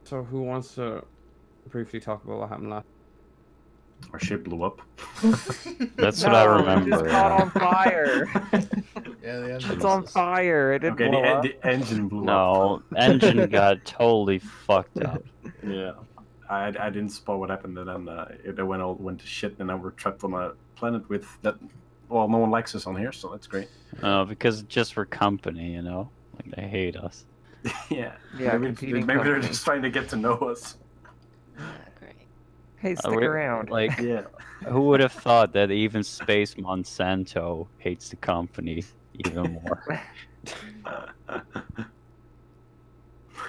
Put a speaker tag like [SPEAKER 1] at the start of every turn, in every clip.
[SPEAKER 1] So who wants to briefly talk about what happened last?
[SPEAKER 2] Our ship blew up.
[SPEAKER 3] That's what I remember.
[SPEAKER 4] It just caught on fire.
[SPEAKER 5] Yeah, the engine.
[SPEAKER 4] It's on fire. It didn't
[SPEAKER 2] Okay,
[SPEAKER 4] blow up.
[SPEAKER 2] the engine blew up.
[SPEAKER 3] No, engine got totally fucked up.
[SPEAKER 2] Yeah, I didn't spot what happened, and then it went to shit, and now we're trapped on a planet with that. Well, no one likes us on here, so that's great.
[SPEAKER 3] Because just for company, you know, like they hate us.
[SPEAKER 2] Yeah,
[SPEAKER 4] Yeah,
[SPEAKER 2] maybe they're just trying to get to know us.
[SPEAKER 6] Great.
[SPEAKER 4] Hey, stick around.
[SPEAKER 3] Like,
[SPEAKER 2] Yeah.
[SPEAKER 3] who would have thought that even Space Monsanto hates the company even more?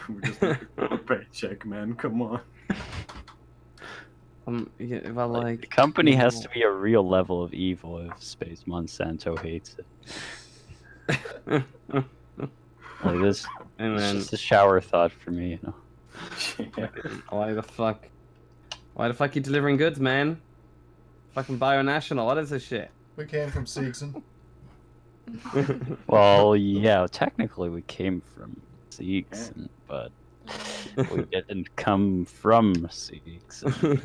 [SPEAKER 2] We're just looking for a paycheck, man. Come on.
[SPEAKER 1] Yeah, well, like
[SPEAKER 3] The company has to be a real level of evil if Space Monsanto hates it. Like this,
[SPEAKER 1] and
[SPEAKER 3] it's
[SPEAKER 1] then
[SPEAKER 3] just a shower thought for me, you know.
[SPEAKER 2] Yeah.
[SPEAKER 1] why the fuck you delivering goods, man? Fucking bionational. What is this shit?
[SPEAKER 5] We came from Seegson.
[SPEAKER 3] Well, yeah, technically we came from Seegson, but we didn't come from Seegson.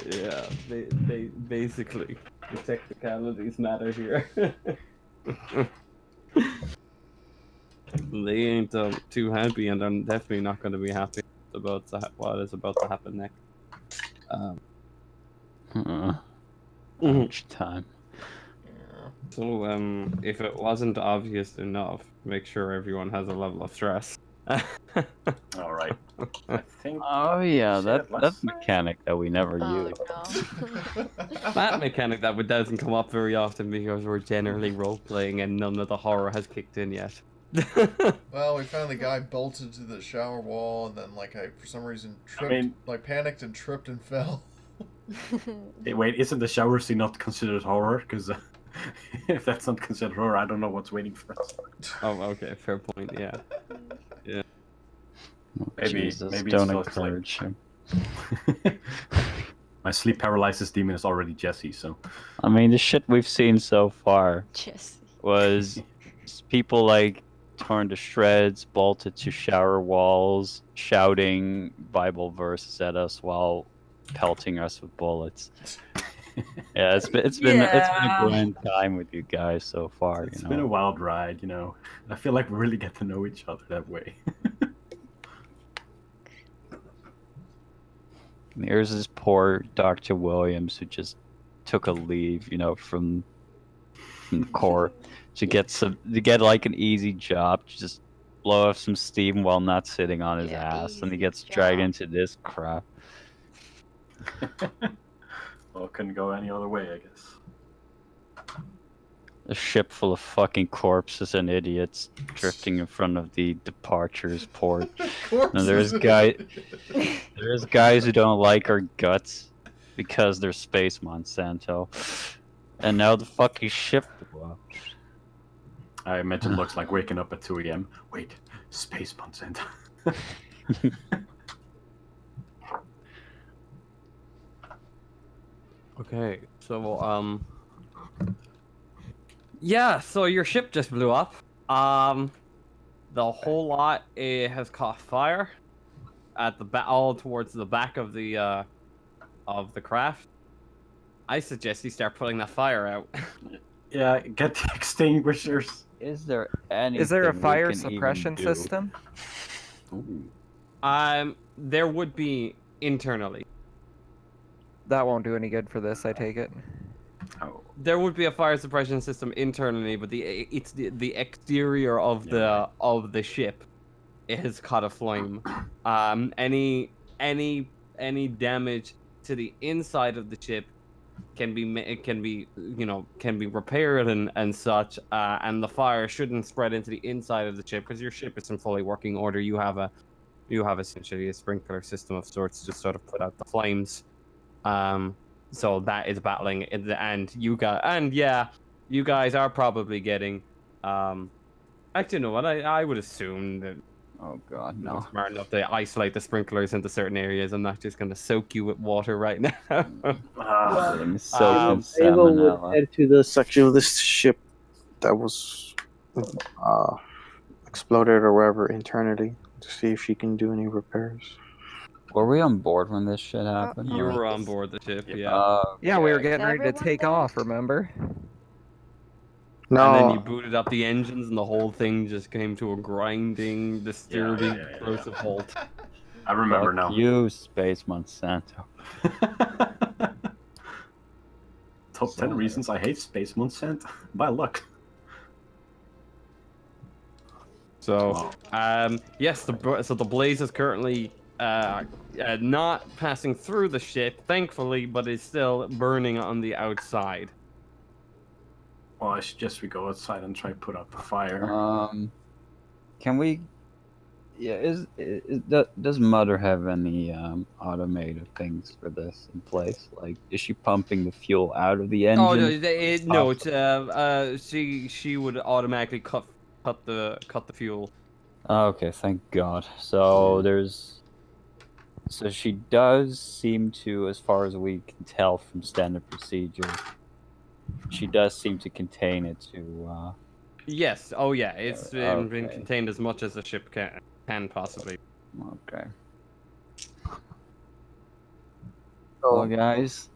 [SPEAKER 1] Yeah, they basically the technicalities matter here. They ain't too happy, and I'm definitely not going to be happy about what is about to happen next.
[SPEAKER 3] Each time.
[SPEAKER 5] Yeah.
[SPEAKER 1] So, if it wasn't obvious enough, make sure everyone has a level of stress.
[SPEAKER 2] All right. I think.
[SPEAKER 3] Oh yeah, that
[SPEAKER 2] last
[SPEAKER 3] mechanic that we never
[SPEAKER 6] Oh
[SPEAKER 3] used.
[SPEAKER 6] no.
[SPEAKER 1] That mechanic that doesn't come up very often because we're generally role-playing and none of the horror has kicked in yet.
[SPEAKER 5] Well, we found the guy bolted to the shower wall, and then I for some reason tripped, panicked and tripped and fell.
[SPEAKER 2] Hey, wait, isn't the shower scene not considered horror? Because if that's not considered horror, I don't know what's waiting for us.
[SPEAKER 1] Oh, okay, fair point. Yeah.
[SPEAKER 2] Maybe
[SPEAKER 3] Jesus,
[SPEAKER 2] it's
[SPEAKER 3] don't
[SPEAKER 2] just
[SPEAKER 3] encourage him.
[SPEAKER 2] My sleep paralysis demon is already Jesse, so.
[SPEAKER 3] I mean, the shit we've seen so far
[SPEAKER 6] Just.
[SPEAKER 3] was people torn to shreds, bolted to shower walls, shouting Bible verses at us while pelting us with bullets. Yeah, it's been a grand time with you guys so far.
[SPEAKER 2] It's been a wild ride, you know. I feel like we really get to know each other that way.
[SPEAKER 3] There's this poor Dr. Williams who just took a leave, you know, from Corps to get an easy job, to just blow off some steam while not sitting on his ass, and he gets dragged into this crap.
[SPEAKER 2] Well, it couldn't go any other way, I guess.
[SPEAKER 3] A ship full of fucking corpses and idiots drifting in front of the departures port. And there's guys who don't like our guts because they're Space Monsanto. And now the fucking ship blew up.
[SPEAKER 2] I imagine it looks like waking up at 2 a.m. Wait, Space Monsanto.
[SPEAKER 1] Okay, so yeah, so your ship just blew up. The whole lot has caught fire at the all towards the back of the craft. I suggest you start putting that fire out.
[SPEAKER 2] Yeah, get the extinguishers.
[SPEAKER 3] Is there any?
[SPEAKER 4] Is there a fire suppression system?
[SPEAKER 2] Ooh.
[SPEAKER 1] There would be internally.
[SPEAKER 4] That won't do any good for this, I take it.
[SPEAKER 2] Oh.
[SPEAKER 1] There would be a fire suppression system internally, but it's the exterior of the ship. It has caught a flame. Any damage to the inside of the ship can be repaired and such. And the fire shouldn't spread into the inside of the ship because your ship is in fully working order. You have essentially a sprinkler system of sorts to sort of put out the flames. So that is battling in the end. You guys are probably getting. Actually, you know what? I would assume that.
[SPEAKER 3] Oh god, no.
[SPEAKER 1] I'm smart enough to isolate the sprinklers into certain areas. I'm not just going to soak you with water right now.
[SPEAKER 3] I'm soaked in
[SPEAKER 7] Ava would
[SPEAKER 3] salmonella.
[SPEAKER 7] head to the section of this ship that was, I exploded or whatever internally to see if she can do any repairs.
[SPEAKER 3] Were we on board when this shit happened?
[SPEAKER 1] You
[SPEAKER 3] or-
[SPEAKER 1] were on board the ship,
[SPEAKER 2] Yep.
[SPEAKER 1] yeah.
[SPEAKER 4] Yeah, we were
[SPEAKER 3] Okay.
[SPEAKER 4] getting ready to
[SPEAKER 6] Everyone
[SPEAKER 4] take
[SPEAKER 6] there?
[SPEAKER 4] off, remember?
[SPEAKER 7] No,
[SPEAKER 1] And then you booted up the engines, and the whole thing just came to a grinding, disturbing,
[SPEAKER 2] yeah.
[SPEAKER 1] explosive halt.
[SPEAKER 2] I remember
[SPEAKER 3] Fuck
[SPEAKER 2] now.
[SPEAKER 3] you, Space Monsanto.
[SPEAKER 2] Top 10 reasons I hate Space Monsanto. By luck.
[SPEAKER 1] So, yes, so the blaze is currently not passing through the ship, thankfully, but is still burning on the outside.
[SPEAKER 2] Well, I suggest we go outside and try to put out the fire.
[SPEAKER 3] Can we? Yeah, does Mother have any automated things for this in place? Like, is she pumping the fuel out of the engine?
[SPEAKER 1] Oh no, it's she would automatically cut the fuel.
[SPEAKER 3] Okay, thank God. So so she does seem to, as far as we can tell from standard procedure, she does seem to contain it to.
[SPEAKER 1] Yes. Oh yeah, it's been
[SPEAKER 3] Okay.
[SPEAKER 1] contained as much as the ship can possibly.
[SPEAKER 3] Okay.
[SPEAKER 7] so
[SPEAKER 3] Well, guys,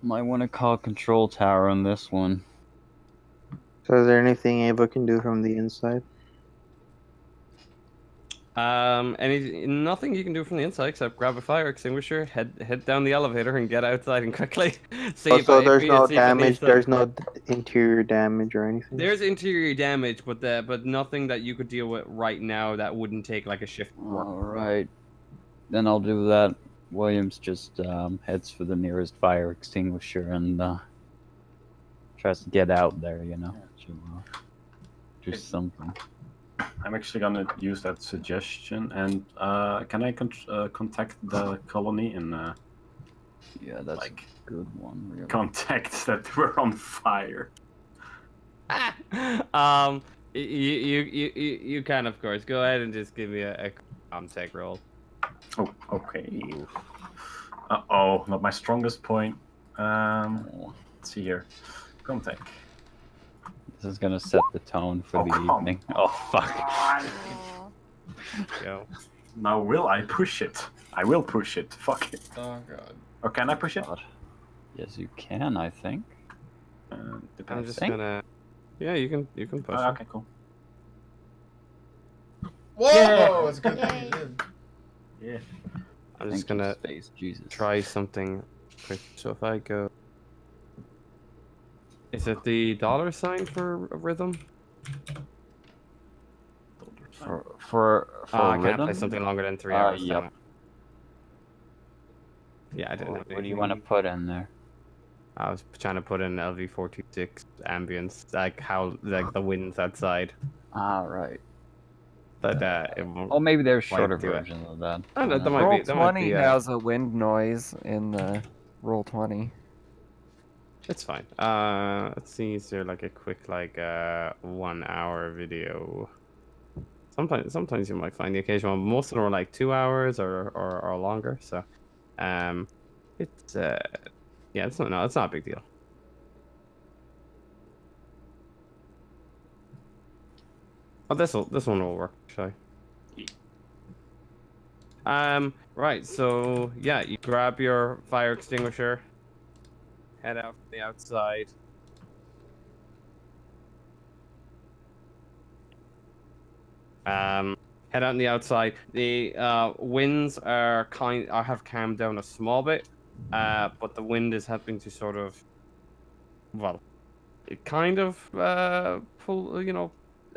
[SPEAKER 3] might want to call control tower on this one.
[SPEAKER 7] is there anything Ava can do from the inside?
[SPEAKER 1] Nothing you can do from the inside except grab a fire extinguisher, head down the elevator, and get outside and quickly see if
[SPEAKER 7] So
[SPEAKER 1] if
[SPEAKER 7] there's
[SPEAKER 1] you-
[SPEAKER 7] no
[SPEAKER 1] see if it needs
[SPEAKER 7] damage.
[SPEAKER 1] to-
[SPEAKER 7] There's no interior damage or anything.
[SPEAKER 1] There's interior damage, but nothing that you could deal with right now that wouldn't take like a shift work.
[SPEAKER 3] All right, then I'll do that. Williams just heads for the nearest fire extinguisher and tries to get out there. You know, to do something.
[SPEAKER 2] I'm actually gonna use that suggestion, and can I contact the colony and
[SPEAKER 3] Yeah, that's
[SPEAKER 2] like
[SPEAKER 3] a good one. Really.
[SPEAKER 2] contact that we're on fire?
[SPEAKER 1] You can of course go ahead and just give me a contact roll.
[SPEAKER 2] Oh, okay. Uh-oh, not my strongest point.
[SPEAKER 3] Oh,
[SPEAKER 2] Let's see here. Contact.
[SPEAKER 3] this is gonna set the tone for the
[SPEAKER 2] come
[SPEAKER 3] evening. Oh fuck!
[SPEAKER 6] Oh.
[SPEAKER 1] Go.
[SPEAKER 2] Now will I push it? I will push it. Fuck it.
[SPEAKER 5] Oh god.
[SPEAKER 2] Or can I push it?
[SPEAKER 3] God. Yes, you can. I think.
[SPEAKER 1] I'm
[SPEAKER 2] Depends.
[SPEAKER 1] just
[SPEAKER 3] think-
[SPEAKER 1] gonna. Yeah, you can push. it.
[SPEAKER 2] Okay, cool.
[SPEAKER 5] Whoa!
[SPEAKER 2] Yeah.
[SPEAKER 5] It's a good thing you
[SPEAKER 6] Yay.
[SPEAKER 5] did.
[SPEAKER 2] Yeah.
[SPEAKER 1] I'm just
[SPEAKER 3] Thank you,
[SPEAKER 1] gonna
[SPEAKER 3] space. Jesus.
[SPEAKER 1] try something quick. So if I go, is it the $sign for a rhythm?
[SPEAKER 3] For
[SPEAKER 1] I can't
[SPEAKER 3] rhythm.
[SPEAKER 1] play something longer than 3 hours.
[SPEAKER 3] Yep.
[SPEAKER 1] damn it. Yeah, I didn't.
[SPEAKER 3] What,
[SPEAKER 1] have
[SPEAKER 3] what do you want to
[SPEAKER 1] anything.
[SPEAKER 3] put in there?
[SPEAKER 1] I was trying to put in LV426 ambience, like how like the winds outside.
[SPEAKER 3] Ah, right.
[SPEAKER 1] But it won't.
[SPEAKER 3] Oh, maybe there's
[SPEAKER 1] Why
[SPEAKER 3] shorter
[SPEAKER 1] do it?
[SPEAKER 3] versions of that.
[SPEAKER 1] Oh, that might
[SPEAKER 4] Roll
[SPEAKER 1] be- that might
[SPEAKER 4] 20
[SPEAKER 1] be,
[SPEAKER 4] has a wind noise in the roll 20.
[SPEAKER 1] It's fine. Let's see. Is there like a quick 1 hour video? Sometimes you might find the occasional one. Most of them are like 2 hours or longer. So, it's yeah, it's not a big deal. Oh, this one will work actually. Right. So yeah, you grab your fire extinguisher, head out from the outside. Head out on the outside. The winds have calmed down a small bit, but the wind is helping to sort of, well, it kind of pull,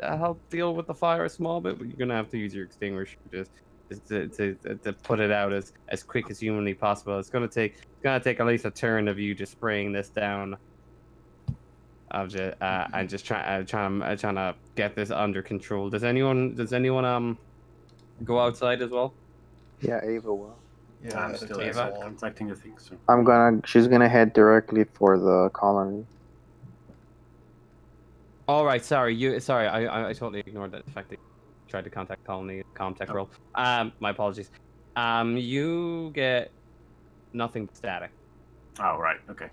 [SPEAKER 1] help deal with the fire a small bit. But you're gonna have to use your extinguisher just to put it out as quick as humanly possible. It's gonna take at least a turn of you just spraying this down. And just trying to get this under control. Does anyone go outside as well?
[SPEAKER 7] Yeah, Ava will.
[SPEAKER 5] Yeah,
[SPEAKER 2] I'm
[SPEAKER 5] it
[SPEAKER 2] still
[SPEAKER 5] takes
[SPEAKER 1] Ava?
[SPEAKER 5] long.
[SPEAKER 2] contacting the thing, so.
[SPEAKER 7] She's gonna head directly for the colony.
[SPEAKER 1] All right, sorry, I totally ignored that fact that you tried to contact colony contact roll. My apologies. You get nothing but static.
[SPEAKER 2] Oh, right, okay.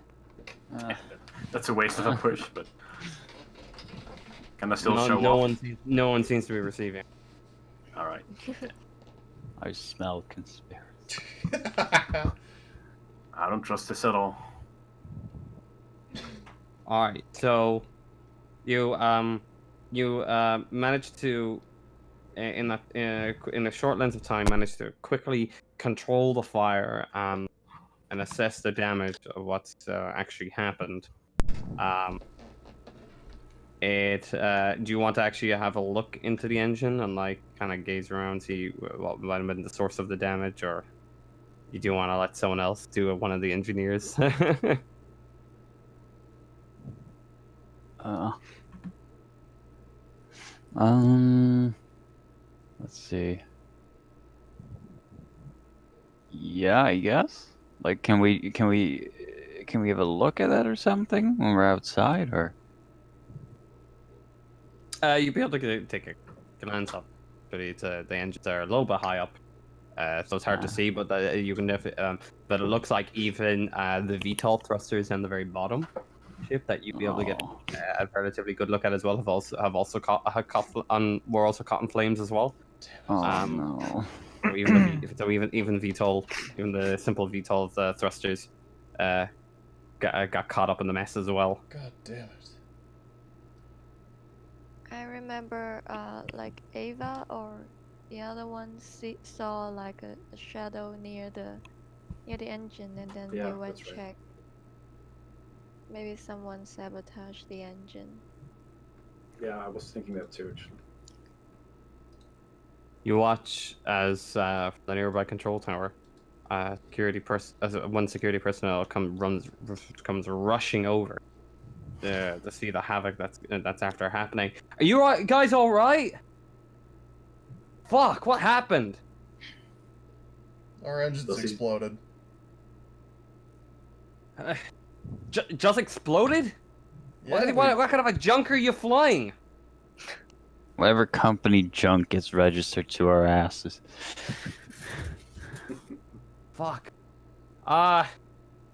[SPEAKER 2] That's a waste of a push, but. Can I still
[SPEAKER 1] no,
[SPEAKER 2] show
[SPEAKER 1] no
[SPEAKER 2] off?
[SPEAKER 1] one, no one seems to be receiving.
[SPEAKER 2] All right.
[SPEAKER 3] I smell conspiracy.
[SPEAKER 2] I don't trust this at all.
[SPEAKER 1] All right, so you managed to in a short length of time managed to quickly control the fire and assess the damage of what's actually happened. Do you want to actually have a look into the engine and like kind of gaze around, see what might have been the source of the damage, or you do want to let someone else do it, one of the engineers?
[SPEAKER 3] Let's see. Yeah, I guess. Like, can we have a look at that or something when we're outside, or?
[SPEAKER 1] You'd be able to take a glance up. But the engines are a little bit high up, so it's hard to see. But you can but it looks like even the VTOL thrusters on the very bottom ship that you'd be able to get a relatively good look at as well have also caught were also caught in flames as well.
[SPEAKER 3] Oh no.
[SPEAKER 1] So even VTOL, even the simple VTOL thrusters, got caught up in the mess as well.
[SPEAKER 5] God damn it.
[SPEAKER 6] I remember, like Ava or the other one saw like a shadow near the engine, and then
[SPEAKER 2] Yeah,
[SPEAKER 6] they went
[SPEAKER 2] that's right.
[SPEAKER 6] check. Maybe someone sabotaged the engine.
[SPEAKER 2] Yeah, I was thinking that too. Actually.
[SPEAKER 1] You watch as from the nearby control tower, one security personnel comes rushing over to see the havoc that's after happening. Are you guys all right? Fuck! What happened?
[SPEAKER 5] Our engines
[SPEAKER 2] Does he-
[SPEAKER 5] exploded.
[SPEAKER 1] Just exploded?
[SPEAKER 5] Yeah,
[SPEAKER 1] What kind of a junk are you flying?
[SPEAKER 3] Whatever company junk gets registered to our asses.
[SPEAKER 1] Fuck.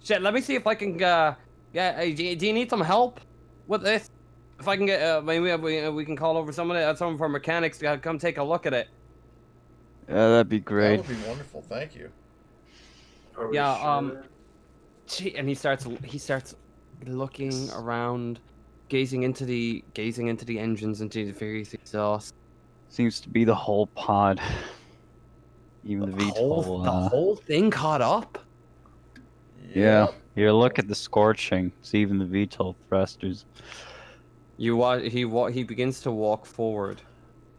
[SPEAKER 1] Shit. Let me see if I can. Do you need some help with this? If I can get, maybe we can call over some of our mechanics to come take a look at it.
[SPEAKER 3] Yeah, that'd be great.
[SPEAKER 5] That would be wonderful. Thank you.
[SPEAKER 2] Are we
[SPEAKER 1] Yeah.
[SPEAKER 2] sure?
[SPEAKER 1] And he starts looking around, gazing into the engines, into the various exhausts.
[SPEAKER 3] Seems to be the whole pod. Even the VTOL.
[SPEAKER 1] The whole thing caught up.
[SPEAKER 3] Yeah.
[SPEAKER 5] Yep.
[SPEAKER 3] Here, look at the scorching. See, even the VTOL thrusters.
[SPEAKER 1] He begins to walk forward,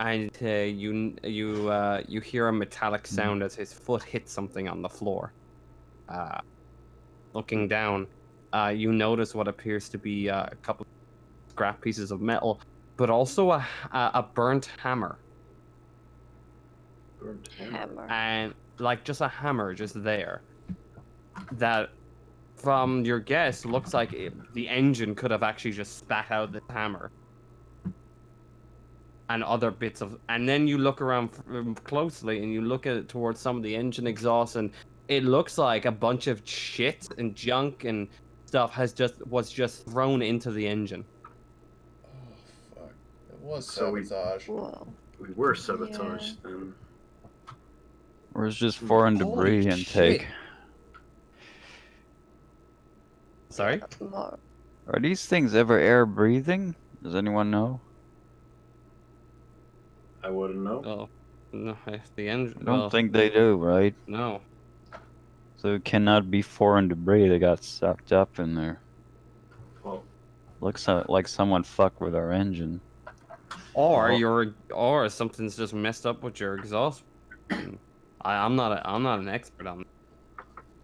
[SPEAKER 1] and you hear a metallic sound as his foot hits something on the floor. Looking down, you notice what appears to be a couple of scrap pieces of metal, but also a burnt hammer.
[SPEAKER 2] Burnt
[SPEAKER 6] Hammer.
[SPEAKER 1] And like just a hammer just there that from your guess looks like the engine could have actually just spat out this hammer and other bits of, and then you look around closely and you look at it towards some of the engine exhaust, and it looks like a bunch of shit and junk and stuff was just thrown into the engine.
[SPEAKER 5] Oh, fuck. It was
[SPEAKER 2] So
[SPEAKER 5] sabotage.
[SPEAKER 6] Whoa.
[SPEAKER 2] We were sabotaged then.
[SPEAKER 3] Or it's just foreign
[SPEAKER 1] Holy
[SPEAKER 3] debris intake.
[SPEAKER 1] shit. Sorry?
[SPEAKER 6] More.
[SPEAKER 3] Are these things ever air breathing? Does anyone know?
[SPEAKER 2] I wouldn't know.
[SPEAKER 1] Oh, no, the engine.
[SPEAKER 3] I don't think they do, right?
[SPEAKER 1] No.
[SPEAKER 3] So it cannot be foreign debris that got sucked up in there.
[SPEAKER 2] Well,
[SPEAKER 3] Looks like someone fucked with our engine.
[SPEAKER 1] Or something's just messed up with your exhaust. I'm not an expert on.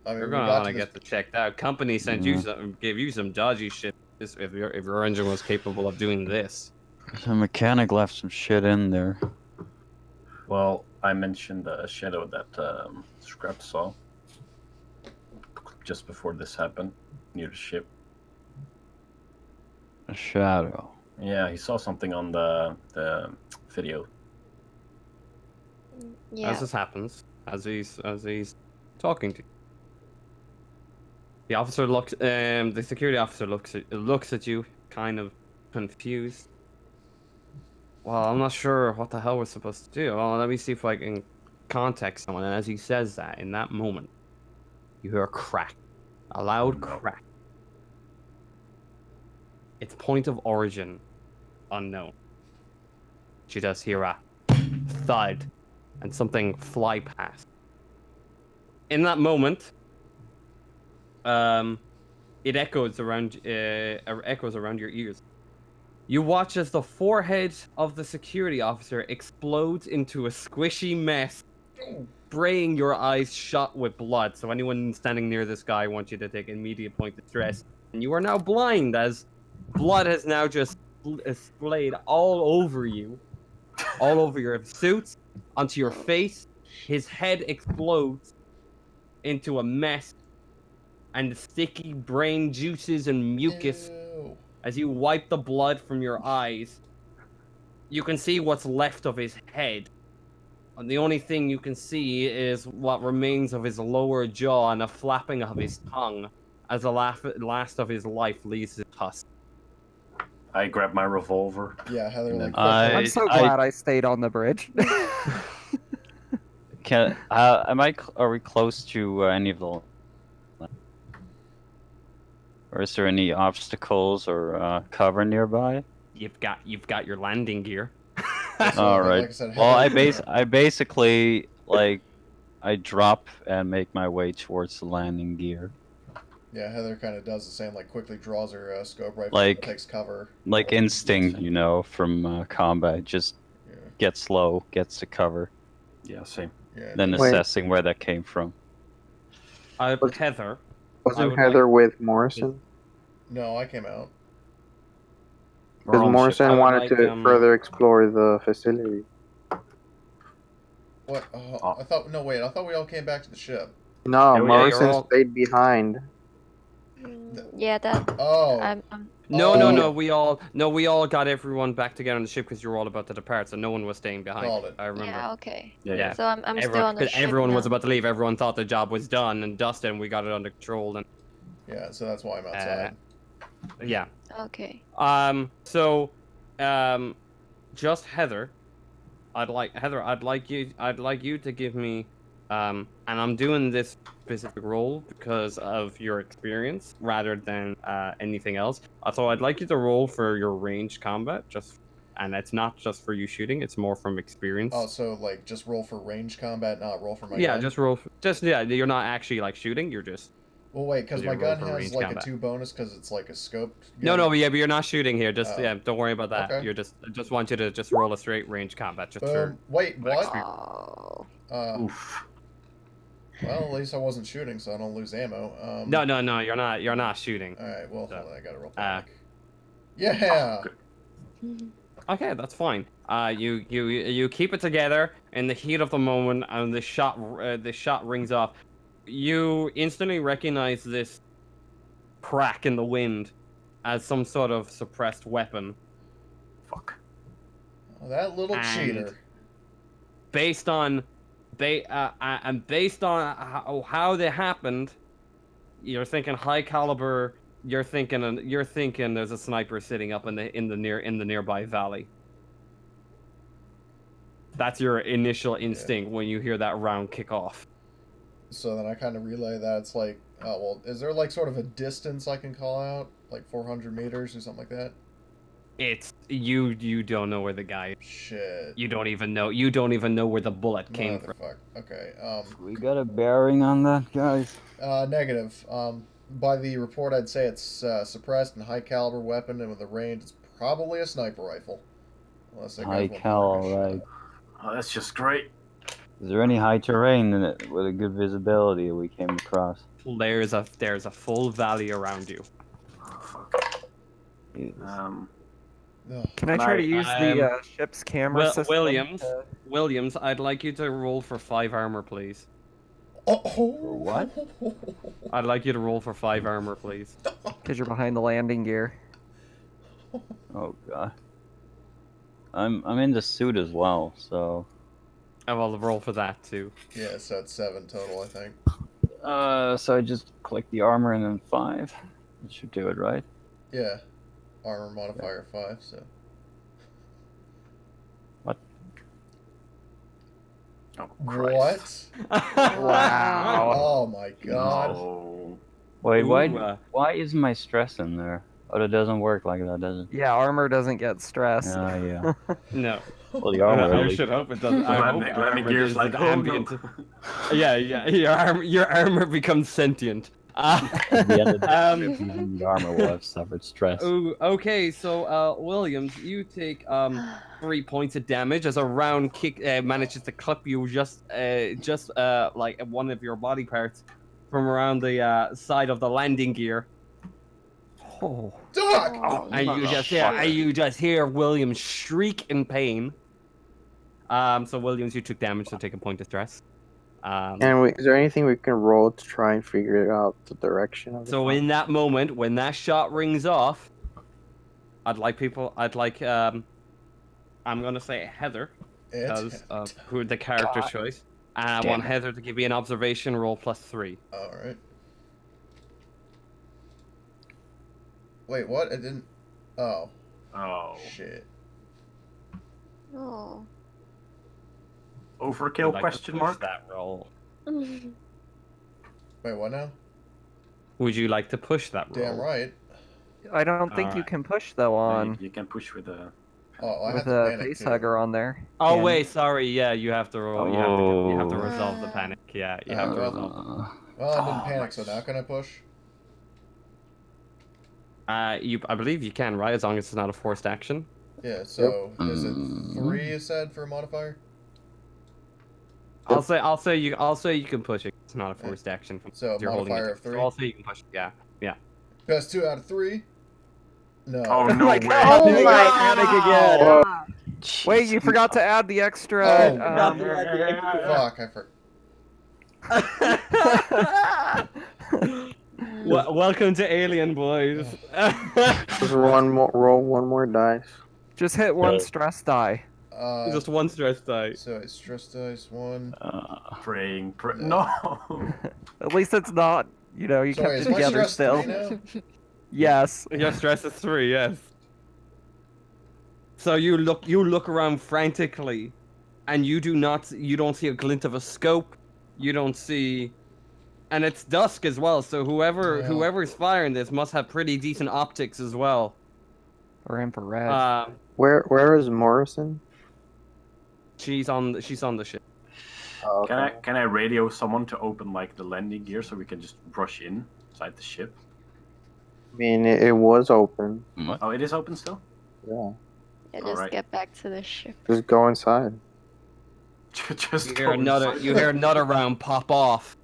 [SPEAKER 5] I mean,
[SPEAKER 1] You're
[SPEAKER 5] we
[SPEAKER 1] gonna
[SPEAKER 5] got
[SPEAKER 1] want to
[SPEAKER 5] to this.
[SPEAKER 1] get this checked out. Company sent you gave you some dodgy shit. If your engine was capable of doing this.
[SPEAKER 3] The mechanic left some shit in there.
[SPEAKER 2] well, I mentioned a shadow that Scrap saw just before this happened near the ship.
[SPEAKER 3] A shadow.
[SPEAKER 2] Yeah, he saw something on the video.
[SPEAKER 6] Yeah.
[SPEAKER 1] As this happens, as he's talking to you, the officer the security officer looks at you, kind of confused. Well, I'm not sure what the hell we're supposed to do. Well, let me see if I can contact someone. And as he says that, in that moment, you hear a crack. A loud crack. Its point of origin unknown. She does hear a thud and something fly past. In that moment, it echoes around your ears. You watch as the forehead of the security officer explodes into a squishy mess, spraying your eyes shut with blood. So anyone standing near this guy wants you to take immediate point of stress. And you are now blind as blood has now just splayed all over you, all over your suits, onto your face. His head explodes into a mess, and sticky brain juices and mucus.
[SPEAKER 5] Ew.
[SPEAKER 1] As you wipe the blood from your eyes, you can see what's left of his head. And the only thing you can see is what remains of his lower jaw and a flapping of his tongue as the last of his life leaves his husk.
[SPEAKER 2] I grab my revolver.
[SPEAKER 5] Yeah, Heather,
[SPEAKER 2] And
[SPEAKER 5] like,
[SPEAKER 2] then-
[SPEAKER 4] I'm so glad I stayed on the bridge.
[SPEAKER 3] Are we close to any of the? Or is there any obstacles or cover nearby?
[SPEAKER 1] You've got your landing gear.
[SPEAKER 5] So,
[SPEAKER 3] All
[SPEAKER 5] I mean,
[SPEAKER 3] right.
[SPEAKER 5] like I said,
[SPEAKER 3] Well,
[SPEAKER 5] Heather,
[SPEAKER 3] I basically I drop and make my way towards the landing gear.
[SPEAKER 5] yeah, Heather kind of does the same. Like, quickly draws her scope rifle,
[SPEAKER 3] Like-
[SPEAKER 5] takes cover.
[SPEAKER 3] Like instinct, you know, from combat. Just
[SPEAKER 5] Yeah,
[SPEAKER 3] gets low, gets to cover,
[SPEAKER 2] Yeah, same.
[SPEAKER 5] yeah.
[SPEAKER 3] then
[SPEAKER 7] Wait.
[SPEAKER 3] assessing where that came from.
[SPEAKER 1] Heather.
[SPEAKER 7] Wasn't
[SPEAKER 1] would
[SPEAKER 7] Heather with Morrison?
[SPEAKER 5] No, I came out.
[SPEAKER 2] We're
[SPEAKER 7] Because
[SPEAKER 2] on the ship.
[SPEAKER 7] Morrison
[SPEAKER 1] I would
[SPEAKER 7] wanted
[SPEAKER 1] like,
[SPEAKER 7] to further explore the facility.
[SPEAKER 5] What?
[SPEAKER 2] Oh.
[SPEAKER 5] I thought. No, wait. I thought we all came back to the ship.
[SPEAKER 7] No,
[SPEAKER 2] Yeah, you're
[SPEAKER 7] Morrison
[SPEAKER 1] all-
[SPEAKER 7] stayed behind.
[SPEAKER 6] Yeah, that
[SPEAKER 5] Oh.
[SPEAKER 6] I'm
[SPEAKER 1] No,
[SPEAKER 5] Oh.
[SPEAKER 1] we all got everyone back together on the ship because you were all about to depart, so no one was staying behind.
[SPEAKER 5] Called it.
[SPEAKER 1] I remember.
[SPEAKER 6] yeah, okay.
[SPEAKER 1] Yeah.
[SPEAKER 6] So I'm still
[SPEAKER 1] Everyone,
[SPEAKER 6] on the
[SPEAKER 1] 'cause
[SPEAKER 6] ship
[SPEAKER 1] everyone was
[SPEAKER 6] now.
[SPEAKER 1] about to leave. Everyone thought the job was done and dusted, and we got it under control. And
[SPEAKER 5] Yeah, so that's why I'm outside.
[SPEAKER 1] yeah.
[SPEAKER 6] Okay.
[SPEAKER 1] So, just Heather. I'd like you to give me, and I'm doing this specific role because of your experience rather than anything else. So I'd like you to roll for your ranged combat, and it's not just for you shooting; it's more from experience.
[SPEAKER 5] Oh, so like just roll for range combat, not roll for my
[SPEAKER 1] Yeah,
[SPEAKER 5] gun.
[SPEAKER 1] just roll. You're not actually like shooting. You're just.
[SPEAKER 5] Well, wait, because
[SPEAKER 1] you
[SPEAKER 5] my
[SPEAKER 1] roll
[SPEAKER 5] gun
[SPEAKER 1] for
[SPEAKER 5] has
[SPEAKER 1] range
[SPEAKER 5] like
[SPEAKER 1] combat.
[SPEAKER 5] a 2 bonus because it's like a scoped.
[SPEAKER 1] No,
[SPEAKER 5] gun.
[SPEAKER 1] yeah, but you're not shooting here. Just
[SPEAKER 5] Oh.
[SPEAKER 1] yeah, don't worry about that.
[SPEAKER 5] Okay.
[SPEAKER 1] You're I just want you to just roll a straight range combat, just for.
[SPEAKER 5] Wait, what?
[SPEAKER 6] Oh.
[SPEAKER 2] Oof.
[SPEAKER 5] Well, at least I wasn't shooting, so I don't lose ammo.
[SPEAKER 1] No, you're not. You're not shooting.
[SPEAKER 5] All right, well,
[SPEAKER 1] So,
[SPEAKER 5] hold on, I gotta roll back. Yeah.
[SPEAKER 1] Okay, that's fine. You keep it together in the heat of the moment, and the shot rings off. You instantly recognize this crack in the wind as some sort of suppressed weapon.
[SPEAKER 2] Fuck.
[SPEAKER 5] Oh, that little
[SPEAKER 1] And-
[SPEAKER 5] cheater.
[SPEAKER 1] Based on how they happened, you're thinking high caliber. You're thinking there's a sniper sitting up in the nearby valley. That's your initial instinct when you hear that round kick off.
[SPEAKER 5] So then I kind of relay that it's like, oh well, is there like sort of a distance I can call out, like 400 meters or something like that?
[SPEAKER 1] It's you don't know where the guy is.
[SPEAKER 5] Shit.
[SPEAKER 1] You don't even know where the bullet came from.
[SPEAKER 5] Motherfuck. Okay.
[SPEAKER 3] We got a bearing on that, guys.
[SPEAKER 5] Negative. By the report, I'd say it's suppressed and high caliber weapon, and with a range, it's probably a sniper rifle. Unless that
[SPEAKER 3] High
[SPEAKER 5] guy's one
[SPEAKER 3] cal,
[SPEAKER 5] fucking shot.
[SPEAKER 3] right.
[SPEAKER 2] Oh, that's just great.
[SPEAKER 3] Is there any high terrain in it with a good visibility we came across?
[SPEAKER 1] There's a full valley around you.
[SPEAKER 2] Oh, fuck.
[SPEAKER 3] Jesus.
[SPEAKER 5] Ugh.
[SPEAKER 4] Can I
[SPEAKER 2] Can
[SPEAKER 4] try
[SPEAKER 2] I-
[SPEAKER 4] to use the ship's camera system?
[SPEAKER 1] Williams, I'd like you to roll for 5 armor, please.
[SPEAKER 5] Oh,
[SPEAKER 3] what?
[SPEAKER 1] I'd like you to roll for 5 armor, please.
[SPEAKER 4] Because you're behind the landing gear.
[SPEAKER 3] Oh god. I'm in the suit as well, so
[SPEAKER 1] I will roll for that too.
[SPEAKER 5] Yeah, so it's 7 total, I think.
[SPEAKER 3] so I just click the armor and then 5. That should do it, right?
[SPEAKER 5] Yeah. Armor modifier 5, so.
[SPEAKER 2] Oh, Christ.
[SPEAKER 5] What?
[SPEAKER 4] Wow.
[SPEAKER 5] Oh my god.
[SPEAKER 2] No.
[SPEAKER 3] Wait,
[SPEAKER 1] Ooh,
[SPEAKER 3] why is my stress in there? Oh, that doesn't work like that, does it?
[SPEAKER 4] Yeah, armor doesn't get stress.
[SPEAKER 3] Oh, yeah.
[SPEAKER 1] no.
[SPEAKER 3] Well, the armor at
[SPEAKER 1] I
[SPEAKER 3] least.
[SPEAKER 1] should hope it doesn't. I hope
[SPEAKER 2] Landing
[SPEAKER 1] armor
[SPEAKER 2] gear's
[SPEAKER 1] is
[SPEAKER 2] like,
[SPEAKER 1] an
[SPEAKER 2] oh
[SPEAKER 1] ambient.
[SPEAKER 2] no.
[SPEAKER 1] Yeah, your armor becomes sentient.
[SPEAKER 3] At the end of the
[SPEAKER 1] Um,
[SPEAKER 3] trip, even the armor will have suffered stress.
[SPEAKER 1] Ooh, okay, so Williams, you take 3 points of damage as a round kick manages to clip you just like one of your body parts from around the side of the landing gear.
[SPEAKER 4] Oh.
[SPEAKER 5] Doc!
[SPEAKER 6] Oh,
[SPEAKER 1] And you just hear Williams shriek in pain. So Williams, you took damage, so take a point of stress.
[SPEAKER 7] And is there anything we can roll to try and figure out the direction of the
[SPEAKER 1] So
[SPEAKER 7] fire?
[SPEAKER 1] in that moment, when that shot rings off, I'm gonna say Heather, because of who the character
[SPEAKER 3] God
[SPEAKER 1] choice. And I
[SPEAKER 3] damn
[SPEAKER 1] want
[SPEAKER 3] it.
[SPEAKER 1] Heather to give you an observation roll +3.
[SPEAKER 5] Alright. Wait, what? It didn't. Oh.
[SPEAKER 2] Oh.
[SPEAKER 5] Shit.
[SPEAKER 6] Oh.
[SPEAKER 2] Overkill?
[SPEAKER 1] Would like to
[SPEAKER 2] Question
[SPEAKER 1] push
[SPEAKER 2] mark.
[SPEAKER 1] that roll.
[SPEAKER 5] Wait, what now?
[SPEAKER 1] Would you like to push that roll?
[SPEAKER 5] Damn right.
[SPEAKER 4] I don't think you
[SPEAKER 1] Alright.
[SPEAKER 4] can push though on
[SPEAKER 2] You can push with a.
[SPEAKER 5] Oh, I
[SPEAKER 4] with
[SPEAKER 5] have to
[SPEAKER 4] a
[SPEAKER 5] panic
[SPEAKER 4] face
[SPEAKER 5] too.
[SPEAKER 4] hugger on there.
[SPEAKER 1] Oh
[SPEAKER 4] Can-
[SPEAKER 1] wait, sorry. Yeah, you have to roll. You have to
[SPEAKER 3] Oh.
[SPEAKER 1] resolve the panic. Yeah, you have to
[SPEAKER 5] Well,
[SPEAKER 1] resolve.
[SPEAKER 5] Well, I didn't
[SPEAKER 2] Oh,
[SPEAKER 5] panic, so
[SPEAKER 2] nice.
[SPEAKER 5] now can I push?
[SPEAKER 1] I believe you can, right? As long as it's not a forced action.
[SPEAKER 5] Yeah, so is it
[SPEAKER 3] Mm.
[SPEAKER 5] 3 you said for a modifier?
[SPEAKER 1] I'll say you can push it. It's not a forced action.
[SPEAKER 5] So,
[SPEAKER 1] You're holding
[SPEAKER 5] modifier
[SPEAKER 1] it.
[SPEAKER 5] of
[SPEAKER 1] So
[SPEAKER 5] 3?
[SPEAKER 1] I'll say you can push it. Yeah.
[SPEAKER 5] Best 2 out of 3? No.
[SPEAKER 2] Oh no
[SPEAKER 4] my
[SPEAKER 2] way!
[SPEAKER 4] God.
[SPEAKER 7] Oh my
[SPEAKER 4] Panic again.
[SPEAKER 7] Whoa.
[SPEAKER 4] Wait, you forgot to add the extra.
[SPEAKER 5] Oh,
[SPEAKER 1] Fuck,
[SPEAKER 5] Fuck, I forgot.
[SPEAKER 1] Welcome to Alien Boys.
[SPEAKER 7] Just one more roll, one more dice.
[SPEAKER 4] Just hit one
[SPEAKER 3] Yeah.
[SPEAKER 4] stress die.
[SPEAKER 1] Just one stress die.
[SPEAKER 5] So it's stress dice 1.
[SPEAKER 2] Praying. No.
[SPEAKER 4] At least it's not. You know, you
[SPEAKER 5] Sorry,
[SPEAKER 4] kept
[SPEAKER 5] is
[SPEAKER 4] it
[SPEAKER 5] my
[SPEAKER 4] together
[SPEAKER 5] stress
[SPEAKER 4] still.
[SPEAKER 5] 3 now?
[SPEAKER 4] Yes.
[SPEAKER 1] Your stress is 3, yes. So you look around frantically, and you don't see a glint of a scope. You don't see, and it's dusk as well. So
[SPEAKER 5] Yeah.
[SPEAKER 1] whoever's firing this must have pretty decent optics as well.
[SPEAKER 4] Or infrared.
[SPEAKER 7] Where is Morrison?
[SPEAKER 1] She's on the ship.
[SPEAKER 7] Oh,
[SPEAKER 2] Can
[SPEAKER 7] okay.
[SPEAKER 2] I radio someone to open like the landing gear so we can just rush inside the ship?
[SPEAKER 7] I mean, it was open.
[SPEAKER 3] What?
[SPEAKER 2] Oh, it is open still.
[SPEAKER 7] Yeah.
[SPEAKER 6] Yeah, just
[SPEAKER 2] Alright.
[SPEAKER 6] get back to the ship.
[SPEAKER 7] Just go inside.
[SPEAKER 2] Just
[SPEAKER 1] You
[SPEAKER 2] go
[SPEAKER 1] hear another
[SPEAKER 2] inside.
[SPEAKER 1] round pop off,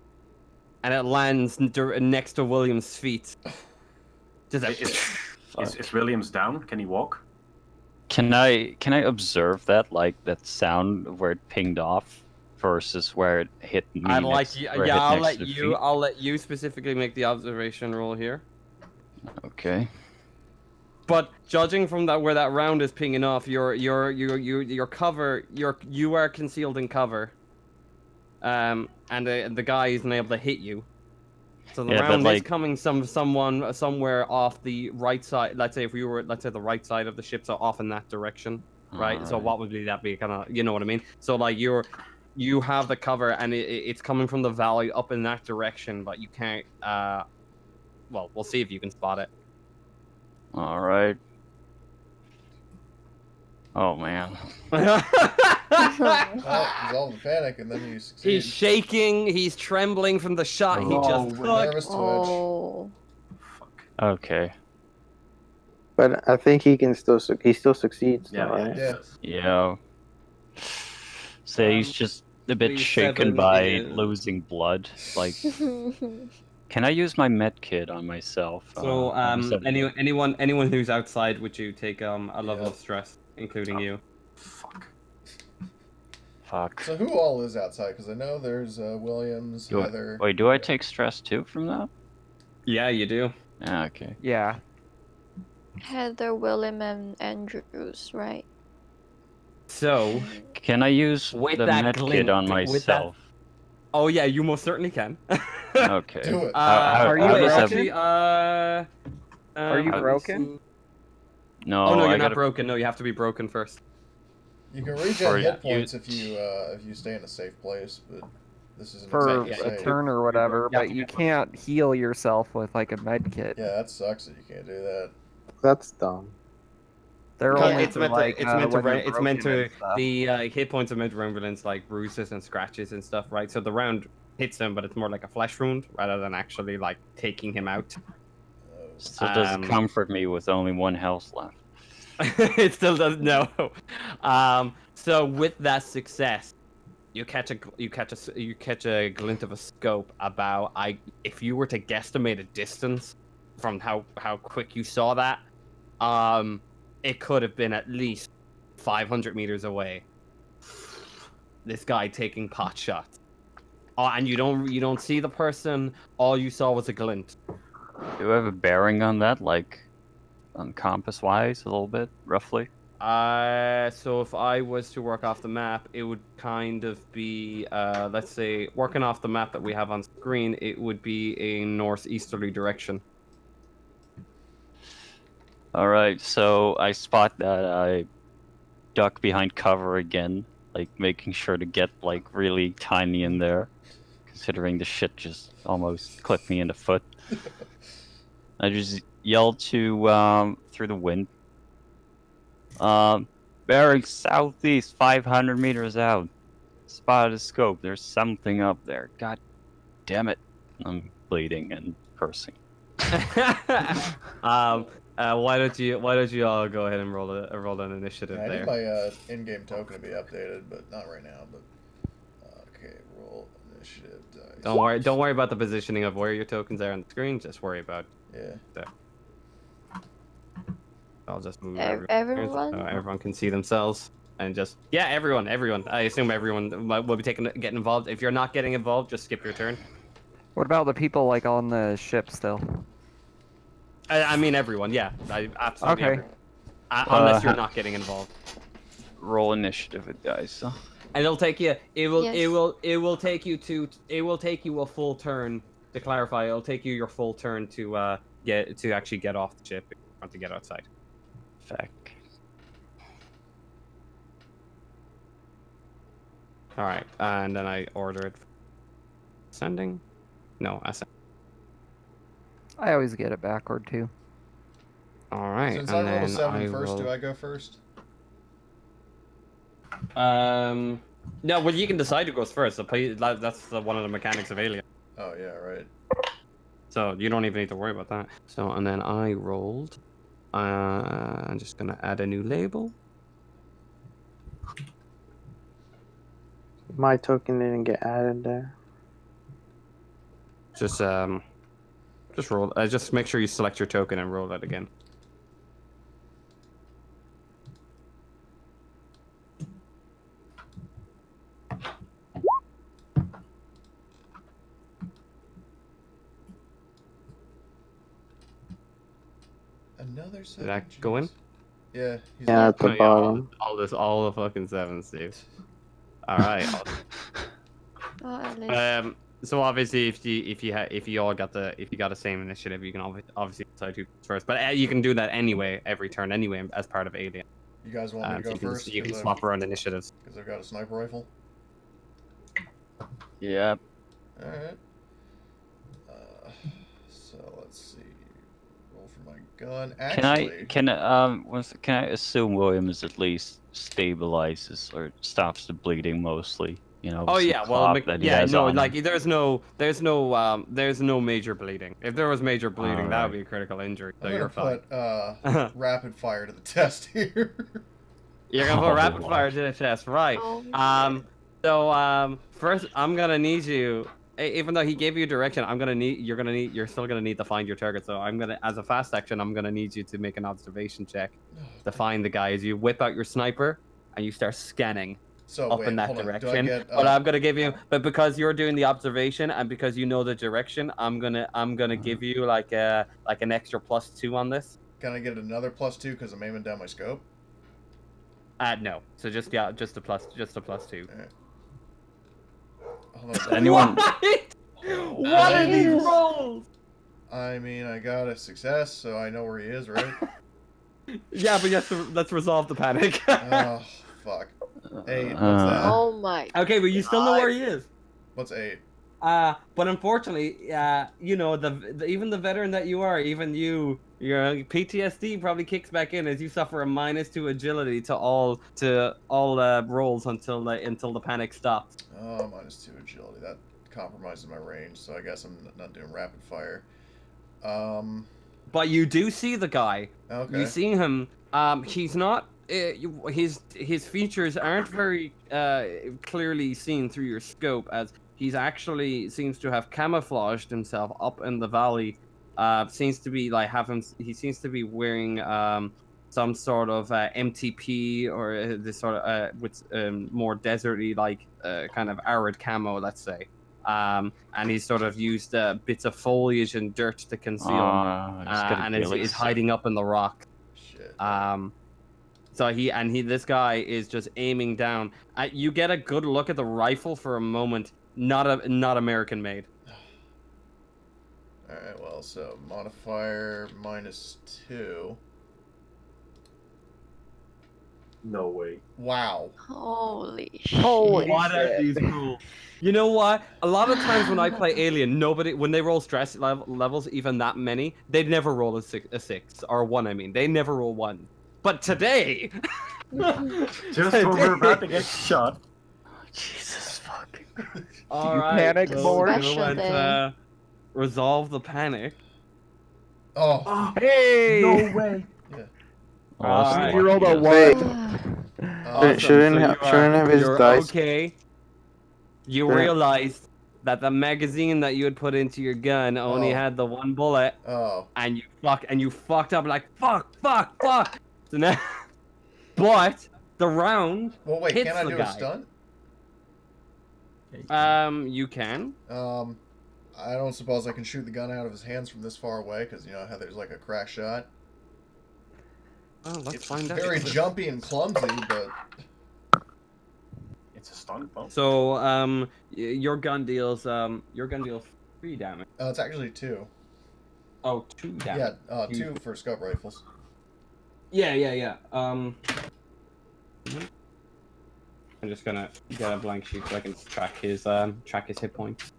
[SPEAKER 1] and it lands next to William's feet. Just a
[SPEAKER 2] Is Williams down? Can he walk?
[SPEAKER 3] Can I observe that, like that sound where it pinged off versus where it hit me?
[SPEAKER 1] I'd like you.
[SPEAKER 3] where it
[SPEAKER 1] Yeah,
[SPEAKER 3] hit
[SPEAKER 1] I'll
[SPEAKER 3] next
[SPEAKER 1] let
[SPEAKER 3] to the
[SPEAKER 1] you.
[SPEAKER 3] feet?
[SPEAKER 1] I'll let you specifically make the observation roll here.
[SPEAKER 3] Okay.
[SPEAKER 1] But judging from that where that round is pinging off, your cover, you are concealed in cover. And the guy isn't able to hit you. So the
[SPEAKER 3] Yeah, but,
[SPEAKER 1] round is
[SPEAKER 3] like-
[SPEAKER 1] coming somewhere off the right side. Let's say the right side of the ship, so off in that direction, right? So
[SPEAKER 3] Alright.
[SPEAKER 1] what would that be? Kind of, you know what I mean? So like you have the cover, and it's coming from the valley up in that direction, but you can't. Well, we'll see if you can spot it.
[SPEAKER 3] All right. Oh man.
[SPEAKER 5] Well, resolve the panic and then you succeed.
[SPEAKER 1] He's shaking. He's trembling from the shot he
[SPEAKER 2] Oh,
[SPEAKER 1] just took.
[SPEAKER 5] Nervous twitch.
[SPEAKER 6] Oh.
[SPEAKER 2] Fuck.
[SPEAKER 3] Okay.
[SPEAKER 7] But I think he still succeeds.
[SPEAKER 2] Yeah,
[SPEAKER 7] though,
[SPEAKER 2] yeah,
[SPEAKER 7] right?
[SPEAKER 5] Yeah.
[SPEAKER 3] Yeah. So he's
[SPEAKER 1] Um,
[SPEAKER 3] just a bit
[SPEAKER 1] these
[SPEAKER 3] shaken
[SPEAKER 1] seven
[SPEAKER 3] by
[SPEAKER 1] is-
[SPEAKER 3] losing blood. Like, can I use my med kit on myself?
[SPEAKER 1] So
[SPEAKER 3] is that-
[SPEAKER 1] anyone who's outside, would you take a level
[SPEAKER 5] Yeah.
[SPEAKER 1] of stress, including you?
[SPEAKER 2] Fuck.
[SPEAKER 3] Fuck.
[SPEAKER 5] So who all is outside? Because I know there's Williams,
[SPEAKER 3] Do I-
[SPEAKER 5] Heather.
[SPEAKER 3] Wait, do I take stress too from that?
[SPEAKER 1] Yeah, you do.
[SPEAKER 3] Ah, okay.
[SPEAKER 4] Yeah.
[SPEAKER 6] Heather, William, and Andrews, right?
[SPEAKER 1] So,
[SPEAKER 3] Can I use
[SPEAKER 1] With
[SPEAKER 3] the
[SPEAKER 1] that
[SPEAKER 3] med kit on
[SPEAKER 1] glint, with
[SPEAKER 3] myself?
[SPEAKER 1] oh yeah, you most certainly can.
[SPEAKER 3] Okay.
[SPEAKER 5] Do it.
[SPEAKER 3] How
[SPEAKER 4] Are you
[SPEAKER 3] does that-
[SPEAKER 1] actually?
[SPEAKER 4] Are you
[SPEAKER 1] how-
[SPEAKER 4] broken?
[SPEAKER 3] No,
[SPEAKER 1] Oh no,
[SPEAKER 3] I
[SPEAKER 1] you're not
[SPEAKER 3] gotta...
[SPEAKER 1] broken. No, you have to be broken first.
[SPEAKER 5] You can regen
[SPEAKER 3] For
[SPEAKER 5] hit
[SPEAKER 3] you-
[SPEAKER 5] points if you stay in a safe place, but this isn't
[SPEAKER 4] For
[SPEAKER 5] exactly
[SPEAKER 1] Yeah,
[SPEAKER 4] a
[SPEAKER 5] safe.
[SPEAKER 4] turn or whatever,
[SPEAKER 1] You have
[SPEAKER 4] but
[SPEAKER 1] to
[SPEAKER 4] you
[SPEAKER 1] get one.
[SPEAKER 4] can't heal yourself with like a med kit.
[SPEAKER 5] Yeah, that sucks that you can't do that.
[SPEAKER 7] That's dumb.
[SPEAKER 4] They're
[SPEAKER 1] Yeah,
[SPEAKER 4] only
[SPEAKER 1] it's
[SPEAKER 4] for
[SPEAKER 1] meant
[SPEAKER 4] like
[SPEAKER 1] to. It's meant to.
[SPEAKER 4] when you're
[SPEAKER 1] It's meant
[SPEAKER 4] broken
[SPEAKER 1] to.
[SPEAKER 4] and stuff.
[SPEAKER 1] The hit points are meant to represent like bruises and scratches and stuff, right? So the round hits him, but it's more like a flesh wound rather than actually like taking him out.
[SPEAKER 3] Still doesn't
[SPEAKER 1] Um,
[SPEAKER 3] comfort me with only 1 health left.
[SPEAKER 1] It still doesn't know. So with that success, you catch a glint of a scope about if you were to guesstimate a distance from how quick you saw that, it could have been at least 500 meters away. This guy taking pot shots. And you don't see the person. All you saw was a glint.
[SPEAKER 3] Do you have a bearing on that, like on compass-wise, a little bit, roughly?
[SPEAKER 1] So if I was to work off the map, it would kind of be, let's say, working off the map that we have on screen, it would be a northeasterly direction.
[SPEAKER 3] All right, so I spot that. I duck behind cover again, like making sure to get like really tiny in there, considering the shit just almost clipped me in the foot. I just yell to through the wind. Bearing southeast, 500 meters out. Spotted a scope. There's something up there. God damn it! I'm bleeding and cursing.
[SPEAKER 1] Why don't you all go ahead and roll an initiative
[SPEAKER 5] Yeah, I need
[SPEAKER 1] there?
[SPEAKER 5] my in-game token to be updated, but not right now. But okay, roll initiative dice.
[SPEAKER 1] Don't worry about the positioning of where your tokens are on the screen. Just worry about.
[SPEAKER 5] Yeah.
[SPEAKER 1] I'll just move
[SPEAKER 6] Everyone?
[SPEAKER 1] so everyone can see themselves and just everyone. I assume everyone will be getting involved. If you're not getting involved, just skip your turn.
[SPEAKER 4] What about the people like on the ship still?
[SPEAKER 1] I mean everyone. Yeah, absolutely.
[SPEAKER 4] Okay.
[SPEAKER 1] Everyone. Unless you're
[SPEAKER 3] ha-
[SPEAKER 1] not getting involved.
[SPEAKER 3] Roll initiative with dice. Huh?
[SPEAKER 1] And it'll take you. It will take you a full turn to clarify. It'll take you your full turn to actually get off the ship if you want to get outside.
[SPEAKER 3] Feck.
[SPEAKER 1] All right, and then I order it. Ascending? No, ascending.
[SPEAKER 4] I always get it backward too.
[SPEAKER 1] All right,
[SPEAKER 5] Since
[SPEAKER 1] and
[SPEAKER 5] I rolled a
[SPEAKER 1] then
[SPEAKER 5] 7 first,
[SPEAKER 1] will...
[SPEAKER 5] do I go first?
[SPEAKER 1] No, well, you can decide who goes first. That's one of the mechanics of Alien.
[SPEAKER 5] Oh yeah, right.
[SPEAKER 1] So you don't even need to worry about that. So, and then I rolled. I'm just gonna add a new label.
[SPEAKER 7] My token didn't get added there.
[SPEAKER 1] Just roll. Just make sure you select your token and roll that again.
[SPEAKER 5] Another 7.
[SPEAKER 1] Did that go in?
[SPEAKER 5] jeez. Yeah. He's
[SPEAKER 7] Yeah, at the
[SPEAKER 1] Oh, yeah,
[SPEAKER 7] bottom.
[SPEAKER 1] all the fucking 7s, Steve. All right.
[SPEAKER 6] Oh, at least.
[SPEAKER 1] So obviously, if you got the same initiative, you can obviously decide who goes first. But you can do that anyway every turn anyway as part of Alien.
[SPEAKER 5] You guys want me to
[SPEAKER 1] So
[SPEAKER 5] go first?
[SPEAKER 1] you can swap around initiatives.
[SPEAKER 5] Because I've got a sniper rifle.
[SPEAKER 3] Yeah.
[SPEAKER 5] All right. So let's see. Roll for my gun. Actually,
[SPEAKER 3] Can I assume Williams at least stabilizes or stops the bleeding mostly? You know.
[SPEAKER 1] Oh
[SPEAKER 3] some
[SPEAKER 1] yeah, well,
[SPEAKER 3] clot that he has on him.
[SPEAKER 1] like there's no major bleeding. If there was major bleeding, that would
[SPEAKER 3] Alright.
[SPEAKER 1] be a critical injury. So
[SPEAKER 5] I'm
[SPEAKER 1] you're
[SPEAKER 5] gonna
[SPEAKER 1] fine.
[SPEAKER 5] put rapid fire to the test here.
[SPEAKER 1] You're gonna put rapid fire to the test, right?
[SPEAKER 6] Oh,
[SPEAKER 1] So first I'm gonna need you. Even though he gave you direction, you're still gonna need to find your target. So as a fast action, I'm gonna need you to make an observation check to find the guy as you whip out your sniper and you start scanning
[SPEAKER 5] So
[SPEAKER 1] up
[SPEAKER 5] wait,
[SPEAKER 1] in that
[SPEAKER 5] hold on. Do I
[SPEAKER 1] direction.
[SPEAKER 5] get,
[SPEAKER 1] But I'm gonna give you, but because you're doing the observation and because you know the direction, I'm gonna give you like an extra +2 on this.
[SPEAKER 5] Can I get another +2 because I'm aiming down my scope?
[SPEAKER 1] No. So just a +2.
[SPEAKER 5] Alright. Hold on.
[SPEAKER 3] Anyone?
[SPEAKER 1] What are these rolls?
[SPEAKER 5] I mean, I got a success, so I know where he is, right?
[SPEAKER 1] Yeah, but let's resolve the panic.
[SPEAKER 5] Oh, fuck. 8. What's that?
[SPEAKER 6] Oh my.
[SPEAKER 1] Okay, but you still know where he is.
[SPEAKER 5] What's 8?
[SPEAKER 1] But unfortunately, you know, even the veteran that you are, even you, your PTSD probably kicks back in as you suffer a -2 agility to all rolls until the panic stops.
[SPEAKER 5] Oh, -2 agility. That compromises my range, so I guess I'm not doing rapid fire.
[SPEAKER 1] But you do see the guy.
[SPEAKER 5] Okay.
[SPEAKER 1] You see him. He's not. His features aren't very clearly seen through your scope, as he's actually seems to have camouflaged himself up in the valley. Seems to be like he seems to be wearing some sort of MTP or this sort of with more deserty like kind of arid camo, let's say. And he's sort of used bits of foliage and dirt to conceal him, and is hiding up in the rock.
[SPEAKER 5] Shit.
[SPEAKER 1] So this guy is just aiming down. You get a good look at the rifle for a moment. Not American made.
[SPEAKER 5] All right. Well, so modifier -2.
[SPEAKER 2] No way.
[SPEAKER 5] Wow.
[SPEAKER 6] Holy shit.
[SPEAKER 4] Holy
[SPEAKER 1] What are
[SPEAKER 4] shit.
[SPEAKER 1] these rules? You know what? A lot of times when I play Alien, when they roll stress levels, even that many, they'd never roll a 6 or 1. I mean, they never roll 1. But today,
[SPEAKER 2] Just when we're about to get shot.
[SPEAKER 3] Jesus fucking.
[SPEAKER 1] all
[SPEAKER 4] you
[SPEAKER 1] right,
[SPEAKER 4] panic
[SPEAKER 1] so
[SPEAKER 4] more?
[SPEAKER 1] we're
[SPEAKER 6] Special
[SPEAKER 1] going to resolve the panic.
[SPEAKER 5] Oh.
[SPEAKER 2] Oh,
[SPEAKER 4] Hey!
[SPEAKER 2] no way.
[SPEAKER 3] Well, that's
[SPEAKER 1] Alright.
[SPEAKER 4] You rolled a
[SPEAKER 3] lucky,
[SPEAKER 4] one.
[SPEAKER 1] Awesome.
[SPEAKER 7] Shouldn't
[SPEAKER 1] So
[SPEAKER 7] have his
[SPEAKER 1] you're
[SPEAKER 7] dice.
[SPEAKER 1] okay. You
[SPEAKER 7] Shouldn't-
[SPEAKER 1] realized that the magazine that you had put into your gun only
[SPEAKER 5] Oh.
[SPEAKER 1] had the 1 bullet,
[SPEAKER 5] Oh.
[SPEAKER 1] and you fucked up like fuck. So now, but the round
[SPEAKER 5] Well, wait.
[SPEAKER 1] hits
[SPEAKER 5] Can I
[SPEAKER 1] the
[SPEAKER 5] do
[SPEAKER 1] guy.
[SPEAKER 5] a stunt?
[SPEAKER 1] You can.
[SPEAKER 5] I don't suppose I can shoot the gun out of his hands from this far away, because you know how there's like a crack shot.
[SPEAKER 1] Oh, let's find out.
[SPEAKER 5] Very jumpy and clumsy, but
[SPEAKER 2] It's a stunt, though.
[SPEAKER 1] So your gun deals 3 damage.
[SPEAKER 5] it's actually 2.
[SPEAKER 1] Oh, 2 damage.
[SPEAKER 5] Yeah, 2 for scope rifles.
[SPEAKER 1] Yeah. I'm just gonna get a blank sheet so I can track his hit points.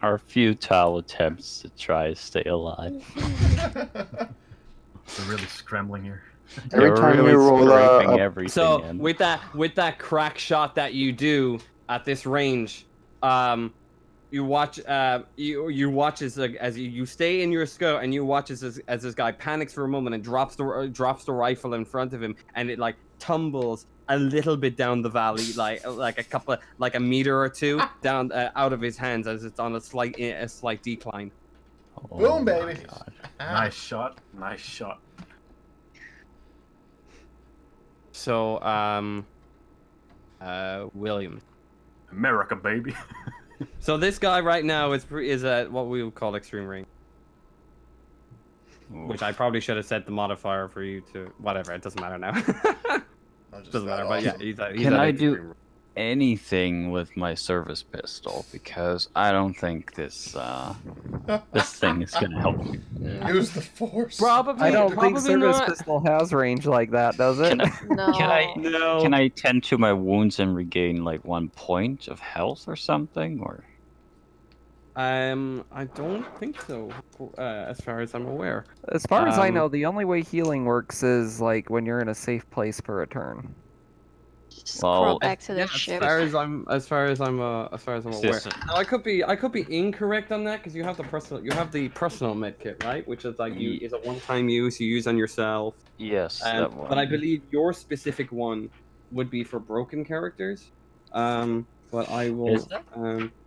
[SPEAKER 3] Our futile attempts to try to stay alive.
[SPEAKER 2] We're really scrambling here.
[SPEAKER 7] Every
[SPEAKER 3] We're
[SPEAKER 7] time
[SPEAKER 3] really
[SPEAKER 7] you roll
[SPEAKER 3] scraping
[SPEAKER 7] a
[SPEAKER 3] everything
[SPEAKER 1] So
[SPEAKER 3] in.
[SPEAKER 1] with that crack shot that you do at this range, you watch you watch as you stay in your scope, and you watch as this guy panics for a moment and drops the rifle in front of him, and it like tumbles a little bit down the valley, like a meter or 2 down out of his hands as it's on a slight decline.
[SPEAKER 3] Oh
[SPEAKER 5] Boom,
[SPEAKER 3] my
[SPEAKER 5] baby.
[SPEAKER 3] God.
[SPEAKER 2] Nice shot. Nice shot.
[SPEAKER 1] So William.
[SPEAKER 2] America, baby.
[SPEAKER 1] So this guy right now is at what we would call extreme range, which I probably should have set the modifier for you to whatever. It doesn't matter now. Doesn't matter. But yeah,
[SPEAKER 5] Awesome.
[SPEAKER 1] he's
[SPEAKER 3] Can
[SPEAKER 1] at
[SPEAKER 3] I
[SPEAKER 1] extreme
[SPEAKER 3] do
[SPEAKER 1] range.
[SPEAKER 3] anything with my service pistol? Because I don't think this thing is gonna help me.
[SPEAKER 5] Use the force.
[SPEAKER 1] Probably.
[SPEAKER 4] I don't think
[SPEAKER 1] probably
[SPEAKER 4] service
[SPEAKER 1] not.
[SPEAKER 4] pistol has range like that, does it?
[SPEAKER 3] Can I,
[SPEAKER 6] No.
[SPEAKER 1] No.
[SPEAKER 3] can I tend to my wounds and regain like 1 point of health or something? Or
[SPEAKER 1] I don't think so. As far as I'm aware.
[SPEAKER 4] As far as I
[SPEAKER 1] Um,
[SPEAKER 4] know, the only way healing works is like when you're in a safe place for a turn.
[SPEAKER 6] Just
[SPEAKER 3] Well,
[SPEAKER 6] crawl back to the
[SPEAKER 1] Yeah,
[SPEAKER 6] ship.
[SPEAKER 1] as far as I'm aware.
[SPEAKER 3] Yes.
[SPEAKER 1] Now, I could be incorrect on that because you have the personal med kit, right? Which is like is a one-time use you use on yourself.
[SPEAKER 3] yes, that one.
[SPEAKER 1] But I believe your specific one would be for broken characters. But I will.
[SPEAKER 3] Is that?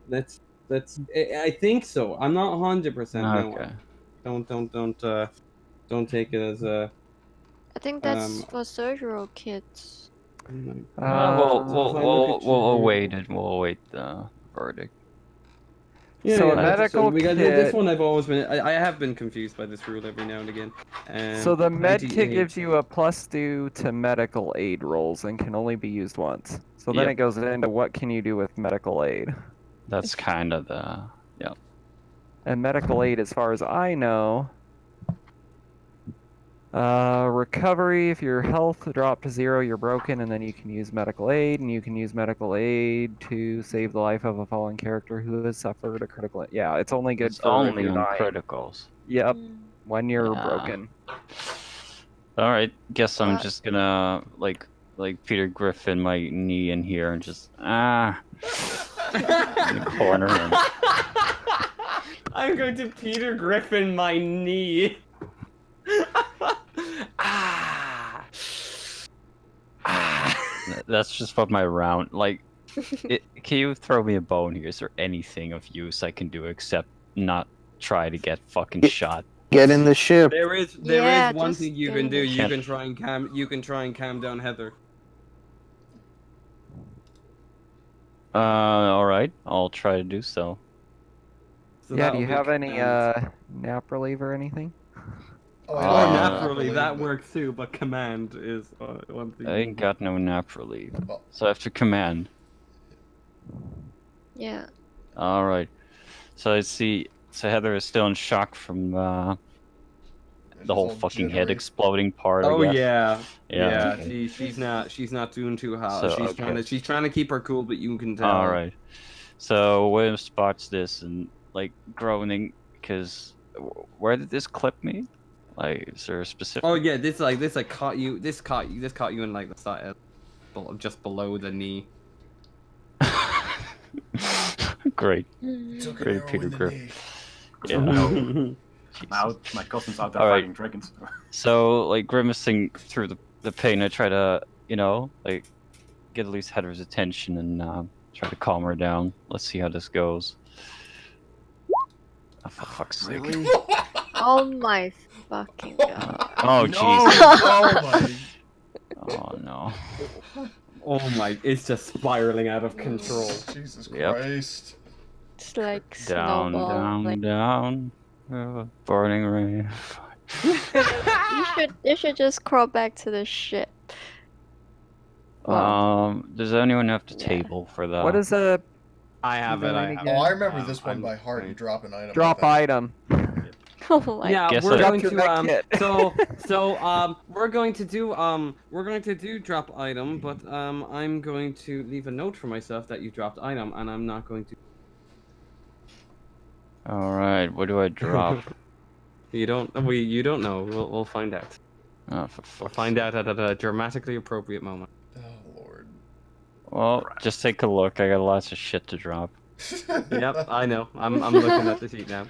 [SPEAKER 1] Let's. I think so. I'm not 100%.
[SPEAKER 3] Okay.
[SPEAKER 1] No. Don't take it as a.
[SPEAKER 6] I think that's for surgical kits.
[SPEAKER 3] We'll await it. We'll await the verdict.
[SPEAKER 1] Yeah,
[SPEAKER 4] So
[SPEAKER 1] yeah,
[SPEAKER 4] a medical
[SPEAKER 1] we got,
[SPEAKER 4] kit-
[SPEAKER 1] this one I've always been. I have been confused by this rule every now and again.
[SPEAKER 4] So the med kit
[SPEAKER 1] 98.
[SPEAKER 4] gives you a +2 to medical aid rolls and can only be used once. So then
[SPEAKER 3] Yep.
[SPEAKER 4] it goes into what can you do with medical aid.
[SPEAKER 3] That's kind of the
[SPEAKER 4] And medical aid, as far as I know, Recovery, if your health dropped to 0, you're broken, and then you can use medical aid, and you can use medical aid to save the life of a fallen character who has suffered a critical. Yeah, it's only good
[SPEAKER 3] It's
[SPEAKER 4] for if
[SPEAKER 3] only
[SPEAKER 4] you're
[SPEAKER 3] on
[SPEAKER 4] dying.
[SPEAKER 3] criticals.
[SPEAKER 4] Yep,
[SPEAKER 6] Mm.
[SPEAKER 4] when you're
[SPEAKER 3] Yeah.
[SPEAKER 4] broken.
[SPEAKER 3] All right, guess I'm
[SPEAKER 6] What?
[SPEAKER 3] just gonna like Peter Griffin my knee in here and just in the corner. And...
[SPEAKER 1] I'm going to Peter Griffin my knee. Ah. Ah.
[SPEAKER 3] That's just what my round like. Can you throw me a bone here? Is there anything of use I can do except not try to get fucking shot?
[SPEAKER 7] Get in the ship.
[SPEAKER 1] There is
[SPEAKER 6] Yeah,
[SPEAKER 1] one
[SPEAKER 6] just
[SPEAKER 1] thing you
[SPEAKER 6] get
[SPEAKER 1] can
[SPEAKER 6] in
[SPEAKER 1] do.
[SPEAKER 6] the
[SPEAKER 1] You
[SPEAKER 3] ship.
[SPEAKER 1] can try and calm down Heather.
[SPEAKER 3] All right, I'll try to do so.
[SPEAKER 1] So
[SPEAKER 4] Yeah, do
[SPEAKER 1] that'll
[SPEAKER 4] you
[SPEAKER 1] be
[SPEAKER 4] have any
[SPEAKER 1] command.
[SPEAKER 4] Naproleve or anything?
[SPEAKER 5] Oh,
[SPEAKER 1] Or
[SPEAKER 5] I know
[SPEAKER 1] naturally,
[SPEAKER 5] Naproleve,
[SPEAKER 1] that
[SPEAKER 5] but-
[SPEAKER 1] works too, but command is one thing.
[SPEAKER 3] I ain't got no Naproleve,
[SPEAKER 5] Well,
[SPEAKER 3] so I have to command.
[SPEAKER 6] Yeah.
[SPEAKER 3] All right. So I see. So Heather is still in shock from the
[SPEAKER 5] she's
[SPEAKER 3] whole
[SPEAKER 5] all
[SPEAKER 3] fucking head
[SPEAKER 5] jittery.
[SPEAKER 3] exploding part.
[SPEAKER 1] Oh
[SPEAKER 3] I guess.
[SPEAKER 1] yeah.
[SPEAKER 3] Okay.
[SPEAKER 1] She's not doing too hot.
[SPEAKER 3] So,
[SPEAKER 1] She's trying to keep her cool, but you can tell.
[SPEAKER 3] All right. So William spots this and like groaning because where did this clip me? Like, is there a specific?
[SPEAKER 1] Oh yeah, this caught you in like the side, just below the knee.
[SPEAKER 3] Great.
[SPEAKER 6] Mm.
[SPEAKER 5] Took an
[SPEAKER 3] Great
[SPEAKER 5] arrow
[SPEAKER 3] Peter
[SPEAKER 5] in the
[SPEAKER 3] Griff.
[SPEAKER 5] knee.
[SPEAKER 3] Yeah.
[SPEAKER 2] Now
[SPEAKER 3] Jesus.
[SPEAKER 2] my cousin's out there
[SPEAKER 3] All right.
[SPEAKER 2] fighting dragons.
[SPEAKER 3] So like grimacing through the pain, I try to like get at least Heather's attention and try to calm her down. Let's see how this goes. Oh, for fuck's sake.
[SPEAKER 1] Really?
[SPEAKER 6] Oh my fucking god.
[SPEAKER 3] Oh
[SPEAKER 1] No!
[SPEAKER 3] Jesus.
[SPEAKER 5] Oh my.
[SPEAKER 3] Oh no.
[SPEAKER 1] Oh my! It's just spiraling out of control.
[SPEAKER 5] Jesus
[SPEAKER 3] Yep.
[SPEAKER 5] Christ.
[SPEAKER 6] It's like
[SPEAKER 3] Down,
[SPEAKER 6] snowball.
[SPEAKER 3] down,
[SPEAKER 6] Like,
[SPEAKER 3] down. Burning rain.
[SPEAKER 6] you should just crawl back to the ship.
[SPEAKER 3] Does anyone have the
[SPEAKER 6] Yeah.
[SPEAKER 3] table for that?
[SPEAKER 4] What is a
[SPEAKER 1] I have it. I
[SPEAKER 4] Doing
[SPEAKER 1] have
[SPEAKER 5] Oh,
[SPEAKER 1] it.
[SPEAKER 5] I remember this one
[SPEAKER 1] I'm
[SPEAKER 5] by heart. You
[SPEAKER 1] fine.
[SPEAKER 5] drop an item.
[SPEAKER 4] drop
[SPEAKER 5] I think.
[SPEAKER 4] item?
[SPEAKER 6] Oh my
[SPEAKER 1] Yeah,
[SPEAKER 3] Guess
[SPEAKER 1] we're
[SPEAKER 3] I-
[SPEAKER 1] going
[SPEAKER 4] Drop
[SPEAKER 1] to
[SPEAKER 4] your med kit.
[SPEAKER 1] we're going to do drop item, but I'm going to leave a note for myself that you dropped item, and I'm not going to.
[SPEAKER 3] All right. What do I drop?
[SPEAKER 1] You don't know. We'll find out.
[SPEAKER 3] Oh, for
[SPEAKER 1] We'll
[SPEAKER 3] fuck's
[SPEAKER 1] find
[SPEAKER 3] sake.
[SPEAKER 1] out at a dramatically appropriate moment.
[SPEAKER 5] Oh Lord.
[SPEAKER 3] Well, just take a look. I got lots of shit to drop.
[SPEAKER 1] Yep, I know. I'm looking at the sheet now.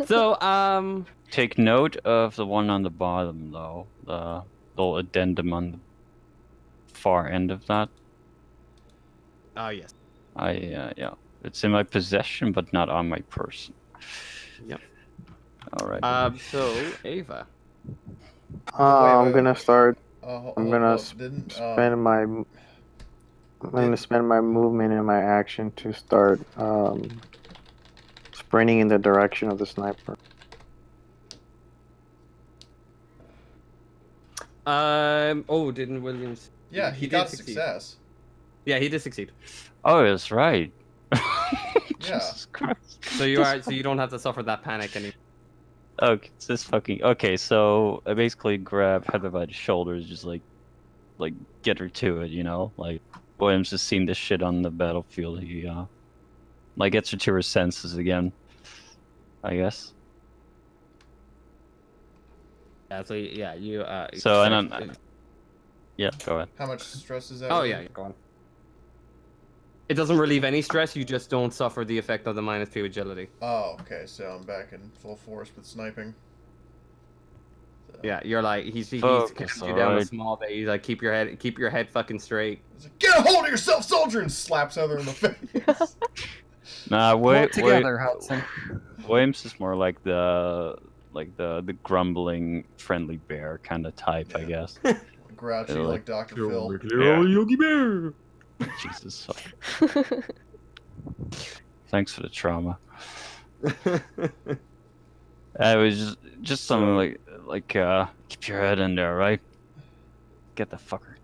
[SPEAKER 1] So
[SPEAKER 3] Take note of the one on the bottom, though. The little addendum on the far end of that.
[SPEAKER 1] oh yes.
[SPEAKER 3] Yeah. It's in my possession, but not on my person.
[SPEAKER 1] Yep.
[SPEAKER 3] All right.
[SPEAKER 1] So Ava.
[SPEAKER 5] Wait.
[SPEAKER 7] I'm gonna start.
[SPEAKER 5] Hold
[SPEAKER 7] I'm gonna
[SPEAKER 5] up. Didn't
[SPEAKER 7] spend my. I'm gonna spend my movement and my action to start sprinting in the direction of the sniper.
[SPEAKER 1] Oh, didn't Williams?
[SPEAKER 5] yeah, he
[SPEAKER 1] did
[SPEAKER 5] got a
[SPEAKER 1] succeed.
[SPEAKER 5] success.
[SPEAKER 1] Yeah, he did succeed.
[SPEAKER 3] Oh, that's right.
[SPEAKER 5] Yeah.
[SPEAKER 3] Jesus Christ.
[SPEAKER 1] So you don't have to suffer that panic anymore.
[SPEAKER 3] Okay, it's this fucking. Okay, so I basically grab Heather by the shoulders, just like get her to it, you know? Like, Williams has seen this shit on the battlefield. He, like, gets her to her senses again, I guess.
[SPEAKER 1] Yeah. So yeah, you.
[SPEAKER 3] So, and then. Yeah, go ahead.
[SPEAKER 5] How much stress is that?
[SPEAKER 1] Oh yeah, go on. It doesn't relieve any stress. You just don't suffer the effect of the -2 agility.
[SPEAKER 5] Oh, okay. So I'm back in full force with sniping. So,
[SPEAKER 1] Yeah, you're like he's
[SPEAKER 3] Focus,
[SPEAKER 1] cast you down a
[SPEAKER 3] alright.
[SPEAKER 1] small bit. He's like keep your head fucking straight.
[SPEAKER 5] He's like, get a hold of yourself, soldier, and slaps Heather in the face.
[SPEAKER 3] Nah,
[SPEAKER 4] Pull
[SPEAKER 3] wait,
[SPEAKER 4] it together, Hudson.
[SPEAKER 3] Williams is more like the grumbling friendly bear kind of type, I
[SPEAKER 5] Yeah.
[SPEAKER 3] guess.
[SPEAKER 5] Grouchy
[SPEAKER 3] They're
[SPEAKER 5] like Dr. Phil.
[SPEAKER 3] Yeah.
[SPEAKER 1] Yogi Bear.
[SPEAKER 3] Jesus. Thanks for the trauma. It was just something like keep your head in there, right? Get the fucker.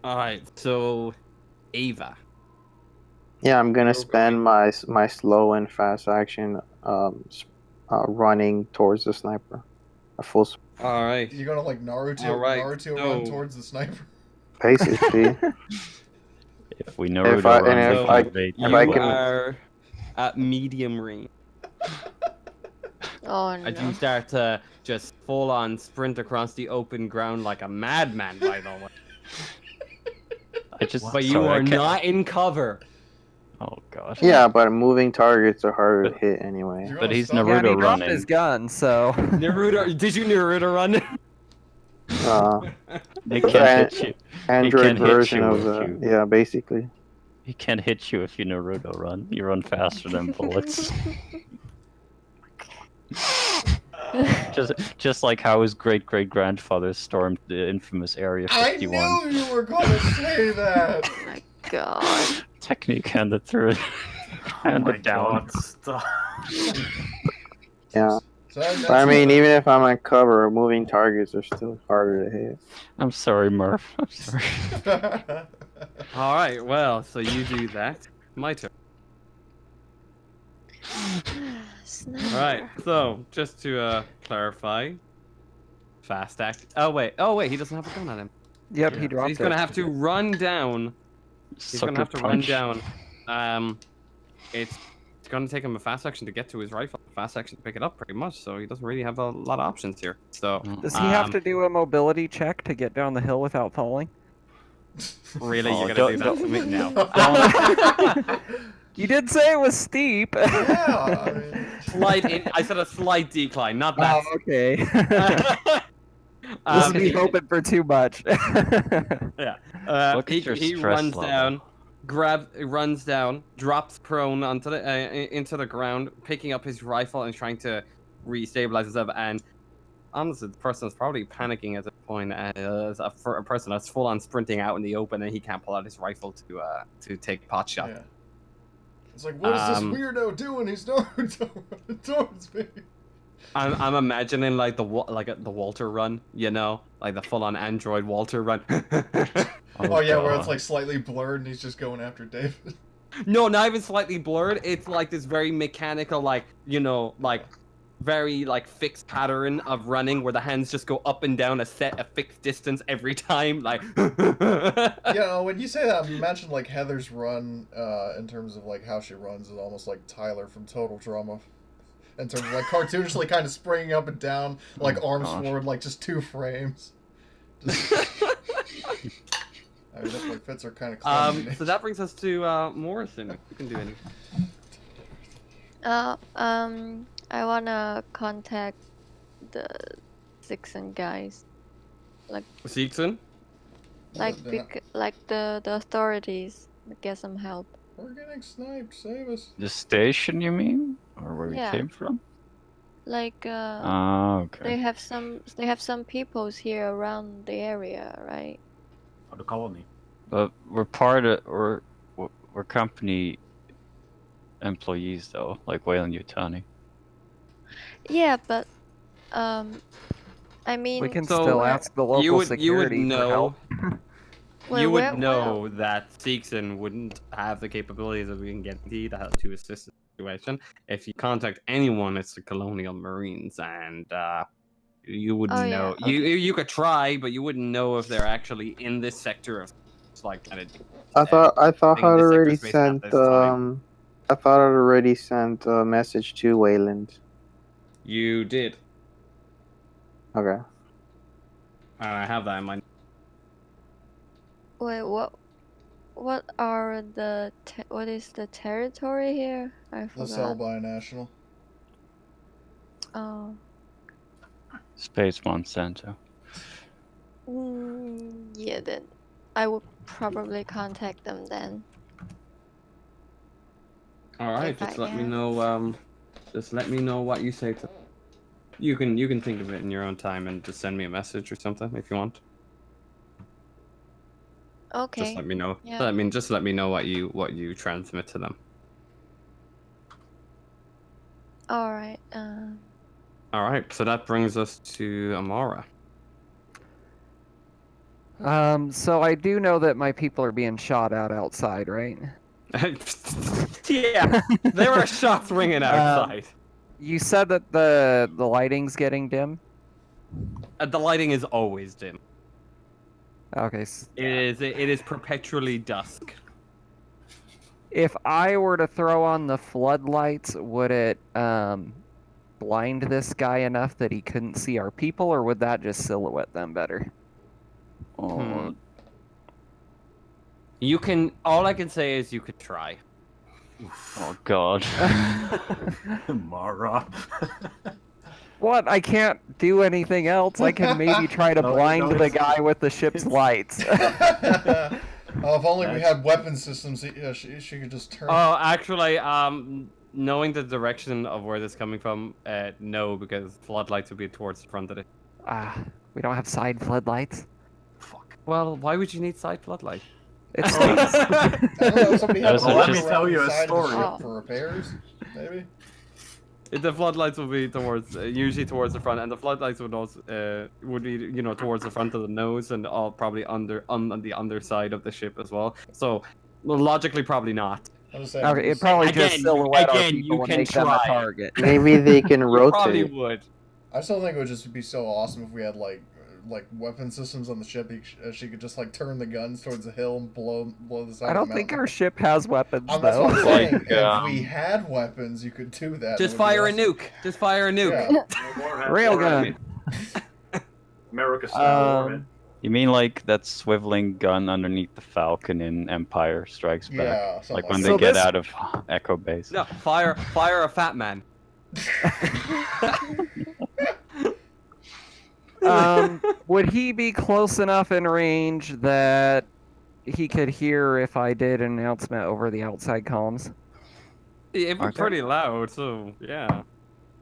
[SPEAKER 1] All right, so Ava.
[SPEAKER 7] Yeah, I'm gonna
[SPEAKER 1] Okay.
[SPEAKER 7] spend my slow and fast action running towards the sniper. A full
[SPEAKER 1] All right.
[SPEAKER 5] You're gonna like Naruto,
[SPEAKER 1] All right,
[SPEAKER 5] Naruto
[SPEAKER 1] so-
[SPEAKER 5] run towards the sniper.
[SPEAKER 7] Basically.
[SPEAKER 3] If we Naruto
[SPEAKER 7] I-
[SPEAKER 3] run,
[SPEAKER 7] and
[SPEAKER 3] we
[SPEAKER 7] if
[SPEAKER 3] can
[SPEAKER 7] I-
[SPEAKER 3] evade
[SPEAKER 1] You
[SPEAKER 7] if I
[SPEAKER 3] people.
[SPEAKER 7] can-
[SPEAKER 1] are at medium range.
[SPEAKER 6] Oh
[SPEAKER 1] And
[SPEAKER 6] no.
[SPEAKER 1] you start to just full on sprint across the open ground like a madman, by the way.
[SPEAKER 3] I just.
[SPEAKER 1] But you
[SPEAKER 3] sorry, I
[SPEAKER 1] are
[SPEAKER 3] can't-
[SPEAKER 1] not in cover.
[SPEAKER 3] Oh god.
[SPEAKER 7] Yeah, but moving targets are harder to
[SPEAKER 3] But-
[SPEAKER 7] hit anyway.
[SPEAKER 5] You're
[SPEAKER 3] But
[SPEAKER 5] gonna
[SPEAKER 3] he's
[SPEAKER 5] stop-
[SPEAKER 4] Yeah, and he
[SPEAKER 3] Naruto
[SPEAKER 4] dropped
[SPEAKER 3] running.
[SPEAKER 4] his gun, so.
[SPEAKER 1] Naruto, did you Naruto run?
[SPEAKER 3] They
[SPEAKER 7] But
[SPEAKER 3] can't hit you.
[SPEAKER 7] Android
[SPEAKER 3] can't hit
[SPEAKER 7] version
[SPEAKER 3] you
[SPEAKER 7] of
[SPEAKER 3] if
[SPEAKER 7] the
[SPEAKER 3] you-
[SPEAKER 7] yeah, basically.
[SPEAKER 3] He can't hit you if you Naruto run. You run faster than bullets. just like how his great grandfather stormed the infamous Area
[SPEAKER 5] I
[SPEAKER 3] 51.
[SPEAKER 5] knew you were gonna say that.
[SPEAKER 6] Oh my god.
[SPEAKER 3] Technique handed through it.
[SPEAKER 2] Oh my
[SPEAKER 3] Handed down.
[SPEAKER 2] god, stop.
[SPEAKER 7] Yeah.
[SPEAKER 5] So that's
[SPEAKER 7] But I mean, even if I'm on cover, moving targets are still harder to hit.
[SPEAKER 3] I'm sorry, Murph. I'm sorry.
[SPEAKER 1] All right, well, so you do that. My turn.
[SPEAKER 6] Sniper.
[SPEAKER 1] All right, so just to clarify, fast act. Oh wait, he doesn't have a gun on him.
[SPEAKER 4] Yep, he
[SPEAKER 2] Yeah.
[SPEAKER 4] dropped
[SPEAKER 1] He's
[SPEAKER 4] it.
[SPEAKER 1] gonna have to run down. He's gonna
[SPEAKER 3] Sucker
[SPEAKER 1] have to
[SPEAKER 3] punch.
[SPEAKER 1] run down. It's gonna take him a fast action to get to his rifle, fast action to pick it up, pretty much. So he doesn't really have a lot of options here. So
[SPEAKER 4] Does he have
[SPEAKER 1] Um,
[SPEAKER 4] to do a mobility check to get down the hill without falling?
[SPEAKER 1] really,
[SPEAKER 3] Oh,
[SPEAKER 1] you're gonna do
[SPEAKER 3] don't-
[SPEAKER 1] that to me? No.
[SPEAKER 4] You did say it was steep.
[SPEAKER 5] Yeah, I mean,
[SPEAKER 1] I said a slight decline, not that.
[SPEAKER 4] Oh, okay.
[SPEAKER 1] Um,
[SPEAKER 4] This be hoping for too much.
[SPEAKER 3] Look at
[SPEAKER 1] he
[SPEAKER 3] your
[SPEAKER 1] he
[SPEAKER 3] stress
[SPEAKER 1] runs
[SPEAKER 3] level.
[SPEAKER 1] down, runs down, drops prone onto the into the ground, picking up his rifle and trying to re-stabilize himself. And honestly, the person is probably panicking at this point. For a person that's full on sprinting out in the open, and he can't pull out his rifle to take pot shot.
[SPEAKER 5] yeah. It's like, what is this
[SPEAKER 1] Um,
[SPEAKER 5] weirdo doing? He's Naruto running towards me.
[SPEAKER 1] I'm imagining like the Walter run, you know, like the full on Android Walter run.
[SPEAKER 5] Oh, yeah, where it's
[SPEAKER 3] God.
[SPEAKER 5] like slightly blurred and he's just going after David.
[SPEAKER 1] No, not even slightly blurred. It's like this very mechanical, like, you know, like very like fixed pattern of running where the hands just go up and down a fixed distance every time. Like,
[SPEAKER 5] Yeah, when you say that, I imagine like Heather's run, in terms of like how she runs, is almost like Tyler from Total Drama. In terms of like cartoonishly kind of springing up and down, like
[SPEAKER 3] Oh,
[SPEAKER 5] arms
[SPEAKER 3] gosh.
[SPEAKER 5] forward, like just 2 frames. Just... I mean, definitely fits her kind of clumsy.
[SPEAKER 1] so that brings us to Morrison. You can do anything.
[SPEAKER 6] I wanna contact the Sixon guys.
[SPEAKER 1] Seekson?
[SPEAKER 6] Like,
[SPEAKER 5] They're not-
[SPEAKER 6] like the authorities. Get some help.
[SPEAKER 5] We're getting sniped. Save us.
[SPEAKER 3] The station, you mean? Or where
[SPEAKER 6] Yeah.
[SPEAKER 3] we came from?
[SPEAKER 6] Like,
[SPEAKER 3] Oh,
[SPEAKER 6] they
[SPEAKER 3] okay.
[SPEAKER 6] have some peoples here around the area, right?
[SPEAKER 2] Oh, the colony.
[SPEAKER 3] But we're part of, we're company employees though, like Whale Yutani.
[SPEAKER 6] Yeah, but I mean,
[SPEAKER 4] We can
[SPEAKER 1] So,
[SPEAKER 4] still ask the local
[SPEAKER 1] you would
[SPEAKER 4] security for
[SPEAKER 1] know.
[SPEAKER 4] help.
[SPEAKER 6] Well,
[SPEAKER 1] You
[SPEAKER 6] where-
[SPEAKER 1] would know that Seekson wouldn't have the capabilities that we can get to assist the situation. If you contact anyone, it's the Colonial Marines, and you wouldn't
[SPEAKER 6] Oh, yeah,
[SPEAKER 1] know. You could try, but you wouldn't know if they're actually in this sector of. It's like kind of.
[SPEAKER 7] I thought
[SPEAKER 1] being
[SPEAKER 7] I'd
[SPEAKER 1] the
[SPEAKER 7] already
[SPEAKER 1] sector space at
[SPEAKER 7] sent
[SPEAKER 1] this time.
[SPEAKER 7] I thought I'd already sent a message to Wayland.
[SPEAKER 1] You did,
[SPEAKER 7] Okay.
[SPEAKER 1] and I have that in mind.
[SPEAKER 6] Wait, what are the what is the territory here? I
[SPEAKER 5] LaSalle
[SPEAKER 6] forgot.
[SPEAKER 5] Binational.
[SPEAKER 6] Oh,
[SPEAKER 3] Space Monsanto.
[SPEAKER 6] yeah. Then I would probably contact them then.
[SPEAKER 1] All right,
[SPEAKER 6] If
[SPEAKER 1] just
[SPEAKER 6] I
[SPEAKER 1] let me
[SPEAKER 6] can.
[SPEAKER 1] know. Just let me know what you say to. You can think of it in your own time and just send me a message or something if you want.
[SPEAKER 6] Okay.
[SPEAKER 1] Just let me know.
[SPEAKER 6] Yeah.
[SPEAKER 1] I mean, just let me know what you transmit to them.
[SPEAKER 6] All right.
[SPEAKER 1] All right, so that brings us to Amara.
[SPEAKER 4] So I do know that my people are being shot at outside, right?
[SPEAKER 1] Yeah, there are shots ringing outside.
[SPEAKER 4] You said that the lighting's getting dim.
[SPEAKER 1] The lighting is always dim.
[SPEAKER 4] Okay.
[SPEAKER 1] It is perpetually dusk.
[SPEAKER 4] If I were to throw on the floodlights, would it blind this guy enough that he couldn't see our people, or would that just silhouette them better?
[SPEAKER 3] Oh,
[SPEAKER 1] You can. All I can say is you could try.
[SPEAKER 3] oh God.
[SPEAKER 2] Mara.
[SPEAKER 4] What? I can't do anything else. I can maybe try to
[SPEAKER 2] No,
[SPEAKER 4] blind
[SPEAKER 2] no,
[SPEAKER 4] the
[SPEAKER 2] it's-
[SPEAKER 4] guy with the ship's lights.
[SPEAKER 5] Oh, if only we had weapon systems, she could just turn.
[SPEAKER 1] Oh, actually, knowing the direction of where this is coming from, no, because floodlights would be towards the front of it.
[SPEAKER 4] We don't have side floodlights.
[SPEAKER 1] Fuck. Well, why would you need side floodlight?
[SPEAKER 4] It's
[SPEAKER 5] I don't know, somebody had
[SPEAKER 3] Those
[SPEAKER 5] a
[SPEAKER 3] are
[SPEAKER 5] light
[SPEAKER 3] just-
[SPEAKER 5] around
[SPEAKER 2] tell you
[SPEAKER 5] the
[SPEAKER 2] a
[SPEAKER 5] side of the
[SPEAKER 2] story.
[SPEAKER 5] ship for repairs, maybe.
[SPEAKER 1] The floodlights would be towards, usually towards the front, and the floodlights would also, would be, towards the front of the nose and all probably on the underside of the ship as well. So, logically, probably not.
[SPEAKER 5] I'm just saying.
[SPEAKER 4] Okay, it probably just
[SPEAKER 1] Again,
[SPEAKER 4] silhouette our
[SPEAKER 1] again,
[SPEAKER 4] people
[SPEAKER 1] you
[SPEAKER 4] and
[SPEAKER 1] can
[SPEAKER 4] make them a
[SPEAKER 1] try.
[SPEAKER 4] target.
[SPEAKER 7] Maybe they can
[SPEAKER 1] You probably
[SPEAKER 7] rotate.
[SPEAKER 1] would.
[SPEAKER 5] I still think it would just be so awesome if we had like weapon systems on the ship. She could just like turn the guns towards the hill and blow the side.
[SPEAKER 4] I
[SPEAKER 5] of
[SPEAKER 4] don't
[SPEAKER 5] the
[SPEAKER 4] think
[SPEAKER 5] mountain.
[SPEAKER 4] our ship has weapons,
[SPEAKER 5] That's
[SPEAKER 4] though.
[SPEAKER 5] what I'm saying.
[SPEAKER 3] Like,
[SPEAKER 5] If we had weapons, you could do that.
[SPEAKER 1] Just
[SPEAKER 5] It would be
[SPEAKER 1] fire a
[SPEAKER 5] awesome.
[SPEAKER 1] nuke. Just fire a nuke.
[SPEAKER 5] Yeah.
[SPEAKER 4] Railgun.
[SPEAKER 2] America style.
[SPEAKER 4] Um,
[SPEAKER 3] You mean like that swiveling gun underneath the Falcon in Empire Strikes Back?
[SPEAKER 5] Yeah, something
[SPEAKER 3] Like when
[SPEAKER 5] like
[SPEAKER 3] they
[SPEAKER 4] that.
[SPEAKER 3] get
[SPEAKER 4] So this-
[SPEAKER 3] out of Echo Base.
[SPEAKER 1] No, fire a fat man.
[SPEAKER 4] Would he be close enough in range that he could hear if I did an announcement over the outside comms?
[SPEAKER 1] It was
[SPEAKER 3] Okay.
[SPEAKER 1] pretty loud, so yeah.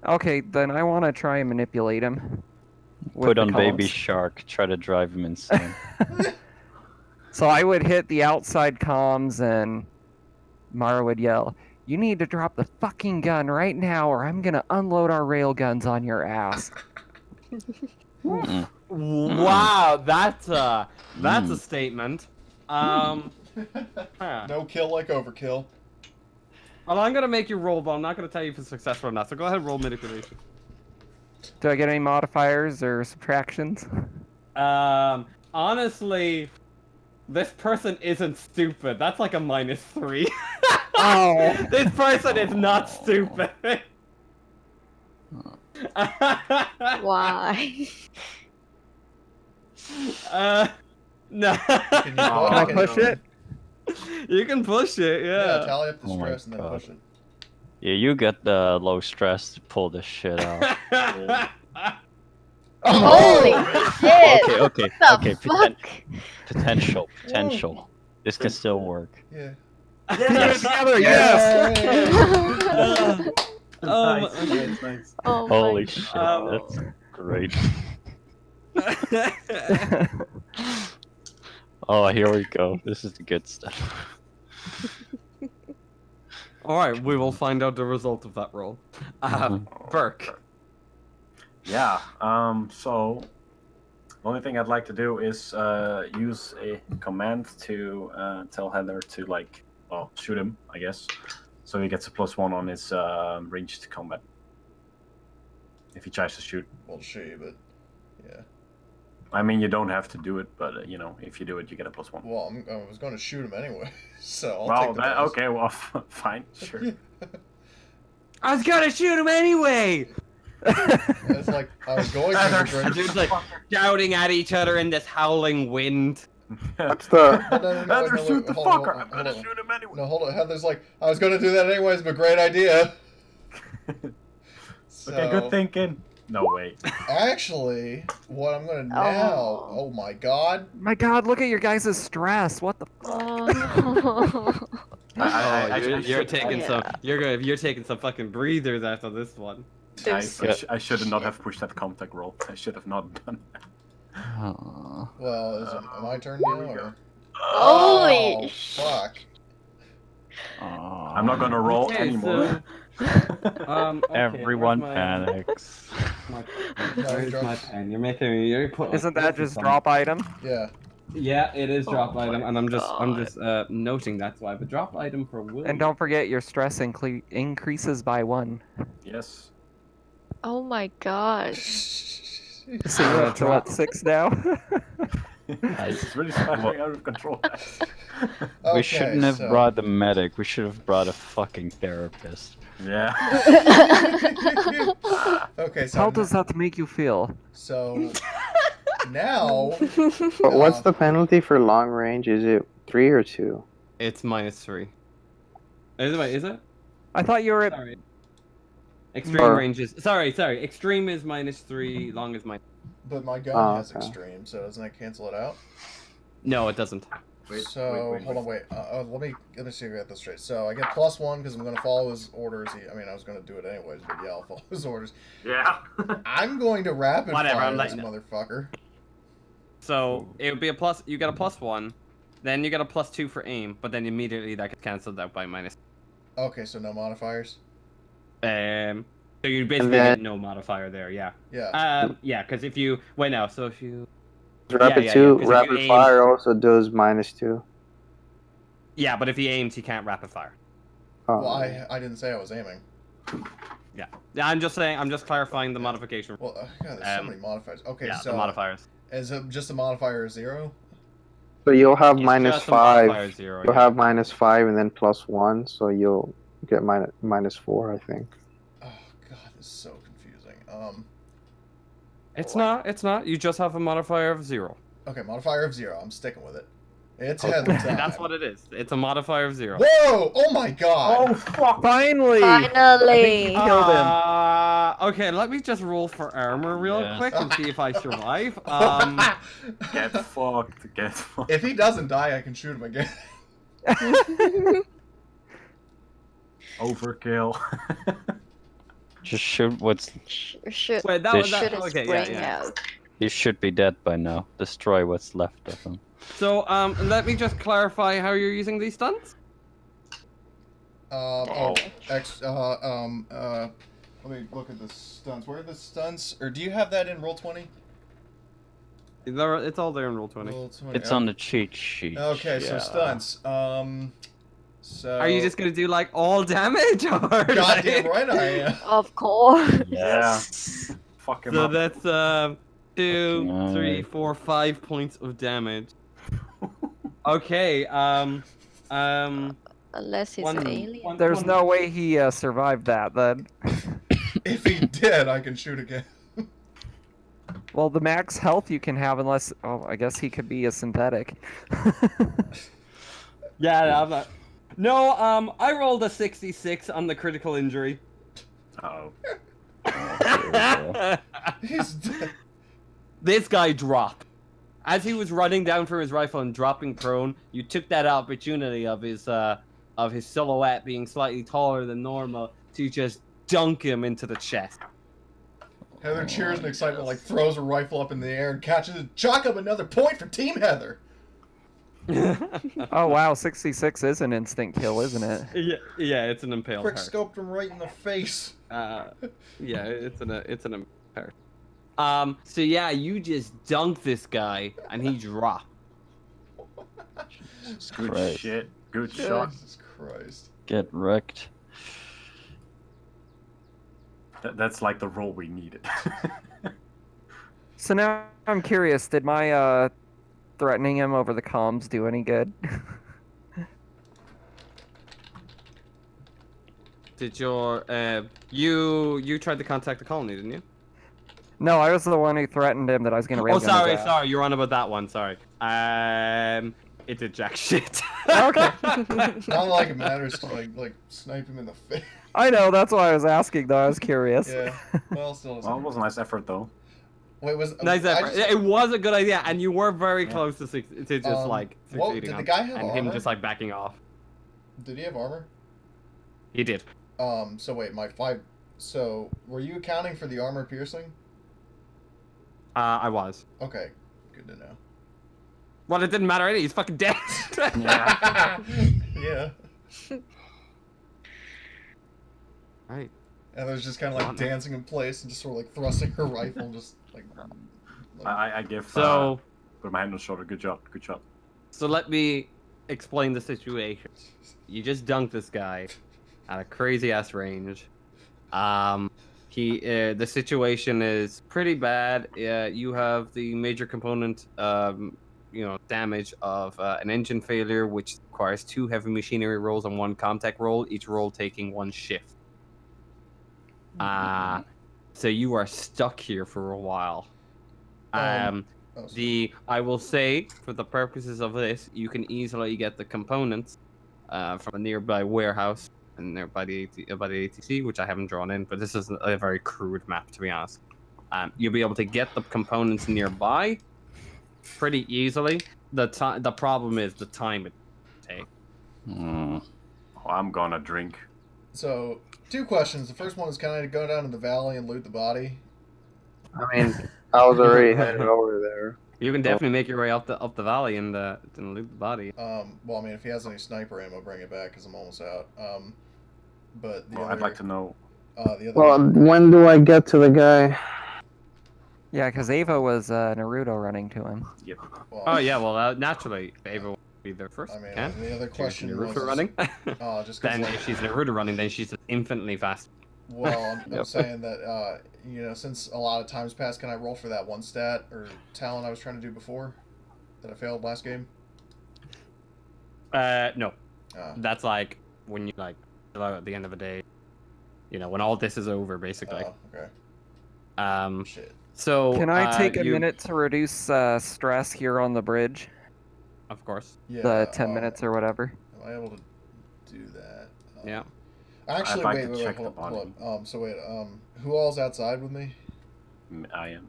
[SPEAKER 4] Okay, then I want to try and manipulate him. with
[SPEAKER 3] Put
[SPEAKER 4] the
[SPEAKER 3] on Baby
[SPEAKER 4] comms.
[SPEAKER 3] Shark, try to drive him insane.
[SPEAKER 4] So I would hit the outside comms and Mara would yell, "You need to drop the fucking gun right now or I'm gonna unload our railguns on your ass."
[SPEAKER 1] Wow, that's a statement. Huh.
[SPEAKER 5] No kill like overkill.
[SPEAKER 1] Well, I'm gonna make you roll, but I'm not gonna tell you if it's successful or not. So go ahead and roll manipulation.
[SPEAKER 4] Do I get any modifiers or subtractions?
[SPEAKER 1] Honestly, this person isn't stupid. That's like a -3.
[SPEAKER 4] Oh.
[SPEAKER 1] This person is not stupid.
[SPEAKER 6] Why?
[SPEAKER 1] No.
[SPEAKER 5] Can you
[SPEAKER 4] Can I push it?
[SPEAKER 1] You can push it,
[SPEAKER 5] Yeah,
[SPEAKER 1] yeah.
[SPEAKER 5] tally up the
[SPEAKER 3] Oh my
[SPEAKER 5] stress and then
[SPEAKER 3] God.
[SPEAKER 5] push it.
[SPEAKER 3] Yeah, you get the low stress to pull this shit out.
[SPEAKER 6] Holy shit!
[SPEAKER 3] Okay.
[SPEAKER 6] The fuck?
[SPEAKER 3] Potential. This can still work.
[SPEAKER 5] Yeah.
[SPEAKER 1] Yes.
[SPEAKER 4] Together,
[SPEAKER 5] yes!
[SPEAKER 2] Nice.
[SPEAKER 6] Oh my
[SPEAKER 3] Holy
[SPEAKER 6] God.
[SPEAKER 3] shit,
[SPEAKER 1] Um,
[SPEAKER 3] that's great. Oh, here we go. This is the good stuff.
[SPEAKER 1] Alright, we will find out the result of that roll. Burke.
[SPEAKER 2] Yeah. So the only thing I'd like to do is use a command to tell Heather to shoot him, I guess. So he gets a +1 on his ranged combat. If he tries to shoot.
[SPEAKER 5] Well, but yeah.
[SPEAKER 2] I mean, you don't have to do it, but if you do it, you get a +1.
[SPEAKER 5] Well, I was going to shoot him anyway, so I'll
[SPEAKER 2] Well,
[SPEAKER 5] take the bonus.
[SPEAKER 2] okay, well, fine, sure.
[SPEAKER 1] I was gonna shoot him anyway!
[SPEAKER 5] It's like I was going
[SPEAKER 2] Heather,
[SPEAKER 5] to.
[SPEAKER 1] And dudes like shouting at each other in this howling wind.
[SPEAKER 7] What's the?
[SPEAKER 5] No,
[SPEAKER 2] Heather,
[SPEAKER 5] wait,
[SPEAKER 2] shoot the
[SPEAKER 5] hold on,
[SPEAKER 2] fucker! I'm
[SPEAKER 5] hold
[SPEAKER 2] gonna
[SPEAKER 5] on.
[SPEAKER 2] shoot him anyway.
[SPEAKER 5] No, hold on. Heather's like, I was going to do that anyways, but great idea.
[SPEAKER 2] Okay, good thinking. No, wait.
[SPEAKER 5] Actually, what I'm going to now. Oh my god.
[SPEAKER 4] My God, look at your guys' stress. What the?
[SPEAKER 6] Oh
[SPEAKER 1] You're taking
[SPEAKER 6] Yeah.
[SPEAKER 1] some. You're taking some fucking breathers after this one.
[SPEAKER 2] I should not have pushed that contact roll. I should have not done that.
[SPEAKER 3] Aw.
[SPEAKER 5] Well, is it my turn now?
[SPEAKER 2] Here we go.
[SPEAKER 5] Or?
[SPEAKER 6] Holy
[SPEAKER 5] Oh, fuck.
[SPEAKER 3] Aw.
[SPEAKER 2] I'm not gonna roll
[SPEAKER 1] Okay,
[SPEAKER 2] anymore.
[SPEAKER 1] Okay,
[SPEAKER 3] Everyone
[SPEAKER 1] where's
[SPEAKER 3] panics.
[SPEAKER 1] Where's my pen? You're making me. You're putting.
[SPEAKER 4] Isn't that just drop item?
[SPEAKER 5] Yeah.
[SPEAKER 1] Yeah, it is drop
[SPEAKER 6] Oh
[SPEAKER 1] item,
[SPEAKER 6] my
[SPEAKER 1] and I'm just
[SPEAKER 6] God.
[SPEAKER 1] noting that's why. But drop item for Will.
[SPEAKER 4] And don't forget your stress increases by 1.
[SPEAKER 2] Yes.
[SPEAKER 6] Oh my gosh.
[SPEAKER 4] So you have to what, 6 now?
[SPEAKER 2] It's really spiraling out of control.
[SPEAKER 3] We shouldn't have
[SPEAKER 5] so-
[SPEAKER 3] brought the medic. We should have brought a fucking therapist.
[SPEAKER 2] Yeah.
[SPEAKER 5] Okay, so
[SPEAKER 4] How does that make you feel?
[SPEAKER 5] So now,
[SPEAKER 7] But what's the penalty for long range? Is it 3 or 2?
[SPEAKER 1] It's -3. Is it?
[SPEAKER 4] I thought you were at.
[SPEAKER 1] Sorry. Extreme
[SPEAKER 7] Or-
[SPEAKER 1] range is sorry. Extreme is -3. Long is -.
[SPEAKER 5] but my gun
[SPEAKER 7] Oh,
[SPEAKER 5] has
[SPEAKER 7] okay.
[SPEAKER 5] extreme, so doesn't that cancel it out?
[SPEAKER 1] No, it doesn't.
[SPEAKER 5] Hold on, wait. Let me see if I got this straight. So I get +1 because I'm going to follow his orders. I mean, I was going to do it anyways, but yeah, I'll follow his orders.
[SPEAKER 2] Yeah.
[SPEAKER 5] I'm going to rapid
[SPEAKER 1] Whatever,
[SPEAKER 5] fire
[SPEAKER 1] I'm
[SPEAKER 5] this
[SPEAKER 1] letting it.
[SPEAKER 5] motherfucker.
[SPEAKER 1] So it would be a plus. You get a +1, then you get a +2 for aim, but then immediately that gets cancelled out by -.
[SPEAKER 5] Okay, so no modifiers.
[SPEAKER 1] So you basically
[SPEAKER 7] then-
[SPEAKER 1] get no modifier there. Yeah.
[SPEAKER 5] Yeah.
[SPEAKER 1] Yeah, because if you wait now, so if you
[SPEAKER 7] Rapid
[SPEAKER 1] yeah,
[SPEAKER 7] 2,
[SPEAKER 1] 'cause if you
[SPEAKER 7] rapid
[SPEAKER 1] aim-
[SPEAKER 7] fire also does -2.
[SPEAKER 1] yeah, but if he aims, he can't rapid fire.
[SPEAKER 7] Oh.
[SPEAKER 5] Well, I didn't say I was aiming.
[SPEAKER 1] Yeah, I'm just saying. I'm just clarifying the modification.
[SPEAKER 5] Well, God, there's so
[SPEAKER 1] Um,
[SPEAKER 5] many modifiers. Okay,
[SPEAKER 1] Yeah,
[SPEAKER 5] so
[SPEAKER 1] the modifiers.
[SPEAKER 5] is it just a modifier 0?
[SPEAKER 7] So you'll have
[SPEAKER 1] It's just the
[SPEAKER 7] -5.
[SPEAKER 1] modifier 0.
[SPEAKER 7] You'll
[SPEAKER 1] yeah.
[SPEAKER 7] have -5 and then +1, so you'll get -4, I think.
[SPEAKER 5] Oh God, this is so confusing.
[SPEAKER 1] It's not. It's not. You just have a modifier of 0.
[SPEAKER 5] Okay, modifier of 0. I'm sticking with it. It's
[SPEAKER 7] Okay.
[SPEAKER 5] Heather time.
[SPEAKER 1] That's what it is. It's a modifier of 0.
[SPEAKER 5] Whoa! Oh my God!
[SPEAKER 2] fuck.
[SPEAKER 4] Finally!
[SPEAKER 6] Finally!
[SPEAKER 4] Killed him.
[SPEAKER 1] Okay, let me just roll for armor real
[SPEAKER 3] Yeah.
[SPEAKER 1] quick and see if I survive.
[SPEAKER 2] Get fucked. Get fucked.
[SPEAKER 5] If he doesn't die, I can shoot him again.
[SPEAKER 2] Overkill.
[SPEAKER 3] Just shoot what's.
[SPEAKER 6] Should
[SPEAKER 1] Wait, that
[SPEAKER 3] They
[SPEAKER 1] was that.
[SPEAKER 6] should
[SPEAKER 1] Okay,
[SPEAKER 6] spring
[SPEAKER 1] yeah.
[SPEAKER 6] out.
[SPEAKER 3] He should be dead by now. Destroy what's left of him.
[SPEAKER 1] So, let me just clarify how you're using these stunts.
[SPEAKER 6] Damage.
[SPEAKER 5] Let me look at the stunts. Where are the stunts? Or do you have that in Roll20?
[SPEAKER 1] It's all there in Roll20.
[SPEAKER 5] Roll20.
[SPEAKER 3] It's on the cheat sheet.
[SPEAKER 5] Okay, so
[SPEAKER 3] yeah.
[SPEAKER 5] stunts. So.
[SPEAKER 1] Are you just gonna do like all damage, or
[SPEAKER 5] Goddamn right I am.
[SPEAKER 6] Of course.
[SPEAKER 3] Yes.
[SPEAKER 2] Fuck him
[SPEAKER 1] So
[SPEAKER 2] up.
[SPEAKER 1] that's 2,
[SPEAKER 3] Fucking
[SPEAKER 1] 3,
[SPEAKER 3] right.
[SPEAKER 1] 4, 5 points of damage. Okay.
[SPEAKER 6] Unless he's
[SPEAKER 1] One-
[SPEAKER 6] an alien.
[SPEAKER 1] one-
[SPEAKER 4] There's
[SPEAKER 1] one-
[SPEAKER 4] no way he survived that then.
[SPEAKER 5] If he did, I can shoot again.
[SPEAKER 4] Well, the max health you can have, unless. Oh, I guess he could be a synthetic.
[SPEAKER 1] Yeah, no, I'm not. No, I rolled a 66 on the critical injury.
[SPEAKER 2] Oh.
[SPEAKER 5] He's dead.
[SPEAKER 1] This guy dropped. As he was running down for his rifle and dropping prone, you took that opportunity of his silhouette being slightly taller than normal to just dunk him into the chest.
[SPEAKER 5] Heather cheers in excitement, like throws her rifle up in the air and catches it. Chalk up another point for Team Heather.
[SPEAKER 4] Oh wow, 66 is an instant kill, isn't it?
[SPEAKER 1] yeah, it's an impale
[SPEAKER 5] Quick
[SPEAKER 1] heart.
[SPEAKER 5] scoped him right in the face.
[SPEAKER 1] Yeah, it's an impale. So yeah, you just dunked this guy and he dropped.
[SPEAKER 2] Good
[SPEAKER 3] Christ.
[SPEAKER 2] shit. Good shot.
[SPEAKER 5] Jesus Christ.
[SPEAKER 3] Get wrecked.
[SPEAKER 2] That's like the role we needed.
[SPEAKER 4] So now I'm curious, did my threatening him over the comms do any good?
[SPEAKER 1] Did your you tried to contact the colony, didn't you?
[SPEAKER 4] No, I was the one who threatened him that I was gonna railgun
[SPEAKER 1] Oh,
[SPEAKER 4] his
[SPEAKER 1] sorry,
[SPEAKER 4] ass.
[SPEAKER 1] sorry. You're on about that one. Sorry. It did jack shit.
[SPEAKER 4] Okay.
[SPEAKER 5] Not like it matters to like snipe him in the face.
[SPEAKER 4] I know, that's why I was asking though, I was curious.
[SPEAKER 5] Yeah. Well, still.
[SPEAKER 2] Well, it was a nice effort though.
[SPEAKER 5] Wait, was
[SPEAKER 1] Nice
[SPEAKER 5] I
[SPEAKER 1] effort.
[SPEAKER 5] just-
[SPEAKER 1] It was a good idea, and you were very close to just like
[SPEAKER 5] what-
[SPEAKER 1] succeeding
[SPEAKER 5] did the
[SPEAKER 1] on-
[SPEAKER 5] guy have
[SPEAKER 1] and him
[SPEAKER 5] armor?
[SPEAKER 1] just like backing off.
[SPEAKER 5] Did he have armor?
[SPEAKER 1] He did.
[SPEAKER 5] So wait, my 5. So were you accounting for the armor piercing?
[SPEAKER 1] I was.
[SPEAKER 5] Okay, good to know.
[SPEAKER 1] Well, it didn't matter. Any. He's fucking dead.
[SPEAKER 2] Yeah.
[SPEAKER 5] Yeah.
[SPEAKER 1] Right.
[SPEAKER 5] And there's just kind of like dancing in place and just sort of like thrusting her rifle, and just like.
[SPEAKER 2] I give.
[SPEAKER 1] So,
[SPEAKER 2] put my hand on the shoulder. Good job. Good job.
[SPEAKER 1] so let me explain the situation. You just dunked this guy at a crazy ass range. The situation is pretty bad. You have the major component, damage of an engine failure, which requires 2 heavy machinery rolls and 1 contact roll, each roll taking 1 shift. So you are stuck here for a while. I will say, for the purposes of this, you can easily get the components from a nearby warehouse and nearby the ATC, which I haven't drawn in, but this is a very crude map, to be honest. You'll be able to get the components nearby pretty easily. The problem is the time it takes.
[SPEAKER 2] Oh, I'm gonna drink.
[SPEAKER 5] So, 2 questions. The first one is, can I go down to the valley and loot the body?
[SPEAKER 7] I mean, I was already headed over there.
[SPEAKER 1] You can definitely make your way up the valley and loot the body.
[SPEAKER 5] Well, I mean, if he has any sniper ammo, bring it back because I'm almost out. But
[SPEAKER 2] I'd like to know.
[SPEAKER 7] Well, when do I get to the guy?
[SPEAKER 4] Yeah, because Ava was Naruto running to him.
[SPEAKER 2] Yep.
[SPEAKER 1] Well, naturally, Ava will be there first.
[SPEAKER 5] I mean,
[SPEAKER 1] can?
[SPEAKER 5] the other question was...
[SPEAKER 1] Naruto running?
[SPEAKER 5] Just
[SPEAKER 1] then if she's Naruto running, then she's infinitely fast.
[SPEAKER 5] Well, I'm saying that, since a lot of times passed, can I roll for that 1 stat or talent I was trying to do before that I failed last game?
[SPEAKER 1] No. That's like when you at the end of the day, when all this is over, basically.
[SPEAKER 5] Okay. Shit.
[SPEAKER 1] So
[SPEAKER 4] can I take a minute to reduce stress here on the bridge?
[SPEAKER 1] Of course.
[SPEAKER 5] Yeah.
[SPEAKER 4] The 10 minutes or whatever.
[SPEAKER 5] Am I able to do that?
[SPEAKER 1] Yeah.
[SPEAKER 5] Actually, wait, hold up. Who all's outside with me?
[SPEAKER 2] I am.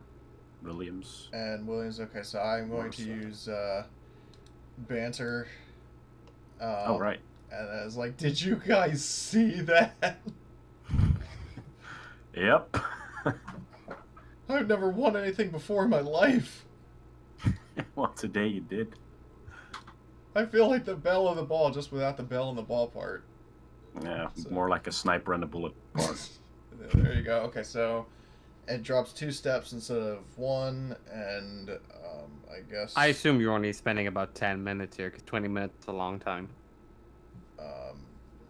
[SPEAKER 2] Williams.
[SPEAKER 5] And Williams, okay, so I'm going to use banter.
[SPEAKER 2] Right.
[SPEAKER 5] And I was like, did you guys see that?
[SPEAKER 2] Yep.
[SPEAKER 5] I've never won anything before in my life.
[SPEAKER 2] Well, today you did.
[SPEAKER 5] I feel like the bell of the ball, just without the bell and the ball part.
[SPEAKER 2] Yeah, more like a sniper and a bullet part.
[SPEAKER 5] There you go. Okay, so it drops 2 steps instead of 1, and I guess...
[SPEAKER 1] I assume you're only spending about 10 minutes here, because 20 minutes is a long time.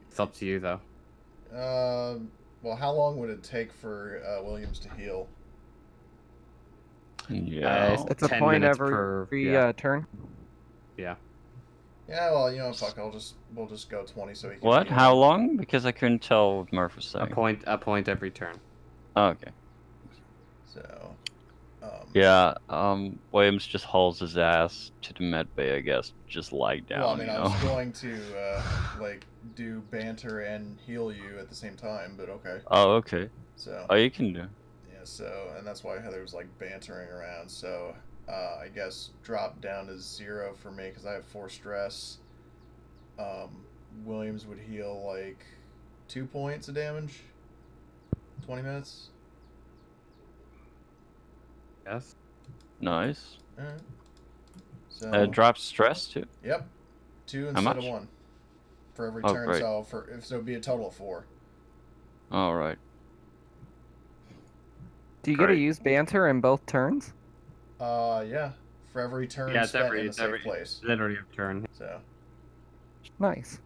[SPEAKER 1] It's up to you, though.
[SPEAKER 5] Well, how long would it take for Williams to heal?
[SPEAKER 3] Yeah.
[SPEAKER 4] It's a point every turn.
[SPEAKER 1] Yeah.
[SPEAKER 5] Yeah, well, fuck, we'll just go 20 so he can...
[SPEAKER 3] What? How long? Because I couldn't tell what Murph was saying.
[SPEAKER 1] A point every turn.
[SPEAKER 3] Oh, okay.
[SPEAKER 5] So...
[SPEAKER 3] yeah, Williams just hauls his ass to the med bay, I guess. Just lie down,
[SPEAKER 5] Well, I mean, I was going to, do banter and heal you at the same time, but okay.
[SPEAKER 3] Oh, okay.
[SPEAKER 5] So...
[SPEAKER 3] Oh, you can do.
[SPEAKER 5] Yeah, so... And that's why Heather was, bantering around, so... I guess drop down to 0 for me because I have 4 stress. Williams would heal 2 points of damage. 20 minutes.
[SPEAKER 1] Yes.
[SPEAKER 3] Nice.
[SPEAKER 5] Alright. So
[SPEAKER 3] drops stress too.
[SPEAKER 5] Yep. 2
[SPEAKER 3] How
[SPEAKER 5] instead
[SPEAKER 3] much?
[SPEAKER 5] of 1 for every
[SPEAKER 3] Oh,
[SPEAKER 5] turn.
[SPEAKER 3] great.
[SPEAKER 5] So it'd be a total of 4.
[SPEAKER 3] All right.
[SPEAKER 4] Do you get to use banter in both turns?
[SPEAKER 5] Yeah. For every turn spent in a safe place.
[SPEAKER 1] Literally a turn.
[SPEAKER 5] So.
[SPEAKER 4] Nice.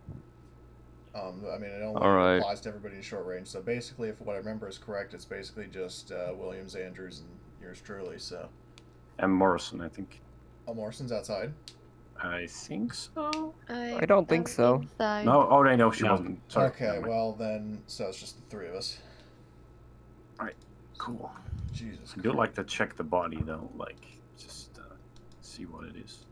[SPEAKER 5] I mean, it only
[SPEAKER 3] right.
[SPEAKER 5] applies to everybody in short range. So basically, if what I remember is correct, it's basically just Williams, Andrews, and yours truly. So.
[SPEAKER 2] And Morrison, I think.
[SPEAKER 5] Oh, Morrison's outside.
[SPEAKER 2] I think so.
[SPEAKER 4] I don't think so.
[SPEAKER 6] Inside.
[SPEAKER 2] No. Oh, no, she wasn't. Sorry.
[SPEAKER 5] Okay, well then, so it's just the 3 of us.
[SPEAKER 2] All right. Cool.
[SPEAKER 5] Jesus.
[SPEAKER 2] I do like to check the body though, just see what it is.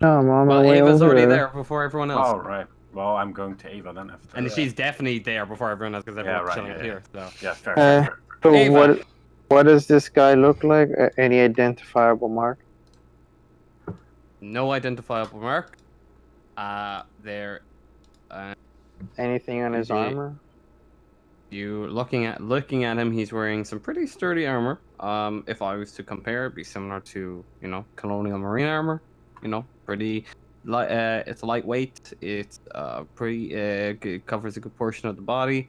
[SPEAKER 7] No, I'm on my way
[SPEAKER 1] Ava's
[SPEAKER 7] over
[SPEAKER 1] already
[SPEAKER 7] there.
[SPEAKER 1] there before everyone else.
[SPEAKER 2] Oh, right. Well, I'm going to Ava then after.
[SPEAKER 1] And she's definitely there before everyone else because everyone's chilling here. So.
[SPEAKER 2] Yeah, fair.
[SPEAKER 7] So
[SPEAKER 1] Ava.
[SPEAKER 7] what does this guy look like? Any identifiable mark?
[SPEAKER 1] No identifiable mark. There.
[SPEAKER 7] Anything on his armor?
[SPEAKER 1] You looking at him, he's wearing some pretty sturdy armor. If I was to compare, it'd be similar to colonial marine armor. Pretty light. It's lightweight. It's pretty. It covers a good portion of the body.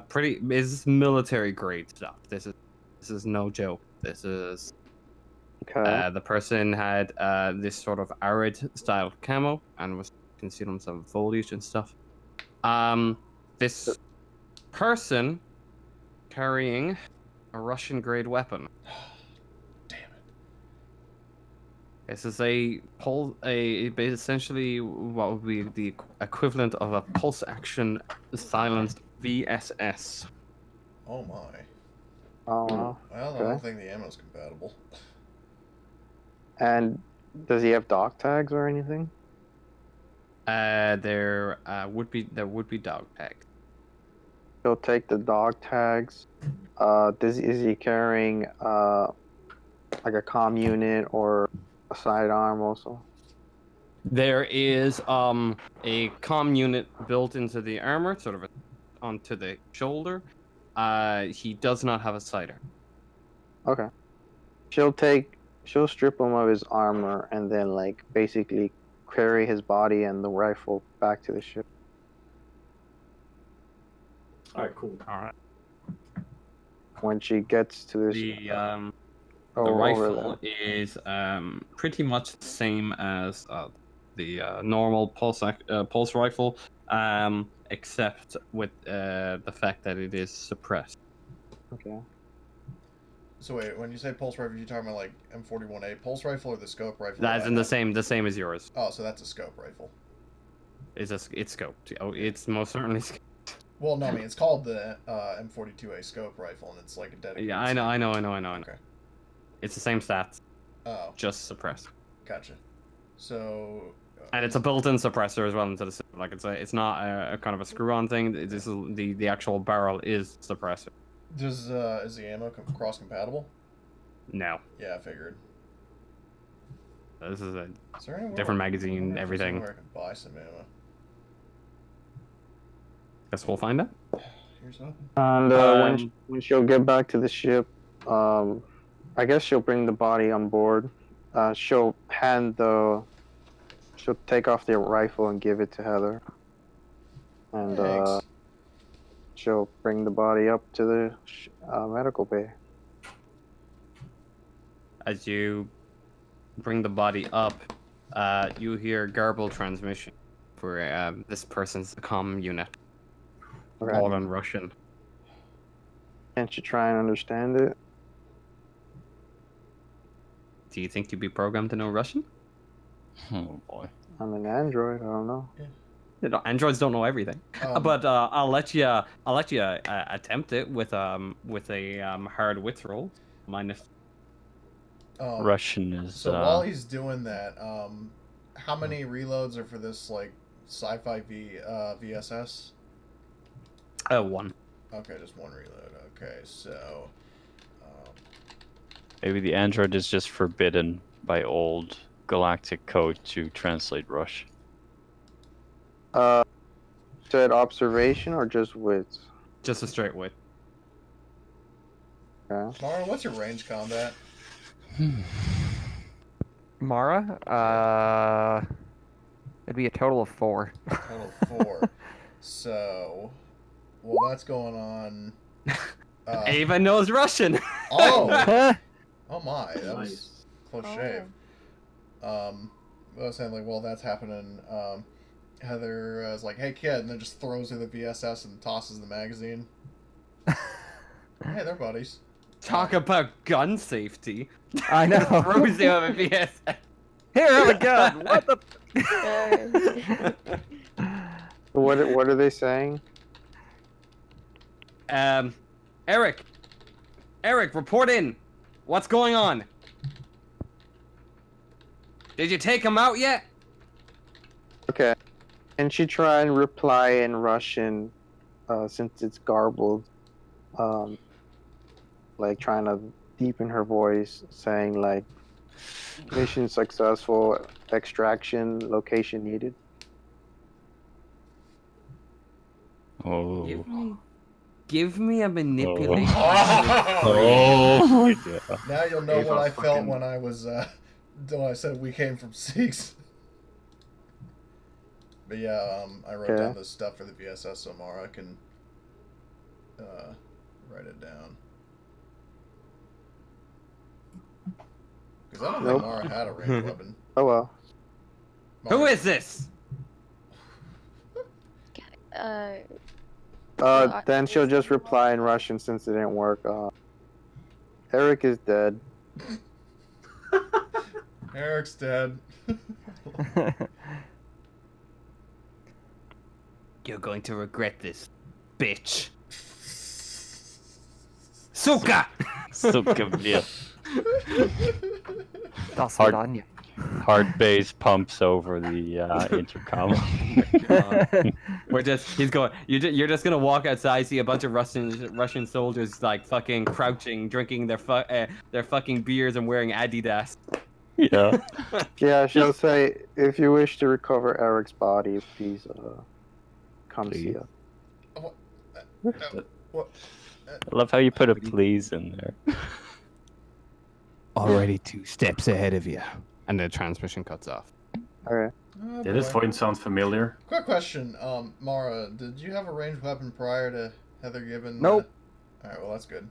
[SPEAKER 1] Pretty is military grade stuff. This is no joke. This is.
[SPEAKER 7] Okay.
[SPEAKER 1] The person had this sort of arid style camo and was concealing some foliage and stuff. This person carrying a Russian-grade weapon.
[SPEAKER 5] Damn it.
[SPEAKER 1] This is essentially what would be the equivalent of a pulse-action silenced VSS.
[SPEAKER 5] Oh my.
[SPEAKER 7] Oh, wow.
[SPEAKER 5] Well, I
[SPEAKER 7] Okay.
[SPEAKER 5] don't think the ammo's compatible.
[SPEAKER 7] And does he have dog tags or anything?
[SPEAKER 1] There would be dog tags.
[SPEAKER 7] He'll take the dog tags. Is he carrying like a comm unit or a sidearm also?
[SPEAKER 1] There is a comm unit built into the armor, sort of onto the shoulder. He does not have a sighter.
[SPEAKER 7] Okay. She'll strip him of his armor and then like basically carry his body and the rifle back to the ship.
[SPEAKER 2] All right, cool.
[SPEAKER 1] All right.
[SPEAKER 7] When she gets to this,
[SPEAKER 1] The
[SPEAKER 7] over
[SPEAKER 1] rifle
[SPEAKER 7] there.
[SPEAKER 1] is pretty much the same as the normal pulse rifle, except with the fact that it is suppressed.
[SPEAKER 7] Okay.
[SPEAKER 5] So wait, when you say pulse rifle, you talking about like M41A pulse rifle or the scope rifle?
[SPEAKER 1] That's in the same as yours.
[SPEAKER 5] Oh, so that's a scope rifle.
[SPEAKER 1] It's scoped. Oh, it's most certainly.
[SPEAKER 5] Well, no, I mean it's called the M42A scope rifle, and it's like a dedicated.
[SPEAKER 1] Yeah, I know.
[SPEAKER 5] Okay.
[SPEAKER 1] It's the same stats,
[SPEAKER 5] Oh,
[SPEAKER 1] just suppressed.
[SPEAKER 5] gotcha. So.
[SPEAKER 1] And it's a built-in suppressor as well into the system. Like it's not a kind of a screw-on thing. This is the actual barrel is suppressor.
[SPEAKER 5] Is the ammo cross compatible?
[SPEAKER 1] No,
[SPEAKER 5] Yeah, I figured.
[SPEAKER 1] this is a
[SPEAKER 5] Is there anywhere
[SPEAKER 1] different
[SPEAKER 5] I wonder
[SPEAKER 1] magazine,
[SPEAKER 5] if there's
[SPEAKER 1] everything.
[SPEAKER 5] anywhere I can buy some ammo.
[SPEAKER 1] Guess we'll find out.
[SPEAKER 5] Here's open.
[SPEAKER 7] And when she'll get back to the ship, I guess she'll bring the body on board. She'll take off the rifle and give it to Heather. And
[SPEAKER 5] Thanks.
[SPEAKER 7] she'll bring the body up to the medical bay.
[SPEAKER 1] As you bring the body up, you hear garble transmission for this person's comm unit,
[SPEAKER 7] Okay.
[SPEAKER 1] all in Russian.
[SPEAKER 7] Can't you try and understand it?
[SPEAKER 1] Do you think you'd be programmed to know Russian?
[SPEAKER 3] Oh boy.
[SPEAKER 7] I'm an android. I don't know.
[SPEAKER 1] You know, androids don't know everything, but I'll let you attempt it with a hard wits roll minus.
[SPEAKER 3] Russian is.
[SPEAKER 5] So while he's doing that, how many reloads are for this like sci-fi VSS?
[SPEAKER 1] 1.
[SPEAKER 5] Okay, just one reload. Okay, so.
[SPEAKER 3] Maybe the android is just forbidden by old galactic code to translate Rush.
[SPEAKER 7] Said observation or just wits?
[SPEAKER 1] Just a straight wit.
[SPEAKER 7] Okay.
[SPEAKER 5] Mara, what's your range combat?
[SPEAKER 4] Mara, it'd be a total of 4.
[SPEAKER 5] Total of 4. So, well, that's going on.
[SPEAKER 1] Ava knows Russian.
[SPEAKER 5] Oh, oh my, that was
[SPEAKER 2] Nice.
[SPEAKER 5] close
[SPEAKER 6] Oh.
[SPEAKER 5] shave. I was saying like, well, that's happening. Heather is like, "Hey, kid," and then just throws her the VSS and tosses the magazine. Hey, they're buddies.
[SPEAKER 1] Talk about gun safety.
[SPEAKER 4] I know.
[SPEAKER 1] Throws you over VS.
[SPEAKER 4] Here, have a gun. What the?
[SPEAKER 7] What are they saying?
[SPEAKER 1] Eric, report in. What's going on? Did you take him out yet?
[SPEAKER 7] Okay. Can she try and reply in Russian, since it's garbled? Like trying to deepen her voice, saying like, "Mission successful, extraction location needed."
[SPEAKER 3] Oh.
[SPEAKER 1] Give me a manipulation.
[SPEAKER 3] Oh. Yeah.
[SPEAKER 5] Now you'll know
[SPEAKER 2] Ava
[SPEAKER 5] what I felt
[SPEAKER 2] fucking-
[SPEAKER 5] when I was when I said we came from Sikhs. But yeah, I wrote
[SPEAKER 7] Okay.
[SPEAKER 5] down the stuff for the VSS, so Mara can write it down. Because I don't
[SPEAKER 7] Nope.
[SPEAKER 5] think Mara had a ranged weapon.
[SPEAKER 7] Oh well.
[SPEAKER 1] Who is this?
[SPEAKER 7] Then she'll just reply in Russian since it didn't work. Eric is dead.
[SPEAKER 5] Eric's dead.
[SPEAKER 1] You're going to regret this, bitch. Suka!
[SPEAKER 3] Suka, yeah.
[SPEAKER 4] Das
[SPEAKER 3] Hard-
[SPEAKER 4] Vidanya.
[SPEAKER 3] Hard bass pumps over the intercom.
[SPEAKER 1] He's going. You're just gonna walk outside, see a bunch of Russian soldiers like fucking crouching, drinking their fucking beers and wearing Adidas.
[SPEAKER 3] Yeah.
[SPEAKER 7] Yeah, she'll say, if you wish to recover Eric's body, please come see us.
[SPEAKER 5] What?
[SPEAKER 3] I love how you put a please in there.
[SPEAKER 1] Already 2 steps ahead of you, and the transmission cuts off.
[SPEAKER 7] Okay.
[SPEAKER 5] Oh,
[SPEAKER 2] Did this
[SPEAKER 5] boy.
[SPEAKER 2] voice sound familiar?
[SPEAKER 5] Quick question, Mara, did you have a ranged weapon prior to Heather giving?
[SPEAKER 4] Nope.
[SPEAKER 5] Alright, well that's good.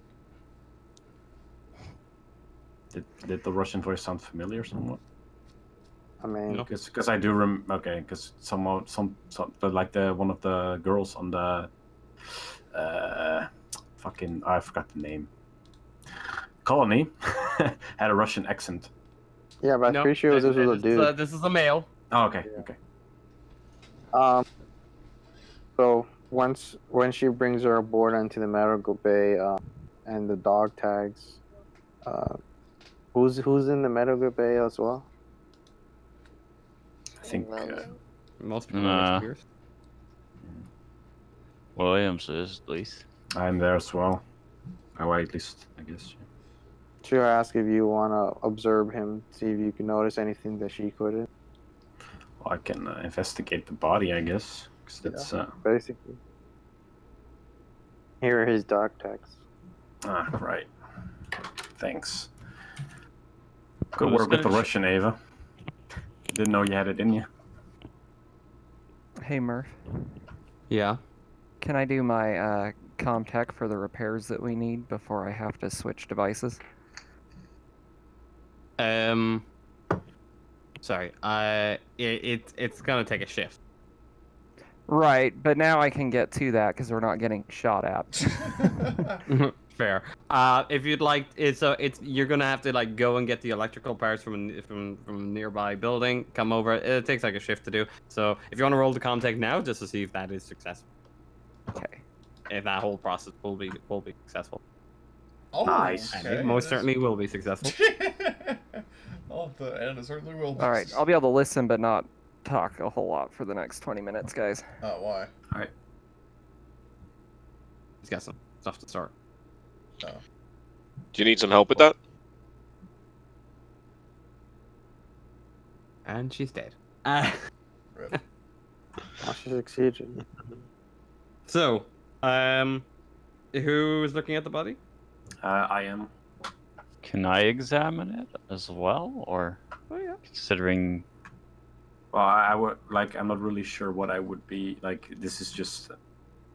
[SPEAKER 2] Did the Russian voice sound familiar somewhat?
[SPEAKER 7] I mean,
[SPEAKER 1] No.
[SPEAKER 2] Because I do okay, because some like the one of the girls on the I forgot the name. Colony had a Russian accent.
[SPEAKER 7] yeah, but I'm pretty sure this was a dude.
[SPEAKER 1] This is a male.
[SPEAKER 2] Oh, okay,
[SPEAKER 7] Yeah.
[SPEAKER 2] okay.
[SPEAKER 7] So when she brings her aboard onto the medical bay, and the dog tags, who's in the medical bay as well?
[SPEAKER 2] I think
[SPEAKER 1] Most people
[SPEAKER 3] Nah.
[SPEAKER 1] are Spears.
[SPEAKER 3] Williams is, at least.
[SPEAKER 2] I'm there as well. Oh, at least I guess.
[SPEAKER 7] She'll ask if you want to observe him, see if you can notice anything that she couldn't.
[SPEAKER 2] Well, I can investigate the body, I guess. 'Cause that's
[SPEAKER 7] Basically. Here are his dog tags.
[SPEAKER 2] right. Thanks.
[SPEAKER 3] I
[SPEAKER 2] Good
[SPEAKER 3] was
[SPEAKER 2] work with the
[SPEAKER 3] gonna-
[SPEAKER 2] Russian, Ava. Didn't know you had it in you.
[SPEAKER 4] Hey Murph,
[SPEAKER 1] Yeah.
[SPEAKER 4] can I do my comm tech for the repairs that we need before I have to switch devices?
[SPEAKER 1] Sorry. It's gonna take a shift.
[SPEAKER 4] Right, but now I can get to that because we're not getting shot at.
[SPEAKER 1] Fair. If you'd like, you're gonna have to like go and get the electrical parts from a nearby building. Come over. It takes like a shift to do. So if you want to roll the contact now, just to see if that is successful.
[SPEAKER 4] Okay.
[SPEAKER 1] If that whole process will be successful.
[SPEAKER 5] Oh,
[SPEAKER 2] Nice.
[SPEAKER 1] And
[SPEAKER 5] okay.
[SPEAKER 1] it most certainly will be successful.
[SPEAKER 5] And it certainly will.
[SPEAKER 4] All right, I'll be able to listen but not talk a whole lot for the next 20 minutes, guys.
[SPEAKER 5] Oh, why?
[SPEAKER 1] He's got some stuff to start.
[SPEAKER 5] Oh.
[SPEAKER 8] Do you need some help with that?
[SPEAKER 1] And she's dead.
[SPEAKER 5] Rip.
[SPEAKER 7] Oh, she succeeded.
[SPEAKER 1] So, who's looking at the body?
[SPEAKER 2] I am.
[SPEAKER 3] Can I examine it as well, or
[SPEAKER 1] Oh yeah.
[SPEAKER 3] considering?
[SPEAKER 2] Well, I would like. I'm not really sure what I would be like. This is just.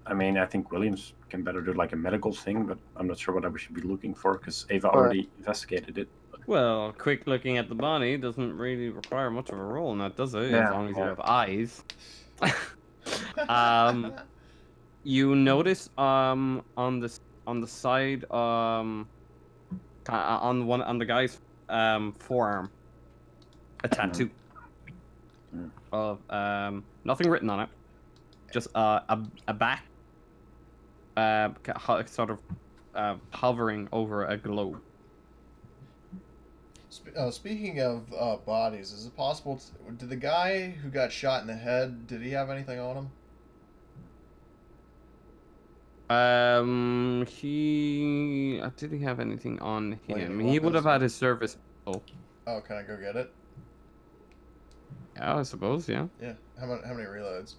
[SPEAKER 2] I mean, I think Williams can better do like a medical thing, but I'm not sure what I should be looking for because Ava already investigated it.
[SPEAKER 1] Well, quick looking at the body doesn't really require much of a roll, now does it?
[SPEAKER 2] Yeah.
[SPEAKER 1] As long as you have eyes. You notice on the side on the guy's forearm a tattoo of nothing written on it, just a bat sort of hovering over a globe.
[SPEAKER 5] Speaking of bodies, is it possible? Did the guy who got shot in the head? Did he have anything on him?
[SPEAKER 1] Did he have anything on
[SPEAKER 5] Like
[SPEAKER 1] him?
[SPEAKER 5] any
[SPEAKER 1] He would have
[SPEAKER 5] weapons?
[SPEAKER 1] had his service. Oh,
[SPEAKER 5] Oh, can I go get it?
[SPEAKER 1] yeah, I suppose, yeah.
[SPEAKER 5] Yeah. How many reloads?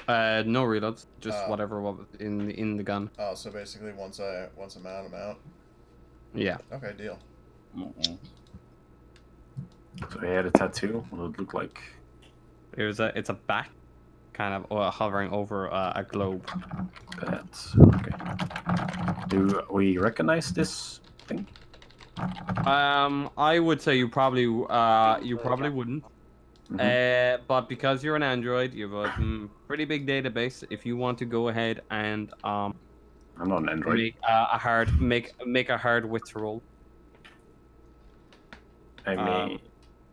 [SPEAKER 1] No reloads, just
[SPEAKER 5] Oh.
[SPEAKER 1] whatever was in the gun.
[SPEAKER 5] Oh, so basically once I'm out, I'm out.
[SPEAKER 1] Yeah.
[SPEAKER 5] Okay, deal.
[SPEAKER 2] So he had a tattoo. What would it look like?
[SPEAKER 1] It's a bat, kind of hovering over a globe.
[SPEAKER 2] That's okay. Do we recognize this thing?
[SPEAKER 1] I would say you probably wouldn't. But because you're an android, you have a pretty big database. If you want to go ahead and
[SPEAKER 2] I'm not an android.
[SPEAKER 1] make a hard wits roll.
[SPEAKER 2] I mean,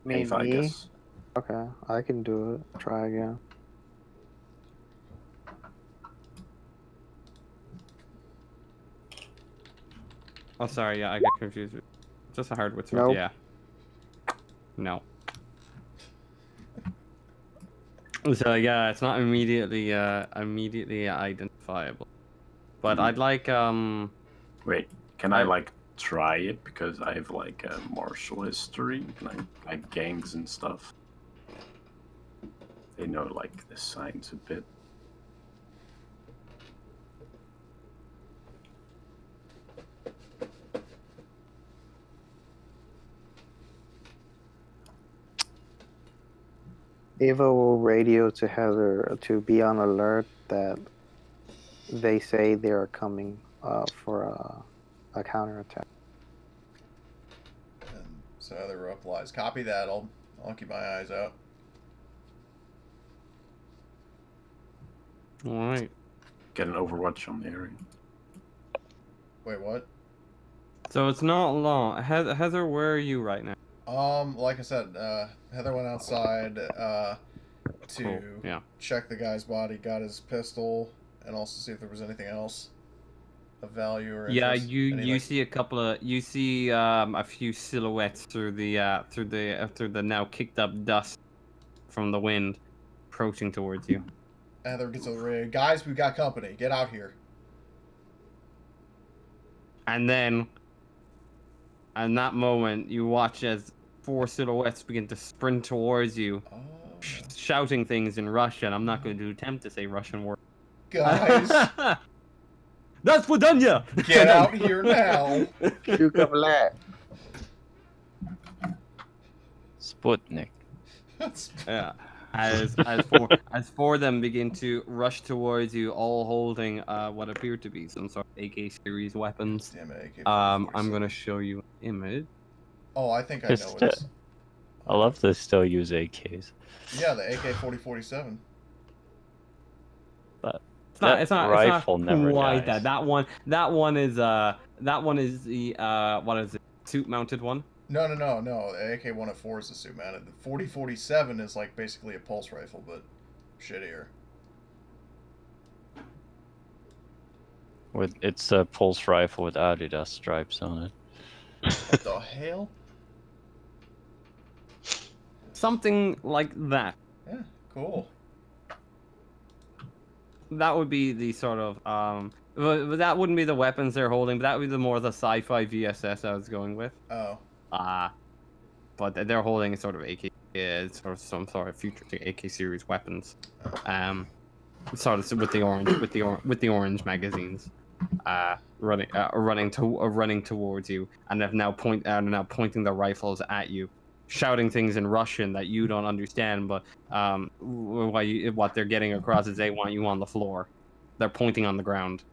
[SPEAKER 7] Me,
[SPEAKER 2] Ava, I
[SPEAKER 7] me?
[SPEAKER 2] guess.
[SPEAKER 7] Okay, I can do it. Try again.
[SPEAKER 1] Oh, sorry. Yeah, I get confused. Just a hard wits roll.
[SPEAKER 7] Nope.
[SPEAKER 1] Yeah. No. So yeah, it's not immediately identifiable. But I'd like
[SPEAKER 2] Wait, can I like try it because I have like a martial history, like gangs and stuff. They know like the signs a bit.
[SPEAKER 7] Ava will radio to Heather to be on alert that they say they are coming for a counterattack.
[SPEAKER 5] And so Heather replies, "Copy that. I'll keep my eyes out."
[SPEAKER 1] all right.
[SPEAKER 2] Get an Overwatch on the area.
[SPEAKER 5] Wait, what?
[SPEAKER 1] So it's not long. Heather, where are you right now?
[SPEAKER 5] Like I said, Heather went outside to
[SPEAKER 1] Cool. Yeah.
[SPEAKER 5] check the guy's body, got his pistol, and also see if there was anything else of value or
[SPEAKER 1] Yeah,
[SPEAKER 5] interest.
[SPEAKER 1] you see a few silhouettes through the now kicked up dust from the wind approaching towards you.
[SPEAKER 5] Heather gets on the radio. "Guys, we've got company. Get out here."
[SPEAKER 1] And then in that moment you watch as 4 silhouettes begin to sprint towards you,
[SPEAKER 5] Oh.
[SPEAKER 1] shouting things in Russian. I'm not going to attempt to say Russian words.
[SPEAKER 5] Guys,
[SPEAKER 1] That's Vodanya!
[SPEAKER 5] get out here now.
[SPEAKER 3] Sputnik.
[SPEAKER 1] Yeah. As four of them begin to rush towards you, all holding what appear to be some sort of AK series weapons.
[SPEAKER 5] Damn it, AK-47.
[SPEAKER 1] I'm gonna show you an image.
[SPEAKER 5] Oh, I think I know what it is.
[SPEAKER 3] I love to still use AKs.
[SPEAKER 5] Yeah, the AK-47.
[SPEAKER 3] But
[SPEAKER 1] It's not
[SPEAKER 3] rifle never
[SPEAKER 1] quite
[SPEAKER 3] dies.
[SPEAKER 1] that. That one is the what is it? Suit mounted one.
[SPEAKER 5] No. The AK-104 is the suit mounted. The 40-47 is like basically a pulse rifle, but shittier.
[SPEAKER 3] It's a pulse rifle with Adidas stripes on it.
[SPEAKER 5] What the hell?
[SPEAKER 1] Something like that.
[SPEAKER 5] Yeah, cool.
[SPEAKER 1] That would be the sort of but that wouldn't be the weapons they're holding, but that would be the more the sci-fi VSS I was going with.
[SPEAKER 5] Oh.
[SPEAKER 1] But they're holding a sort of AK, sort of some sort of futuristic AK series weapons, sort of with the orange magazines, running towards you, and they've now pointing their rifles at you, shouting things in Russian that you don't understand, but what they're getting across is they want you on the floor. They're pointing on the ground.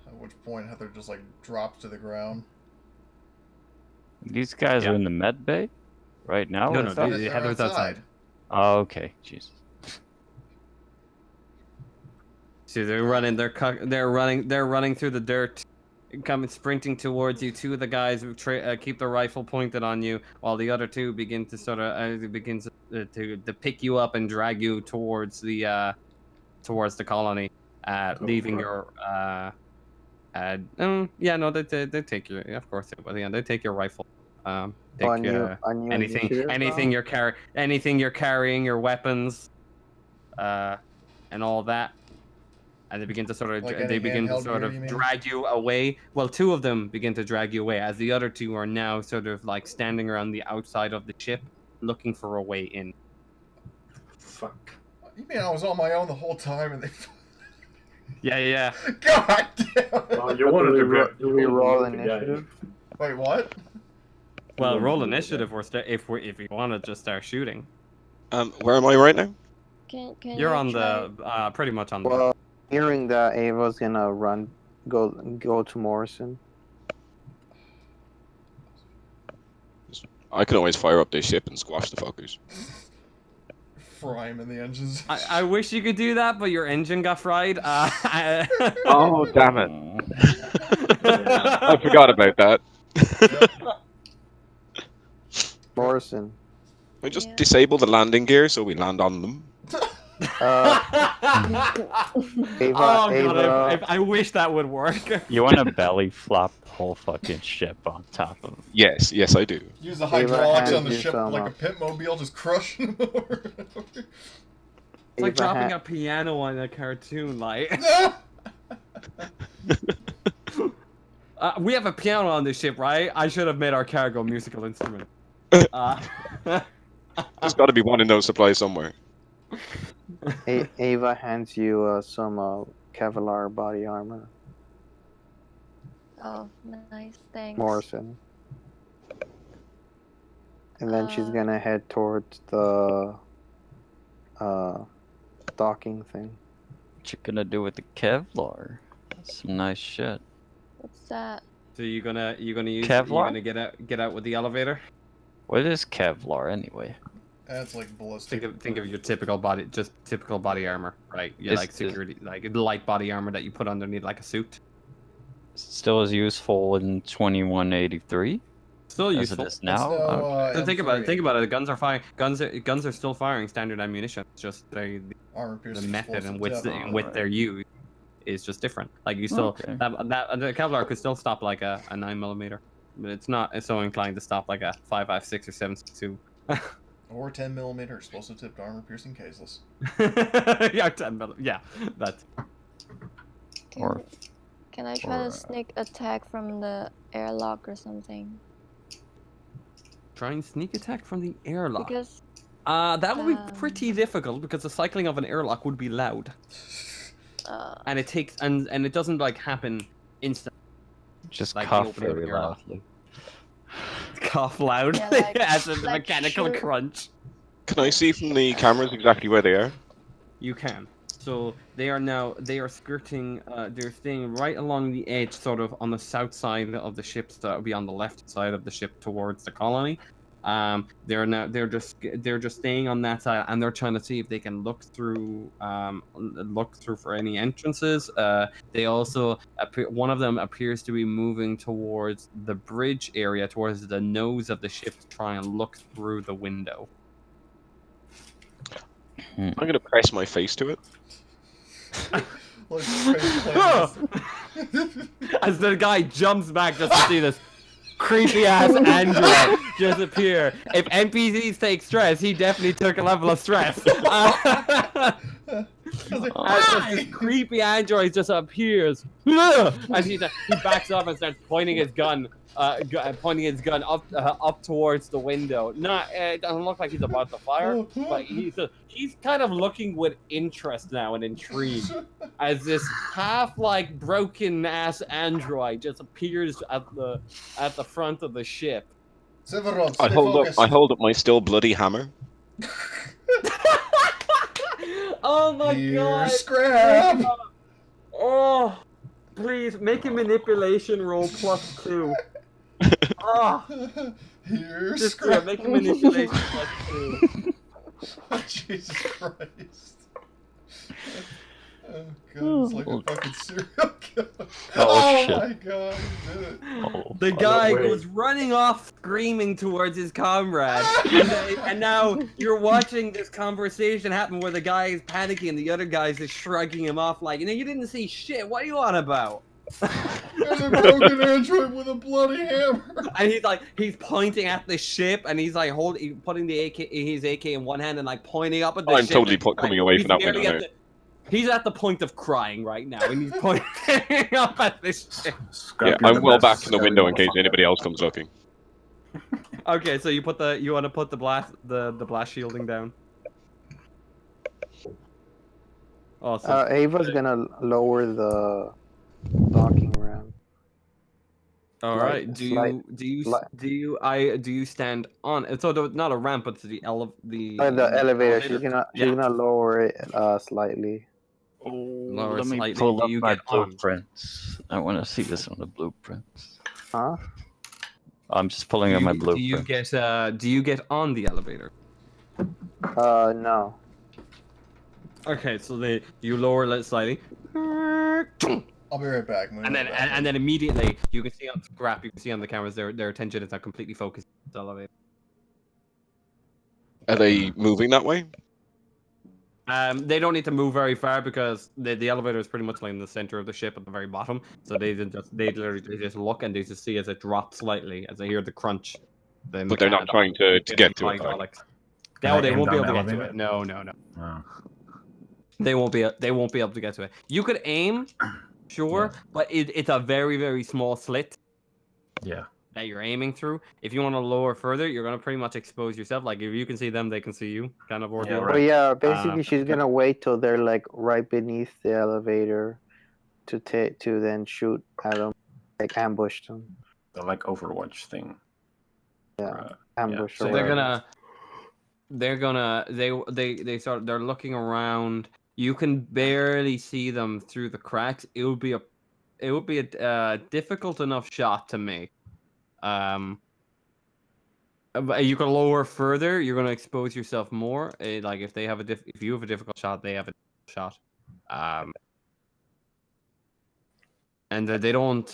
[SPEAKER 5] At which point Heather just like drops to the ground.
[SPEAKER 3] These guys are in the med bay right now?
[SPEAKER 1] No,
[SPEAKER 3] or
[SPEAKER 1] no,
[SPEAKER 3] is that-
[SPEAKER 5] They're
[SPEAKER 1] Heather's outside.
[SPEAKER 3] Oh, okay. Jesus.
[SPEAKER 1] So they're running. They're running through the dirt, coming sprinting towards you. 2 of the guys keep the rifle pointed on you, while the other 2 begin to sort of to pick you up and drag you towards the colony, leaving your they take your, of course they will. Yeah, they take your rifle. Take
[SPEAKER 7] On your
[SPEAKER 1] anything you're carrying, your weapons, and all that. And they begin to sort of
[SPEAKER 5] Like any handheld gear, you mean?
[SPEAKER 1] drag you away. Well, 2 of them begin to drag you away, as the other 2 are now sort of like standing around the outside of the ship, looking for a way in.
[SPEAKER 2] Fuck.
[SPEAKER 5] You mean I was on my own the whole time and they...
[SPEAKER 1] Yeah.
[SPEAKER 5] God damn it!
[SPEAKER 2] Well, you wanted to
[SPEAKER 7] Do we roll initiative?
[SPEAKER 5] Wait, what?
[SPEAKER 1] Well, roll initiative if you want to just start shooting.
[SPEAKER 8] Where am I right now?
[SPEAKER 6] Can
[SPEAKER 1] You're
[SPEAKER 6] you
[SPEAKER 1] on
[SPEAKER 6] try...
[SPEAKER 1] the pretty much on the.
[SPEAKER 7] Well, hearing that, Ava's gonna go to Morrison.
[SPEAKER 8] I can always fire up this ship and squash the fuckers.
[SPEAKER 5] Fry him in the engines.
[SPEAKER 1] I wish you could do that, but your engine got fried.
[SPEAKER 8] Oh, damn it. I forgot about that.
[SPEAKER 7] Morrison.
[SPEAKER 8] I just
[SPEAKER 6] Yeah.
[SPEAKER 8] disable the landing gear so we land on them.
[SPEAKER 7] Ava,
[SPEAKER 1] Oh god,
[SPEAKER 7] Ava,
[SPEAKER 1] I wish that would work.
[SPEAKER 3] You want to belly flop the whole fucking ship on top of him.
[SPEAKER 8] Yes, yes, I do.
[SPEAKER 5] Use the
[SPEAKER 7] Ava
[SPEAKER 5] hydraulics on
[SPEAKER 7] hands
[SPEAKER 5] the
[SPEAKER 7] you
[SPEAKER 5] ship
[SPEAKER 7] some,
[SPEAKER 5] like a pit mobile, just crushing him over and over.
[SPEAKER 1] It's like
[SPEAKER 7] Ava
[SPEAKER 1] dropping
[SPEAKER 7] ha-
[SPEAKER 1] a piano on a cartoon, like. We have a piano on this ship, right? I should have made our cargo musical instrument.
[SPEAKER 8] There's got to be one in those supplies somewhere.
[SPEAKER 7] Ava hands you some Kevlar body armor.
[SPEAKER 6] Oh, nice. Thanks.
[SPEAKER 7] Morrison. And then she's
[SPEAKER 6] Uh,
[SPEAKER 7] gonna head towards the docking thing.
[SPEAKER 3] What you gonna do with the Kevlar? That's some nice shit.
[SPEAKER 6] What's that?
[SPEAKER 1] So you're gonna use
[SPEAKER 3] Kevlar?
[SPEAKER 1] you're gonna get out with the elevator.
[SPEAKER 3] What is Kevlar anyway?
[SPEAKER 5] That's like ballistic.
[SPEAKER 1] Think of your typical body armor, right? Yeah,
[SPEAKER 3] Is-
[SPEAKER 1] like security, like light body armor that you put underneath like a suit.
[SPEAKER 3] Still as useful in 2183
[SPEAKER 1] Still
[SPEAKER 3] as
[SPEAKER 1] useful.
[SPEAKER 3] it is now.
[SPEAKER 5] It's no,
[SPEAKER 3] Okay.
[SPEAKER 1] So think about it.
[SPEAKER 5] M3.
[SPEAKER 1] The guns are firing. Guns are still firing standard ammunition. It's just the
[SPEAKER 5] Armor-piercing
[SPEAKER 1] method in
[SPEAKER 5] explosive,
[SPEAKER 1] which
[SPEAKER 5] yeah.
[SPEAKER 1] they're used is just different. Like you still
[SPEAKER 3] Okay.
[SPEAKER 1] that the Kevlar could still stop like a 9mm, but it's not so inclined to stop like a 5.56 or 7.62.
[SPEAKER 5] Or 10mm explosive tipped armor-piercing caseless.
[SPEAKER 1] Yeah, 10mm. Yeah, that's.
[SPEAKER 3] Or
[SPEAKER 6] Can I try
[SPEAKER 3] or,
[SPEAKER 6] to sneak attack from the airlock or something?
[SPEAKER 1] Try and sneak attack from the airlock.
[SPEAKER 6] Because
[SPEAKER 1] That would be pretty difficult because the cycling of an airlock would be loud, and it takes and it doesn't like happen instantly.
[SPEAKER 3] just
[SPEAKER 1] Like the
[SPEAKER 3] cough
[SPEAKER 1] opening of
[SPEAKER 3] very
[SPEAKER 1] an airlock.
[SPEAKER 3] loudly.
[SPEAKER 1] Cough loud
[SPEAKER 6] Yeah, like-
[SPEAKER 1] as a
[SPEAKER 6] like
[SPEAKER 1] mechanical
[SPEAKER 6] shoot.
[SPEAKER 1] crunch.
[SPEAKER 8] Can I see from the cameras exactly where they are?
[SPEAKER 1] You can. So they are skirting. They're staying right along the edge, sort of on the south side of the ship. So that would be on the left side of the ship towards the colony. They're just staying on that side, and they're trying to see if they can look through for any entrances. They also one of them appears to be moving towards the bridge area, towards the nose of the ship, to try and look through the window.
[SPEAKER 8] I'm gonna press my face to it.
[SPEAKER 5] Like, face
[SPEAKER 1] As the guy jumps back just to see this creepy ass android just appear. If NPCs take stress, he definitely took a level of stress. As this creepy android just appears, and he backs up and starts pointing his gun up towards the window. It doesn't look like he's about to fire, but he's kind of looking with interest now and intrigue as this half like broken ass android just appears at the front of the ship.
[SPEAKER 5] Severance,
[SPEAKER 8] I
[SPEAKER 5] stay
[SPEAKER 8] hold
[SPEAKER 5] focused.
[SPEAKER 8] up my still bloody hammer.
[SPEAKER 1] Oh my
[SPEAKER 5] Here,
[SPEAKER 1] god!
[SPEAKER 5] scrap!
[SPEAKER 1] Oh, please make a manipulation roll +2. Oh,
[SPEAKER 5] Here,
[SPEAKER 1] just
[SPEAKER 5] scrap!
[SPEAKER 1] make a manipulation +2.
[SPEAKER 5] Jesus Christ. Oh god, it's like a fucking serial killer.
[SPEAKER 3] Oh, shit.
[SPEAKER 5] My god, he did it.
[SPEAKER 3] Oh,
[SPEAKER 1] The guy goes running off screaming towards his comrade. And now you're watching this conversation happen where the guy is panicking and the other guy's just shrugging him off like, you didn't see shit. What are you on about?
[SPEAKER 5] There's a broken android with a bloody hammer.
[SPEAKER 1] And he's pointing at the ship and he's like putting his AK in one hand and like pointing up at the
[SPEAKER 8] I'm
[SPEAKER 1] ship.
[SPEAKER 8] totally
[SPEAKER 1] and,
[SPEAKER 8] coming away
[SPEAKER 1] he's
[SPEAKER 8] from that
[SPEAKER 1] nearly
[SPEAKER 8] window
[SPEAKER 1] at
[SPEAKER 8] now.
[SPEAKER 1] He's at the point of crying right now, and he's pointing up at this ship.
[SPEAKER 8] Yeah, I'm well back in the window in case anybody else comes looking.
[SPEAKER 1] Okay, so you want to put the blast shielding down. Awesome.
[SPEAKER 7] Ava's gonna lower the docking ramp.
[SPEAKER 1] All right. Do you stand on? So not a ramp, but the
[SPEAKER 7] Elevator. She's gonna lower it slightly.
[SPEAKER 3] Oh,
[SPEAKER 1] Lower
[SPEAKER 3] let me
[SPEAKER 1] slightly.
[SPEAKER 3] pull
[SPEAKER 1] Do
[SPEAKER 3] up
[SPEAKER 1] you
[SPEAKER 3] my
[SPEAKER 1] get on?
[SPEAKER 3] blueprints. I want to see this on the blueprints.
[SPEAKER 7] Huh?
[SPEAKER 3] I'm just pulling up my blueprint.
[SPEAKER 1] Do you get on the elevator?
[SPEAKER 7] No.
[SPEAKER 1] Okay, so you lower it slightly.
[SPEAKER 5] I'll be right back.
[SPEAKER 1] And then immediately you can see on the graph, you can see on the cameras their attention is now completely focused on the elevator.
[SPEAKER 8] Are they moving that way?
[SPEAKER 1] They don't need to move very far because the elevator is pretty much like in the center of the ship at the very bottom. So they literally just look and they just see as it drops slightly as they hear the crunch.
[SPEAKER 8] But they're not trying to get to it.
[SPEAKER 1] Hydraulics.
[SPEAKER 2] Can
[SPEAKER 1] No,
[SPEAKER 2] I
[SPEAKER 1] they
[SPEAKER 2] aim
[SPEAKER 1] won't be
[SPEAKER 2] down
[SPEAKER 1] able to
[SPEAKER 2] the
[SPEAKER 1] get to
[SPEAKER 2] elevator?
[SPEAKER 1] it. No.
[SPEAKER 2] Oh.
[SPEAKER 1] They won't be able to get to it. You could aim, sure, but it's a very, very small slit.
[SPEAKER 2] Yeah.
[SPEAKER 1] That you're aiming through. If you want to lower further, you're gonna pretty much expose yourself. Like if you can see them, they can see you. Kind of ordeal.
[SPEAKER 2] right.
[SPEAKER 7] Well, yeah. Basically, she's gonna wait till they're like right beneath the elevator to then shoot at them, like ambush them.
[SPEAKER 2] The like Overwatch thing.
[SPEAKER 7] Yeah, ambush.
[SPEAKER 1] So
[SPEAKER 7] or
[SPEAKER 1] they're looking around. You can barely see them through the cracks. It would be a difficult enough shot to make. You can lower further. You're going to expose yourself more. Like if you have a difficult shot, they have a difficult shot. And they don't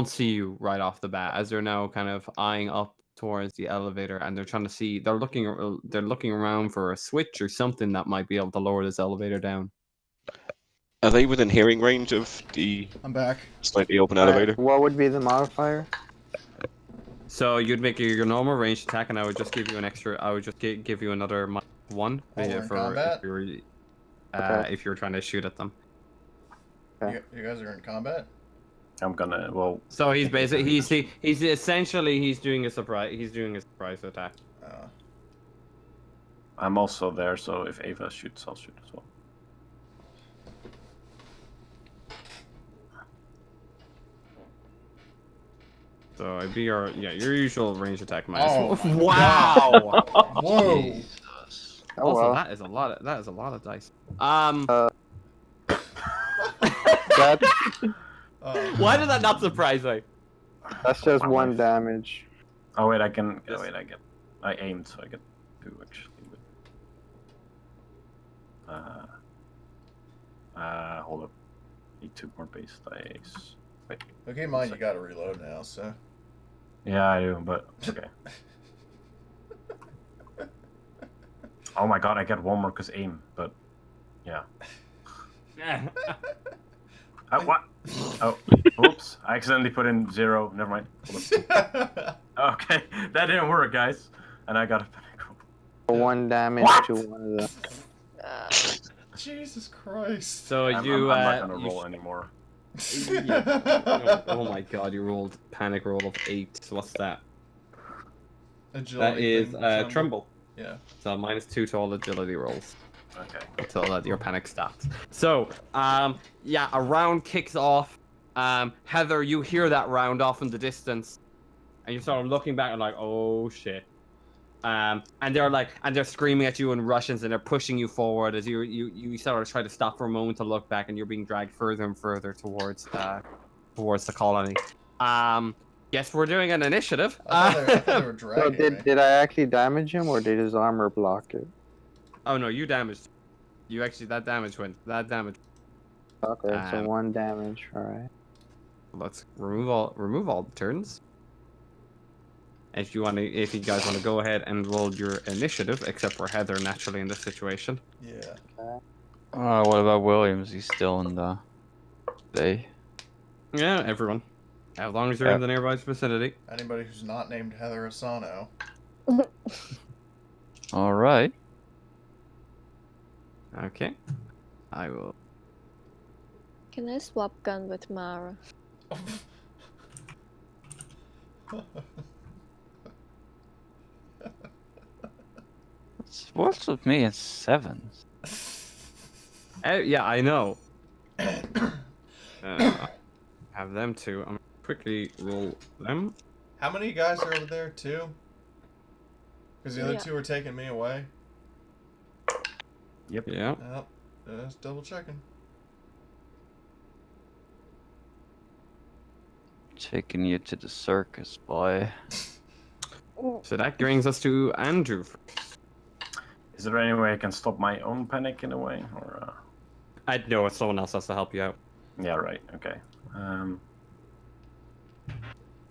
[SPEAKER 1] see you right off the bat as they're now kind of eyeing up towards the elevator, and they're trying to see. They're looking around for a switch or something that might be able to lower this elevator down.
[SPEAKER 8] Are they within hearing range of the
[SPEAKER 5] I'm back.
[SPEAKER 8] slightly open elevator?
[SPEAKER 7] What would be the modifier?
[SPEAKER 1] So you'd make your normal ranged attack, and I would just give you an extra. I would just give you another -1
[SPEAKER 5] we're in combat?
[SPEAKER 1] if you're trying to shoot at them.
[SPEAKER 7] Okay.
[SPEAKER 5] You guys are in combat?
[SPEAKER 2] I'm gonna
[SPEAKER 1] So he's basically he's essentially doing a surprise. He's doing a surprise attack.
[SPEAKER 2] I'm also there, so if Ava shoots, I'll shoot as well.
[SPEAKER 1] So it'd be your usual range attack minus.
[SPEAKER 5] Oh my
[SPEAKER 1] wow!
[SPEAKER 5] Whoa!
[SPEAKER 1] Jesus.
[SPEAKER 7] Oh,
[SPEAKER 1] Also,
[SPEAKER 7] well.
[SPEAKER 1] that is a lot of dice. Why did that not surprise me?
[SPEAKER 7] That's just one damage.
[SPEAKER 2] Oh wait, I aimed, so I get 2 actually. Hold up. Need 2 more base dice. Wait.
[SPEAKER 5] Okay, mine. You gotta reload now, so.
[SPEAKER 2] Yeah, I do, but okay. Oh my god, I get 1 more because aim, but yeah. What? Oh, oops! I accidentally put in 0. Never mind. Okay, that didn't work, guys. And I got a panic roll.
[SPEAKER 7] 1 damage to one of the.
[SPEAKER 5] Jesus Christ!
[SPEAKER 1] So
[SPEAKER 2] I'm not gonna roll anymore.
[SPEAKER 1] Oh my god, you rolled panic roll of 8. So what's that?
[SPEAKER 5] Agility
[SPEAKER 1] that is tremble.
[SPEAKER 5] Yeah.
[SPEAKER 1] So -2 to all agility rolls.
[SPEAKER 2] Okay.
[SPEAKER 1] Until that your panic stops. So, yeah, a round kicks off. Heather, you hear that round off in the distance, and you start looking back and like, oh shit. And they're screaming at you in Russians, and they're pushing you forward as you sort of try to stop for a moment to look back, and you're being dragged further and further towards the colony. Guess we're doing an initiative.
[SPEAKER 5] I thought they were dragging me.
[SPEAKER 7] Did I actually damage him, or did his armor block it?
[SPEAKER 1] Oh no, you damaged. You actually that damage.
[SPEAKER 7] Okay, so 1 damage. All right.
[SPEAKER 1] Let's remove all the turns. If you guys want to go ahead and roll your initiative, except for Heather naturally in this situation.
[SPEAKER 5] Yeah.
[SPEAKER 3] What about Williams? He's still in the bay.
[SPEAKER 1] Yeah, everyone. As long as you're in the nearby vicinity.
[SPEAKER 5] Anybody who's not named Heather Asano.
[SPEAKER 3] All right.
[SPEAKER 1] Okay. I will.
[SPEAKER 6] Can I swap gun with Mara?
[SPEAKER 3] What's with me in 7s?
[SPEAKER 1] Yeah, I know. Have them too. I'm gonna quickly roll them.
[SPEAKER 5] How many guys are over there too? Because the other 2 are taking me away.
[SPEAKER 2] Yep.
[SPEAKER 1] Yeah.
[SPEAKER 5] Yep. Just double checking.
[SPEAKER 3] taking you to the circus, boy.
[SPEAKER 1] So that brings us to Andrew.
[SPEAKER 2] Is there any way I can stop my own panic in a way, or?
[SPEAKER 1] I know someone else has to help you out.
[SPEAKER 2] Yeah, right. Okay.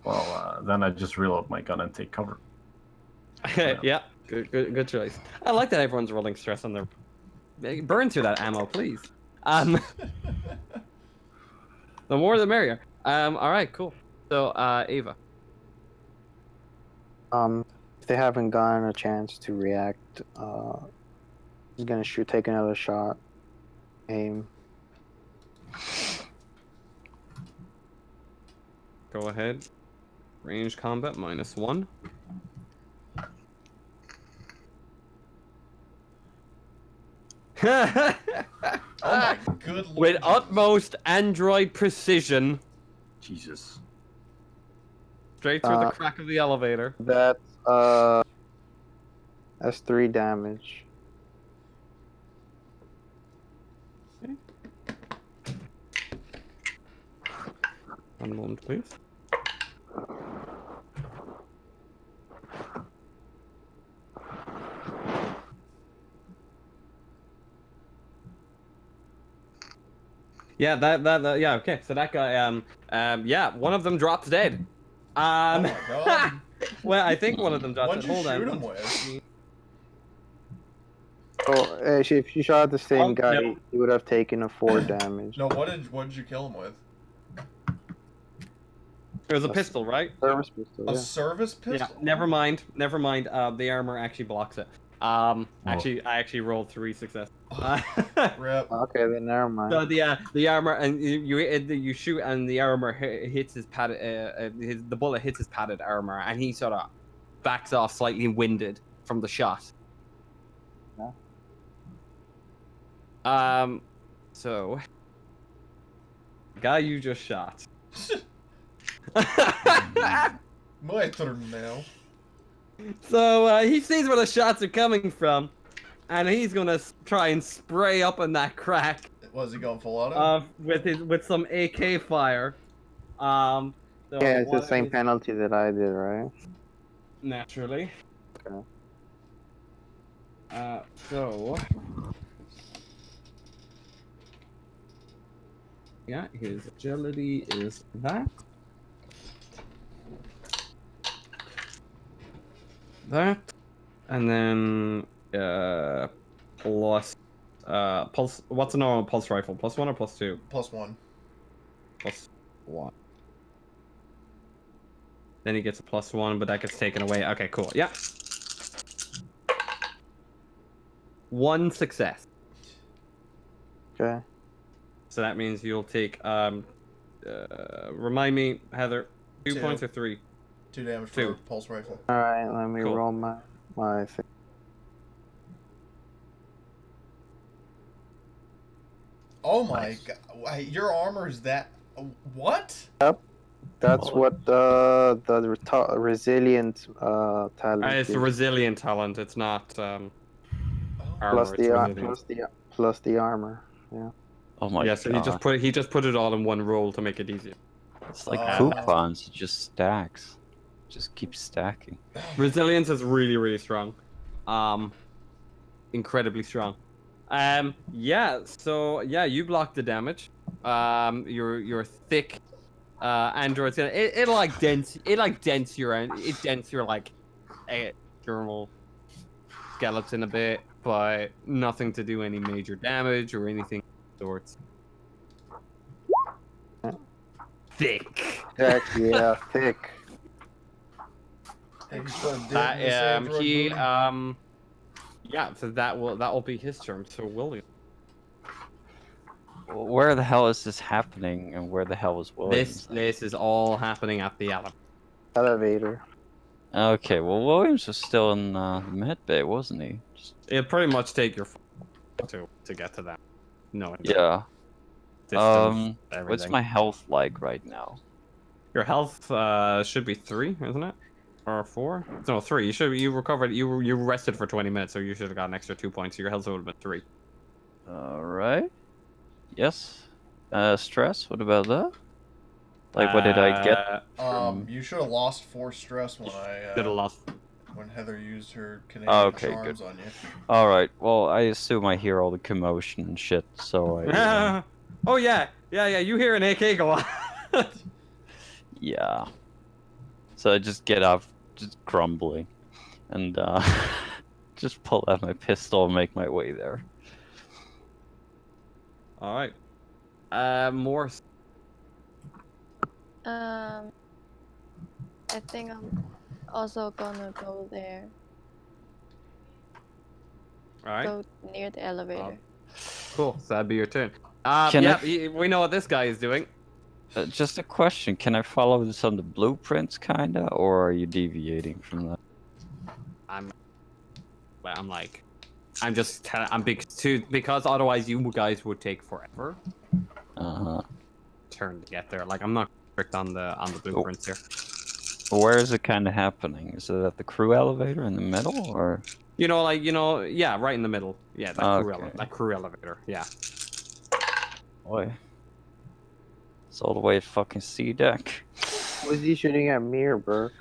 [SPEAKER 2] Well, then I just reload my gun and take cover.
[SPEAKER 1] Yeah, good choice. I like that everyone's rolling stress on their. Burn through that ammo, please. The more the merrier. All right, cool. So, Ava.
[SPEAKER 7] If they haven't gotten a chance to react, he's gonna take another shot. Aim.
[SPEAKER 1] Go ahead. Range combat -1.
[SPEAKER 5] Oh my good lord.
[SPEAKER 1] With
[SPEAKER 5] Jesus.
[SPEAKER 1] utmost android precision,
[SPEAKER 2] Jesus.
[SPEAKER 1] straight through the crack of the elevator.
[SPEAKER 7] That's 3 damage.
[SPEAKER 1] One moment, please. Yeah, yeah, okay. So that guy, yeah, one of them drops dead.
[SPEAKER 5] Oh my god.
[SPEAKER 1] Well, I think one of them drops
[SPEAKER 5] What'd
[SPEAKER 1] dead.
[SPEAKER 5] you
[SPEAKER 1] Hold
[SPEAKER 5] shoot
[SPEAKER 1] on.
[SPEAKER 5] him with?
[SPEAKER 7] Oh, if you shot at the same guy,
[SPEAKER 1] no.
[SPEAKER 7] he would have taken a 4 damage.
[SPEAKER 5] No, what did you kill him with?
[SPEAKER 1] It was a pistol, right?
[SPEAKER 7] Service pistol.
[SPEAKER 5] A
[SPEAKER 7] Yeah.
[SPEAKER 5] service
[SPEAKER 1] Yeah.
[SPEAKER 5] pistol?
[SPEAKER 1] Never mind. The armor actually blocks it. Actually, I actually rolled 3 success.
[SPEAKER 5] Rip.
[SPEAKER 7] Okay, then never mind.
[SPEAKER 1] So the armor, and you shoot and the armor hits his padded the bullet hits his padded armor, and he sort of backs off slightly winded from the shot.
[SPEAKER 7] Yeah.
[SPEAKER 1] So guy you just shot.
[SPEAKER 5] My turn now.
[SPEAKER 1] So he sees where the shots are coming from, and he's gonna try and spray up in that crack.
[SPEAKER 5] Was he going full auto?
[SPEAKER 1] With some AK fire. So
[SPEAKER 7] Yeah, it's the
[SPEAKER 1] what
[SPEAKER 7] same
[SPEAKER 1] is-
[SPEAKER 7] penalty that I did, right?
[SPEAKER 1] Naturally.
[SPEAKER 7] Okay.
[SPEAKER 1] So yeah, his agility is that. That, and then plus pulse. What's a normal pulse rifle? +1 or +2?
[SPEAKER 5] +1.
[SPEAKER 1] +1. Then he gets a +1, but that gets taken away. Okay, cool. Yeah. 1 success.
[SPEAKER 7] Okay.
[SPEAKER 1] So that means you'll take remind me, Heather, 2
[SPEAKER 5] 2.
[SPEAKER 1] points or 3?
[SPEAKER 5] 2 damage for
[SPEAKER 1] 2.
[SPEAKER 5] a pulse rifle.
[SPEAKER 7] All right, let me
[SPEAKER 1] Cool.
[SPEAKER 7] roll my thing.
[SPEAKER 5] Oh my
[SPEAKER 1] Nice.
[SPEAKER 5] god. Your armor is that. What?
[SPEAKER 7] That's what the resilient talent
[SPEAKER 1] It's
[SPEAKER 7] is.
[SPEAKER 1] a resilient talent. It's not armor.
[SPEAKER 7] plus
[SPEAKER 1] it's
[SPEAKER 7] the
[SPEAKER 1] resilient.
[SPEAKER 7] plus the armor. Yeah.
[SPEAKER 3] Oh my
[SPEAKER 1] Yeah,
[SPEAKER 3] god.
[SPEAKER 1] so he just put it all in one roll to make it easier.
[SPEAKER 3] It's like
[SPEAKER 5] Oh.
[SPEAKER 3] coupons. It just stacks. Just keep stacking.
[SPEAKER 1] Resilience is really strong. Incredibly strong. Yeah, so yeah, you block the damage. Your thick android's gonna it'll like dent your like thermal skeleton a bit, but nothing to do any major damage or anything of the sorts. Thick.
[SPEAKER 7] Thick, yeah, thick.
[SPEAKER 5] Thanks for digging
[SPEAKER 1] That
[SPEAKER 5] this android
[SPEAKER 1] he
[SPEAKER 5] booty.
[SPEAKER 1] yeah, so that will be his turn. So William,
[SPEAKER 3] Where the hell is this happening, and where the hell is Williams?
[SPEAKER 1] this is all happening at the elevator.
[SPEAKER 7] Elevator.
[SPEAKER 3] Okay, well, Williams was still in the med bay, wasn't he?
[SPEAKER 1] It'll pretty much take your to get to that. No.
[SPEAKER 3] Yeah.
[SPEAKER 1] Distance,
[SPEAKER 3] What's
[SPEAKER 1] everything.
[SPEAKER 3] my health like right now?
[SPEAKER 1] Your health should be 3, isn't it? Or 4? No, 3. You recovered. You rested for 20 minutes, so you should have got an extra 2 points. So your health would have been 3.
[SPEAKER 3] All right. Yes. Stress. What about that? Like, what did I get?
[SPEAKER 5] You should have lost 4 stress when
[SPEAKER 1] Should have lost.
[SPEAKER 5] when Heather used her Canadian
[SPEAKER 3] Oh, okay,
[SPEAKER 5] charms on you.
[SPEAKER 3] All right. Well, I assume I hear all the commotion and shit, so I.
[SPEAKER 1] Oh yeah. You hear an AK go off.
[SPEAKER 3] Yeah. So I just get up, just grumbling, and just pull out my pistol and make my way there.
[SPEAKER 1] All right. More.
[SPEAKER 6] I think I'm also gonna go there.
[SPEAKER 1] All right.
[SPEAKER 6] Go near the elevator.
[SPEAKER 1] Cool. So that'd be your turn.
[SPEAKER 3] Can
[SPEAKER 1] Yeah.
[SPEAKER 3] I-
[SPEAKER 1] We know what this guy is doing.
[SPEAKER 3] Just a question: can I follow this on the blueprints, kinda, or are you deviating from that?
[SPEAKER 1] I'm big too because otherwise you guys would take forever. Turn to get there. Like I'm not strict on the blueprints here.
[SPEAKER 3] Where is it kind of happening? Is it at the crew elevator in the middle, or?
[SPEAKER 1] Yeah, right in the middle. Yeah, that
[SPEAKER 3] Okay.
[SPEAKER 1] crew elevator. Yeah.
[SPEAKER 3] Boy. It's all the way at fucking C deck.
[SPEAKER 7] Was he shooting at me or Burke?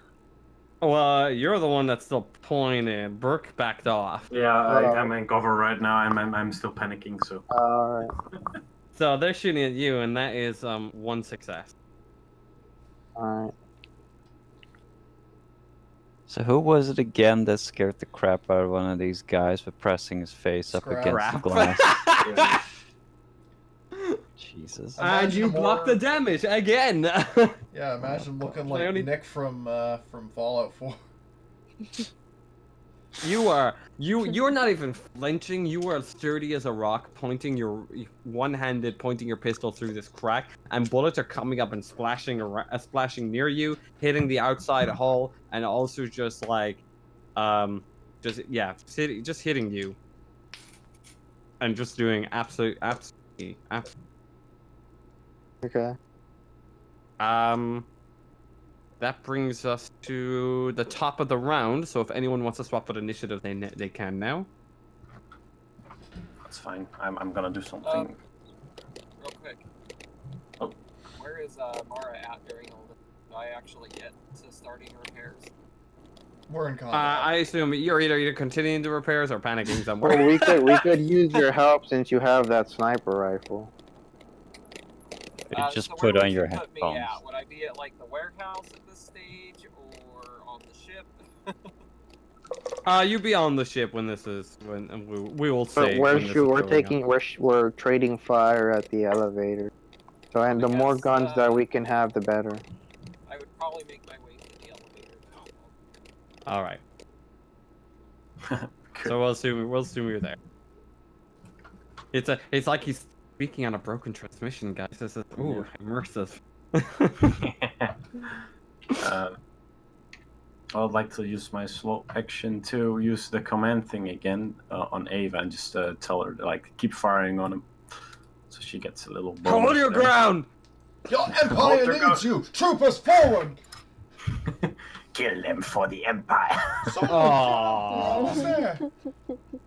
[SPEAKER 1] Well, you're the one that's still pointed. Burke backed off.
[SPEAKER 2] Yeah, I'm in cover right now. I'm still panicking. So.
[SPEAKER 7] Alright.
[SPEAKER 1] So they're shooting at you, and that is 1 success.
[SPEAKER 7] Alright.
[SPEAKER 3] So who was it again that scared the crap out of one of these guys by pressing his face up
[SPEAKER 5] Scrap.
[SPEAKER 3] against the glass? Jesus.
[SPEAKER 1] And you block the damage again.
[SPEAKER 5] Yeah, imagine looking like
[SPEAKER 1] only-
[SPEAKER 5] Nick from Fallout 4.
[SPEAKER 1] You're not even flinching. You are sturdy as a rock, pointing your pistol through this crack, and bullets are coming up and splashing near you, hitting the outside hull, and also just hitting you, and just doing absolutely.
[SPEAKER 7] Okay.
[SPEAKER 1] That brings us to the top of the round. So if anyone wants to swap at initiative, they can now.
[SPEAKER 2] That's fine. I'm gonna do something.
[SPEAKER 9] Real quick.
[SPEAKER 2] Oh.
[SPEAKER 9] Where is Mara at during all this? Do I actually get to starting repairs?
[SPEAKER 5] We're in combat.
[SPEAKER 1] I assume you're either continuing the repairs or panicking somewhere.
[SPEAKER 7] Well, we could use your help since you have that sniper rifle.
[SPEAKER 3] Just
[SPEAKER 9] so
[SPEAKER 3] put
[SPEAKER 9] where
[SPEAKER 3] on
[SPEAKER 9] would
[SPEAKER 3] your
[SPEAKER 9] you put me
[SPEAKER 3] headphones.
[SPEAKER 9] at? Would I be at like the warehouse at this stage, or on the ship?
[SPEAKER 1] You be on the ship when this is when we will
[SPEAKER 7] But
[SPEAKER 1] say.
[SPEAKER 7] we're trading fire at the elevator. So and the more
[SPEAKER 9] guess,
[SPEAKER 7] guns that we can have, the better.
[SPEAKER 9] I would probably make my way to the elevator.
[SPEAKER 1] All right. So we'll assume you're there. It's like he's speaking on a broken transmission, guys. This is immersive.
[SPEAKER 2] I would like to use my slow action to use the command thing again on Ava and just tell her like keep firing on him, so she gets a little.
[SPEAKER 1] Hold your ground.
[SPEAKER 5] Your Empire needs you! Troopers forward!
[SPEAKER 2] Kill them for the Empire.
[SPEAKER 5] Almost there.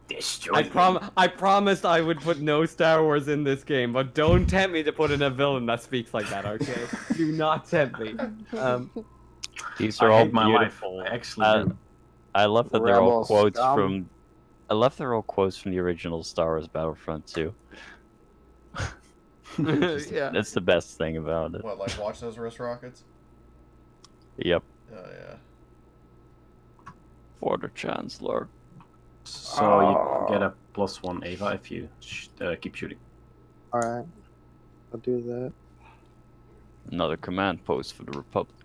[SPEAKER 2] Destroy
[SPEAKER 1] I promised I would put no Star Wars in this game, but don't tempt me to put in a villain that speaks like that, okay? Do not tempt me.
[SPEAKER 3] These are all
[SPEAKER 2] my life.
[SPEAKER 3] beautiful.
[SPEAKER 2] I actually do.
[SPEAKER 3] I love that they're all
[SPEAKER 7] Rebel
[SPEAKER 3] quotes
[SPEAKER 7] scum.
[SPEAKER 3] from. I love they're all quotes from the original Star Wars Battlefront 2.
[SPEAKER 1] Yeah.
[SPEAKER 3] That's the best thing about it.
[SPEAKER 5] What, like watch those wrist rockets?
[SPEAKER 3] Yep.
[SPEAKER 5] Oh, yeah.
[SPEAKER 3] For the Chancellor.
[SPEAKER 2] So you get a +1 Ava if you keep shooting.
[SPEAKER 7] Alright. I'll do that.
[SPEAKER 3] Another command post for the Republic.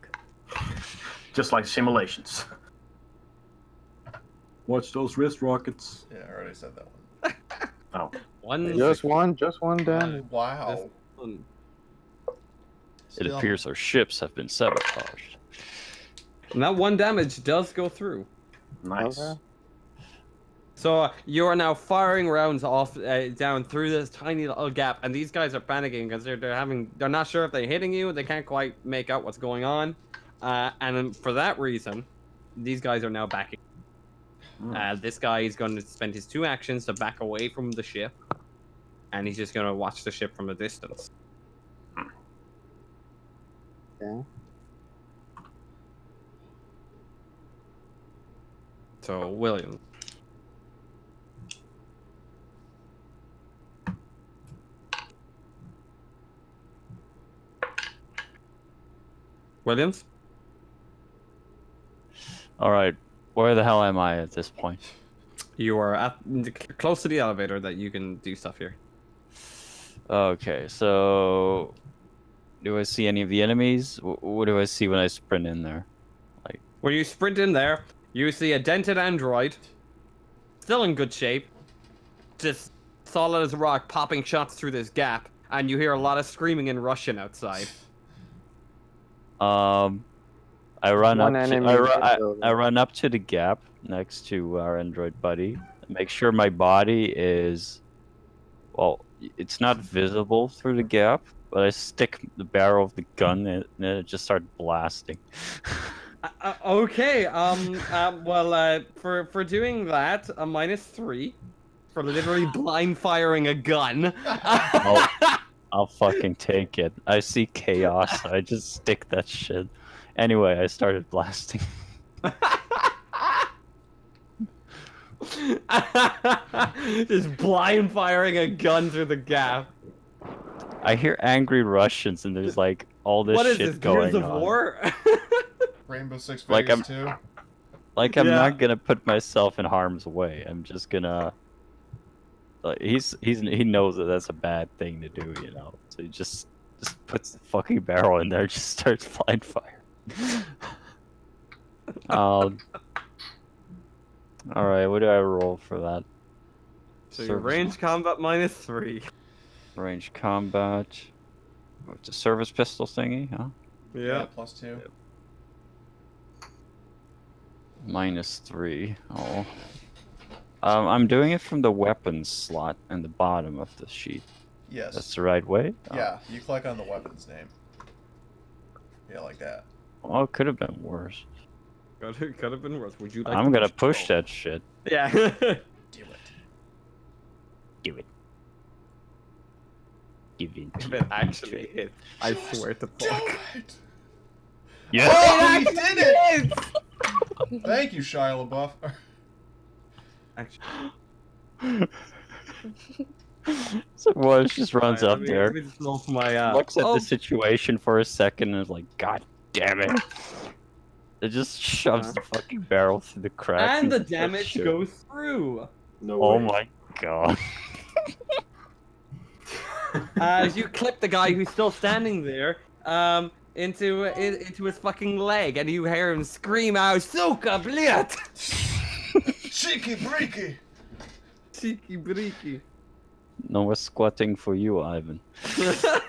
[SPEAKER 2] Just like simulations. Watch those wrist rockets.
[SPEAKER 5] Yeah, I already said that one.
[SPEAKER 2] Oh.
[SPEAKER 7] Just one damage.
[SPEAKER 5] Wow.
[SPEAKER 3] It appears our ships have been sabotaged.
[SPEAKER 1] And that 1 damage does go through.
[SPEAKER 2] Nice.
[SPEAKER 7] Okay.
[SPEAKER 1] So you are now firing rounds off down through this tiny little gap, and these guys are panicking because they're not sure if they're hitting you. They can't quite make out what's going on, and then for that reason, these guys are now backing. This guy is going to spend his 2 actions to back away from the ship, and he's just going to watch the ship from a distance.
[SPEAKER 7] Yeah.
[SPEAKER 1] So William. Williams?
[SPEAKER 3] Alright, where the hell am I at this point?
[SPEAKER 1] You are close to the elevator that you can do stuff here.
[SPEAKER 3] Okay, so do I see any of the enemies? What do I see when I sprint in there? Like,
[SPEAKER 1] When you sprint in there, you see a dented android, still in good shape, just solid as a rock, popping shots through this gap, and you hear a lot of screaming in Russian outside.
[SPEAKER 3] I run
[SPEAKER 7] One
[SPEAKER 3] up to
[SPEAKER 7] enemy
[SPEAKER 3] I run up to the gap next to our android buddy. Make sure my body is, well, it's not visible through the gap, but I stick the barrel of the gun in, and it just starts blasting.
[SPEAKER 1] Okay. Well, for doing that, a -3 for literally blind firing a gun.
[SPEAKER 3] I'll fucking take it. I see chaos. I just stick that shit. Anyway, I started blasting.
[SPEAKER 1] Just blind firing a gun through the gap.
[SPEAKER 3] I hear angry Russians, and there's like all this
[SPEAKER 1] What is
[SPEAKER 3] shit
[SPEAKER 1] this,
[SPEAKER 3] going
[SPEAKER 1] Gears of
[SPEAKER 3] on.
[SPEAKER 1] War?
[SPEAKER 5] Rainbow Six Phase
[SPEAKER 3] Like I'm-
[SPEAKER 5] 2.
[SPEAKER 3] Like I'm
[SPEAKER 1] Yeah.
[SPEAKER 3] not gonna put myself in harm's way. I'm just gonna. Like he knows that that's a bad thing to do, you know. So he just puts the fucking barrel in there, and just starts blind fire. All right, what do I roll for that?
[SPEAKER 1] So your range combat -3.
[SPEAKER 3] Range combat. What's a service pistol thingy, huh?
[SPEAKER 1] Yeah.
[SPEAKER 5] +2.
[SPEAKER 3] -3. Oh. I'm doing it from the weapons slot in the bottom of the sheet.
[SPEAKER 5] Yes.
[SPEAKER 3] That's the right way?
[SPEAKER 5] Yeah, you click on the weapon's name. Yeah, like that.
[SPEAKER 3] Oh, it could have been worse.
[SPEAKER 1] Could have been worse. Would you like
[SPEAKER 3] I'm
[SPEAKER 1] to
[SPEAKER 3] gonna push
[SPEAKER 1] the
[SPEAKER 3] that shit.
[SPEAKER 1] Yeah.
[SPEAKER 5] Do it.
[SPEAKER 3] Do it. Give in
[SPEAKER 1] If
[SPEAKER 3] to
[SPEAKER 1] it actually hit, I swear to
[SPEAKER 5] Do
[SPEAKER 1] fuck.
[SPEAKER 5] it!
[SPEAKER 3] Yeah.
[SPEAKER 5] Oh, he did it! Thank you, Shia LaBeouf.
[SPEAKER 1] Actually,
[SPEAKER 3] So Wash just runs
[SPEAKER 1] Alright,
[SPEAKER 3] up there,
[SPEAKER 1] Let me just roll for my
[SPEAKER 3] looks at
[SPEAKER 1] oh,
[SPEAKER 3] the situation for a second, and is like, "God damn it!" It just shoves the fucking barrel through the crack.
[SPEAKER 1] and the
[SPEAKER 3] starts
[SPEAKER 1] damage
[SPEAKER 3] shooting.
[SPEAKER 1] goes through.
[SPEAKER 2] No
[SPEAKER 3] Oh
[SPEAKER 2] way.
[SPEAKER 3] my god!
[SPEAKER 1] As you clip the guy who's still standing there, into his fucking leg, and you hear him scream out, "Suka bliat!"
[SPEAKER 5] Cheeky breaky!
[SPEAKER 1] Cheeky breaky.
[SPEAKER 3] No more squatting for you, Ivan.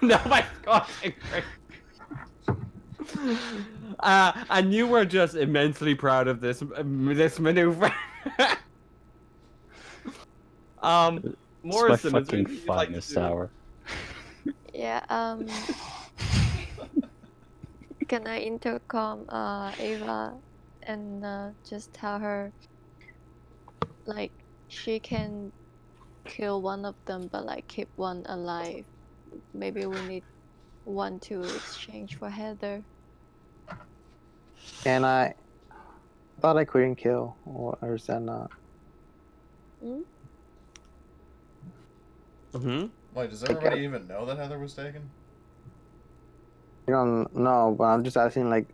[SPEAKER 1] No, my God. And you were just immensely proud of this maneuver. Morrison,
[SPEAKER 3] it's my
[SPEAKER 1] is there
[SPEAKER 3] fucking
[SPEAKER 1] anything you'd like to
[SPEAKER 3] finest
[SPEAKER 1] do?
[SPEAKER 3] hour.
[SPEAKER 6] Yeah, can I intercom Ava and just tell her like she can kill one of them but like keep one alive? Maybe we need one to exchange for Heather.
[SPEAKER 7] And I thought I couldn't kill, or is that not?
[SPEAKER 1] Mm-hmm.
[SPEAKER 5] Wait, does everybody even know that Heather was taken?
[SPEAKER 7] You don't know, but I'm just asking, like,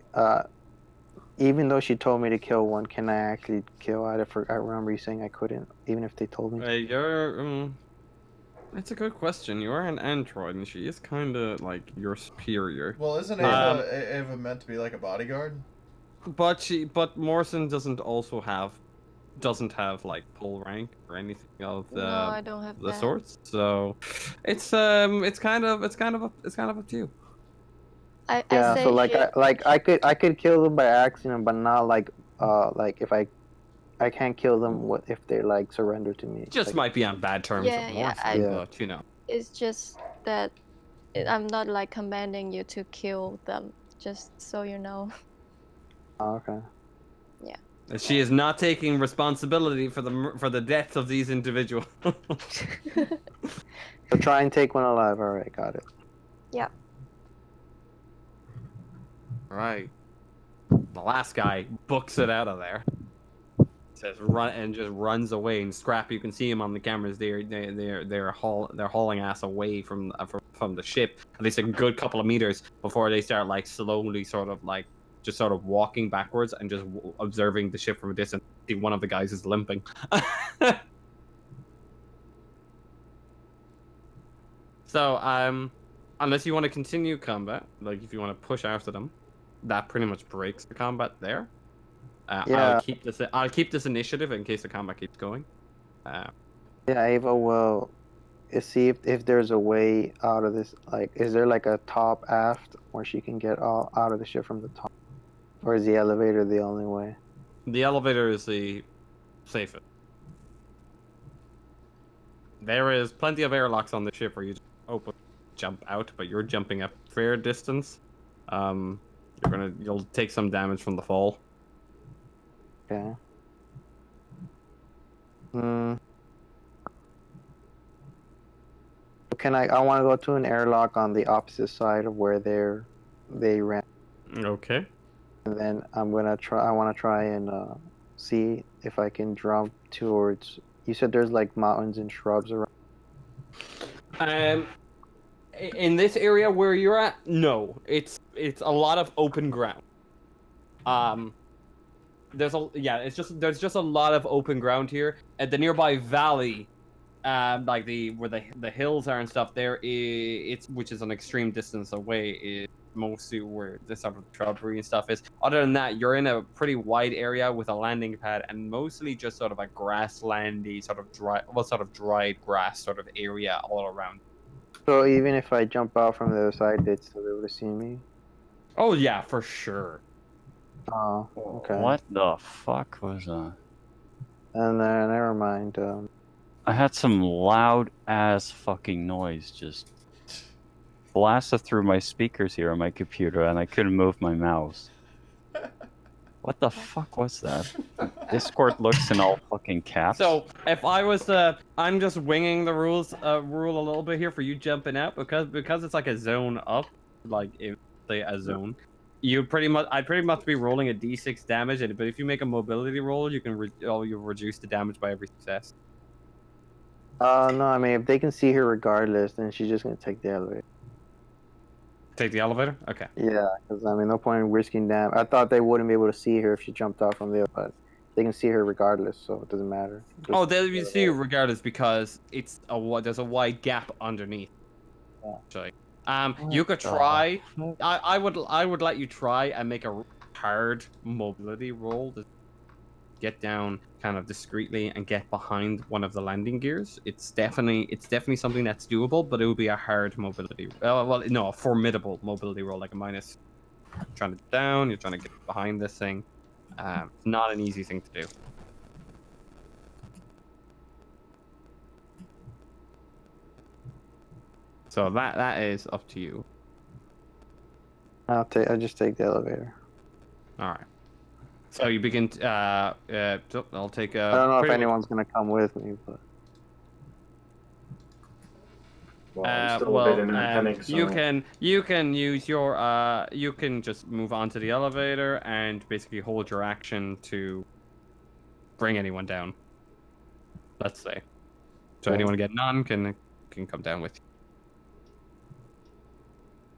[SPEAKER 7] even though she told me to kill one, can I actually kill? I remember you saying I couldn't, even if they told me.
[SPEAKER 1] You're That's a good question. You are an android, and she is kind of like your superior.
[SPEAKER 5] Well, isn't Ava meant to be like a bodyguard?
[SPEAKER 1] But Morrison doesn't have like full rank or anything of the
[SPEAKER 6] No, I don't have
[SPEAKER 1] the
[SPEAKER 6] that.
[SPEAKER 1] sorts. So it's kind of up to you.
[SPEAKER 6] I
[SPEAKER 7] Yeah,
[SPEAKER 6] say
[SPEAKER 7] so like
[SPEAKER 6] she-
[SPEAKER 7] I could kill them by accident, but not like if I can't kill them if they like surrender to me.
[SPEAKER 1] Just
[SPEAKER 7] like,
[SPEAKER 1] might be on bad terms
[SPEAKER 6] Yeah,
[SPEAKER 1] with
[SPEAKER 6] yeah,
[SPEAKER 1] Morrison,
[SPEAKER 7] Yeah.
[SPEAKER 1] but you know.
[SPEAKER 6] it's just that I'm not like commanding you to kill them. Just so you know.
[SPEAKER 7] Oh, okay.
[SPEAKER 1] And she is not taking responsibility for the deaths of these individuals.
[SPEAKER 7] So try and take one alive. All right, got it.
[SPEAKER 1] Right. The last guy books it out of there. Says run and just runs away. And Scrap, you can see him on the cameras. They're hauling ass away from the ship. At least a good couple of meters before they start like slowly, sort of like just sort of walking backwards and just observing the ship from a distance. See, one of the guys is limping. So unless you want to continue combat, like if you want to push after them, that pretty much breaks the combat there.
[SPEAKER 7] Yeah.
[SPEAKER 1] I'll keep this initiative in case the combat keeps going.
[SPEAKER 7] Yeah, Ava will see if there's a way out of this. Like, is there like a top aft where she can get out of the ship from the top, or is the elevator the only way?
[SPEAKER 1] The elevator is the safest. There is plenty of airlocks on the ship where you just open, jump out, but you're jumping a fair distance. You'll take some damage from the fall.
[SPEAKER 7] Okay. Can I want to go to an airlock on the opposite side of where they ran.
[SPEAKER 1] Okay.
[SPEAKER 7] And then I want to try and see if I can jump towards. You said there's like mountains and shrubs around.
[SPEAKER 1] In this area where you're at, no, it's a lot of open ground. There's just a lot of open ground here. At the nearby valley, like where the hills are and stuff, which is an extreme distance away, is mostly where the sort of shrubbery and stuff is. Other than that, you're in a pretty wide area with a landing pad and mostly just sort of a grasslandy, sort of dried grass sort of area all around.
[SPEAKER 7] So even if I jump out from the other side, they'd still be able to see me?
[SPEAKER 1] Oh yeah, for sure.
[SPEAKER 7] Oh, okay.
[SPEAKER 3] What the fuck was that?
[SPEAKER 7] And never mind.
[SPEAKER 3] I had some loud ass fucking noise just blasted through my speakers here on my computer, and I couldn't move my mouse. What the fuck was that? Discord looks in all fucking caps.
[SPEAKER 1] So if I was I'm just winging the rule a little bit here for you jumping out because it's like a zone up, like say a zone. I'd pretty much be rolling a d6 damage, but if you make a mobility roll, you can you reduce the damage by every success.
[SPEAKER 7] No, I mean if they can see her regardless, then she's just gonna take the elevator.
[SPEAKER 1] Take the elevator? Okay.
[SPEAKER 7] Yeah, because I mean, no point in risking damage. I thought they wouldn't be able to see her if she jumped out from there, but they can see her regardless, so it doesn't matter.
[SPEAKER 1] They'll see you regardless because there's a wide gap underneath.
[SPEAKER 7] Yeah.
[SPEAKER 1] You could try. I would let you try and make a hard mobility roll to get down kind of discreetly and get behind one of the landing gears. It's definitely something that's doable, but it would be a hard mobility. A formidable mobility roll, like a minus. You're trying to get down. You're trying to get behind this thing. Not an easy thing to do. So that is up to you.
[SPEAKER 7] I'll just take the elevator.
[SPEAKER 1] All right. So you begin. I'll take.
[SPEAKER 7] I don't know if anyone's gonna come with me, but.
[SPEAKER 2] Well, I'm still a bit in a panic, so...
[SPEAKER 1] You can use your you can just move on to the elevator and basically hold your action to bring anyone down. Let's say. So anyone getting on can come down with you.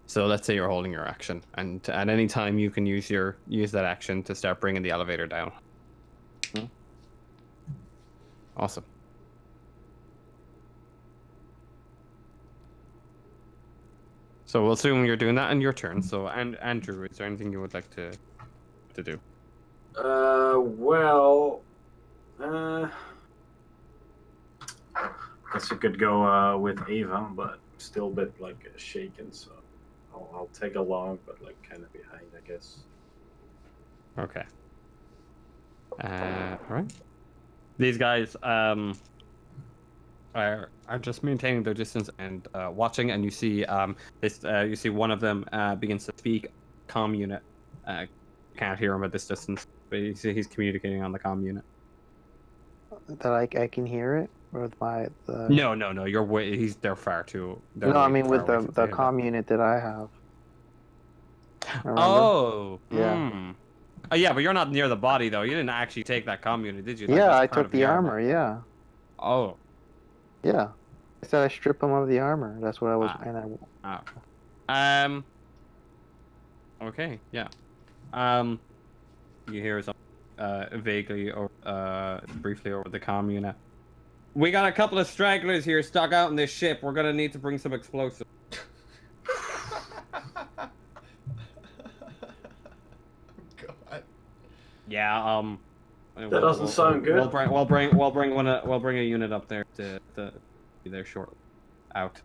[SPEAKER 1] So let's say you're holding your action, and at any time you can use that action to start bringing the elevator down. Awesome. So we'll assume you're doing that in your turn. So, Andrew, is there anything you would like to do?
[SPEAKER 2] Guess you could go with Ava, but still a bit like shaken, so I'll take along, but like kind of behind, I guess.
[SPEAKER 1] Okay. All right. These guys are just maintaining their distance and watching, and you see you see one of them begins to speak. Comm unit can't hear him at this distance, but he's communicating on the comm unit.
[SPEAKER 7] That I can hear it with my.
[SPEAKER 1] No. They're far too.
[SPEAKER 7] No, I mean with the comm unit that I have. Remember?
[SPEAKER 1] Oh.
[SPEAKER 7] Yeah.
[SPEAKER 1] Oh, yeah, but you're not near the body though. You didn't actually take that comm unit, did you? Like,
[SPEAKER 7] Yeah,
[SPEAKER 1] that's
[SPEAKER 7] I
[SPEAKER 1] part
[SPEAKER 7] took
[SPEAKER 1] of
[SPEAKER 7] the armor. Yeah.
[SPEAKER 1] Oh.
[SPEAKER 7] Yeah. I said I strip him of the armor. That's what I was.
[SPEAKER 1] Ah. Oh. Okay. Yeah. You hear something vaguely or briefly over the comm unit. We got a couple of stragglers here stuck out in this ship. We're gonna need to bring some explosives.
[SPEAKER 5] God.
[SPEAKER 1] Yeah.
[SPEAKER 2] That doesn't sound good.
[SPEAKER 1] We'll bring a unit up there to be there shortly. Out.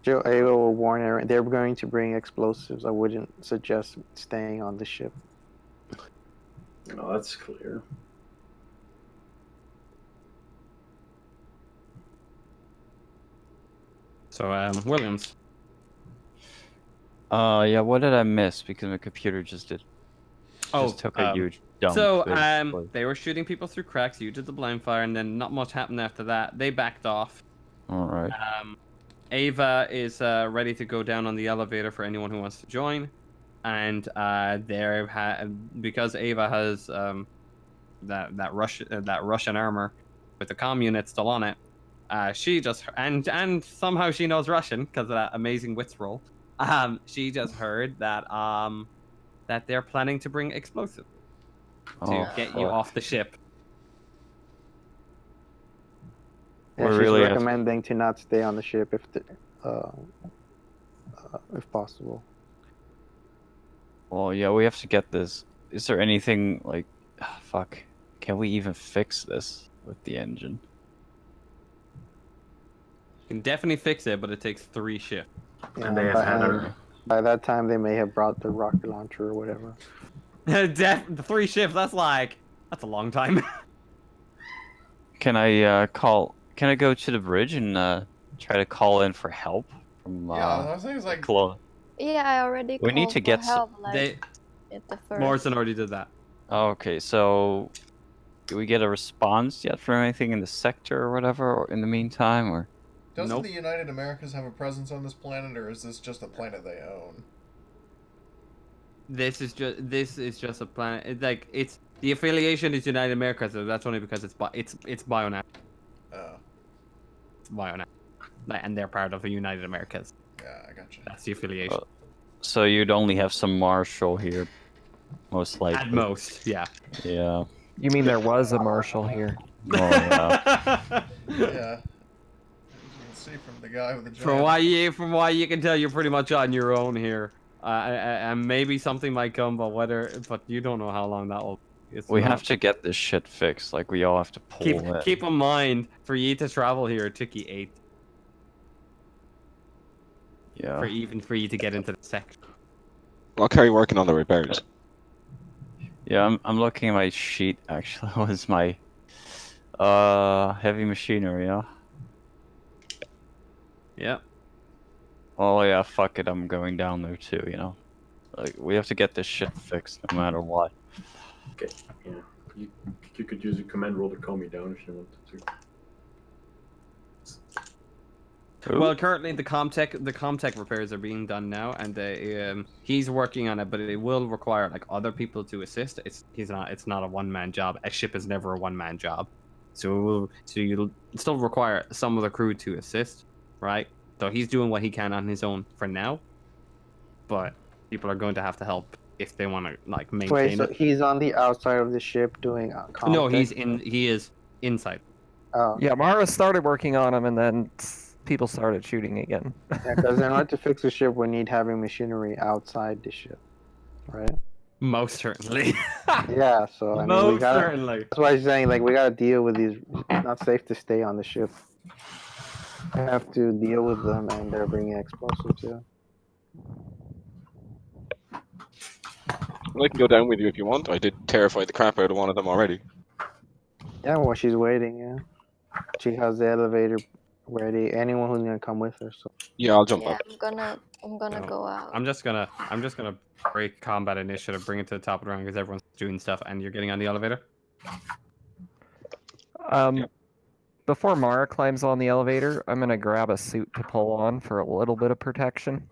[SPEAKER 7] Joe Ava will warn everyone. They're going to bring explosives. I wouldn't suggest staying on the ship.
[SPEAKER 2] No, that's clear.
[SPEAKER 1] So, Williams.
[SPEAKER 3] Yeah, what did I miss? Because my computer just took a huge dump.
[SPEAKER 1] So, they were shooting people through cracks. You did the blind fire, and then not much happened after that. They backed off.
[SPEAKER 3] All right.
[SPEAKER 1] Ava is ready to go down on the elevator for anyone who wants to join, and because Ava has that Russian armor with the comm unit still on it. She just and somehow she knows Russian because of that amazing wits roll. She just heard that that they're planning to bring explosives to get you off the ship.
[SPEAKER 7] Yeah, she's recommending to not stay on the ship if possible.
[SPEAKER 3] Well, yeah, we have to get this. Is there anything like, fuck? Can we even fix this with the engine?
[SPEAKER 1] You can definitely fix it, but it takes 3 shifts.
[SPEAKER 7] Yeah, and they have by that time, they may have brought the rocket launcher or whatever.
[SPEAKER 1] The 3 shifts. That's a long time.
[SPEAKER 3] Can I Can I go to the bridge and try to call in for help from?
[SPEAKER 5] Yeah, I was thinking like.
[SPEAKER 6] Yeah, I already.
[SPEAKER 3] We need to get
[SPEAKER 6] help. Like,
[SPEAKER 1] Morrison already did that.
[SPEAKER 3] Okay, so do we get a response yet from anything in the sector or whatever, or in the meantime, or?
[SPEAKER 5] Doesn't the United Americas have a presence on this planet, or is this just a planet they own?
[SPEAKER 1] This is just a planet. It's the affiliation is United Americas. So that's only because it's Bionat.
[SPEAKER 5] Oh.
[SPEAKER 1] It's Bionat, and they're part of the United Americas.
[SPEAKER 5] Yeah, I got you.
[SPEAKER 1] That's the affiliation.
[SPEAKER 3] So you'd only have some Marshal here, most likely.
[SPEAKER 1] At most, yeah.
[SPEAKER 3] Yeah.
[SPEAKER 4] You mean there was a Marshal here?
[SPEAKER 3] Oh, yeah.
[SPEAKER 5] Yeah. You can see from the guy with the giant...
[SPEAKER 1] From why you can tell you're pretty much on your own here. And maybe something might come, but you don't know how long that will.
[SPEAKER 3] We have to get this shit fixed. Like we all have to pull it.
[SPEAKER 1] Keep in mind, for you to travel here, it took you 8.
[SPEAKER 3] Yeah.
[SPEAKER 1] For you to get into the section.
[SPEAKER 8] I'll carry working on the repairs.
[SPEAKER 3] Yeah, I'm looking at my sheet. Actually, was my heavy machinery. Yeah.
[SPEAKER 1] Yeah.
[SPEAKER 3] Oh yeah, fuck it. I'm going down there too. You know, like we have to get this shit fixed no matter what.
[SPEAKER 2] Okay. Yeah. You could use a command roll to calm me down if you wanted to.
[SPEAKER 1] Well, currently the Comtech repairs are being done now, and he's working on it, but it will require like other people to assist. It's not a one-man job. A ship is never a one-man job, so you'll still require some of the crew to assist, right? So he's doing what he can on his own for now, but people are going to have to help if they want to like maintain
[SPEAKER 7] Wait, so
[SPEAKER 1] it.
[SPEAKER 7] he's on the outside of the ship doing Comtech?
[SPEAKER 1] No, he is inside.
[SPEAKER 7] Oh.
[SPEAKER 4] Yeah, Mara started working on him, and then people started shooting again.
[SPEAKER 7] Yeah, because in order to fix the ship, we need having machinery outside the ship, right?
[SPEAKER 1] Most certainly.
[SPEAKER 7] Yeah, so I mean, we gotta.
[SPEAKER 1] Certainly.
[SPEAKER 7] That's why I'm saying, like, we gotta deal with these. It's not safe to stay on the ship. We have to deal with them, and they're bringing explosives. Yeah.
[SPEAKER 8] Well, I can go down with you if you want. I did terrify the crap out of one of them already.
[SPEAKER 7] Yeah, well, she's waiting. Yeah, she has the elevator ready. Anyone who's gonna come with her. So.
[SPEAKER 8] Yeah, I'll jump up.
[SPEAKER 6] I'm gonna go out.
[SPEAKER 1] I'm just gonna break combat initiative, bring it to the top of the round because everyone's doing stuff, and you're getting on the elevator.
[SPEAKER 4] Before Mara climbs on the elevator, I'm gonna grab a suit to pull on for a little bit of protection.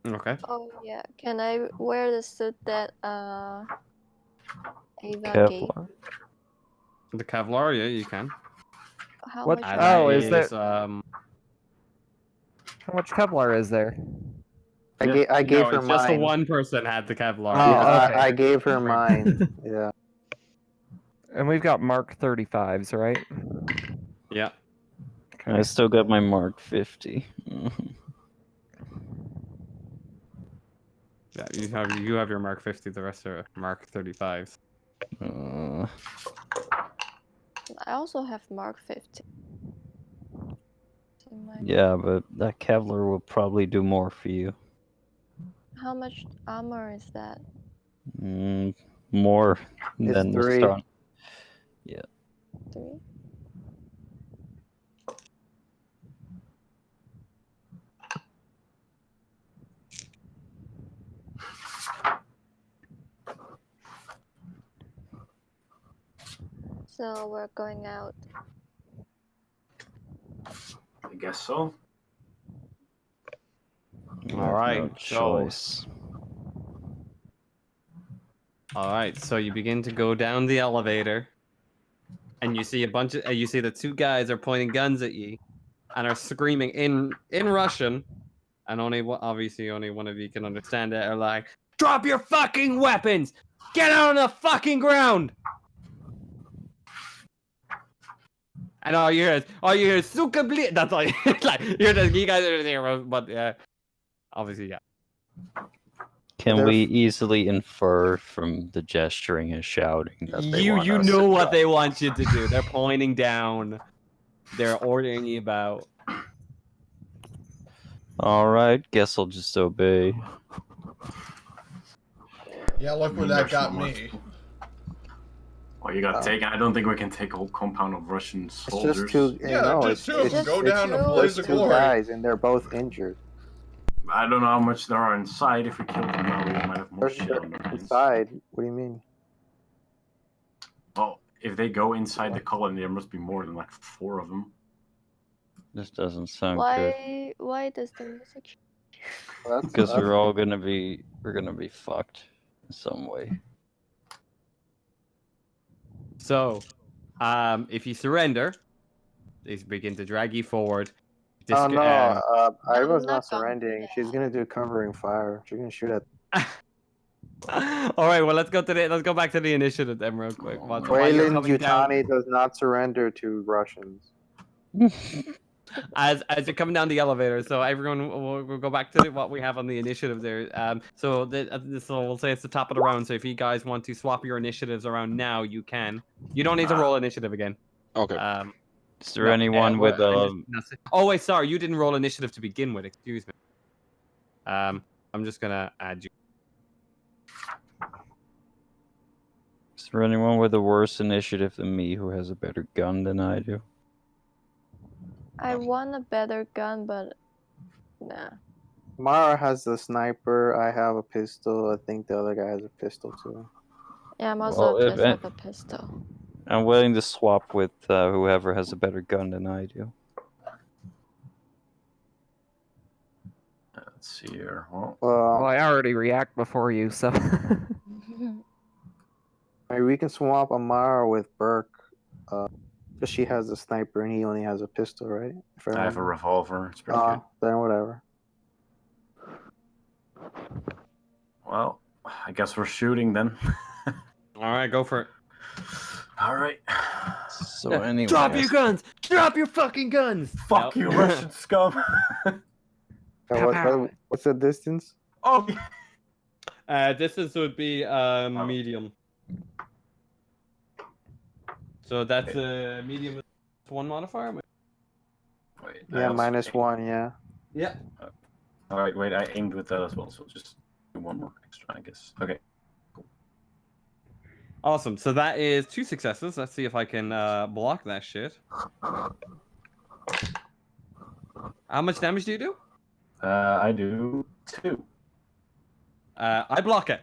[SPEAKER 1] Okay.
[SPEAKER 6] Oh yeah. Can I wear the suit that Ava gave?
[SPEAKER 3] Kevlar.
[SPEAKER 1] The Kevlar, yeah, you can.
[SPEAKER 6] How
[SPEAKER 4] What-
[SPEAKER 6] much?
[SPEAKER 4] Oh,
[SPEAKER 1] That
[SPEAKER 4] is there-
[SPEAKER 1] um.
[SPEAKER 4] How much Kevlar is there?
[SPEAKER 7] I
[SPEAKER 2] Yeah.
[SPEAKER 7] gave
[SPEAKER 1] No,
[SPEAKER 7] her
[SPEAKER 1] it's just the
[SPEAKER 7] mine.
[SPEAKER 1] one person had the Kevlar.
[SPEAKER 4] Oh,
[SPEAKER 7] Yeah,
[SPEAKER 4] okay.
[SPEAKER 7] I gave her mine. Yeah.
[SPEAKER 4] And we've got Mark 35s, right?
[SPEAKER 1] Yeah.
[SPEAKER 3] I still got my Mark 50. Mhm.
[SPEAKER 1] Yeah, you have your Mark 50. The rest are Mark 35s.
[SPEAKER 6] I also have Mark 50. So
[SPEAKER 3] Yeah, but that Kevlar will probably do more for you.
[SPEAKER 6] how much armor is that?
[SPEAKER 3] More
[SPEAKER 7] It's
[SPEAKER 3] than the
[SPEAKER 7] 3.
[SPEAKER 3] strong.
[SPEAKER 6] 3? So we're going out.
[SPEAKER 2] I guess so.
[SPEAKER 1] All right.
[SPEAKER 3] No choice.
[SPEAKER 1] All right. So you begin to go down the elevator, and you see you see the two guys are pointing guns at you, and are screaming in Russian, and obviously only one of you can understand it. Are like, "Drop your fucking weapons! Get out on the fucking ground!" And all you hear is "Suka bli-" That's all. Like you guys are there, but yeah, obviously yeah.
[SPEAKER 3] Can we easily infer from the gesturing and shouting that they want
[SPEAKER 1] You
[SPEAKER 3] us
[SPEAKER 1] know
[SPEAKER 3] to
[SPEAKER 1] what
[SPEAKER 3] drop?
[SPEAKER 1] they want you to do. They're pointing down. They're ordering you about.
[SPEAKER 3] Alright, guess I'll just obey.
[SPEAKER 5] Yeah, look where that got me.
[SPEAKER 2] Well, you got taken. I don't think we can take a whole compound of Russian
[SPEAKER 7] It's
[SPEAKER 2] soldiers.
[SPEAKER 7] just two.
[SPEAKER 5] Yeah,
[SPEAKER 7] no,
[SPEAKER 5] just two of them
[SPEAKER 7] it's
[SPEAKER 5] go down to
[SPEAKER 6] two.
[SPEAKER 5] blaze
[SPEAKER 7] just
[SPEAKER 5] of
[SPEAKER 7] two
[SPEAKER 5] glory.
[SPEAKER 7] guys, and they're both injured.
[SPEAKER 2] I don't know how much there are inside. If we kill them now, we might have more shit on their hands.
[SPEAKER 7] Inside? What do you mean?
[SPEAKER 2] Well, if they go inside the colony, there must be more than like 4 of them.
[SPEAKER 3] This doesn't sound good.
[SPEAKER 6] Why does the music?
[SPEAKER 7] Well,
[SPEAKER 3] Because we're gonna be fucked in some way.
[SPEAKER 1] So, if you surrender, they begin to drag you forward.
[SPEAKER 7] Oh no, I was
[SPEAKER 6] I'm not
[SPEAKER 7] not
[SPEAKER 6] gonna
[SPEAKER 7] surrendering.
[SPEAKER 6] do
[SPEAKER 7] She's gonna do covering fire. She's gonna shoot at.
[SPEAKER 1] All right, well let's go back to the initiative then real quick. While you're
[SPEAKER 7] Wayland
[SPEAKER 1] coming down,
[SPEAKER 7] Yutani does not surrender to Russians.
[SPEAKER 1] as you're coming down the elevator, so everyone we'll go back to what we have on the initiative there. So we'll say it's the top of the round. So if you guys want to swap your initiatives around now, you can. You don't need to roll initiative again.
[SPEAKER 8] Okay.
[SPEAKER 3] Is there anyone with
[SPEAKER 1] Oh wait, sorry, you didn't roll initiative to begin with. Excuse me. I'm just gonna add you.
[SPEAKER 3] Is there anyone with a worse initiative than me who has a better gun than I do?
[SPEAKER 6] I want a better gun, but nah.
[SPEAKER 7] Mara has the sniper. I have a pistol. I think the other guy has a pistol too.
[SPEAKER 6] Yeah, I'm also
[SPEAKER 3] Well,
[SPEAKER 6] just have a pistol.
[SPEAKER 3] I'm willing to swap with whoever has a better gun than I do.
[SPEAKER 2] Let's see here. Well,
[SPEAKER 4] Well, I already react before you, so.
[SPEAKER 7] maybe we can swap Amara with Burke. Because she has a sniper and he only has a pistol, right? If
[SPEAKER 2] I have a revolver. It's pretty good.
[SPEAKER 7] Then whatever.
[SPEAKER 2] Well, I guess we're shooting then.
[SPEAKER 1] All right, go for it.
[SPEAKER 2] All right.
[SPEAKER 3] So anyway,
[SPEAKER 1] Drop your guns! Drop your fucking guns!
[SPEAKER 2] Fuck you, Russian scum.
[SPEAKER 7] What's the distance?
[SPEAKER 2] Oh.
[SPEAKER 1] Distance would be medium. So that's medium with 1 modifier.
[SPEAKER 2] Wait,
[SPEAKER 7] Yeah, -1. Yeah.
[SPEAKER 1] Yeah.
[SPEAKER 2] All right, wait. I aimed with that as well, so just do 1 more extra, I guess. Okay.
[SPEAKER 1] Awesome. So that is 2 successes. Let's see if I can block that shit. How much damage do you do?
[SPEAKER 2] I do 2.
[SPEAKER 1] I block it.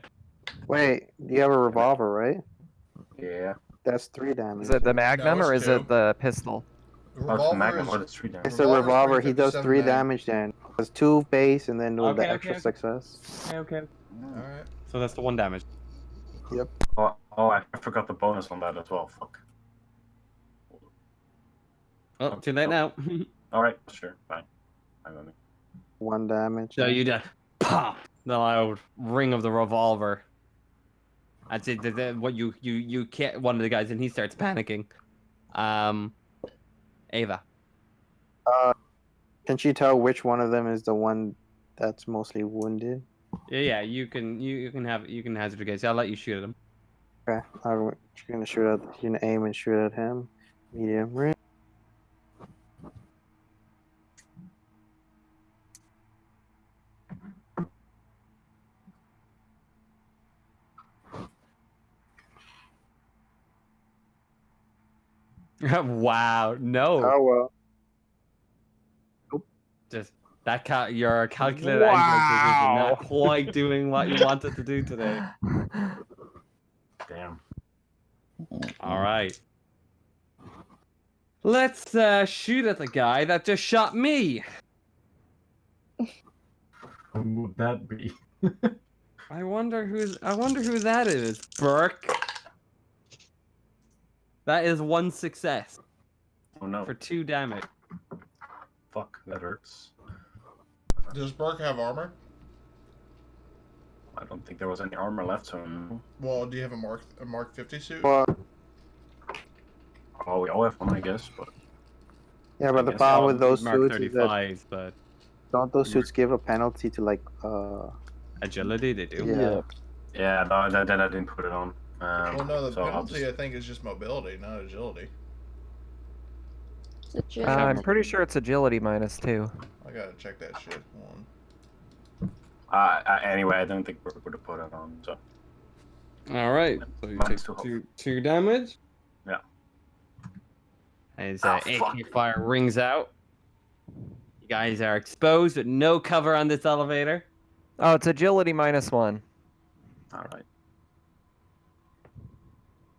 [SPEAKER 7] Wait, you have a revolver, right?
[SPEAKER 2] Yeah.
[SPEAKER 7] That's 3 damage.
[SPEAKER 4] Is it the Magnum
[SPEAKER 5] No,
[SPEAKER 4] or
[SPEAKER 5] it's
[SPEAKER 4] is it
[SPEAKER 5] 2.
[SPEAKER 4] the pistol?
[SPEAKER 2] Oh, it's the Magnum. What is 3 damage?
[SPEAKER 7] It's a revolver. He does 3
[SPEAKER 5] 357
[SPEAKER 7] damage then. It's 2 base and then with the
[SPEAKER 1] Okay,
[SPEAKER 7] extra
[SPEAKER 1] okay.
[SPEAKER 7] success.
[SPEAKER 1] Okay.
[SPEAKER 5] Alright.
[SPEAKER 1] So that's the 1 damage.
[SPEAKER 2] Oh, I forgot the bonus on that as well. Fuck.
[SPEAKER 1] Oh, too late now.
[SPEAKER 2] All right, sure, fine. I don't know.
[SPEAKER 7] 1 damage.
[SPEAKER 1] So you just pop the loud ring of the revolver. That's it. What you can't. One of the guys, and he starts panicking. Ava.
[SPEAKER 7] Can she tell which one of them is the one that's mostly wounded?
[SPEAKER 1] Yeah. You can hazard a guess. I'll let you shoot at him.
[SPEAKER 7] Okay, I'm gonna shoot at. You can aim and shoot at him. Medium range.
[SPEAKER 1] Wow. No.
[SPEAKER 7] Oh well.
[SPEAKER 1] Just that your calculated angle decision not quite doing what you wanted to do today.
[SPEAKER 2] Damn.
[SPEAKER 1] All right. Let's shoot at the guy that just shot me.
[SPEAKER 2] Who would that be?
[SPEAKER 1] I wonder who that is. Burke. That is 1 success
[SPEAKER 2] Oh no.
[SPEAKER 1] for 2 damage.
[SPEAKER 2] Fuck, that hurts.
[SPEAKER 5] Does Burke have armor?
[SPEAKER 2] I don't think there was any armor left, so.
[SPEAKER 5] Well, do you have a Mark 50 suit?
[SPEAKER 7] Well,
[SPEAKER 2] Oh, we all have one, I guess, but.
[SPEAKER 7] yeah, but the
[SPEAKER 2] guess
[SPEAKER 7] problem with those
[SPEAKER 1] Mark
[SPEAKER 7] suits is that
[SPEAKER 1] 35, but
[SPEAKER 7] don't those suits give a penalty to like
[SPEAKER 1] agility they do.
[SPEAKER 7] Yeah.
[SPEAKER 2] Yeah, no, then I didn't put it on.
[SPEAKER 5] Well, no, the
[SPEAKER 2] so I'll
[SPEAKER 5] penalty
[SPEAKER 2] just-
[SPEAKER 5] I think is just mobility, not agility.
[SPEAKER 6] It's a gym.
[SPEAKER 4] I'm pretty sure it's agility -2.
[SPEAKER 5] I gotta check that shit. Hold
[SPEAKER 2] Anyway, I don't think we would have put it on, so.
[SPEAKER 1] All right. So you
[SPEAKER 2] Minus
[SPEAKER 1] take
[SPEAKER 2] 2
[SPEAKER 1] two damage.
[SPEAKER 2] Yeah.
[SPEAKER 1] As
[SPEAKER 2] Ah,
[SPEAKER 1] AK
[SPEAKER 2] fuck.
[SPEAKER 1] fire rings out. You guys are exposed with no cover on this elevator.
[SPEAKER 4] Oh, it's agility -1.
[SPEAKER 2] Alright.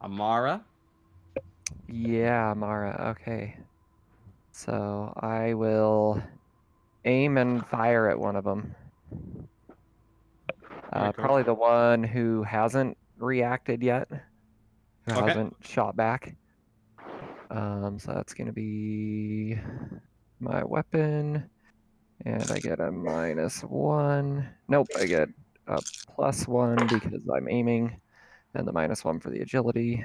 [SPEAKER 1] Amara.
[SPEAKER 4] Yeah, Mara. Okay. So I will aim and fire at one of them.
[SPEAKER 1] Alright, cool.
[SPEAKER 4] Probably the one who hasn't reacted yet, who
[SPEAKER 1] Okay.
[SPEAKER 4] hasn't shot back. So that's gonna be my weapon, and I get a -1. Nope, I get a +1 because I'm aiming, and the -1 for the agility.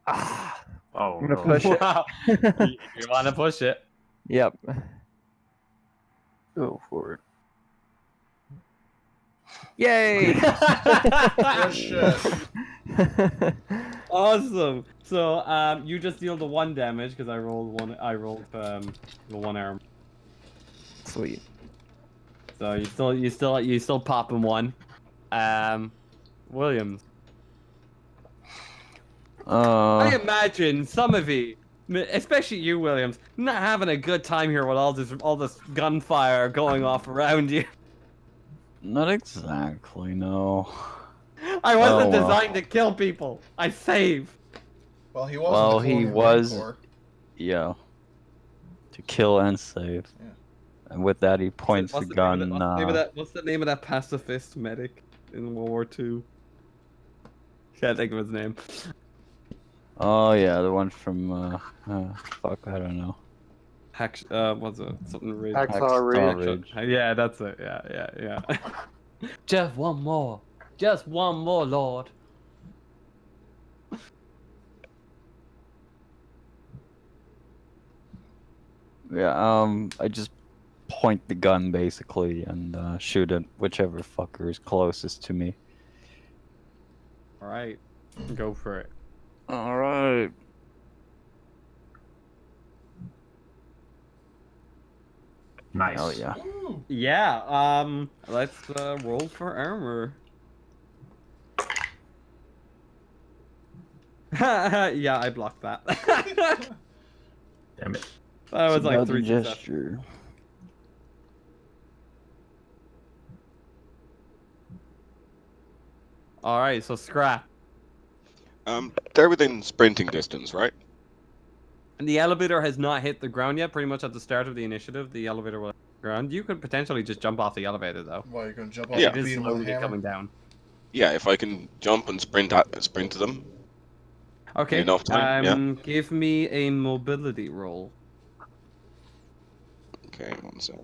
[SPEAKER 4] Ah,
[SPEAKER 2] Oh,
[SPEAKER 4] I'm gonna
[SPEAKER 2] no.
[SPEAKER 4] push it.
[SPEAKER 1] Wow. you want to push it?
[SPEAKER 4] Yep.
[SPEAKER 3] Go for it.
[SPEAKER 4] Yay!
[SPEAKER 5] on. Shit.
[SPEAKER 1] Awesome. So you just deal the 1 damage because I rolled the 1 arm.
[SPEAKER 4] Sweet.
[SPEAKER 1] So you still pop him 1. Williams. I imagine some of you, especially you, Williams, not having a good time here with all this gunfire going off around you.
[SPEAKER 3] Not exactly, no.
[SPEAKER 1] I wasn't
[SPEAKER 3] Oh, well.
[SPEAKER 1] designed to kill people. I save.
[SPEAKER 5] Well, he was.
[SPEAKER 3] Well,
[SPEAKER 5] in the
[SPEAKER 3] he
[SPEAKER 5] Colonial
[SPEAKER 3] was-
[SPEAKER 5] Marine Corps.
[SPEAKER 3] Yeah. To kill and save.
[SPEAKER 5] Yeah.
[SPEAKER 3] And with that, he points
[SPEAKER 1] What's
[SPEAKER 3] the
[SPEAKER 1] the name of
[SPEAKER 3] gun.
[SPEAKER 1] that- what's the name of that pacifist medic in World War II? Can't think of his name.
[SPEAKER 3] Oh yeah, the one from fuck, I don't know.
[SPEAKER 1] What's it? Something Ridge.
[SPEAKER 7] Hacksaw Ridge.
[SPEAKER 3] Ridge.
[SPEAKER 1] Yeah, that's it. Yeah. Just one more. Just one more, Lord.
[SPEAKER 3] Yeah, I just point the gun basically and shoot at whichever fucker is closest to me.
[SPEAKER 1] All right, go for it.
[SPEAKER 3] All right.
[SPEAKER 2] Nice.
[SPEAKER 3] Hell yeah.
[SPEAKER 5] Ooh.
[SPEAKER 1] Yeah. Let's roll for armor. Yeah, I blocked that.
[SPEAKER 2] Damn it.
[SPEAKER 1] That was
[SPEAKER 3] It's
[SPEAKER 1] like
[SPEAKER 3] about
[SPEAKER 1] 3
[SPEAKER 3] the
[SPEAKER 1] successes.
[SPEAKER 3] gesture.
[SPEAKER 1] All right, so scrap.
[SPEAKER 8] They're within sprinting distance, right?
[SPEAKER 1] And the elevator has not hit the ground yet. Pretty much at the start of the initiative, the elevator will hit the ground. You could potentially just jump off the elevator, though.
[SPEAKER 5] Why, you're gonna jump off
[SPEAKER 8] Yeah.
[SPEAKER 5] and
[SPEAKER 1] It is
[SPEAKER 5] beat him with a
[SPEAKER 1] slowly
[SPEAKER 5] hammer?
[SPEAKER 1] coming down.
[SPEAKER 8] Yeah, if I can jump and sprint to them.
[SPEAKER 1] Okay.
[SPEAKER 8] Enough time, yeah.
[SPEAKER 1] Give me a mobility roll.
[SPEAKER 8] Okay, 1 sec.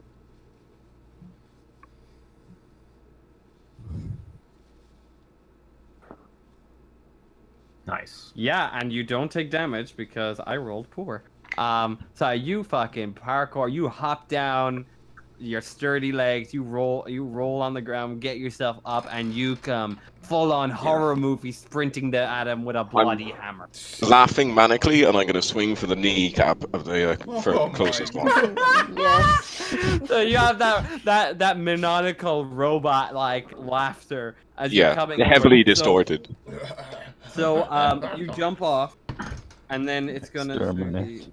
[SPEAKER 2] Nice.
[SPEAKER 1] Yeah, and you don't take damage because I rolled poor. So you fucking parkour, you hop down your sturdy legs, you roll on the ground, get yourself up, and you come full on horror movie sprinting at him with a bloody hammer.
[SPEAKER 8] Laughing manically, and I'm gonna swing for the kneecap of the closest one.
[SPEAKER 6] Yes.
[SPEAKER 1] So you have that maniacal robot like laughter as you're
[SPEAKER 8] Yeah,
[SPEAKER 1] coming.
[SPEAKER 8] heavily
[SPEAKER 1] over.
[SPEAKER 8] distorted.
[SPEAKER 1] So you jump off, and then it's gonna.
[SPEAKER 3] Exterminate.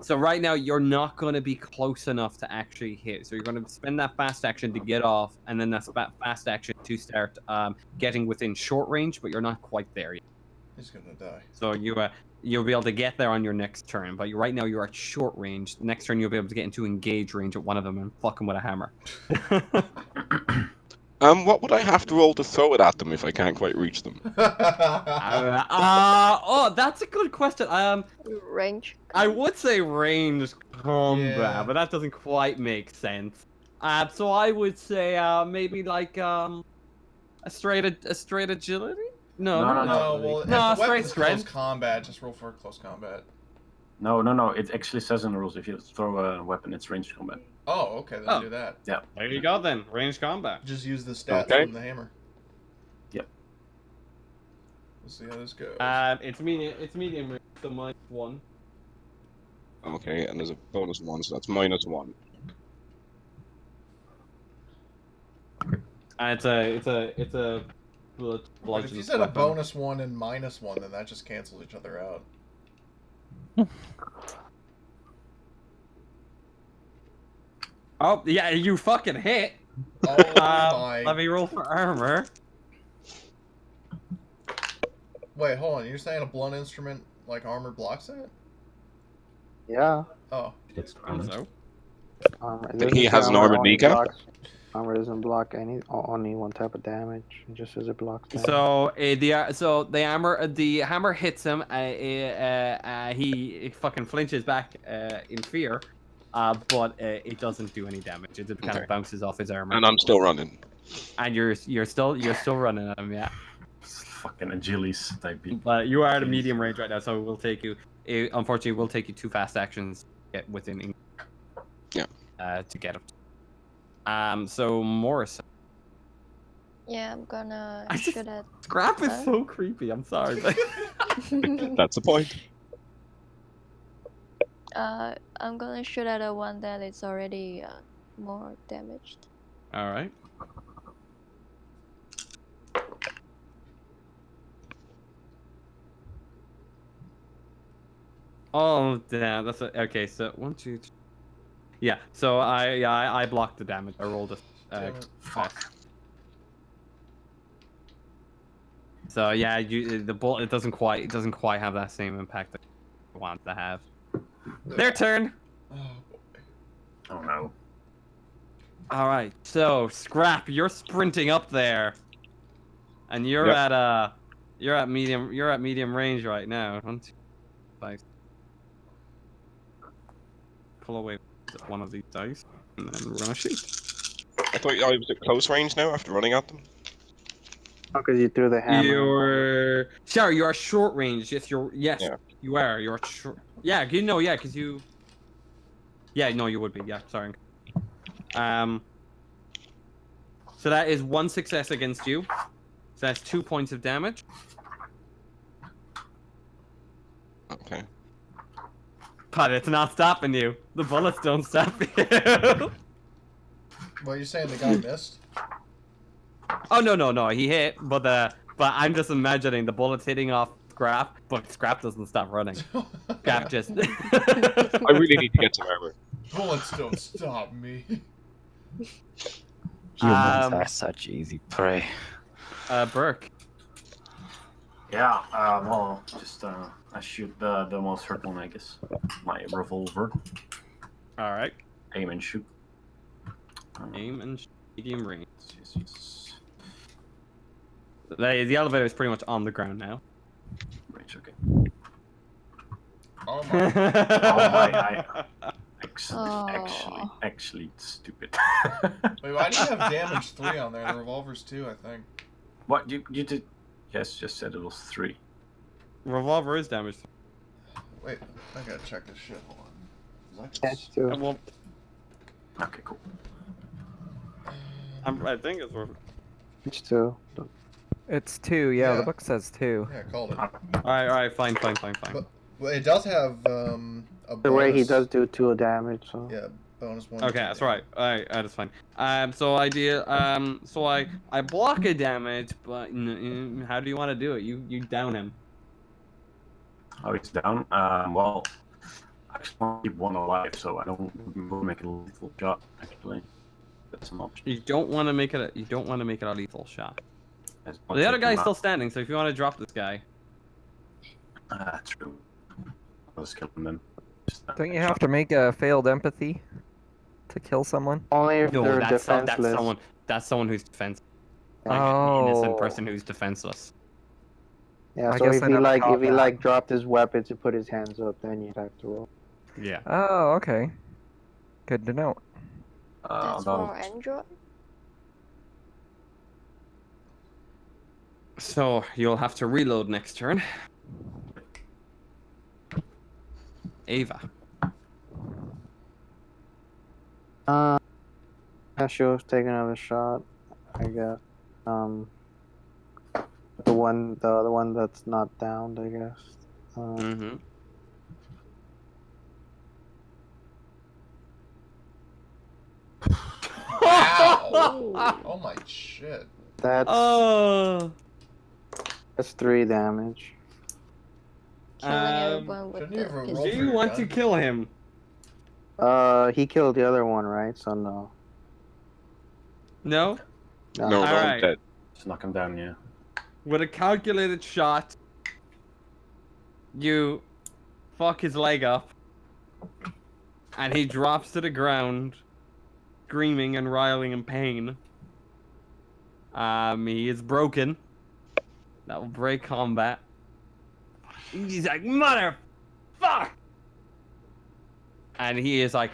[SPEAKER 1] So right now you're not gonna be close enough to actually hit. So you're gonna spend that fast action to get off, and then that fast action to start getting within short range, but you're not quite there yet.
[SPEAKER 5] He's gonna die.
[SPEAKER 1] So you'll be able to get there on your next turn, but right now you're at short range. Next turn you'll be able to get into engage range at one of them and fuck them with a hammer.
[SPEAKER 8] What would I have to roll to throw it at them if I can't quite reach them?
[SPEAKER 1] Oh, that's a good question.
[SPEAKER 6] Range.
[SPEAKER 1] I would say range combat,
[SPEAKER 5] Yeah.
[SPEAKER 1] but that doesn't quite make sense. So I would say maybe like a straight agility. No.
[SPEAKER 5] Well,
[SPEAKER 1] No,
[SPEAKER 5] if the
[SPEAKER 1] straight
[SPEAKER 5] weapon's close
[SPEAKER 1] strength.
[SPEAKER 5] combat, just roll for close combat.
[SPEAKER 2] No. It actually says in the rules if you throw a weapon, it's ranged combat.
[SPEAKER 5] Oh, okay, then
[SPEAKER 1] Oh.
[SPEAKER 5] do that.
[SPEAKER 2] Yeah.
[SPEAKER 1] There you go then. Range combat.
[SPEAKER 5] Just use the stats
[SPEAKER 8] Okay.
[SPEAKER 5] from the hammer.
[SPEAKER 2] Yep.
[SPEAKER 5] We'll see how this goes.
[SPEAKER 1] It's medium range, so -1.
[SPEAKER 8] Okay, and there's a bonus 1, so that's -1.
[SPEAKER 1] And it's a
[SPEAKER 5] But if
[SPEAKER 1] bludgeon
[SPEAKER 5] you said a
[SPEAKER 1] weapon.
[SPEAKER 5] bonus 1 and -1, then that just cancels each other out.
[SPEAKER 1] Oh yeah, you fucking hit.
[SPEAKER 5] Oh my.
[SPEAKER 1] Let me roll for armor.
[SPEAKER 5] Wait, hold on. You're saying a blunt instrument like armor blocks it?
[SPEAKER 7] Yeah.
[SPEAKER 5] Oh.
[SPEAKER 1] So.
[SPEAKER 7] Armor.
[SPEAKER 8] Then he has an armored
[SPEAKER 7] only
[SPEAKER 8] kneecap?
[SPEAKER 7] blocks- Armor doesn't block only one type of damage. It just says it blocks damage.
[SPEAKER 1] So the hammer hits him. He fucking flinches back in fear, but it doesn't do any damage. It kind
[SPEAKER 8] Okay.
[SPEAKER 1] of bounces off his armor.
[SPEAKER 8] And I'm still running.
[SPEAKER 1] And you're still running at him, yeah.
[SPEAKER 2] Fucking Achilles type beat.
[SPEAKER 1] But you are at a medium range right now, so it will take you. Unfortunately, it will take you 2 fast actions to get within.
[SPEAKER 8] Yeah.
[SPEAKER 1] To get him. So Morris.
[SPEAKER 6] Yeah, I'm gonna
[SPEAKER 1] I just-
[SPEAKER 6] shoot at.
[SPEAKER 1] Scrap is
[SPEAKER 6] Huh?
[SPEAKER 1] so creepy. I'm sorry. But...
[SPEAKER 8] That's the point.
[SPEAKER 6] I'm gonna shoot at a one that is already more damaged.
[SPEAKER 1] All right. Oh damn, that's okay. So 1, 2, 3. Yeah. So I blocked the damage. I rolled a.
[SPEAKER 5] Damn it.
[SPEAKER 2] Fuck.
[SPEAKER 1] So yeah, the bullet it doesn't quite have that same impact that you want to have. Their turn.
[SPEAKER 5] Oh, boy.
[SPEAKER 2] Oh no.
[SPEAKER 1] All right. So Scrap, you're sprinting up there, and you're
[SPEAKER 8] Yep.
[SPEAKER 1] at medium range right now. 1, 2, 5. Pull away one of these dice, and then we're gonna shoot.
[SPEAKER 8] I thought I was at close range now after running at them.
[SPEAKER 7] Because you threw the hammer.
[SPEAKER 1] You're short range. Yes,
[SPEAKER 8] Yeah.
[SPEAKER 1] you are. You're short. Yeah, you know, yeah, because you. Yeah, no, you would be. Yeah, sorry. So that is 1 success against you. So that's 2 points of damage.
[SPEAKER 8] Okay.
[SPEAKER 1] But it's not stopping you. The bullets don't stop you.
[SPEAKER 5] Well, you're saying the guy missed?
[SPEAKER 1] Oh no, he hit, but I'm just imagining the bullets hitting off Scrap, but Scrap doesn't stop running. Scrap just.
[SPEAKER 8] I really need to get some armor.
[SPEAKER 5] Bullets don't stop me.
[SPEAKER 3] Humans are such easy prey.
[SPEAKER 1] Burke.
[SPEAKER 2] Yeah. Well, just I I shoot the most hurt one, I guess. My revolver.
[SPEAKER 1] All right.
[SPEAKER 2] Aim and shoot.
[SPEAKER 1] Aim and medium range.
[SPEAKER 2] Yes.
[SPEAKER 1] The elevator is pretty much on the ground now.
[SPEAKER 2] Range, okay.
[SPEAKER 5] Oh my.
[SPEAKER 2] Oh my!
[SPEAKER 6] Oh.
[SPEAKER 2] Actually, stupid.
[SPEAKER 5] Wait, why do you have damage 3 on there? The revolver's 2, I think.
[SPEAKER 2] What you did? Yes, just said it was 3.
[SPEAKER 1] Revolver is damaged.
[SPEAKER 5] Wait, I gotta check this shit. Hold on.
[SPEAKER 7] That's two.
[SPEAKER 1] Well,
[SPEAKER 2] Okay, cool.
[SPEAKER 1] I think it's worth.
[SPEAKER 7] It's two.
[SPEAKER 4] It's 2. Yeah,
[SPEAKER 5] Yeah.
[SPEAKER 4] the book says 2.
[SPEAKER 5] Yeah, I called it.
[SPEAKER 1] All right, fine.
[SPEAKER 5] But well, it does have a bonus.
[SPEAKER 7] The way he does do 2 damage. So.
[SPEAKER 5] Yeah, bonus 1.
[SPEAKER 1] Okay, that's right. All right, that's fine. So I block a damage, but how do you want to do it? You down him.
[SPEAKER 2] Oh, he's down. Well, I actually want to keep one alive, so I don't make a lethal shot. Actually, that's an option.
[SPEAKER 1] You don't want to make it. You don't want to make it a lethal shot.
[SPEAKER 2] As
[SPEAKER 1] Well,
[SPEAKER 2] much
[SPEAKER 1] the other
[SPEAKER 2] as
[SPEAKER 1] guy's
[SPEAKER 2] I'm
[SPEAKER 1] still standing, so if you want to drop this guy,
[SPEAKER 2] true. I'll just kill him then.
[SPEAKER 4] Don't you have to make a failed empathy to kill someone?
[SPEAKER 7] Only if
[SPEAKER 1] no,
[SPEAKER 7] they're
[SPEAKER 1] that's
[SPEAKER 7] defenseless.
[SPEAKER 1] that's someone who's defenseless. Like
[SPEAKER 4] Oh.
[SPEAKER 1] an innocent person who's defenseless.
[SPEAKER 7] Yeah,
[SPEAKER 4] I
[SPEAKER 7] so
[SPEAKER 4] guess
[SPEAKER 7] if
[SPEAKER 4] I
[SPEAKER 7] he
[SPEAKER 4] never
[SPEAKER 7] like
[SPEAKER 4] caught
[SPEAKER 7] if he
[SPEAKER 4] that.
[SPEAKER 7] like dropped his weapon to put his hands up, then you'd have to roll.
[SPEAKER 1] Yeah.
[SPEAKER 4] Oh, okay. Good to know.
[SPEAKER 6] That's for Android.
[SPEAKER 1] So you'll have to reload next turn. Ava.
[SPEAKER 7] Yeah, she'll take another shot, I guess. The other one that's not downed, I guess.
[SPEAKER 1] Mm-hmm.
[SPEAKER 5] Wow! Oh my shit.
[SPEAKER 7] That's 3 damage.
[SPEAKER 6] Killing everyone with
[SPEAKER 5] shouldn't you have
[SPEAKER 6] the
[SPEAKER 5] rolled
[SPEAKER 6] pistol.
[SPEAKER 1] Do you want to kill him?
[SPEAKER 7] He killed the other one, right? So no.
[SPEAKER 1] No?
[SPEAKER 8] No,
[SPEAKER 1] All
[SPEAKER 8] no,
[SPEAKER 1] right.
[SPEAKER 8] I'm dead.
[SPEAKER 2] Just knock him down, yeah.
[SPEAKER 1] With a calculated shot, you fuck his leg up, and he drops to the ground, screaming and writhing in pain. He is broken. That will break combat. He's like, mother fuck! And he is like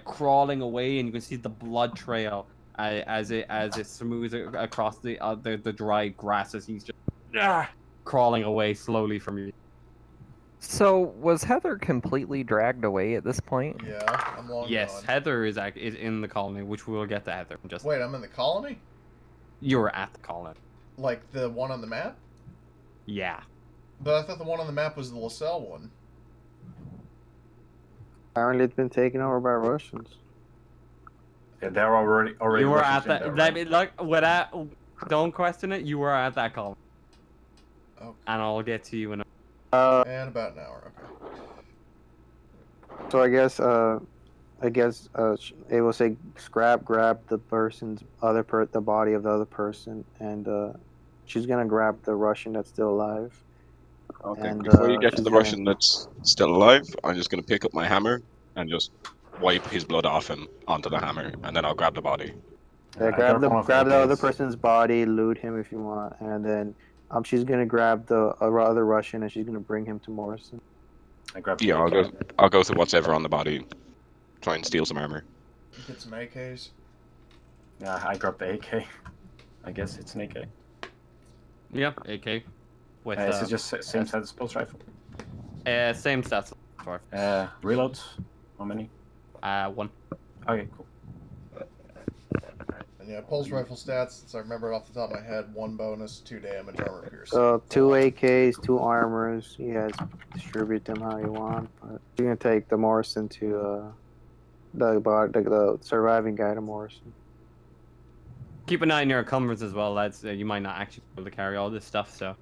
[SPEAKER 1] crawling away, and you can see the blood trail as it smooths across the dry grass as he's just crawling away slowly from you.
[SPEAKER 4] So, was Heather completely dragged away at this point?
[SPEAKER 5] Yeah, I'm long
[SPEAKER 1] Yes,
[SPEAKER 5] gone.
[SPEAKER 1] Heather is in the colony, which we will get to Heather in just.
[SPEAKER 5] Wait, I'm in the colony?
[SPEAKER 1] You were at the colony.
[SPEAKER 5] Like the one on the map?
[SPEAKER 1] Yeah.
[SPEAKER 5] But I thought the one on the map was the LaSalle one.
[SPEAKER 7] Apparently, it's been taken over by Russians.
[SPEAKER 2] Yeah, they're already.
[SPEAKER 1] You were
[SPEAKER 2] Russians
[SPEAKER 1] at
[SPEAKER 2] in
[SPEAKER 1] that.
[SPEAKER 2] there, right?
[SPEAKER 1] Like, without, don't question it. You were at that colony.
[SPEAKER 5] Okay.
[SPEAKER 1] And I'll get to you in a.
[SPEAKER 5] And about an hour, okay.
[SPEAKER 7] So I guess it will say grab the person's the body of the other person, and she's gonna grab the Russian that's still alive.
[SPEAKER 8] Okay,
[SPEAKER 7] And,
[SPEAKER 8] before you get to
[SPEAKER 7] she's
[SPEAKER 8] the
[SPEAKER 7] gonna-
[SPEAKER 8] Russian that's still alive, I'm just going to pick up my hammer and just wipe his blood off him onto the hammer, and then I'll grab the body.
[SPEAKER 7] Yeah,
[SPEAKER 2] I
[SPEAKER 7] grab
[SPEAKER 2] don't know if
[SPEAKER 7] the
[SPEAKER 2] it
[SPEAKER 7] other
[SPEAKER 2] is.
[SPEAKER 7] person's body, loot him if you want, and then she's gonna grab the other Russian and she's gonna bring him to Morrison.
[SPEAKER 2] I grabbed.
[SPEAKER 8] Yeah,
[SPEAKER 2] the
[SPEAKER 8] I'll go to whatever on the body, try and steal some armor.
[SPEAKER 5] Get some AKs.
[SPEAKER 2] Yeah, I grabbed the AK. I guess it's an AK.
[SPEAKER 1] Yeah, AK. With
[SPEAKER 2] This is just same set as pulse rifle.
[SPEAKER 1] same stats.
[SPEAKER 2] Reloads. How many?
[SPEAKER 1] 1.
[SPEAKER 2] Okay, cool.
[SPEAKER 5] And yeah, pulse rifle stats, so I remember it off the top of my head, 1 bonus, 2 damage, armor pierce.
[SPEAKER 7] So 2 AKs, 2 armors. You guys distribute them how you want. But you're gonna take the Morrison to the surviving guy to Morrison.
[SPEAKER 1] Keep an eye on your encumbrance as well, lads. You might not actually be able to carry all this stuff, so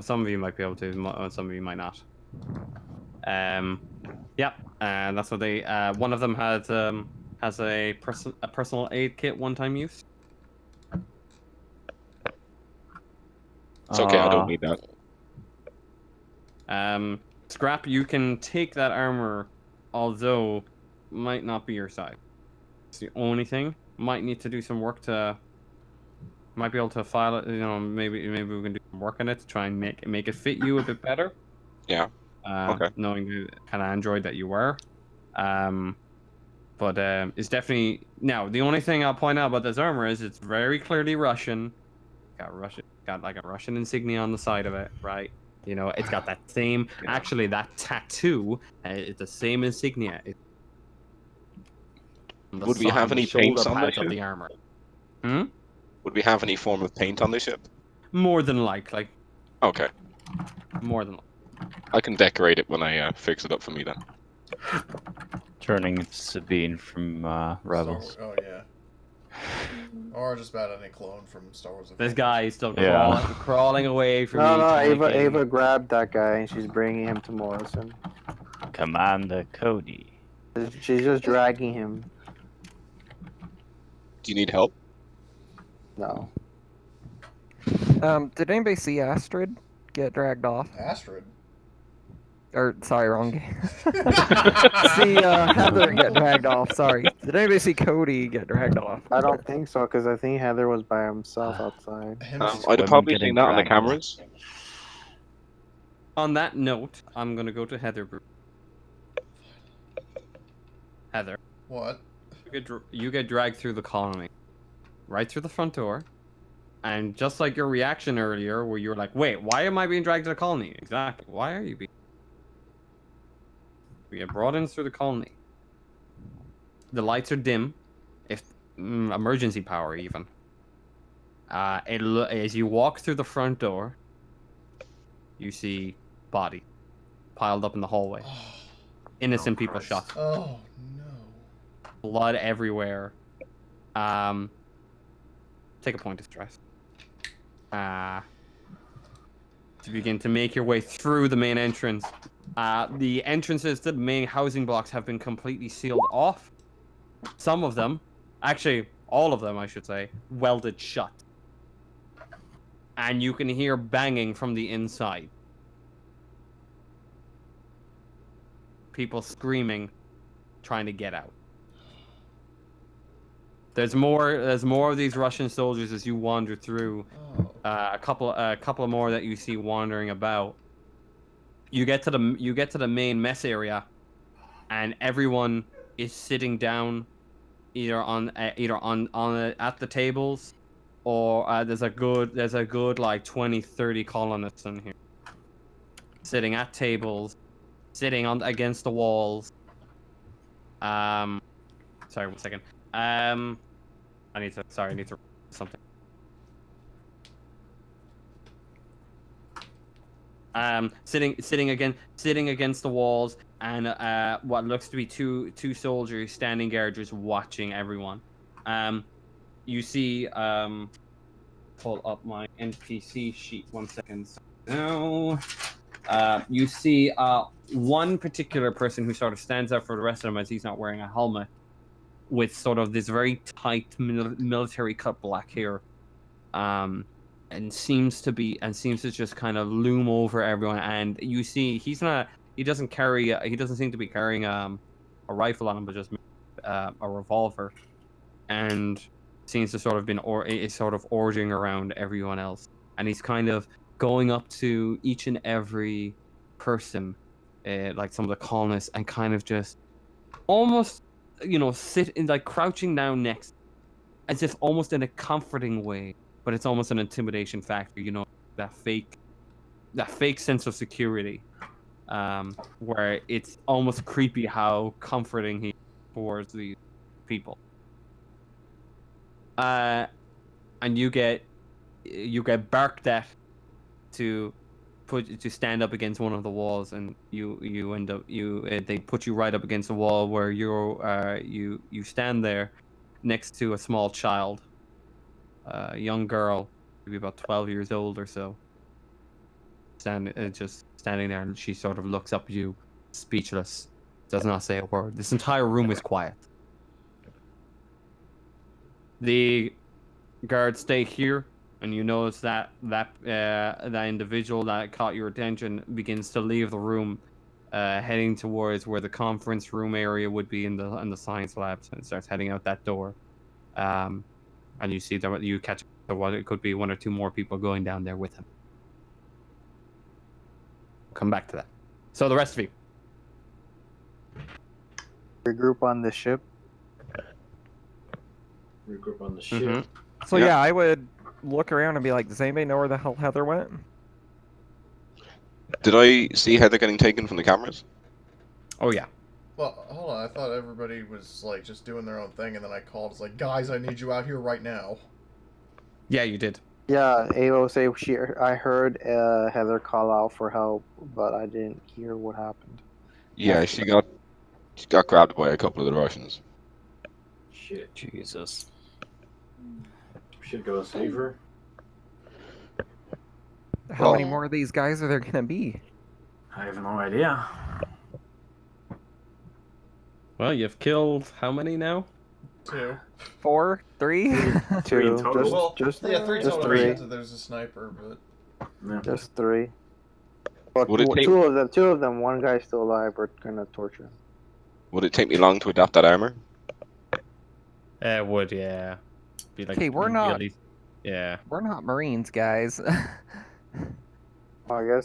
[SPEAKER 1] some of you might be able to, some of you might not. Yeah, and that's what they. One of them has a personal aid kit, one-time use.
[SPEAKER 8] It's okay, I don't need that.
[SPEAKER 1] Scrap, you can take that armor, although might not be your size. It's the only thing. Might need to do some work to. Might be able to file it. Maybe we can do some work on it to try and make it fit you a bit better.
[SPEAKER 8] Yeah. Okay.
[SPEAKER 1] Knowing the kind of android that you were. But it's definitely now the only thing I'll point out about this armor is it's very clearly Russian. Got like a Russian insignia on the side of it, right? It's got that same.
[SPEAKER 8] Yeah.
[SPEAKER 1] Actually, that tattoo, it's the same insignia.
[SPEAKER 8] Would we have any paints on the
[SPEAKER 1] of
[SPEAKER 8] ship?
[SPEAKER 1] the armor?
[SPEAKER 8] Would we have any form of paint on the ship?
[SPEAKER 1] More than like.
[SPEAKER 8] Okay.
[SPEAKER 1] More than.
[SPEAKER 8] I can decorate it when I fix it up for me then.
[SPEAKER 3] Turning Sabine from Rebels.
[SPEAKER 5] Oh yeah. Or just about any clone from Star Wars.
[SPEAKER 1] This guy is still
[SPEAKER 3] Yeah.
[SPEAKER 1] crawling away from
[SPEAKER 7] No,
[SPEAKER 1] me.
[SPEAKER 7] Ava grabbed that guy and she's bringing him to Morrison.
[SPEAKER 3] Commander Cody.
[SPEAKER 7] She's just dragging him.
[SPEAKER 8] Do you need help?
[SPEAKER 7] No.
[SPEAKER 4] Did anybody see Astrid get dragged off?
[SPEAKER 5] Astrid.
[SPEAKER 4] Or sorry, wrong game. See Heather get dragged off. Sorry. Did anybody see Cody get dragged off?
[SPEAKER 7] I don't think so, because I think Heather was by himself outside.
[SPEAKER 5] Him's
[SPEAKER 8] I'd
[SPEAKER 3] Women
[SPEAKER 8] probably
[SPEAKER 3] getting
[SPEAKER 8] seen that on the
[SPEAKER 3] dragged.
[SPEAKER 8] cameras.
[SPEAKER 1] On that note, I'm gonna go to Heather. Heather,
[SPEAKER 5] what?
[SPEAKER 1] you get dragged through the colony, right through the front door, and just like your reaction earlier, where you were like, "Wait, why am I being dragged to the colony? Exactly. Why are you being?" We get brought in through the colony. The lights are dim, if emergency power even. As you walk through the front door, you see body piled up in the hallway. Innocent people
[SPEAKER 8] Christ.
[SPEAKER 1] shot.
[SPEAKER 5] Oh no.
[SPEAKER 1] Blood everywhere. Take a point of stress. To begin to make your way through the main entrance. The entrances to the main housing blocks have been completely sealed off. Some of them, actually all of them I should say, welded shut. And you can hear banging from the inside. People screaming, trying to get out. There's more of these Russian soldiers as you wander through.
[SPEAKER 5] Oh.
[SPEAKER 1] A couple more that you see wandering about. You get to the main mess area, and everyone is sitting down, either at the tables, or there's a good like 20-30 colonists in here, sitting at tables, sitting against the walls. Sorry, 1 second. I need to something. Sitting against the walls, and what looks to be two soldiers standing guard, just watching everyone. You see, pull up my NPC sheet 1 second. No. You see one particular person who sort of stands out for the rest of them as he's not wearing a helmet, with sort of this very tight military cut black hair, and seems to just kind of loom over everyone. And you see he doesn't seem to be carrying a rifle on him, but just a revolver, and seems to sort of is sort of orging around everyone else. And he's kind of going up to each and every person, like some of the colonists, and kind of just almost, sit in, like, crouching down next, as if almost in a comforting way, but it's almost an intimidation factor, that fake sense of security, where it's almost creepy how comforting he is towards these people. And you get barked at to stand up against one of the walls, and they put you right up against the wall, where you stand there next to a small child, a young girl, maybe about 12 years old or so, just standing there, and she sort of looks up at you, speechless, does not say a word. This entire room is quiet. The guards stay here. and you notice that that individual that caught your attention begins to leave the room, heading towards where the conference room area would be in the science labs, and starts heading out that door. And you see that you catch what it could be one or two more people going down there with him. Come back to that. So the rest of you.
[SPEAKER 7] Regroup on the ship.
[SPEAKER 2] Regroup on the ship.
[SPEAKER 1] Mm-hmm.
[SPEAKER 4] So yeah, I would look around and be like, does anybody know where the hell Heather went?
[SPEAKER 8] Did I see Heather getting taken from the cameras?
[SPEAKER 1] Oh yeah.
[SPEAKER 5] Well, hold on. I thought everybody was like just doing their own thing, and then I called. It's like, guys, I need you out here right now.
[SPEAKER 1] Yeah, you did.
[SPEAKER 7] Yeah, Avo say I heard Heather call out for help, but I didn't hear what happened.
[SPEAKER 8] Yeah, she got grabbed by a couple of the Russians.
[SPEAKER 2] Shit.
[SPEAKER 3] Jesus.
[SPEAKER 2] Should go save her.
[SPEAKER 4] How many
[SPEAKER 6] Yeah.
[SPEAKER 4] more of these guys are there gonna be?
[SPEAKER 2] I have no idea.
[SPEAKER 1] Well, you've killed how many now?
[SPEAKER 5] 2.
[SPEAKER 4] 4, 3?
[SPEAKER 2] Three in
[SPEAKER 7] Two,
[SPEAKER 2] total.
[SPEAKER 5] Well,
[SPEAKER 7] just
[SPEAKER 5] yeah, 3
[SPEAKER 7] just
[SPEAKER 5] total.
[SPEAKER 7] three.
[SPEAKER 5] There's a sniper, but
[SPEAKER 2] Yeah.
[SPEAKER 7] Just 3. But
[SPEAKER 8] Would it take-
[SPEAKER 7] two of them, one guy's still alive. We're gonna torture him.
[SPEAKER 8] Would it take me long to adapt that armor?
[SPEAKER 1] It would, yeah. Be like,
[SPEAKER 4] Okay, we're
[SPEAKER 1] you'd be
[SPEAKER 4] not-
[SPEAKER 1] at least- Yeah.
[SPEAKER 4] We're not Marines, guys.
[SPEAKER 7] I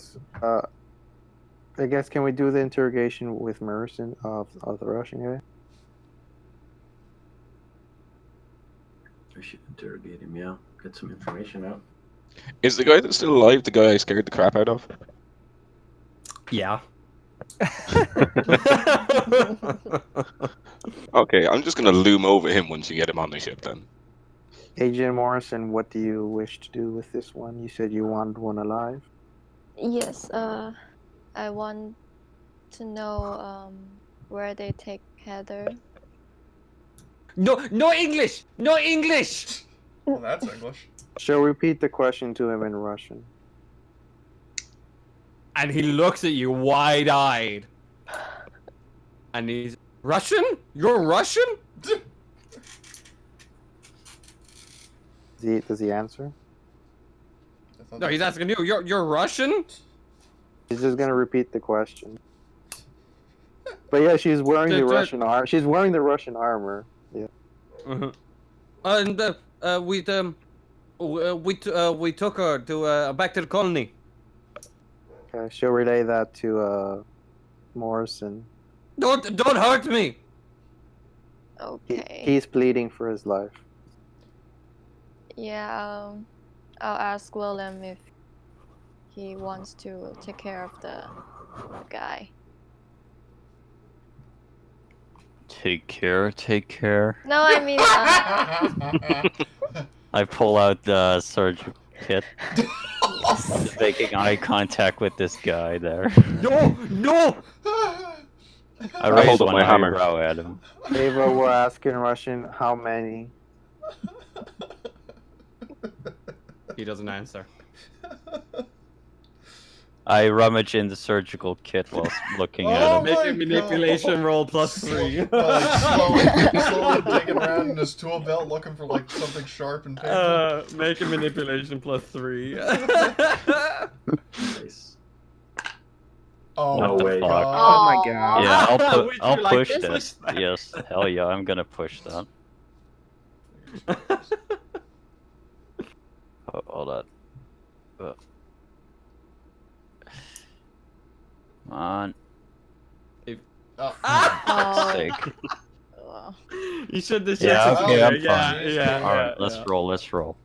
[SPEAKER 7] guess can we do the interrogation with Merson of the Russian guy?
[SPEAKER 2] We should interrogate him, yeah. Get some information out.
[SPEAKER 8] Is the guy that's still alive the guy I scared the crap out of?
[SPEAKER 1] Yeah.
[SPEAKER 8] Okay, I'm just gonna loom over him once you get him on the ship then.
[SPEAKER 7] Agent Morrison, what do you wish to do with this one? You said you wanted one alive.
[SPEAKER 6] Yes, I want to know where they take Heather.
[SPEAKER 1] No English! No English!
[SPEAKER 5] well, that's English.
[SPEAKER 7] She'll repeat the question to him in Russian.
[SPEAKER 1] And he looks at you wide-eyed. And he's... Russian? You're Russian?
[SPEAKER 7] Does he answer?
[SPEAKER 5] I thought
[SPEAKER 1] No, he's
[SPEAKER 5] that's-
[SPEAKER 1] asking you. You're Russian?
[SPEAKER 7] He's just gonna repeat the question. But yeah, she's wearing the Russian armor. She's wearing the Russian armor. Yeah.
[SPEAKER 1] Uh-huh. And we took her to back to the colony.
[SPEAKER 7] Okay, she'll relay that to Morrison.
[SPEAKER 1] Don't hurt me.
[SPEAKER 6] Okay.
[SPEAKER 7] He's pleading for his life.
[SPEAKER 6] Yeah, I'll ask Willem if he wants to take care of the guy.
[SPEAKER 3] Take care.
[SPEAKER 6] No, I mean,
[SPEAKER 3] I pull out the surgical kit, just making eye contact with this guy there.
[SPEAKER 1] No!
[SPEAKER 3] I raise
[SPEAKER 8] hold up
[SPEAKER 3] one
[SPEAKER 8] my hammer.
[SPEAKER 3] eyebrow at him.
[SPEAKER 7] Ava will ask in Russian, how many?
[SPEAKER 1] He doesn't answer.
[SPEAKER 3] I rummage in the surgical kit while looking at
[SPEAKER 5] Oh
[SPEAKER 3] him.
[SPEAKER 1] Make
[SPEAKER 5] my
[SPEAKER 1] a manipulation
[SPEAKER 5] God.
[SPEAKER 1] roll +3.
[SPEAKER 5] slowly digging around in his tool belt looking for like something sharp and painful.
[SPEAKER 1] Make a manipulation +3.
[SPEAKER 2] Nice.
[SPEAKER 5] Oh
[SPEAKER 2] No
[SPEAKER 5] my
[SPEAKER 2] way.
[SPEAKER 5] God.
[SPEAKER 4] Oh my god.
[SPEAKER 3] Yeah,
[SPEAKER 1] Would you
[SPEAKER 3] I'll
[SPEAKER 1] like
[SPEAKER 3] push
[SPEAKER 1] this?
[SPEAKER 3] that. Yes, hell yeah, I'm gonna push that. Oh, hold on. Come on.
[SPEAKER 5] Oh.
[SPEAKER 6] Oh,
[SPEAKER 3] Sake.
[SPEAKER 6] well,
[SPEAKER 1] You should have
[SPEAKER 3] Yeah,
[SPEAKER 1] checked
[SPEAKER 3] okay,
[SPEAKER 1] it.
[SPEAKER 3] I'm
[SPEAKER 1] Yeah,
[SPEAKER 3] fine.
[SPEAKER 1] yeah.
[SPEAKER 3] Alright,
[SPEAKER 1] yeah,
[SPEAKER 3] let's roll, let's roll.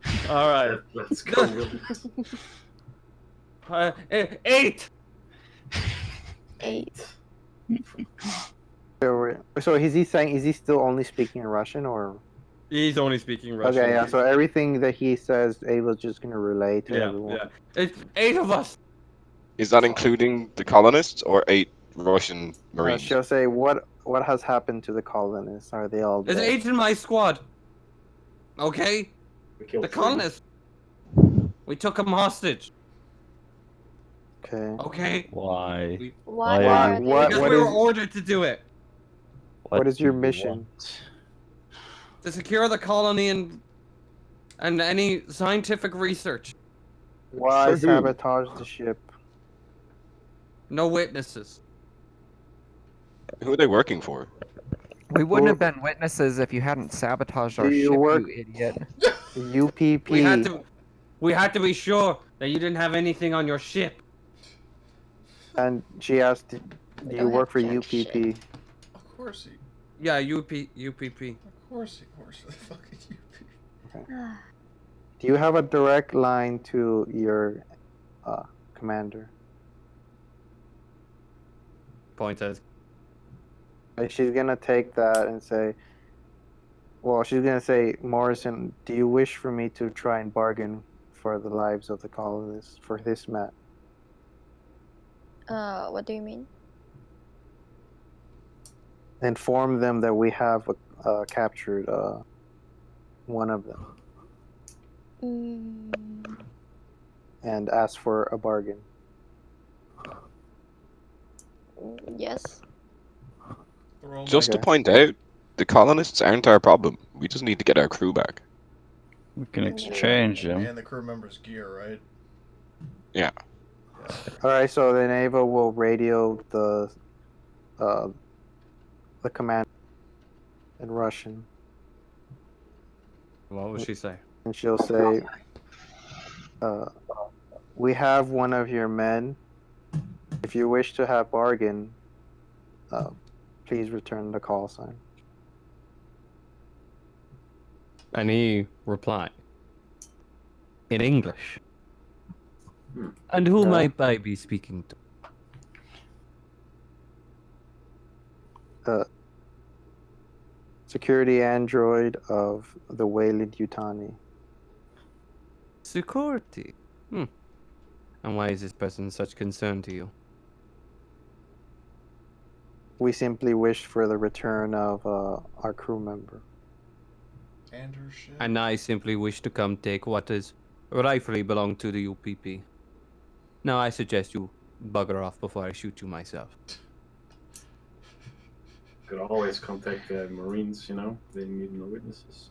[SPEAKER 1] yeah. All right.
[SPEAKER 2] Let's go.
[SPEAKER 1] 8.
[SPEAKER 6] 8.
[SPEAKER 7] So is he saying, is he still only speaking in Russian or?
[SPEAKER 1] He's only speaking Russian.
[SPEAKER 7] Okay, yeah, so everything that he says, Ava's just gonna relay to
[SPEAKER 1] yeah,
[SPEAKER 7] everyone.
[SPEAKER 1] yeah. It's 8 of us.
[SPEAKER 8] Is that including the colonists or 8 Russian Marines?
[SPEAKER 7] She'll say, what has happened to the colonists? Are they all
[SPEAKER 1] There's
[SPEAKER 7] dead?
[SPEAKER 1] 8 in my squad. Okay?
[SPEAKER 2] We killed
[SPEAKER 1] The
[SPEAKER 2] 3.
[SPEAKER 1] colonists. We took them hostage.
[SPEAKER 7] Okay.
[SPEAKER 1] Okay?
[SPEAKER 3] Why?
[SPEAKER 6] Why
[SPEAKER 3] Why-
[SPEAKER 6] are they?
[SPEAKER 7] what-
[SPEAKER 1] Because
[SPEAKER 7] what
[SPEAKER 1] we were
[SPEAKER 7] is-
[SPEAKER 1] ordered to do it.
[SPEAKER 7] What is your
[SPEAKER 3] do you
[SPEAKER 7] mission?
[SPEAKER 3] want?
[SPEAKER 1] To secure the colony and And any scientific research.
[SPEAKER 7] Why
[SPEAKER 8] For who?
[SPEAKER 7] sabotage the ship?
[SPEAKER 1] No witnesses.
[SPEAKER 8] Who are they working for?
[SPEAKER 4] We wouldn't have been witnesses if you hadn't sabotaged
[SPEAKER 7] Do
[SPEAKER 4] our
[SPEAKER 7] you
[SPEAKER 4] ship,
[SPEAKER 7] work-
[SPEAKER 4] you idiot.
[SPEAKER 7] UPP.
[SPEAKER 1] We had to be sure that you didn't have anything on your ship.
[SPEAKER 7] And she asked, "Do you
[SPEAKER 6] don't
[SPEAKER 7] work
[SPEAKER 6] have
[SPEAKER 7] for
[SPEAKER 6] jack shit.
[SPEAKER 7] UPP?"
[SPEAKER 5] Of course he
[SPEAKER 1] Yeah, UPP.
[SPEAKER 5] works for the fucking UP.
[SPEAKER 7] Do you have a direct line to your commander?
[SPEAKER 1] Point at.
[SPEAKER 7] And she's gonna take that and say, well, she's gonna say, Morrison, do you wish for me to try and bargain for the lives of the colonists for this mat?
[SPEAKER 6] What do you mean?
[SPEAKER 7] Inform them that we have captured one of them
[SPEAKER 6] Mm,
[SPEAKER 7] and ask for a bargain.
[SPEAKER 6] yes.
[SPEAKER 8] Just to
[SPEAKER 7] Okay.
[SPEAKER 8] point out, the colonists aren't our problem. We just need to get our crew back.
[SPEAKER 3] We can exchange them.
[SPEAKER 5] And the crew members' gear, right?
[SPEAKER 8] Yeah.
[SPEAKER 7] All right, so then Ava will radio the command in Russian,
[SPEAKER 1] What will she say?
[SPEAKER 7] and she'll say, "We have one of your men. If you wish to have bargain, please return the call sign."
[SPEAKER 1] And he replied in English. And who might I be speaking to?
[SPEAKER 7] Security android of the Wayland Yutani.
[SPEAKER 1] Security. And why is this person such concern to you?
[SPEAKER 7] We simply wish for the return of our crew member.
[SPEAKER 5] And her shit.
[SPEAKER 1] And I simply wish to come take what is rightfully belong to the UPP. Now I suggest you bugger off before I shoot you myself.
[SPEAKER 2] Could always contact the Marines, you know, they need no witnesses.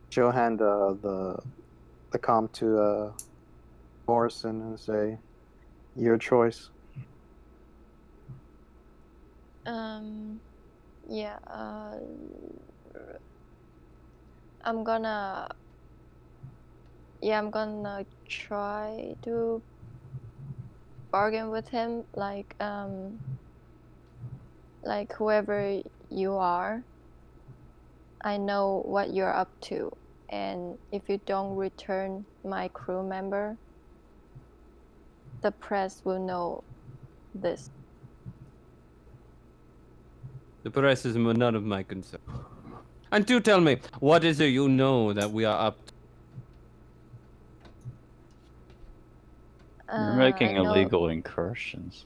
[SPEAKER 7] She'll hand the comm to Morrison and say, "Your choice."
[SPEAKER 6] Yeah, I'm gonna try to bargain with him, like whoever you are, I know what you're up to, and if you don't return my crew member, the press will know this.
[SPEAKER 1] The press is none of my concern. And do tell me, what is it you know that we are up to?
[SPEAKER 3] You're making
[SPEAKER 6] I know-
[SPEAKER 3] illegal incursions.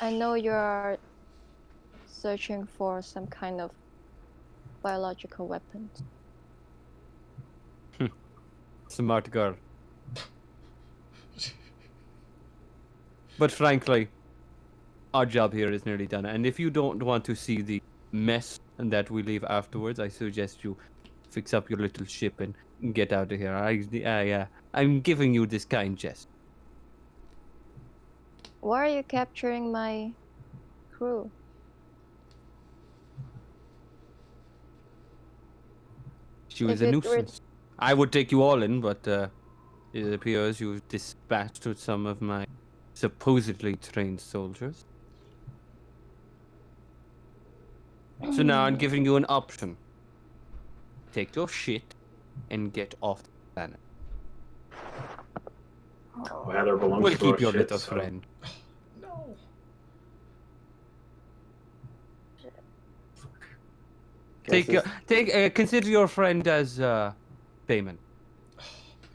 [SPEAKER 6] I know you're searching for some kind of biological weapons.
[SPEAKER 1] Smart girl. But frankly, our job here is nearly done. And if you don't want to see the mess that we leave afterwards, I suggest you fix up your little ship and get out of here. I'm giving you this kind jest.
[SPEAKER 6] Why are you capturing my crew?
[SPEAKER 1] She was
[SPEAKER 6] If
[SPEAKER 1] a
[SPEAKER 6] it
[SPEAKER 1] nuisance. I would take you all in, but it appears you've dispatched some of my supposedly trained soldiers. So now I'm giving you an option. Take your shit and get off the planet.
[SPEAKER 2] Heather belongs
[SPEAKER 1] We'll
[SPEAKER 2] to
[SPEAKER 1] keep
[SPEAKER 2] our
[SPEAKER 1] your
[SPEAKER 2] shit,
[SPEAKER 1] little
[SPEAKER 2] so-
[SPEAKER 1] friend.
[SPEAKER 5] No.
[SPEAKER 1] Consider your friend as payment.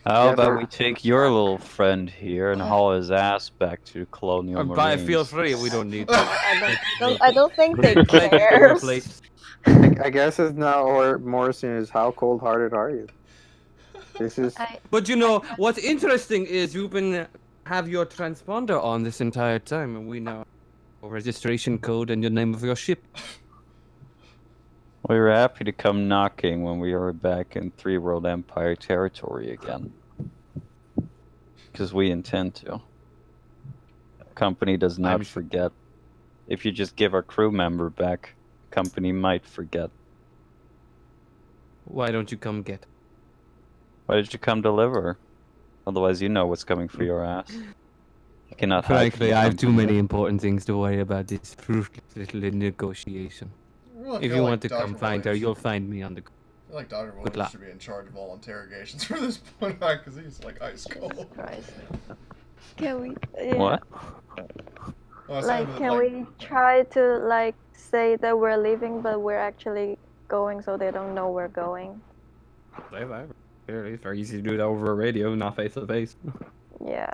[SPEAKER 3] How
[SPEAKER 7] Yeah,
[SPEAKER 3] about
[SPEAKER 7] sir.
[SPEAKER 3] we take your little friend here and haul his ass back to Colonial Marines?
[SPEAKER 1] Feel free. We don't need.
[SPEAKER 6] I don't think they
[SPEAKER 1] Plenty of
[SPEAKER 6] care.
[SPEAKER 1] other places.
[SPEAKER 7] I guess it's now, or Morrison is, how cold-hearted are you? This is
[SPEAKER 1] But you know what's interesting is you've been have your transponder on this entire time, and we know your registration code and your name of your ship.
[SPEAKER 3] We were happy to come knocking when we were back in Three World Empire territory again. Because we intend to. Company does not forget. If you just give our crew member back, company might forget.
[SPEAKER 1] Why don't you come get?
[SPEAKER 3] Why did you come deliver? Otherwise, you know what's coming for your ass. You cannot hide from
[SPEAKER 1] Frankly,
[SPEAKER 3] the
[SPEAKER 1] I have too
[SPEAKER 3] company.
[SPEAKER 1] many important things to worry about this fruitless little negotiation.
[SPEAKER 5] Well, I
[SPEAKER 1] If
[SPEAKER 5] feel
[SPEAKER 1] you
[SPEAKER 5] like
[SPEAKER 1] want to come
[SPEAKER 5] Dr.
[SPEAKER 1] find her,
[SPEAKER 5] Williams
[SPEAKER 1] you'll find me on the.
[SPEAKER 5] I feel like Dr.
[SPEAKER 1] Good
[SPEAKER 5] Williams
[SPEAKER 1] luck.
[SPEAKER 5] should be in charge of all interrogations from this point on, because he's like ice cold.
[SPEAKER 6] Christ. Can we?
[SPEAKER 3] What?
[SPEAKER 5] Oh, I said
[SPEAKER 6] Like,
[SPEAKER 5] that,
[SPEAKER 6] can we try to like say that we're leaving, but we're actually going, so they don't know we're going?
[SPEAKER 1] It's very easy to do that over a radio, not face to face.
[SPEAKER 6] Yeah.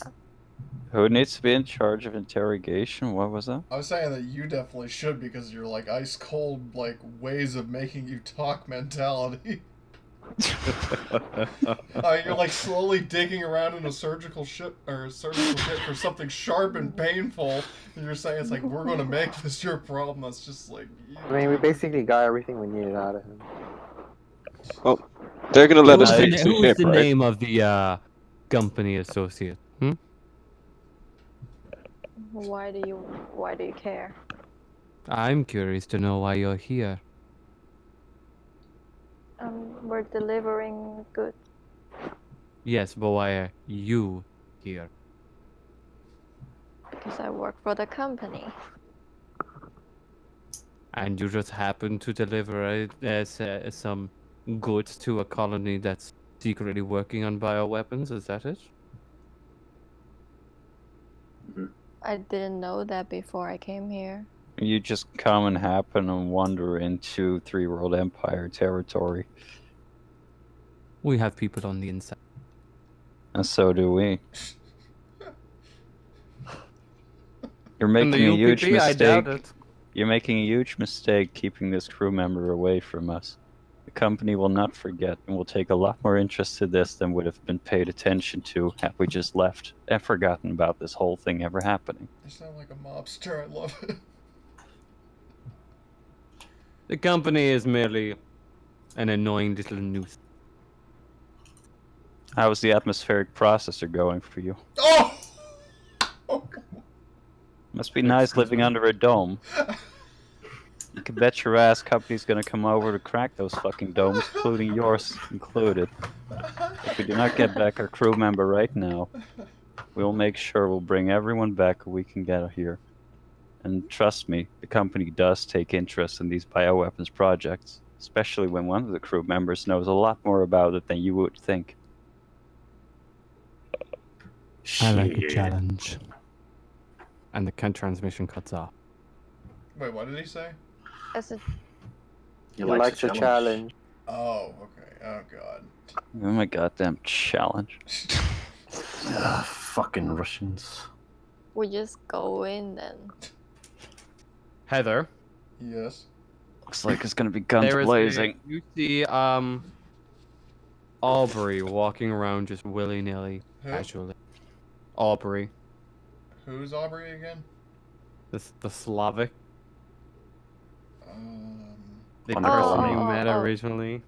[SPEAKER 3] Who needs to be in charge of interrogation? What was that?
[SPEAKER 5] I was saying that you definitely should, because you're like ice cold, like ways of making you talk mentality. You're like slowly digging around in a surgical kit for something sharp and painful, and you're saying it's like, we're going to make this your problem. That's just like.
[SPEAKER 7] I mean, we basically got everything we needed out of him.
[SPEAKER 8] Well, they're gonna let us
[SPEAKER 1] Who's
[SPEAKER 8] fix the
[SPEAKER 1] who's
[SPEAKER 8] ship,
[SPEAKER 1] the
[SPEAKER 8] right?
[SPEAKER 1] name of the company associate?
[SPEAKER 6] Why do you care?
[SPEAKER 1] I'm curious to know why you're here.
[SPEAKER 6] We're delivering goods.
[SPEAKER 1] Yes, but why are you here?
[SPEAKER 6] Because I work for the company.
[SPEAKER 1] And you just happen to deliver some goods to a colony that's secretly working on bioweapons, is that it?
[SPEAKER 6] I didn't know that before I came here.
[SPEAKER 3] You just come and happen and wander into Three World Empire territory.
[SPEAKER 1] We have people on the inside.
[SPEAKER 3] And so do we. You're
[SPEAKER 1] And
[SPEAKER 3] making a
[SPEAKER 1] the
[SPEAKER 3] huge
[SPEAKER 1] UPP, I doubt
[SPEAKER 3] mistake.
[SPEAKER 1] it.
[SPEAKER 3] You're making a huge mistake keeping this crew member away from us. The company will not forget and will take a lot more interest to this than would have been paid attention to had we just left and forgotten about this whole thing ever happening.
[SPEAKER 5] You sound like a mobster. I love it.
[SPEAKER 1] The company is merely an annoying little nuisance.
[SPEAKER 3] How's the atmospheric processor going for you?
[SPEAKER 5] Oh!
[SPEAKER 3] Must be nice living under a dome. You can bet your ass company's gonna come over to crack those fucking domes, including yours included. If we do not get back our crew member right now, we'll make sure we'll bring everyone back who we can get here. And trust me, the company does take interest in these bioweapons projects, especially when one of the crew members knows a lot more about it than you would think.
[SPEAKER 1] I like a challenge. And the transmission cuts off.
[SPEAKER 5] Wait, what did he say?
[SPEAKER 6] As a
[SPEAKER 7] He likes a challenge.
[SPEAKER 5] Oh, okay. Oh, God.
[SPEAKER 3] Oh my goddamn challenge.
[SPEAKER 2] Fucking Russians.
[SPEAKER 6] we just go in then.
[SPEAKER 1] Heather,
[SPEAKER 5] Yes.
[SPEAKER 3] Looks like it's gonna be guns
[SPEAKER 1] there is
[SPEAKER 3] blazing.
[SPEAKER 1] you see Aubrey walking around just willy-nilly,
[SPEAKER 5] Who?
[SPEAKER 1] casually. Aubrey,
[SPEAKER 5] Who's Aubrey again?
[SPEAKER 1] the Slavic, the
[SPEAKER 2] Oh,
[SPEAKER 1] person you
[SPEAKER 6] oh,
[SPEAKER 1] met
[SPEAKER 6] oh.
[SPEAKER 1] originally.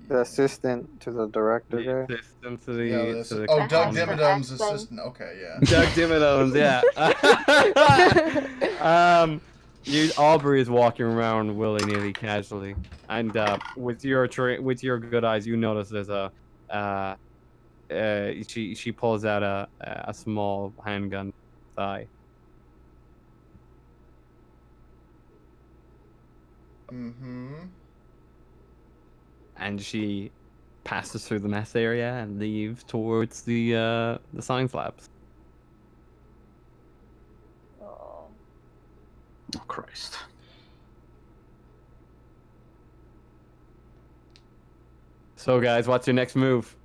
[SPEAKER 7] The assistant to the director
[SPEAKER 1] The
[SPEAKER 7] there.
[SPEAKER 1] assistant to the,
[SPEAKER 5] Yeah,
[SPEAKER 1] to
[SPEAKER 5] this
[SPEAKER 1] the
[SPEAKER 5] oh, Doug
[SPEAKER 6] Accent.
[SPEAKER 5] Dimmadum's
[SPEAKER 6] Accent.
[SPEAKER 5] assistant. Okay, yeah.
[SPEAKER 1] Doug Dimmadome, yeah. Aubrey is walking around willy-nilly, casually, and with your good eyes, you notice there's a she pulls out a small handgun thigh.
[SPEAKER 5] Mm-hmm.
[SPEAKER 1] And she passes through the mess area and leaves towards the science labs.
[SPEAKER 6] Oh.
[SPEAKER 2] Oh, Christ.
[SPEAKER 1] So, guys, what's your next move?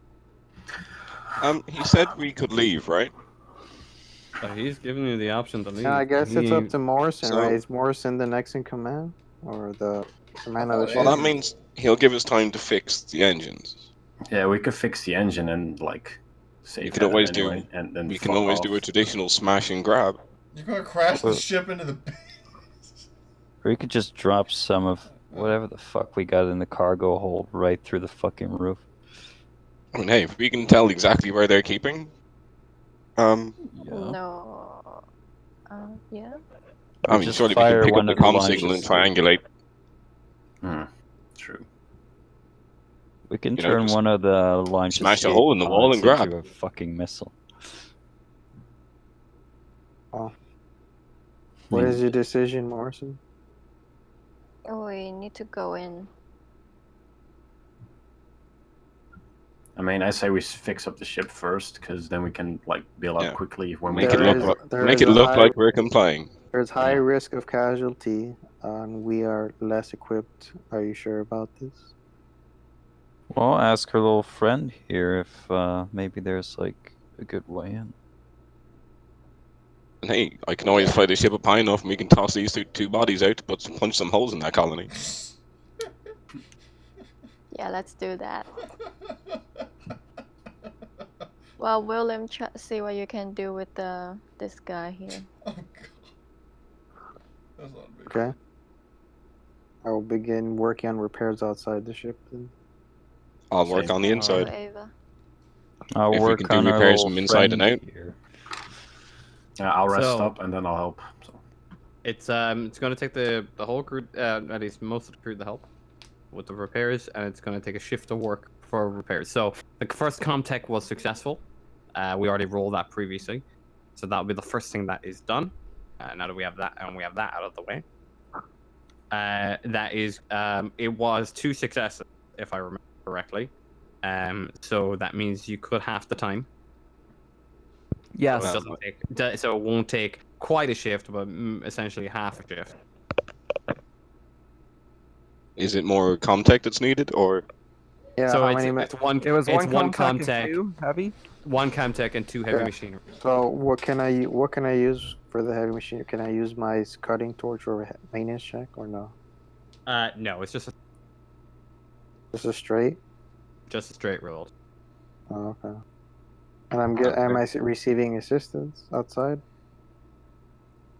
[SPEAKER 8] He said we could leave, right?
[SPEAKER 1] He's giving you the option to leave.
[SPEAKER 7] Yeah, I guess it's up to Morrison,
[SPEAKER 8] So-
[SPEAKER 7] right? Is Morrison the next in command? Or the command of the
[SPEAKER 5] Oh,
[SPEAKER 7] ship?
[SPEAKER 8] Well, that means he'll give us time to fix the engines.
[SPEAKER 2] Yeah, we could fix the engine and like save
[SPEAKER 8] We could
[SPEAKER 2] Heather
[SPEAKER 8] always
[SPEAKER 2] anyway,
[SPEAKER 8] do.
[SPEAKER 2] and then
[SPEAKER 8] We can
[SPEAKER 2] fuck
[SPEAKER 8] always
[SPEAKER 2] off.
[SPEAKER 8] do a traditional smash and grab.
[SPEAKER 5] You're gonna crash the
[SPEAKER 3] Well-
[SPEAKER 5] ship into the base.
[SPEAKER 3] Or you could just drop some of whatever the fuck we got in the cargo hold right through the fucking roof.
[SPEAKER 8] I mean, hey, if we can tell exactly where they're keeping,
[SPEAKER 3] Yeah.
[SPEAKER 6] No. Yeah.
[SPEAKER 8] I
[SPEAKER 3] Or
[SPEAKER 8] mean,
[SPEAKER 3] just
[SPEAKER 8] surely we can
[SPEAKER 3] fire
[SPEAKER 8] pick up
[SPEAKER 3] one
[SPEAKER 8] the
[SPEAKER 3] of the
[SPEAKER 8] comm signal and
[SPEAKER 3] launches through.
[SPEAKER 8] triangulate.
[SPEAKER 2] True.
[SPEAKER 3] We can
[SPEAKER 8] You know,
[SPEAKER 3] turn
[SPEAKER 8] just
[SPEAKER 3] one of the launch
[SPEAKER 8] smash a
[SPEAKER 3] escape
[SPEAKER 8] hole in the wall
[SPEAKER 3] pods
[SPEAKER 8] and grab.
[SPEAKER 3] into a fucking missile.
[SPEAKER 7] Oh.
[SPEAKER 3] I
[SPEAKER 7] What
[SPEAKER 3] mean,
[SPEAKER 7] is your decision, Morrison?
[SPEAKER 6] Oh, we need to go in.
[SPEAKER 2] I mean, I say we fix up the ship first, because then we can like bail out
[SPEAKER 8] Yeah.
[SPEAKER 2] quickly when we
[SPEAKER 8] Make
[SPEAKER 2] get
[SPEAKER 8] it look
[SPEAKER 2] there.
[SPEAKER 8] like
[SPEAKER 7] there
[SPEAKER 8] make
[SPEAKER 7] is
[SPEAKER 8] it
[SPEAKER 7] a
[SPEAKER 8] look
[SPEAKER 7] high
[SPEAKER 8] like we're complying.
[SPEAKER 7] there's high
[SPEAKER 2] Yeah.
[SPEAKER 7] risk of casualty, and we are less equipped. Are you sure about this?
[SPEAKER 3] well, ask her little friend here if maybe there's like a good way in.
[SPEAKER 8] And hey, I can always fly the ship up high enough, and we can toss these two bodies out, but punch some holes in that colony.
[SPEAKER 6] Yeah, let's do that. Well, William, see what you can do with this guy here.
[SPEAKER 5] Oh god. That's not big.
[SPEAKER 7] Okay. I will begin working on repairs outside the ship then.
[SPEAKER 8] I'll work on the
[SPEAKER 6] Thank you,
[SPEAKER 8] inside.
[SPEAKER 6] Ava.
[SPEAKER 3] I'll
[SPEAKER 8] If we
[SPEAKER 3] work
[SPEAKER 8] can do
[SPEAKER 3] on our
[SPEAKER 8] repairs
[SPEAKER 3] little
[SPEAKER 8] from inside and
[SPEAKER 3] friend
[SPEAKER 8] out.
[SPEAKER 3] here.
[SPEAKER 2] I'll rest
[SPEAKER 1] So-
[SPEAKER 2] up and then I'll help. So.
[SPEAKER 1] It's going to take the whole crew, at least most of the crew, to help with the repairs, and it's going to take a shift of work for repairs. So the first Comtech was successful. We already rolled that previously, so that'll be the first thing that is done. Now that we have that out of the way, that is, it was 2 successes if I remember correctly. So that means you could half the time.
[SPEAKER 4] Yes.
[SPEAKER 1] So it doesn't take, so it won't take quite a shift, but essentially half a shift.
[SPEAKER 8] Is it more Comtech that's needed, or
[SPEAKER 7] Yeah,
[SPEAKER 1] So
[SPEAKER 7] how
[SPEAKER 1] it's,
[SPEAKER 7] many
[SPEAKER 1] it's one.
[SPEAKER 4] It was
[SPEAKER 1] it's
[SPEAKER 4] one Comtech and
[SPEAKER 1] Comtech,
[SPEAKER 4] 2 heavy.
[SPEAKER 1] 1 Comtech, and 2 heavy
[SPEAKER 7] Okay.
[SPEAKER 1] machinery.
[SPEAKER 7] So what can I use for the heavy machine? Can I use my cutting torch or a maintenance check or no?
[SPEAKER 1] No, it's just
[SPEAKER 7] Just a straight?
[SPEAKER 1] a straight roll.
[SPEAKER 7] Oh, okay. And am I receiving assistance outside?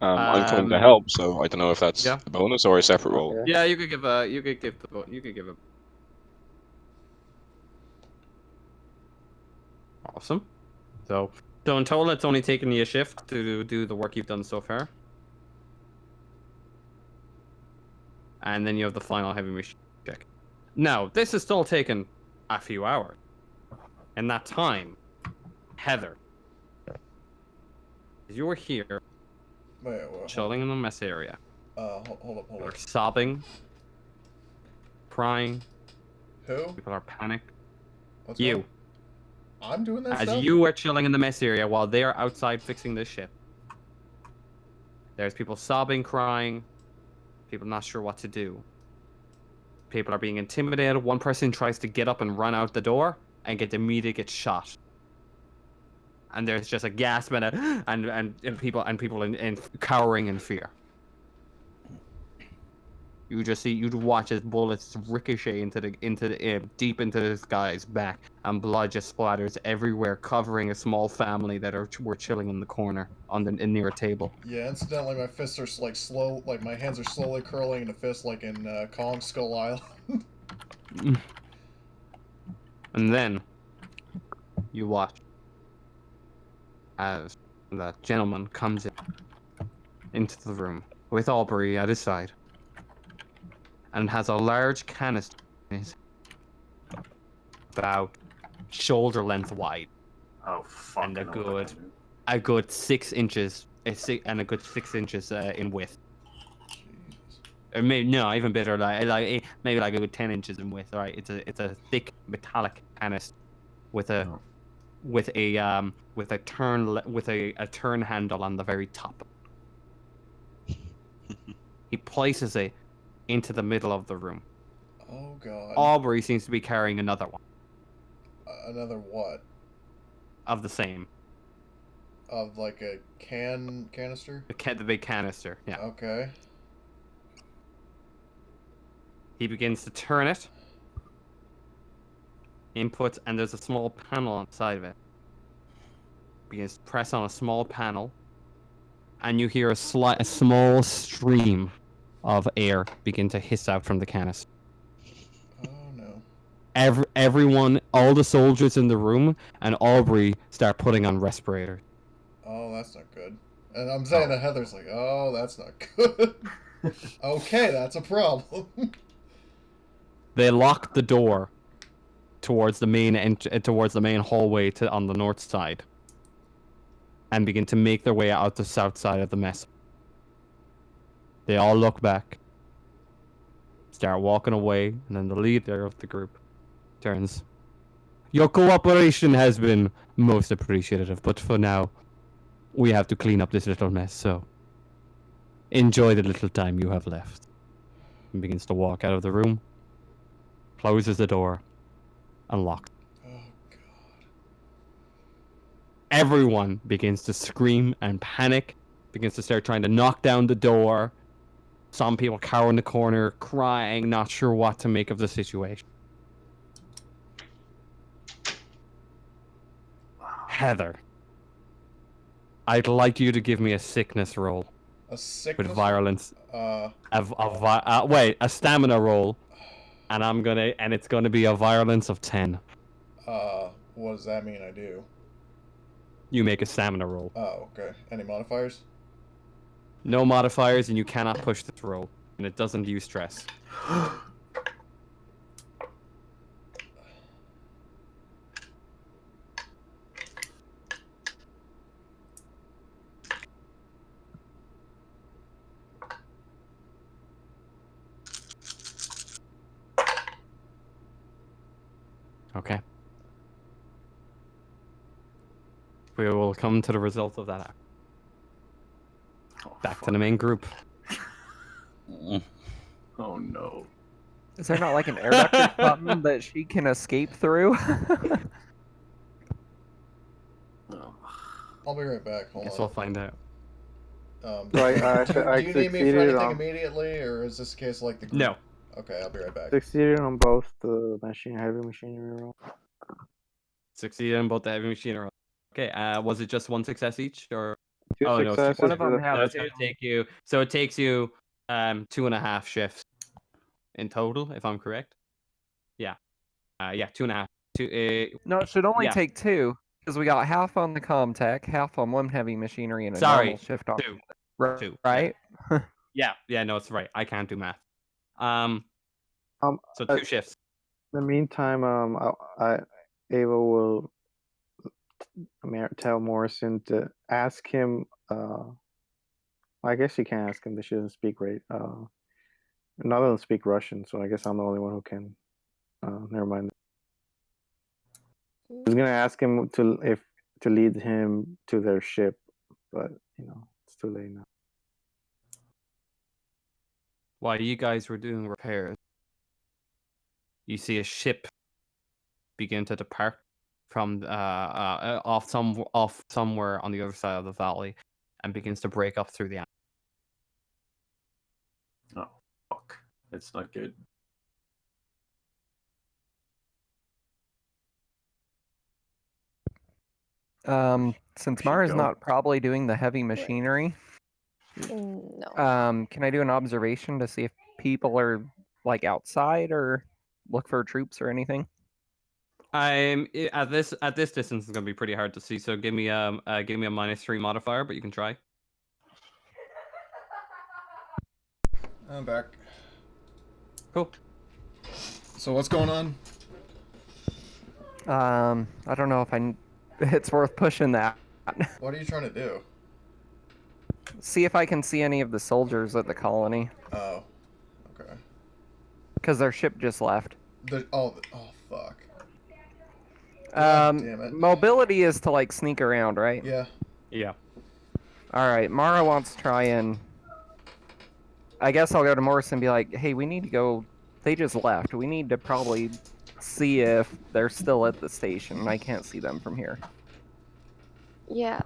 [SPEAKER 8] I'm coming to
[SPEAKER 1] Um,
[SPEAKER 8] help, so I don't know if that's
[SPEAKER 1] yeah.
[SPEAKER 8] a bonus or a separate roll.
[SPEAKER 7] Okay.
[SPEAKER 1] Yeah, you could give a. Awesome. So in total, it's only taken you a shift to do the work you've done so far. And then you have the final heavy machine check. Now, this has still taken a few hours. In that time, Heather, you were here,
[SPEAKER 5] Wait,
[SPEAKER 1] chilling in the mess area.
[SPEAKER 5] hold up.
[SPEAKER 1] You're sobbing, crying.
[SPEAKER 5] Who?
[SPEAKER 1] People are panicked.
[SPEAKER 5] What's
[SPEAKER 1] You,
[SPEAKER 5] wrong? I'm doing that
[SPEAKER 1] as
[SPEAKER 5] stuff?
[SPEAKER 1] you are chilling in the mess area while they are outside fixing this ship. There's people sobbing, crying. People not sure what to do. People are being intimidated. One person tries to get up and run out the door and immediately gets shot. And there's just a gasp and people in cowering in fear. You'd watch as bullets ricochet into the deep into this guy's back, and blood just splatters everywhere, covering a small family that were chilling in the corner near a table.
[SPEAKER 5] Yeah, incidentally, my fists are like slow, like my hands are slowly curling into fists, like in Kong Skull Island.
[SPEAKER 1] And then you watch as the gentleman comes into the room with Aubrey at his side, and has a large canister in his hand, about shoulder length wide,
[SPEAKER 2] Oh fuck.
[SPEAKER 1] and a good 6 inches, and a good 6 inches in width.
[SPEAKER 5] Jesus.
[SPEAKER 1] Or maybe no, even better, maybe like a good 10 inches in width. Right, it's a thick metallic canister with a turn handle on the very top. He places it into the middle of the room.
[SPEAKER 5] Oh god.
[SPEAKER 1] Aubrey seems to be carrying another one
[SPEAKER 5] Another what?
[SPEAKER 1] of the same.
[SPEAKER 5] Of like a canister?
[SPEAKER 1] The big canister. Yeah.
[SPEAKER 5] Okay.
[SPEAKER 1] He begins to turn it. Inputs, and there's a small panel on the side of it. Begins to press on a small panel, and you hear a small stream of air begin to hiss out from the canister.
[SPEAKER 5] Oh no.
[SPEAKER 1] Everyone, all the soldiers in the room, and Aubrey start putting on respirators.
[SPEAKER 5] Oh, that's not good. And I'm saying that Heather's like, oh, that's not good. Okay, that's a problem.
[SPEAKER 1] They lock the door towards the main hallway on the north side, and begin to make their way out the south side of the mess. They all look back, start walking away, and then the leader of the group turns. Your cooperation has been most appreciative, but for now, we have to clean up this little mess, so enjoy the little time you have left. And begins to walk out of the room, closes the door, and locks.
[SPEAKER 5] Oh god.
[SPEAKER 1] Everyone begins to scream and panic, begins to start trying to knock down the door. Some people cower in the corner, crying, not sure what to make of the situation. Heather, I'd like you to give me a sickness roll
[SPEAKER 5] A sickness.
[SPEAKER 1] with violence.
[SPEAKER 5] Uh.
[SPEAKER 1] A stamina roll, and it's gonna be a violence of 10.
[SPEAKER 5] What does that mean? I do.
[SPEAKER 1] You make a stamina roll.
[SPEAKER 5] Oh, okay. Any modifiers?
[SPEAKER 1] No modifiers, and you cannot push this roll, and it doesn't use stress. Okay. We will come to the result of that. Back to the main group.
[SPEAKER 2] Oh no.
[SPEAKER 4] Is there not like an air duct or something that she can escape through?
[SPEAKER 2] Oh.
[SPEAKER 5] I'll be right back. Hold
[SPEAKER 1] Guess
[SPEAKER 5] on.
[SPEAKER 1] we'll find out.
[SPEAKER 7] So I
[SPEAKER 5] Do you need me for
[SPEAKER 7] succeeded
[SPEAKER 5] anything
[SPEAKER 7] on,
[SPEAKER 5] immediately, or is this case like the group?
[SPEAKER 1] No.
[SPEAKER 5] Okay, I'll be right back.
[SPEAKER 7] succeeded on both the heavy machinery roll.
[SPEAKER 1] Succeeded in both the heavy machine or okay. Was it just one success each, or?
[SPEAKER 7] Two
[SPEAKER 1] Oh, no, it's two.
[SPEAKER 7] successes.
[SPEAKER 4] One of them
[SPEAKER 7] for the-
[SPEAKER 4] have
[SPEAKER 1] No, it's gonna take you. So it takes you 2.5 shifts in total, if I'm correct. Yeah. Yeah, 2.5.
[SPEAKER 4] No, it should only
[SPEAKER 1] Yeah.
[SPEAKER 4] take 2, because we got half on the comtech, half on one heavy machinery, and a
[SPEAKER 1] Sorry,
[SPEAKER 4] normal shift on
[SPEAKER 1] 2.
[SPEAKER 4] Right?
[SPEAKER 1] 2.
[SPEAKER 4] Right?
[SPEAKER 1] Yeah. No, it's right. I can't do math. So 2 shifts.
[SPEAKER 7] In the meantime, Ava will tell Morrison to ask him. I guess you can ask him. They shouldn't speak right. None of them speak Russian, so I guess I'm the only one who can. Never mind. I was gonna ask him to lead him to their ship, but it's too late now.
[SPEAKER 1] While you guys were doing repairs, you see a ship begin to depart from off somewhere on the other side of the valley, and begins to break up through the.
[SPEAKER 2] Oh, fuck. It's not good.
[SPEAKER 5] Should
[SPEAKER 4] Since Mara's
[SPEAKER 2] go.
[SPEAKER 4] not probably doing the heavy machinery,
[SPEAKER 6] No.
[SPEAKER 4] can I do an observation to see if people are like outside or look for troops or anything?
[SPEAKER 1] At this distance it's gonna be pretty hard to see. So give me a -3 modifier, but you can try.
[SPEAKER 5] I'm back.
[SPEAKER 1] Cool.
[SPEAKER 5] So what's going on?
[SPEAKER 4] I don't know if it's worth pushing that.
[SPEAKER 5] What are you trying to do?
[SPEAKER 4] See if I can see any of the soldiers at the colony,
[SPEAKER 5] Oh, okay.
[SPEAKER 4] because their ship just left.
[SPEAKER 5] Oh, fuck. God damn it.
[SPEAKER 4] Mobility is to like sneak around, right?
[SPEAKER 5] Yeah.
[SPEAKER 1] Yeah.
[SPEAKER 4] All right, Mara wants to try and. I guess I'll go to Morris and be like, "Hey, we need to go. They just left. We need to probably see if they're still at the station. I can't see them from here."
[SPEAKER 6] Yeah.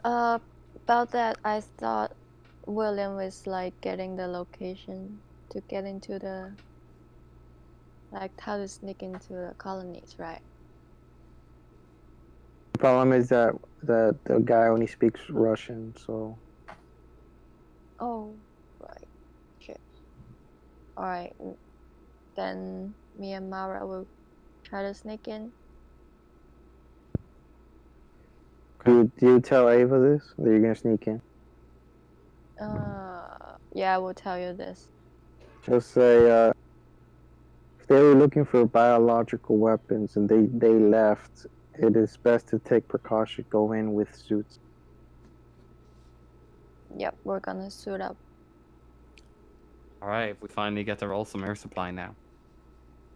[SPEAKER 6] About that, I thought William was like getting the location to get into the. Like how to sneak into the colonies, right?
[SPEAKER 7] The problem is that the guy only speaks Russian, so
[SPEAKER 6] Oh, right. Shit. Alright, then me and Mara will try to sneak in.
[SPEAKER 7] Do you tell Ava this? That you're gonna sneak in?
[SPEAKER 6] Yeah, I will tell you this.
[SPEAKER 7] Just say, if they were looking for biological weapons and they left, it is best to take precaution. Go in with suits.
[SPEAKER 6] Yep, we're gonna suit up.
[SPEAKER 1] Alright, we finally get to roll some air supply now.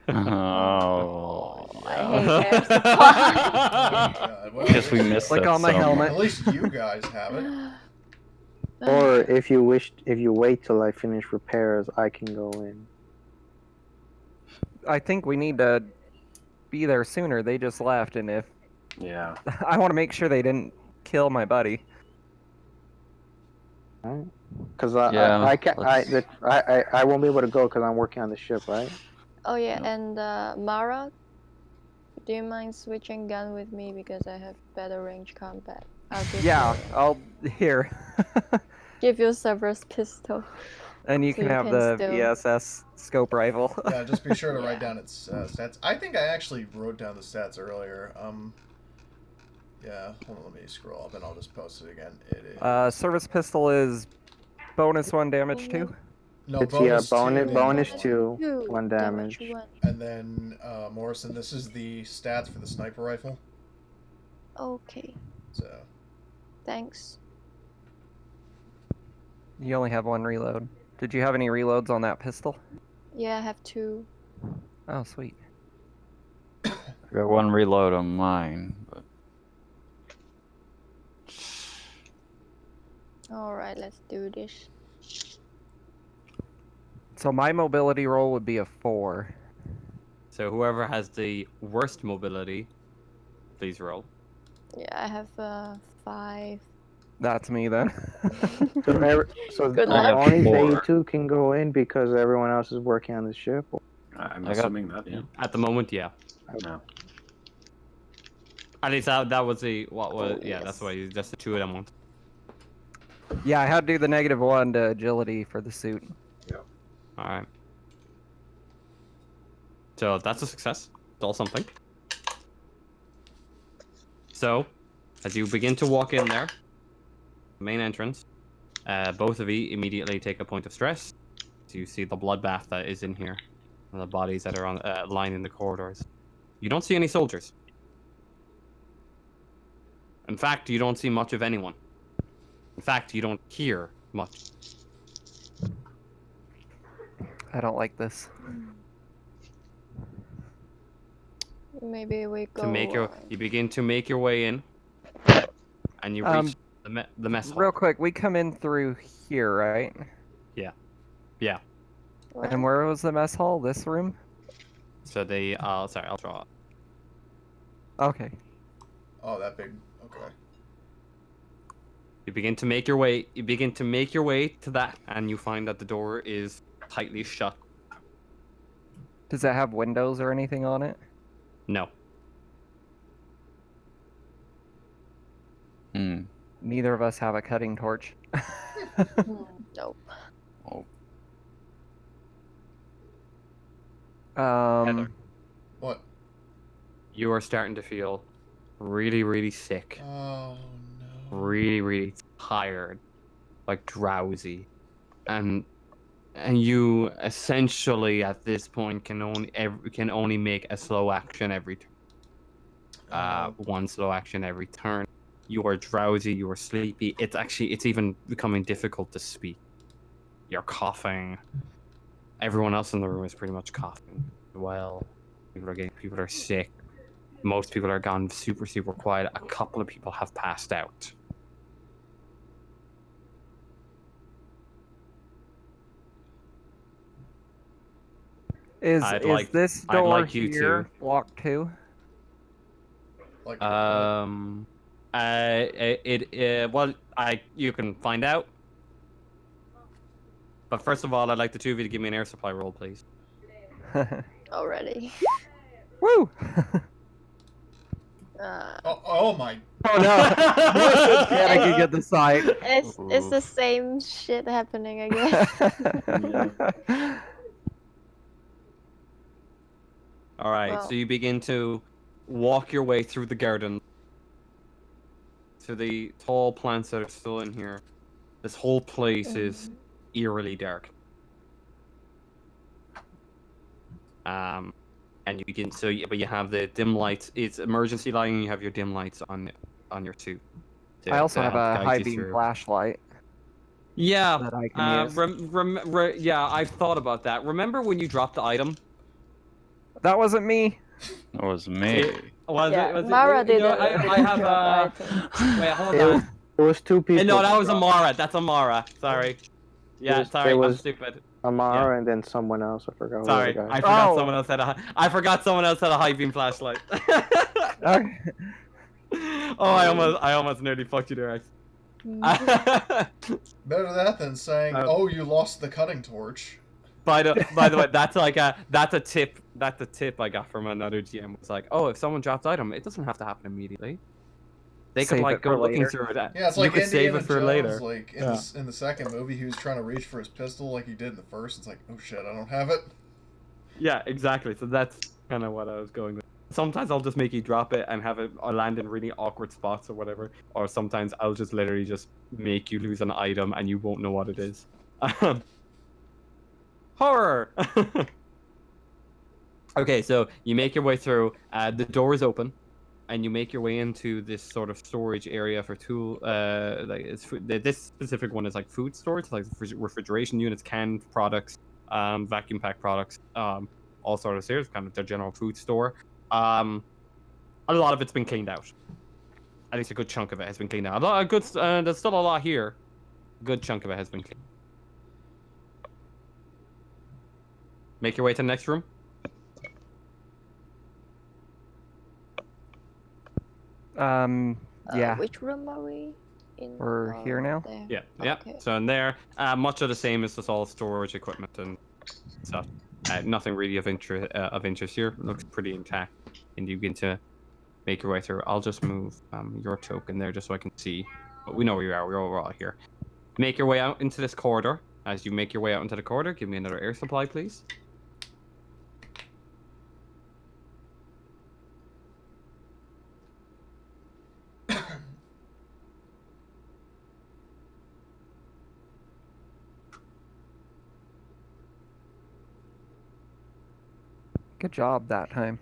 [SPEAKER 3] Oh.
[SPEAKER 6] I hate air supply.
[SPEAKER 5] God, well,
[SPEAKER 3] Guess we missed
[SPEAKER 4] Click
[SPEAKER 3] that
[SPEAKER 4] on my
[SPEAKER 3] so
[SPEAKER 4] helmet.
[SPEAKER 5] At least you guys have it.
[SPEAKER 7] Or if you wait till I finish repairs, I can go in.
[SPEAKER 4] I think we need to be there sooner. They just left, and if
[SPEAKER 2] Yeah.
[SPEAKER 4] I want to make sure they didn't kill my buddy.
[SPEAKER 7] Because
[SPEAKER 3] Yeah,
[SPEAKER 7] I can't
[SPEAKER 3] let's-
[SPEAKER 7] I won't be able to go because I'm working on the ship, right?
[SPEAKER 6] Oh yeah,
[SPEAKER 3] No.
[SPEAKER 6] and Mara, do you mind switching gun with me because I have better range combat? I'll give
[SPEAKER 4] Yeah,
[SPEAKER 6] you,
[SPEAKER 4] I'll here.
[SPEAKER 6] give you Severus pistol.
[SPEAKER 4] And you
[SPEAKER 6] So
[SPEAKER 4] can
[SPEAKER 6] you
[SPEAKER 4] have
[SPEAKER 6] can
[SPEAKER 4] the
[SPEAKER 6] still-
[SPEAKER 4] VSS scope rifle.
[SPEAKER 5] Yeah, just be sure to write
[SPEAKER 6] Yeah.
[SPEAKER 5] down its stats. I think I actually wrote down the stats earlier. Yeah, hold on, let me scroll up and I'll just post it again. It is...
[SPEAKER 4] Service pistol is bonus 1 damage 2.
[SPEAKER 5] no,
[SPEAKER 7] It's
[SPEAKER 5] bonus,
[SPEAKER 7] bonus
[SPEAKER 5] 2, damage 1.
[SPEAKER 7] 2, 1 damage.
[SPEAKER 6] 1.
[SPEAKER 5] And then, Morrison, this is the stats for the sniper rifle.
[SPEAKER 6] Okay,
[SPEAKER 5] So,
[SPEAKER 6] thanks.
[SPEAKER 4] You only have 1 reload. Did you have any reloads on that pistol?
[SPEAKER 6] Yeah, I have 2.
[SPEAKER 4] Oh, sweet.
[SPEAKER 3] I got 1 reload on mine, but
[SPEAKER 6] Alright, let's do this.
[SPEAKER 4] So my mobility roll would be a 4.
[SPEAKER 1] So whoever has the worst mobility, please roll.
[SPEAKER 6] Yeah, I have 5.
[SPEAKER 4] That's me then.
[SPEAKER 7] So
[SPEAKER 6] Good luck.
[SPEAKER 7] only they
[SPEAKER 3] 4.
[SPEAKER 7] two can go in because everyone else is working on the ship.
[SPEAKER 2] I'm
[SPEAKER 3] I got-
[SPEAKER 2] assuming that, yeah.
[SPEAKER 1] At the moment, yeah.
[SPEAKER 2] No.
[SPEAKER 1] At least that was the what was yeah.
[SPEAKER 6] Yes.
[SPEAKER 1] That's why you just the 2 of them went.
[SPEAKER 4] Yeah, I had to do the -1 to agility for the suit.
[SPEAKER 1] All right. So that's a success. It's all something. So, as you begin to walk in there, main entrance, both of you immediately take a point of stress. So you see the bloodbath that is in here, and the bodies that are on lining the corridors. You don't see any soldiers. In fact, you don't see much of anyone. In fact, you don't hear much.
[SPEAKER 4] I don't like this.
[SPEAKER 6] Maybe we go.
[SPEAKER 1] You begin to make your way in, and you reach the mess hall.
[SPEAKER 4] Real quick, we come in through here, right?
[SPEAKER 1] Yeah.
[SPEAKER 6] What?
[SPEAKER 4] And where was the mess hall? This room?
[SPEAKER 1] So they sorry, I'll draw it.
[SPEAKER 4] Okay.
[SPEAKER 5] oh, that big, okay.
[SPEAKER 1] You begin to make your way. You begin to make your way to that, and you find that the door is tightly shut.
[SPEAKER 4] Does it have windows or anything on it?
[SPEAKER 1] No.
[SPEAKER 3] Hmm.
[SPEAKER 4] Neither of us have a cutting torch.
[SPEAKER 6] Nope.
[SPEAKER 1] Heather.
[SPEAKER 5] What?
[SPEAKER 1] You are starting to feel really, really sick.
[SPEAKER 5] Oh, no.
[SPEAKER 1] Really, really tired, like drowsy, and you essentially at this point can only make a slow action every turn. One slow action every turn. You are drowsy. You are sleepy. It's even becoming difficult to speak. You're coughing. Everyone else in the room is pretty much coughing. Well, people are sick. Most people are gone super, super quiet. A couple of people have passed out.
[SPEAKER 4] Is this
[SPEAKER 1] I'd
[SPEAKER 4] door
[SPEAKER 1] like you
[SPEAKER 4] here
[SPEAKER 1] to-
[SPEAKER 4] locked too?
[SPEAKER 5] Like,
[SPEAKER 1] Well, you can find out. But first of all, I'd like the two of you to give me an air supply roll, please.
[SPEAKER 6] Already.
[SPEAKER 4] Woo!
[SPEAKER 5] oh my.
[SPEAKER 4] Oh no! Panicking at the sight.
[SPEAKER 6] It's the same shit happening again.
[SPEAKER 1] All right,
[SPEAKER 6] Well-
[SPEAKER 1] so you begin to walk your way through the garden to the tall plants that are still in here. This whole place is eerily dark. And you begin but you have the dim lights. It's emergency lighting. You have your dim lights on your suit.
[SPEAKER 4] I also have
[SPEAKER 1] help
[SPEAKER 4] a
[SPEAKER 1] guide
[SPEAKER 4] high
[SPEAKER 1] you
[SPEAKER 4] beam
[SPEAKER 1] through.
[SPEAKER 4] flashlight
[SPEAKER 1] Yeah.
[SPEAKER 4] that I can use.
[SPEAKER 1] Yeah, I've thought about that. Remember when you dropped the item?
[SPEAKER 4] That wasn't me.
[SPEAKER 3] That was me.
[SPEAKER 6] Yeah, Mara
[SPEAKER 1] you know,
[SPEAKER 6] didn't
[SPEAKER 1] I have
[SPEAKER 6] drop item.
[SPEAKER 1] Wait, hold
[SPEAKER 7] It
[SPEAKER 1] on.
[SPEAKER 7] was, it was two people.
[SPEAKER 1] No, that was
[SPEAKER 7] dropped.
[SPEAKER 1] Amara. That's Amara. Sorry. Yeah,
[SPEAKER 7] was-
[SPEAKER 1] sorry.
[SPEAKER 7] it
[SPEAKER 1] I'm
[SPEAKER 7] was-
[SPEAKER 1] stupid.
[SPEAKER 7] Amara and then someone else. I forgot who the
[SPEAKER 1] Sorry,
[SPEAKER 7] guy.
[SPEAKER 1] I forgot
[SPEAKER 4] Oh.
[SPEAKER 1] someone else had a. I forgot someone else had a high beam flashlight.
[SPEAKER 4] Okay.
[SPEAKER 1] Oh, I almost nearly fucked you there, X.
[SPEAKER 5] Better that than saying, "Oh, you lost the cutting torch."
[SPEAKER 1] By the way, that's a tip. That's a tip I got from another GM. It's like, oh, if someone drops item, it doesn't have to happen immediately. They could
[SPEAKER 4] Save
[SPEAKER 1] like
[SPEAKER 4] it
[SPEAKER 1] go
[SPEAKER 4] for
[SPEAKER 1] looking
[SPEAKER 4] later.
[SPEAKER 1] through it.
[SPEAKER 5] Yeah, it's
[SPEAKER 1] you
[SPEAKER 5] like
[SPEAKER 1] could
[SPEAKER 5] Indiana
[SPEAKER 1] save it for
[SPEAKER 5] Jones,
[SPEAKER 1] later.
[SPEAKER 5] like in
[SPEAKER 1] Yeah.
[SPEAKER 5] the second movie, he was trying to reach for his pistol like he did in the first. It's like, oh shit, I don't have it.
[SPEAKER 1] Yeah, exactly. So that's kind of what I was going with. Sometimes I'll just make you drop it and have it land in really awkward spots or whatever. Or sometimes I'll just literally just make you lose an item and you won't know what it is. Horror! Okay, so you make your way through. The door is open, and you make your way into this sort of storage area for tool. This specific one is like food storage, like refrigeration units, canned products, vacuum packed products, all sort of stairs, kind of their general food store. A lot of it's been cleaned out. At least a good chunk of it has been cleaned out. There's still a lot here. A good chunk of it has been cleaned. Make your way to the next room.
[SPEAKER 4] Yeah.
[SPEAKER 6] Which room are we in?
[SPEAKER 4] We're here now?
[SPEAKER 6] There.
[SPEAKER 1] Yeah, yeah.
[SPEAKER 6] Okay.
[SPEAKER 1] So in there, much of the same as just all storage equipment and stuff. Nothing really of interest here. Looks pretty intact. And you begin to make your way through. I'll just move your token there just so I can see. But we know where you are. We're all here. Make your way out into this corridor. As you make your way out into the corridor, give me another air supply, please.
[SPEAKER 4] Good job that time.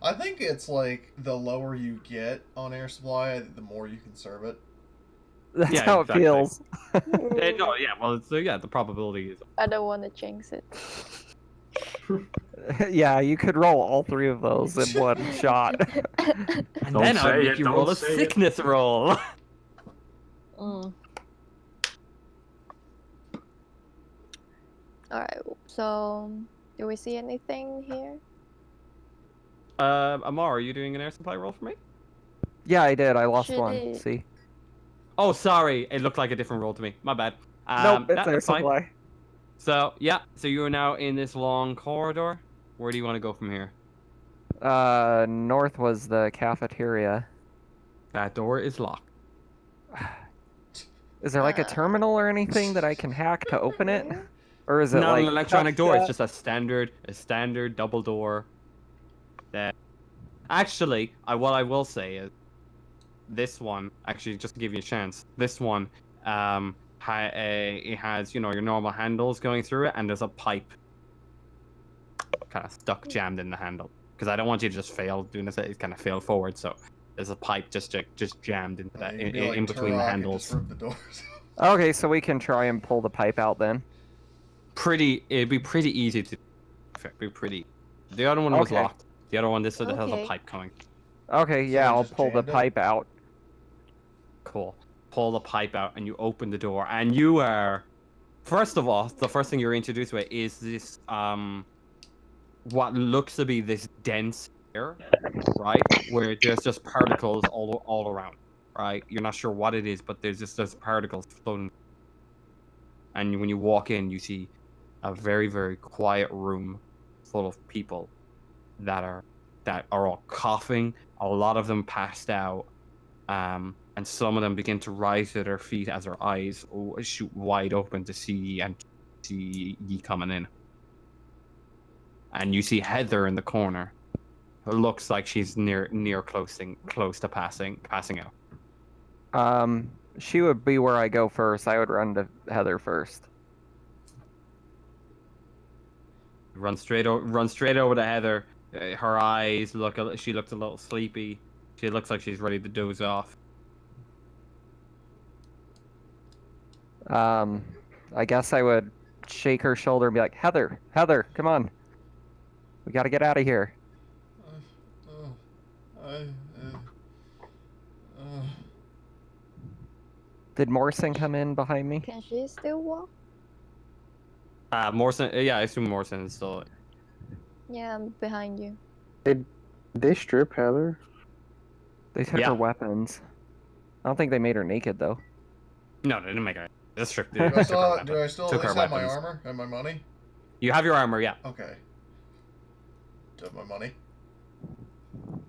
[SPEAKER 5] I think it's like the lower you get on air supply, the more you can serve it.
[SPEAKER 4] That's
[SPEAKER 1] Yeah,
[SPEAKER 4] how
[SPEAKER 1] exactly.
[SPEAKER 4] it feels.
[SPEAKER 1] No, yeah, well, so yeah, the probability is.
[SPEAKER 6] I don't want to jinx it.
[SPEAKER 4] Yeah, you could roll all three of those in one shot.
[SPEAKER 1] And
[SPEAKER 2] Don't
[SPEAKER 1] then I'll
[SPEAKER 2] say
[SPEAKER 1] make
[SPEAKER 2] it,
[SPEAKER 1] you
[SPEAKER 2] don't
[SPEAKER 1] roll a
[SPEAKER 2] say it.
[SPEAKER 1] sickness roll.
[SPEAKER 6] Mm. Alright, so do we see anything here?
[SPEAKER 1] Amar, are you doing an air supply roll for me?
[SPEAKER 4] Yeah, I did. I lost
[SPEAKER 6] Should
[SPEAKER 4] one.
[SPEAKER 6] it-
[SPEAKER 4] See?
[SPEAKER 1] Oh, sorry. It looked like a different roll to me. My bad.
[SPEAKER 4] Nope, it's air
[SPEAKER 1] that's fine.
[SPEAKER 4] supply.
[SPEAKER 1] So, yeah. So you are now in this long corridor. Where do you want to go from here?
[SPEAKER 4] North was the cafeteria.
[SPEAKER 1] That door is locked.
[SPEAKER 4] Is there like a terminal or anything that I can hack to open it? Or is it
[SPEAKER 1] Not
[SPEAKER 4] like
[SPEAKER 1] an electronic door. It's
[SPEAKER 4] shut?
[SPEAKER 1] just a standard double door. That actually, what I will say is, this one actually just to give you a chance. This one, it has your normal handles going through it, and there's a pipe kind of stuck jammed in the handle. Because I don't want you to just fail doing this. It kind of fail forward, so there's a pipe just jammed into that
[SPEAKER 5] You could be like
[SPEAKER 1] in between the
[SPEAKER 5] Turok and
[SPEAKER 1] handles.
[SPEAKER 5] just rip the doors.
[SPEAKER 4] Okay, so we can try and pull the pipe out then.
[SPEAKER 1] It'd be pretty easy to. It'd be pretty. The other one was
[SPEAKER 4] Okay.
[SPEAKER 1] locked. The other one, this has a
[SPEAKER 6] Okay.
[SPEAKER 1] pipe coming.
[SPEAKER 4] Okay, yeah,
[SPEAKER 5] you
[SPEAKER 4] I'll
[SPEAKER 5] just
[SPEAKER 4] pull the
[SPEAKER 5] jammed it?
[SPEAKER 4] pipe out.
[SPEAKER 1] Cool. Pull the pipe out and you open the door, and you are. First of all, the first thing you're introduced with is this what looks to be this dense air, right? Where there's just particles all around, right? You're not sure what it is, but there's particles floating. And when you walk in, you see a very, very quiet room full of people that are all coughing. A lot of them passed out, and some of them begin to rise to their feet as their eyes shoot wide open to see ye coming in. and you see Heather in the corner. It looks like she's close to passing out.
[SPEAKER 4] She would be where I go first. I would run to Heather first.
[SPEAKER 1] Run straight over to Heather. Her eyes she looks a little sleepy. She looks like she's ready to doze off.
[SPEAKER 4] I guess I would shake her shoulder and be like, Heather, come on. We gotta get out of here. Did Morrison come in behind me?
[SPEAKER 6] Can she still walk?
[SPEAKER 1] Morrison, yeah, I assume Morrison is still.
[SPEAKER 6] Yeah, I'm behind you.
[SPEAKER 7] Did they strip Heather?
[SPEAKER 4] They took her weapons. I don't think they made her naked though.
[SPEAKER 1] No, they didn't make her. That's strict.
[SPEAKER 5] Do I still at least have my armor and my money?
[SPEAKER 1] You have your armor, yeah.
[SPEAKER 5] Okay. Do I have my money?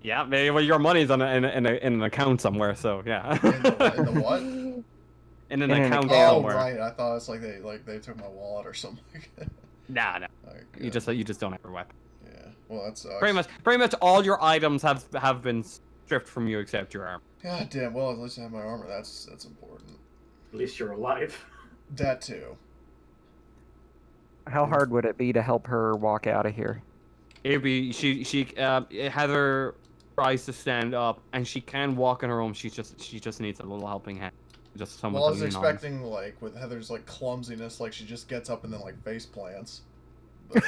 [SPEAKER 1] Yeah, well, your money's in an account somewhere, so yeah.
[SPEAKER 5] In the what?
[SPEAKER 1] In an account
[SPEAKER 5] Oh,
[SPEAKER 1] somewhere.
[SPEAKER 5] right. I thought it's like they took my wallet or something.
[SPEAKER 1] Nah.
[SPEAKER 5] Right,
[SPEAKER 1] you just don't have your weapon.
[SPEAKER 5] Yeah. Well, that sucks.
[SPEAKER 1] Pretty much all your items have been stripped from you except your armor.
[SPEAKER 5] God damn. Well, at least I have my armor. That's important.
[SPEAKER 2] At least you're alive.
[SPEAKER 5] That too.
[SPEAKER 4] How hard would it be to help her walk out of here?
[SPEAKER 1] It'd be Heather tries to stand up and she can walk on her own. She just needs a little helping hand. Just someone.
[SPEAKER 5] Well, I was
[SPEAKER 1] to lean on.
[SPEAKER 5] expecting like with Heather's like clumsiness, like she just gets up and then like face plants. But...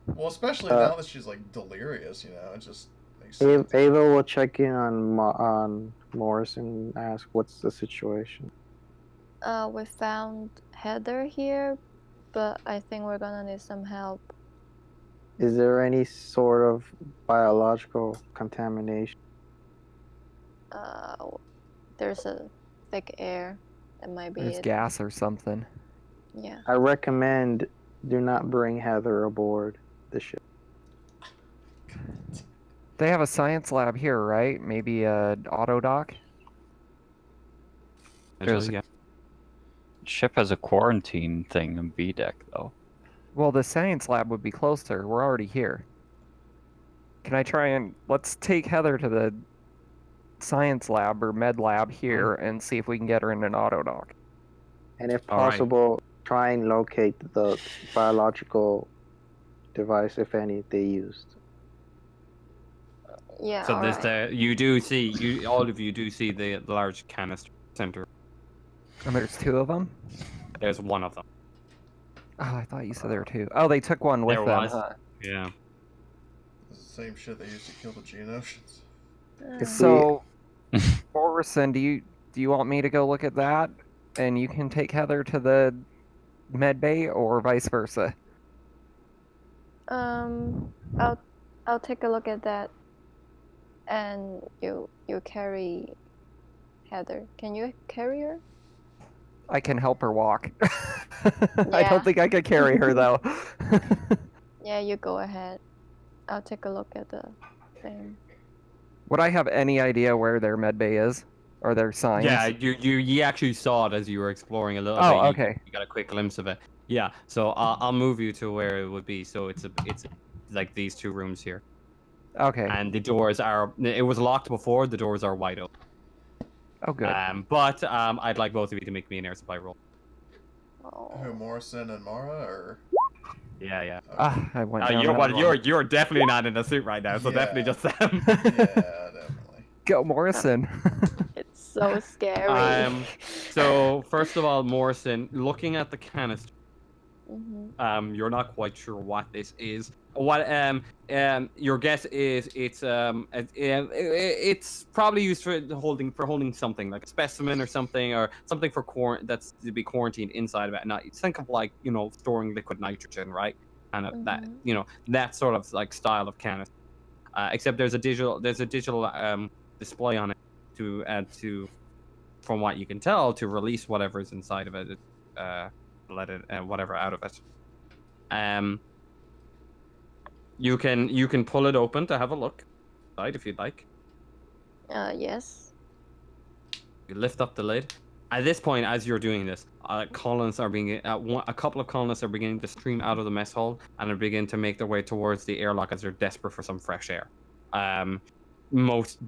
[SPEAKER 5] well, especially now that she's like delirious, you know, it just makes sense.
[SPEAKER 7] Ava will check in on Morris and ask what's the situation.
[SPEAKER 6] We found Heather here, but I think we're gonna need some help.
[SPEAKER 7] Is there any sort of biological contamination?
[SPEAKER 6] There's a thick air. That might be
[SPEAKER 4] There's
[SPEAKER 6] it.
[SPEAKER 4] gas or something.
[SPEAKER 6] Yeah.
[SPEAKER 7] I recommend do not bring Heather aboard the ship.
[SPEAKER 4] They have a science lab here, right? Maybe a auto dock?
[SPEAKER 3] There's a ship has a quarantine thing on B deck, though.
[SPEAKER 4] Well, the science lab would be closer. We're already here. Can I try and... Let's take Heather to the science lab or med lab here and see if we can get her in an auto dock.
[SPEAKER 7] And if possible, try and locate the biological device, if any, they used.
[SPEAKER 6] Yeah.
[SPEAKER 1] So you do see all of you do see the large canister center.
[SPEAKER 4] And there's two of them?
[SPEAKER 1] There's one of them.
[SPEAKER 4] Oh, I thought you said there were two. Oh, they took one with
[SPEAKER 1] There
[SPEAKER 4] them,
[SPEAKER 1] was.
[SPEAKER 4] huh?
[SPEAKER 1] Yeah.
[SPEAKER 5] It's the same shit they used to kill the Geonosians.
[SPEAKER 4] So, Morrison, do you want me to go look at that, and you can take Heather to the med bay, or vice versa?
[SPEAKER 6] I'll take a look at that, and you carry Heather. Can you carry her?
[SPEAKER 4] I can help her walk. I don't think I could carry her though.
[SPEAKER 6] Yeah, you go ahead. I'll take a look at the thing.
[SPEAKER 4] Would I have any idea where their med bay is, or their signs?
[SPEAKER 1] Yeah, you actually saw it as you were exploring a little bit.
[SPEAKER 4] Oh, okay.
[SPEAKER 1] You got a quick glimpse of it. Yeah, so I'll move you to where it would be. So it's like these two rooms here.
[SPEAKER 4] Okay.
[SPEAKER 1] And the doors are. It was locked before. The doors are wide open.
[SPEAKER 4] Oh, good.
[SPEAKER 1] But I'd like both of you to make me an air supply roll.
[SPEAKER 5] Who, Morrison and Mara, or?
[SPEAKER 1] Yeah.
[SPEAKER 4] I went down
[SPEAKER 1] You're definitely not in a suit right now, so definitely just them.
[SPEAKER 5] Yeah, definitely.
[SPEAKER 4] Go, Morrison.
[SPEAKER 6] It's so scary.
[SPEAKER 1] So first of all, Morrison, looking at the canister,
[SPEAKER 6] Mm-hmm.
[SPEAKER 1] You're not quite sure what this is. What your guess is it's probably used for holding something like a specimen or something for that's to be quarantined inside of it. Now think of like storing liquid nitrogen, right? And that that sort of like style of canister. Except there's a digital display on it to from what you can tell to release whatever's inside of it. Let it whatever out of it. You can pull it open to have a look inside if you'd like.
[SPEAKER 6] Yes.
[SPEAKER 1] You lift up the lid, At this point, as you're doing this, colonists are being a couple of colonists are beginning to stream out of the mess hall and are beginning to make their way towards the airlock as they're desperate for some fresh air. Most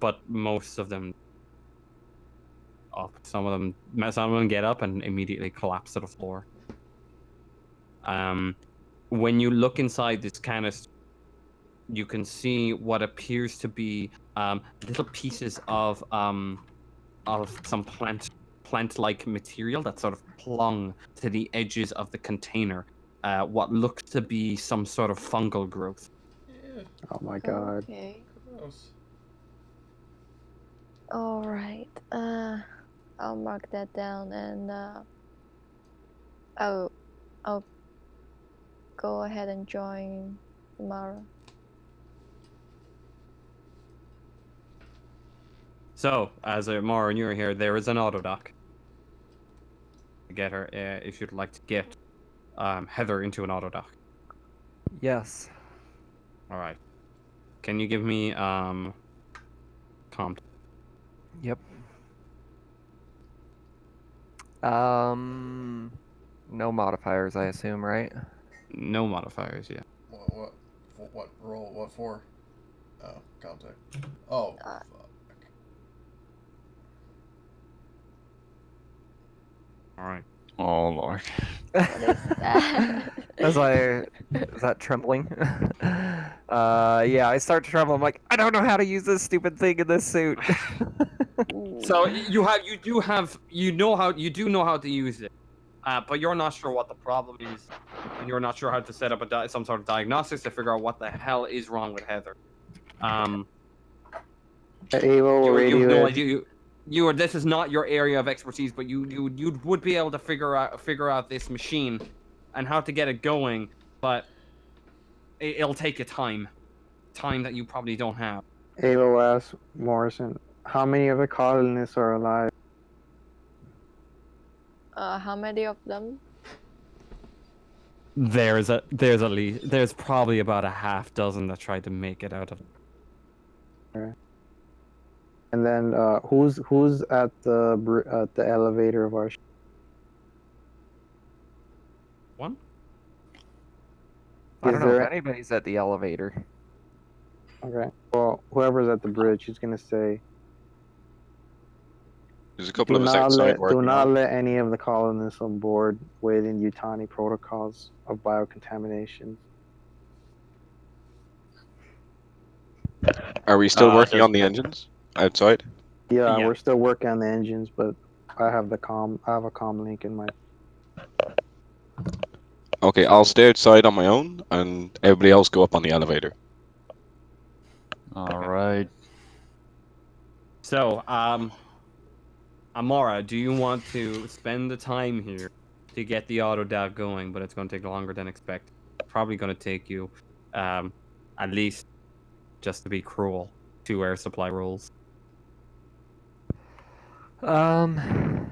[SPEAKER 1] of them up. Some of them get up and immediately collapse to the floor. When you look inside this canister, you can see what appears to be little pieces of some plant-like material that sort of clung to the edges of the container. What looks to be some sort of fungal growth.
[SPEAKER 5] Yeah,
[SPEAKER 7] Oh my god.
[SPEAKER 6] Okay.
[SPEAKER 5] gross.
[SPEAKER 6] All right. I'll mark that down and I'll go ahead and join Mara.
[SPEAKER 1] So, as Mara and you are here, there is an auto dock. Get her if you'd like to get Heather into an auto dock.
[SPEAKER 4] Yes.
[SPEAKER 1] All right. Can you give me comp?
[SPEAKER 4] Yep. No modifiers, I assume, right?
[SPEAKER 1] No modifiers, yeah.
[SPEAKER 5] What roll? What for? Oh, contact. Oh, fuck.
[SPEAKER 1] All right.
[SPEAKER 3] Oh lord.
[SPEAKER 6] What is that?
[SPEAKER 4] Is that trembling? Yeah, I start to tremble. I'm like, I don't know how to use this stupid thing in this suit.
[SPEAKER 1] So you do know how to use it, but you're not sure what the problem is, and you're not sure how to set up some sort of diagnostics to figure out what the hell is wrong with Heather.
[SPEAKER 7] Avo
[SPEAKER 1] You have no
[SPEAKER 7] radio.
[SPEAKER 1] idea. This is not your area of expertise, but you would be able to figure out this machine and how to get it going, but it'll take you time that you probably don't have.
[SPEAKER 7] Avo asks Morrison, how many of the colonists are alive?
[SPEAKER 6] How many of them?
[SPEAKER 1] There's probably about a half dozen that tried to make it out of.
[SPEAKER 7] And then who's at the elevator of our ship?
[SPEAKER 1] One?
[SPEAKER 4] I don't know
[SPEAKER 7] there
[SPEAKER 4] if anybody's at the elevator.
[SPEAKER 7] Okay. Well, whoever's at the bridge, he's gonna say,
[SPEAKER 8] There's a couple of us outside
[SPEAKER 7] do
[SPEAKER 8] working
[SPEAKER 7] not
[SPEAKER 8] on.
[SPEAKER 7] let any of the colonists on board within Yutani protocols of biocontamination.
[SPEAKER 8] Are we still working on the engines outside?
[SPEAKER 7] Yeah,
[SPEAKER 1] Yeah.
[SPEAKER 7] we're still working on the engines, but I have a comm link in my.
[SPEAKER 8] Okay, I'll stay outside on my own, and everybody else go up on the elevator.
[SPEAKER 3] All right.
[SPEAKER 1] So, Amara, do you want to spend the time here to get the auto dive going? But it's going to take longer than expected. Probably going to take you, at least, just to be cruel, 2 air supply rolls.
[SPEAKER 4] Can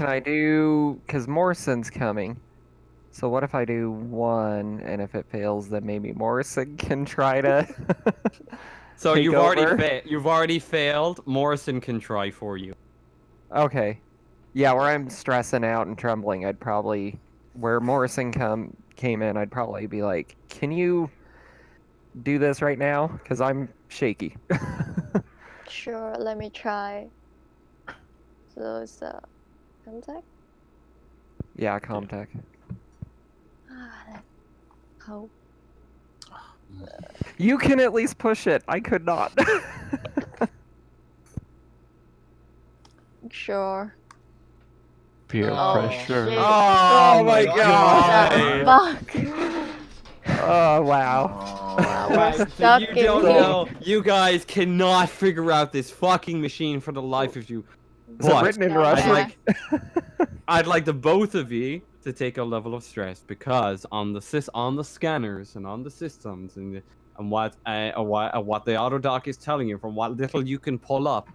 [SPEAKER 4] I do... Because Morrison's coming. So what if I do 1, and if it fails, then maybe Morrison can try to...
[SPEAKER 1] So
[SPEAKER 4] take
[SPEAKER 1] you've
[SPEAKER 4] over?
[SPEAKER 1] already failed. Morrison can try for you.
[SPEAKER 4] Okay. Yeah, where I'm stressing out and trembling, I'd probably... Where Morrison came in, I'd probably be like, can you do this right now? Because I'm shaky.
[SPEAKER 6] Sure, let me try. So it's contact?
[SPEAKER 4] Yeah, Comtech.
[SPEAKER 6] Let's hope.
[SPEAKER 4] You can at least push it. I could not.
[SPEAKER 6] Sure.
[SPEAKER 3] Peer
[SPEAKER 5] Oh,
[SPEAKER 3] pressure.
[SPEAKER 6] shit.
[SPEAKER 1] Oh my
[SPEAKER 5] God.
[SPEAKER 6] Fuck.
[SPEAKER 4] Oh, wow.
[SPEAKER 5] Oh,
[SPEAKER 6] We're
[SPEAKER 1] Right, so
[SPEAKER 6] stuck
[SPEAKER 1] you
[SPEAKER 6] in
[SPEAKER 1] don't
[SPEAKER 6] here.
[SPEAKER 1] know. You guys cannot figure out this fucking machine for the life of you.
[SPEAKER 4] Is it
[SPEAKER 1] But
[SPEAKER 4] written in
[SPEAKER 6] Yeah.
[SPEAKER 4] Russian?
[SPEAKER 1] I'd like the both of you to take a level of stress because on the scanners and on the systems and what the auto dock is telling you from what little you can pull up,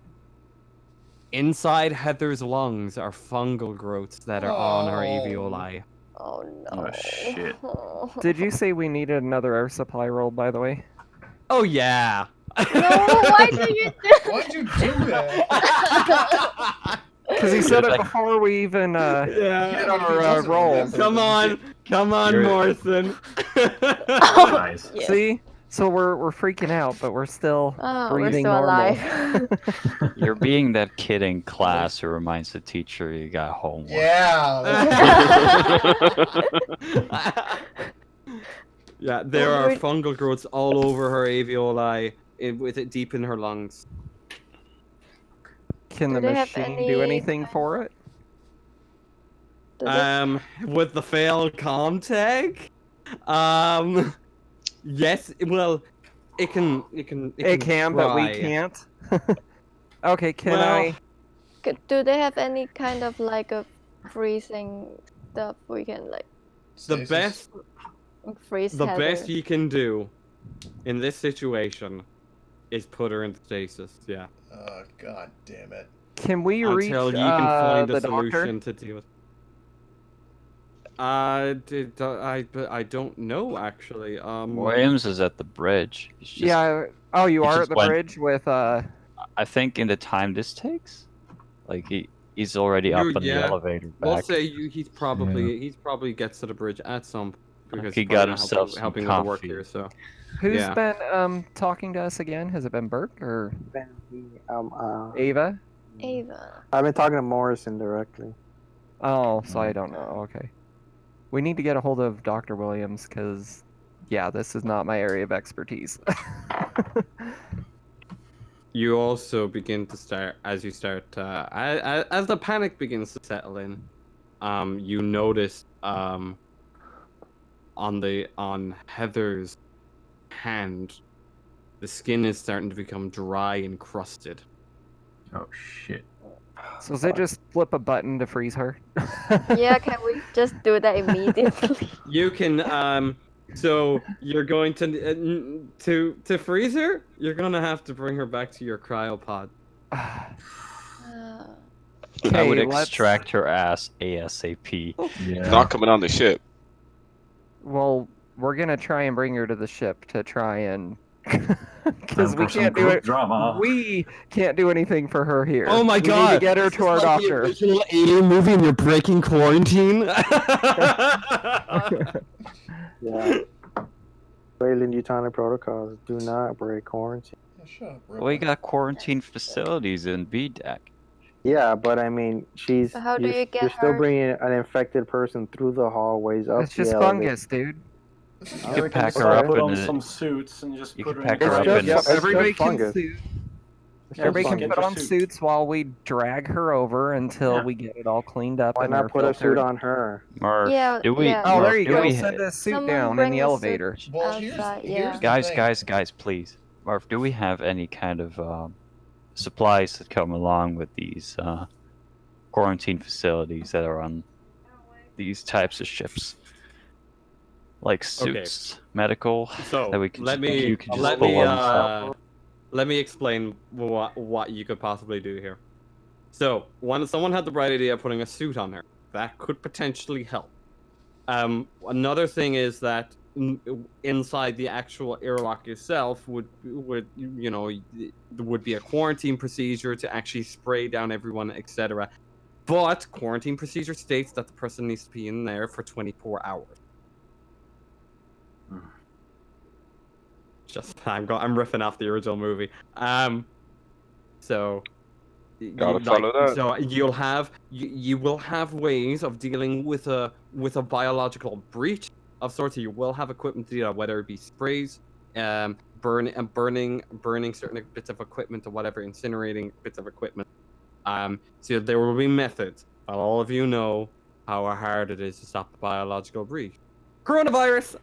[SPEAKER 1] inside Heather's lungs are fungal growths that are on her alveoli.
[SPEAKER 6] Oh no.
[SPEAKER 2] Oh, shit.
[SPEAKER 4] Did you say we needed another air supply roll, by the way?
[SPEAKER 1] Oh yeah.
[SPEAKER 6] No, why do you do
[SPEAKER 5] Why'd you do that?
[SPEAKER 4] Because he said it
[SPEAKER 3] Like-
[SPEAKER 4] before we even
[SPEAKER 1] Yeah.
[SPEAKER 4] did
[SPEAKER 5] but if he
[SPEAKER 4] our
[SPEAKER 5] doesn't
[SPEAKER 4] roll.
[SPEAKER 5] remember,
[SPEAKER 1] Come
[SPEAKER 5] then
[SPEAKER 1] on,
[SPEAKER 3] You're-
[SPEAKER 1] Morrison.
[SPEAKER 2] Nice.
[SPEAKER 6] Yeah.
[SPEAKER 4] See? So we're freaking out, but we're still
[SPEAKER 6] Oh, we're
[SPEAKER 4] breathing
[SPEAKER 6] still
[SPEAKER 4] normal.
[SPEAKER 6] alive.
[SPEAKER 3] You're being that kid in class who reminds the teacher you got homework.
[SPEAKER 5] Yeah.
[SPEAKER 1] Yeah, there are
[SPEAKER 6] Wait.
[SPEAKER 1] fungal growths all over her alveoli, with it deep in her lungs.
[SPEAKER 4] Can
[SPEAKER 6] Do
[SPEAKER 4] the
[SPEAKER 6] they have
[SPEAKER 4] machine do
[SPEAKER 6] any
[SPEAKER 4] anything for it?
[SPEAKER 6] Do they-
[SPEAKER 1] With the fail calm tag, yes. Well, it can.
[SPEAKER 4] It can, but we
[SPEAKER 1] try.
[SPEAKER 4] can't. Okay, can
[SPEAKER 1] Well,
[SPEAKER 4] I?
[SPEAKER 6] Do they have any kind of like a freezing stuff we can like
[SPEAKER 1] The best
[SPEAKER 6] freeze
[SPEAKER 1] The
[SPEAKER 6] Heather?
[SPEAKER 1] best you can do in this situation is put her into stasis. Yeah.
[SPEAKER 5] Oh, god damn it.
[SPEAKER 4] Can we reach
[SPEAKER 1] Until you can find
[SPEAKER 4] the
[SPEAKER 1] a solution
[SPEAKER 4] doctor?
[SPEAKER 1] to deal with. I don't know actually.
[SPEAKER 3] Williams is at the bridge. He's just-
[SPEAKER 4] Yeah. Oh, you
[SPEAKER 3] he
[SPEAKER 4] are
[SPEAKER 3] just
[SPEAKER 4] at the
[SPEAKER 3] went-
[SPEAKER 4] bridge with
[SPEAKER 3] I think in the time this takes, like he's already up
[SPEAKER 1] You-
[SPEAKER 3] in the
[SPEAKER 1] yeah.
[SPEAKER 3] elevator
[SPEAKER 1] We'll
[SPEAKER 3] back.
[SPEAKER 1] say he's probably gets to the bridge at some because
[SPEAKER 3] he
[SPEAKER 1] he's
[SPEAKER 3] got
[SPEAKER 1] probably not
[SPEAKER 3] himself some
[SPEAKER 1] helping with the work
[SPEAKER 3] coffee.
[SPEAKER 1] here. So
[SPEAKER 4] who's
[SPEAKER 1] Yeah.
[SPEAKER 4] been talking to us again? Has it been Bert or Ava?
[SPEAKER 6] Ava.
[SPEAKER 7] I've been talking to Morrison directly.
[SPEAKER 4] Oh, so I don't know. Okay. We need to get a hold of Dr. Williams because, yeah, this is not my area of expertise.
[SPEAKER 1] you also begin to start as the panic begins to settle in. You notice on Heather's hand, the skin is starting to become dry and crusted.
[SPEAKER 2] Oh shit.
[SPEAKER 4] So does it just flip a button to freeze her?
[SPEAKER 6] Yeah, can we just do that immediately?
[SPEAKER 1] You can so you're going to freeze her. You're gonna have to bring her back to your cryopod.
[SPEAKER 3] I
[SPEAKER 4] Okay,
[SPEAKER 3] would
[SPEAKER 4] let's-
[SPEAKER 3] extract her ass ASAP.
[SPEAKER 2] Yeah.
[SPEAKER 8] Not coming on the ship.
[SPEAKER 4] Well, we're gonna try and bring her to the ship to try and because
[SPEAKER 2] Time
[SPEAKER 4] we
[SPEAKER 2] for some
[SPEAKER 4] can't do
[SPEAKER 2] group
[SPEAKER 4] it.
[SPEAKER 2] drama.
[SPEAKER 4] We can't do anything for her here.
[SPEAKER 1] Oh my
[SPEAKER 4] We need
[SPEAKER 1] god!
[SPEAKER 4] to get her
[SPEAKER 1] This
[SPEAKER 4] to
[SPEAKER 1] is
[SPEAKER 4] our
[SPEAKER 1] like
[SPEAKER 4] doctor.
[SPEAKER 1] The original alien movie, and you're breaking quarantine.
[SPEAKER 7] Yeah. Wayland Yutani protocols do not break quarantine.
[SPEAKER 5] Yeah, shut up,
[SPEAKER 3] Well, we got quarantine facilities in B deck.
[SPEAKER 7] Yeah, but I mean, she's
[SPEAKER 6] So how do
[SPEAKER 7] you're,
[SPEAKER 6] you get
[SPEAKER 7] you're still
[SPEAKER 6] her-
[SPEAKER 7] bringing an infected person through the hallways up
[SPEAKER 4] It's
[SPEAKER 7] the
[SPEAKER 4] just
[SPEAKER 7] elevator.
[SPEAKER 4] fungus, dude.
[SPEAKER 3] You
[SPEAKER 2] We
[SPEAKER 3] could
[SPEAKER 2] can
[SPEAKER 3] pack
[SPEAKER 2] just
[SPEAKER 3] her up
[SPEAKER 2] put
[SPEAKER 3] in
[SPEAKER 2] on
[SPEAKER 3] a-
[SPEAKER 2] some suits and just
[SPEAKER 3] you
[SPEAKER 2] put
[SPEAKER 3] could
[SPEAKER 2] her
[SPEAKER 3] pack
[SPEAKER 2] in
[SPEAKER 3] her
[SPEAKER 2] the
[SPEAKER 3] up
[SPEAKER 7] It's
[SPEAKER 3] in
[SPEAKER 7] just-
[SPEAKER 3] a-
[SPEAKER 7] it's
[SPEAKER 4] Everybody
[SPEAKER 7] just
[SPEAKER 4] can
[SPEAKER 7] fungus.
[SPEAKER 4] suit.
[SPEAKER 7] It's just
[SPEAKER 4] Everybody can
[SPEAKER 7] fungus.
[SPEAKER 4] put on
[SPEAKER 2] suit.
[SPEAKER 4] suits while we drag her over until
[SPEAKER 2] Yeah.
[SPEAKER 4] we get it all cleaned up
[SPEAKER 7] Why
[SPEAKER 4] and
[SPEAKER 7] not
[SPEAKER 4] her
[SPEAKER 7] put a suit
[SPEAKER 4] filtered.
[SPEAKER 7] on her?
[SPEAKER 3] Murph,
[SPEAKER 6] Yeah,
[SPEAKER 3] do we?
[SPEAKER 6] yeah.
[SPEAKER 4] Oh, there you
[SPEAKER 3] do
[SPEAKER 4] go.
[SPEAKER 3] we
[SPEAKER 4] Send a suit
[SPEAKER 6] Someone
[SPEAKER 4] down in
[SPEAKER 6] bring
[SPEAKER 4] the
[SPEAKER 6] a suit.
[SPEAKER 4] elevator.
[SPEAKER 5] Well, here's
[SPEAKER 6] Outside,
[SPEAKER 5] the
[SPEAKER 6] yeah.
[SPEAKER 3] Guys, please. Murph, do we have any kind of supplies that come along with these quarantine facilities that are on these types of ships? Like
[SPEAKER 1] Okay.
[SPEAKER 3] suits, medical,
[SPEAKER 1] So
[SPEAKER 3] that we can
[SPEAKER 1] let
[SPEAKER 3] just, you
[SPEAKER 1] me
[SPEAKER 3] can just
[SPEAKER 1] let
[SPEAKER 3] pull
[SPEAKER 1] me
[SPEAKER 3] on yourself.
[SPEAKER 1] let me explain what you could possibly do here. So someone had the bright idea of putting a suit on her. That could potentially help. Another thing is that inside the actual airlock itself would be a quarantine procedure to actually spray down everyone, etc. But quarantine procedure states that the person needs to be in there for 24 hours. I'm riffing off the original movie. So
[SPEAKER 8] Gotta follow that.
[SPEAKER 1] So you will have ways of dealing with a biological breach of sorts. You will have equipment to do that, whether it be sprays, burning certain bits of equipment or whatever, incinerating bits of equipment. So there will be methods. All of you know how hard it is to stop the biological breach. Coronavirus.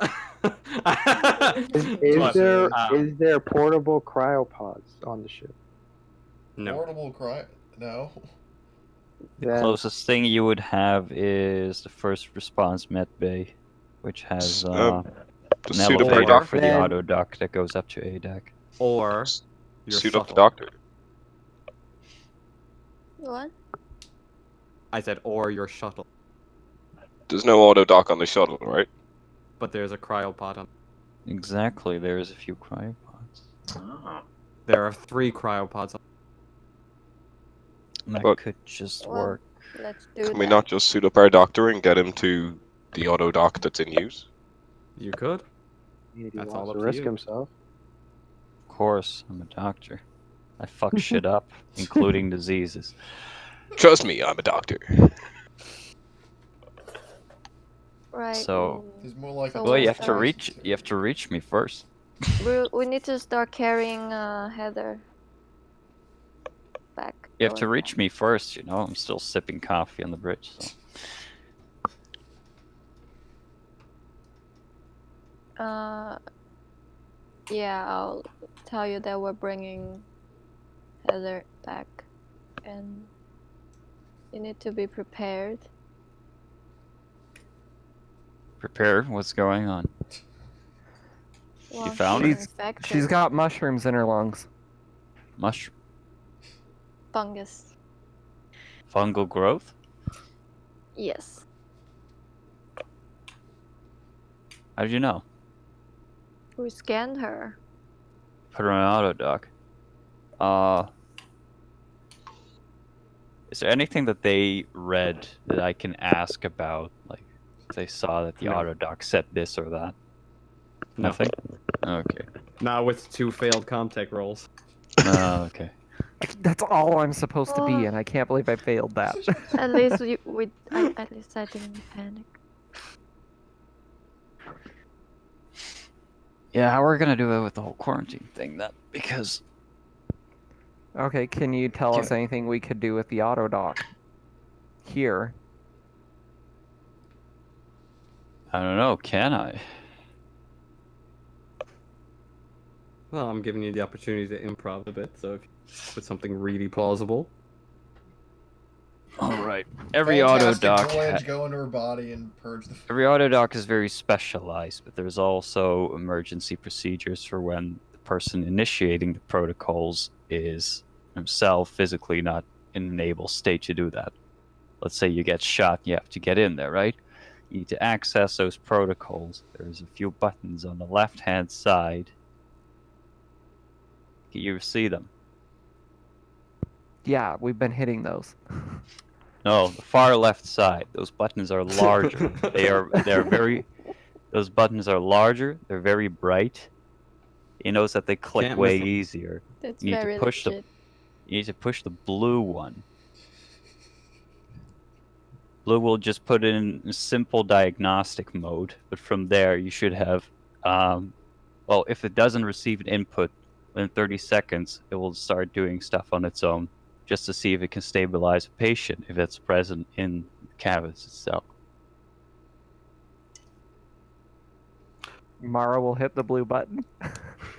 [SPEAKER 7] Is there portable cryopods on the ship?
[SPEAKER 1] No.
[SPEAKER 5] Portable cry? No.
[SPEAKER 3] The
[SPEAKER 7] Then-
[SPEAKER 3] closest thing you would have is the first response med bay, which has
[SPEAKER 8] The
[SPEAKER 3] an
[SPEAKER 8] suit of her
[SPEAKER 3] elevator
[SPEAKER 8] doctor.
[SPEAKER 3] for the auto dock that goes up to A deck.
[SPEAKER 1] Or your
[SPEAKER 8] Suit of the
[SPEAKER 1] shuttle.
[SPEAKER 8] doctor.
[SPEAKER 6] What?
[SPEAKER 1] I said, or your shuttle.
[SPEAKER 8] There's no auto dock on the shuttle, right?
[SPEAKER 1] But there's a cryopod on.
[SPEAKER 3] Exactly, there's a few cryopods.
[SPEAKER 2] Ah.
[SPEAKER 1] There are 3 cryopods on.
[SPEAKER 3] That
[SPEAKER 8] But-
[SPEAKER 3] could just
[SPEAKER 6] Well,
[SPEAKER 3] work.
[SPEAKER 6] let's do
[SPEAKER 8] Can
[SPEAKER 6] that.
[SPEAKER 8] we not just suit up our doctor and get him to the auto dock that's in use?
[SPEAKER 1] You could.
[SPEAKER 7] He
[SPEAKER 1] That's
[SPEAKER 7] wants
[SPEAKER 1] all up
[SPEAKER 7] to
[SPEAKER 1] to
[SPEAKER 7] risk
[SPEAKER 1] you.
[SPEAKER 7] himself.
[SPEAKER 3] Of course, I'm a doctor. I fuck shit up, including diseases.
[SPEAKER 8] Trust me, I'm a doctor.
[SPEAKER 6] Right.
[SPEAKER 3] So,
[SPEAKER 5] He's more like
[SPEAKER 6] So
[SPEAKER 5] a
[SPEAKER 3] well, you
[SPEAKER 6] we'll
[SPEAKER 3] have to
[SPEAKER 6] start-
[SPEAKER 3] reach. You have to reach me first.
[SPEAKER 6] we need to start carrying Heather back.
[SPEAKER 3] You have to
[SPEAKER 6] going
[SPEAKER 3] reach me first. You know, I'm still sipping coffee on the bridge. So.
[SPEAKER 6] back. Yeah, I'll tell you that we're bringing Heather back, and you need to be prepared.
[SPEAKER 3] Prepare. What's going on?
[SPEAKER 6] Well,
[SPEAKER 3] found
[SPEAKER 6] she's
[SPEAKER 4] her?
[SPEAKER 6] infected.
[SPEAKER 4] She's got mushrooms in her lungs.
[SPEAKER 3] Mushroom.
[SPEAKER 6] fungus.
[SPEAKER 3] Fungal growth.
[SPEAKER 6] Yes.
[SPEAKER 3] How did you know?
[SPEAKER 6] We scanned her.
[SPEAKER 3] Put her on auto dock. Is there anything that they read that I can ask about? Like, if they saw that the
[SPEAKER 1] No.
[SPEAKER 3] auto dock said this or that?
[SPEAKER 1] No.
[SPEAKER 3] Nothing? Okay.
[SPEAKER 1] Now with 2 failed comtech rolls.
[SPEAKER 3] Okay.
[SPEAKER 4] That's all I'm supposed to
[SPEAKER 6] Oh.
[SPEAKER 4] be, and I can't believe I failed that.
[SPEAKER 6] At least at least I didn't panic.
[SPEAKER 3] Yeah, how we're gonna do it with the whole quarantine thing then? Because
[SPEAKER 4] Okay, can you tell us anything we could do with the auto dock? Here.
[SPEAKER 3] I don't know, can I?
[SPEAKER 1] Well, I'm giving you the opportunity to improv a bit, so if you put something really plausible.
[SPEAKER 3] Alright. Every auto
[SPEAKER 5] Fantastic
[SPEAKER 3] dock
[SPEAKER 5] voyage, go into her body and purge the.
[SPEAKER 3] every auto dock is very specialized, but there's also emergency procedures for when the person initiating the protocols is himself physically not in an able state to do that. Let's say you get shot, you have to get in there, right? You need to access those protocols. There's a few buttons on the left-hand side. Can you see them?
[SPEAKER 4] Yeah, we've been hitting those.
[SPEAKER 3] No, the far left side. Those buttons are larger. They're very. Those buttons are larger. They're very bright. You notice that they click
[SPEAKER 1] Can't
[SPEAKER 3] way
[SPEAKER 1] miss them.
[SPEAKER 3] easier.
[SPEAKER 6] That's
[SPEAKER 3] You need to
[SPEAKER 6] very
[SPEAKER 3] push
[SPEAKER 6] legit.
[SPEAKER 3] You need to push the blue one. Blue will just put it in simple diagnostic mode, but from there you should have. Well, if it doesn't receive an input within 30 seconds, it will start doing stuff on its own, just to see if it can stabilize a patient if it's present in the canvas itself.
[SPEAKER 4] Mara will hit the blue button.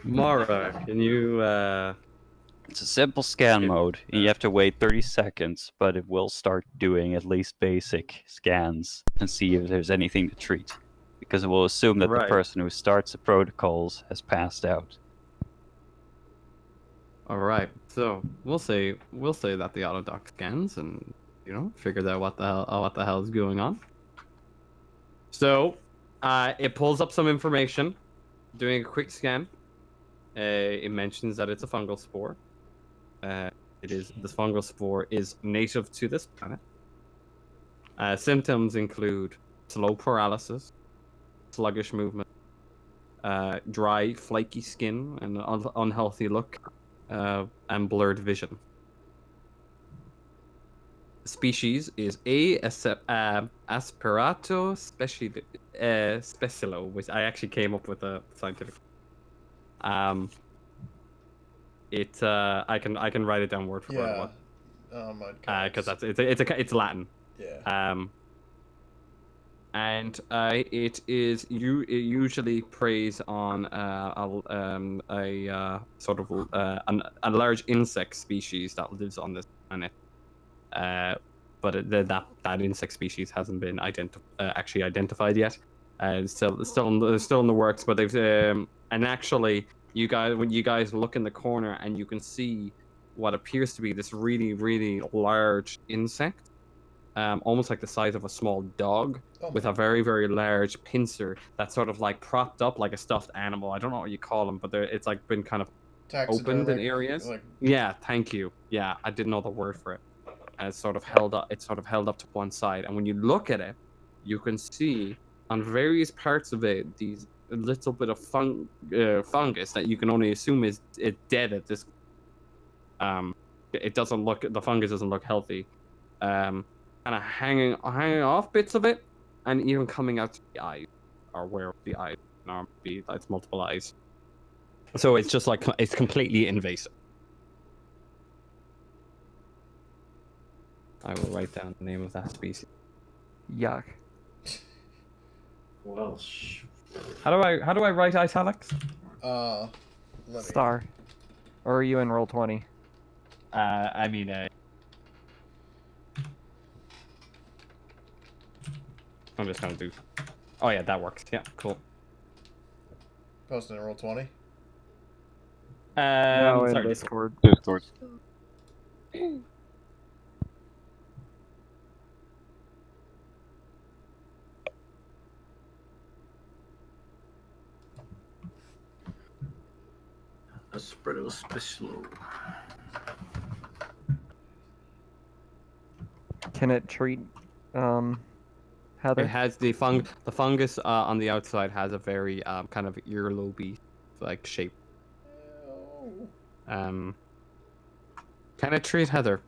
[SPEAKER 1] Mara, can you
[SPEAKER 3] It's a simple scan
[SPEAKER 1] Yeah.
[SPEAKER 3] mode, and you have to wait 30 seconds, but it will start doing at least basic scans and see if there's anything to treat. Because it will assume that the
[SPEAKER 1] Right.
[SPEAKER 3] person who starts the protocols has passed out.
[SPEAKER 1] All right, so we'll say that the auto dock scans and figures out what the hell is going on. So, it pulls up some information, doing a quick scan. It mentions that it's a fungal spore. This fungal spore is native to this planet. Symptoms include slow paralysis, sluggish movement, dry, flaky skin, and an unhealthy look. And blurred vision. Species is A. asperato specialo, which I actually came up with a scientific. I can write it down word for word. Because it's Latin.
[SPEAKER 5] Yeah.
[SPEAKER 1] And it usually preys on a sort of a large insect species that lives on this planet. But that insect species hasn't been actually identified yet. It's still in the works. But they've and actually when you guys look in the corner and you can see what appears to be this really, really large insect. Almost like the size of a small dog, with a very, very large pincer that's sort of like propped up like a stuffed animal. I don't know what you call them, but it's like been kind of opened in areas. Yeah, thank you. Yeah, I didn't know the word for it. and it's sort of held up. It's sort of held up to one side, and when you look at it, you can see on various parts of it these little bit of fungus that you can only assume is dead at this. It doesn't look. The fungus doesn't look healthy. Kind of hanging off bits of it, and even coming out to the eyes, or where the eyes normally be. It's multiple eyes. So it's just like it's completely invasive. I will write down the name of that species.
[SPEAKER 4] Yuck.
[SPEAKER 2] Well,
[SPEAKER 1] How do I write italics?
[SPEAKER 5] Let me.
[SPEAKER 4] Star. Or are you in roll 20?
[SPEAKER 1] I mean, I'm just gonna do. Oh yeah, that works. Yeah, cool.
[SPEAKER 5] Posting in roll 20.
[SPEAKER 4] No, in
[SPEAKER 1] sorry,
[SPEAKER 4] Discord.
[SPEAKER 8] Discord.
[SPEAKER 2] Espresso special.
[SPEAKER 4] Can it treat Heather?
[SPEAKER 1] It has the fungus on the outside has a very kind of earlobe like shape. Can it treat Heather?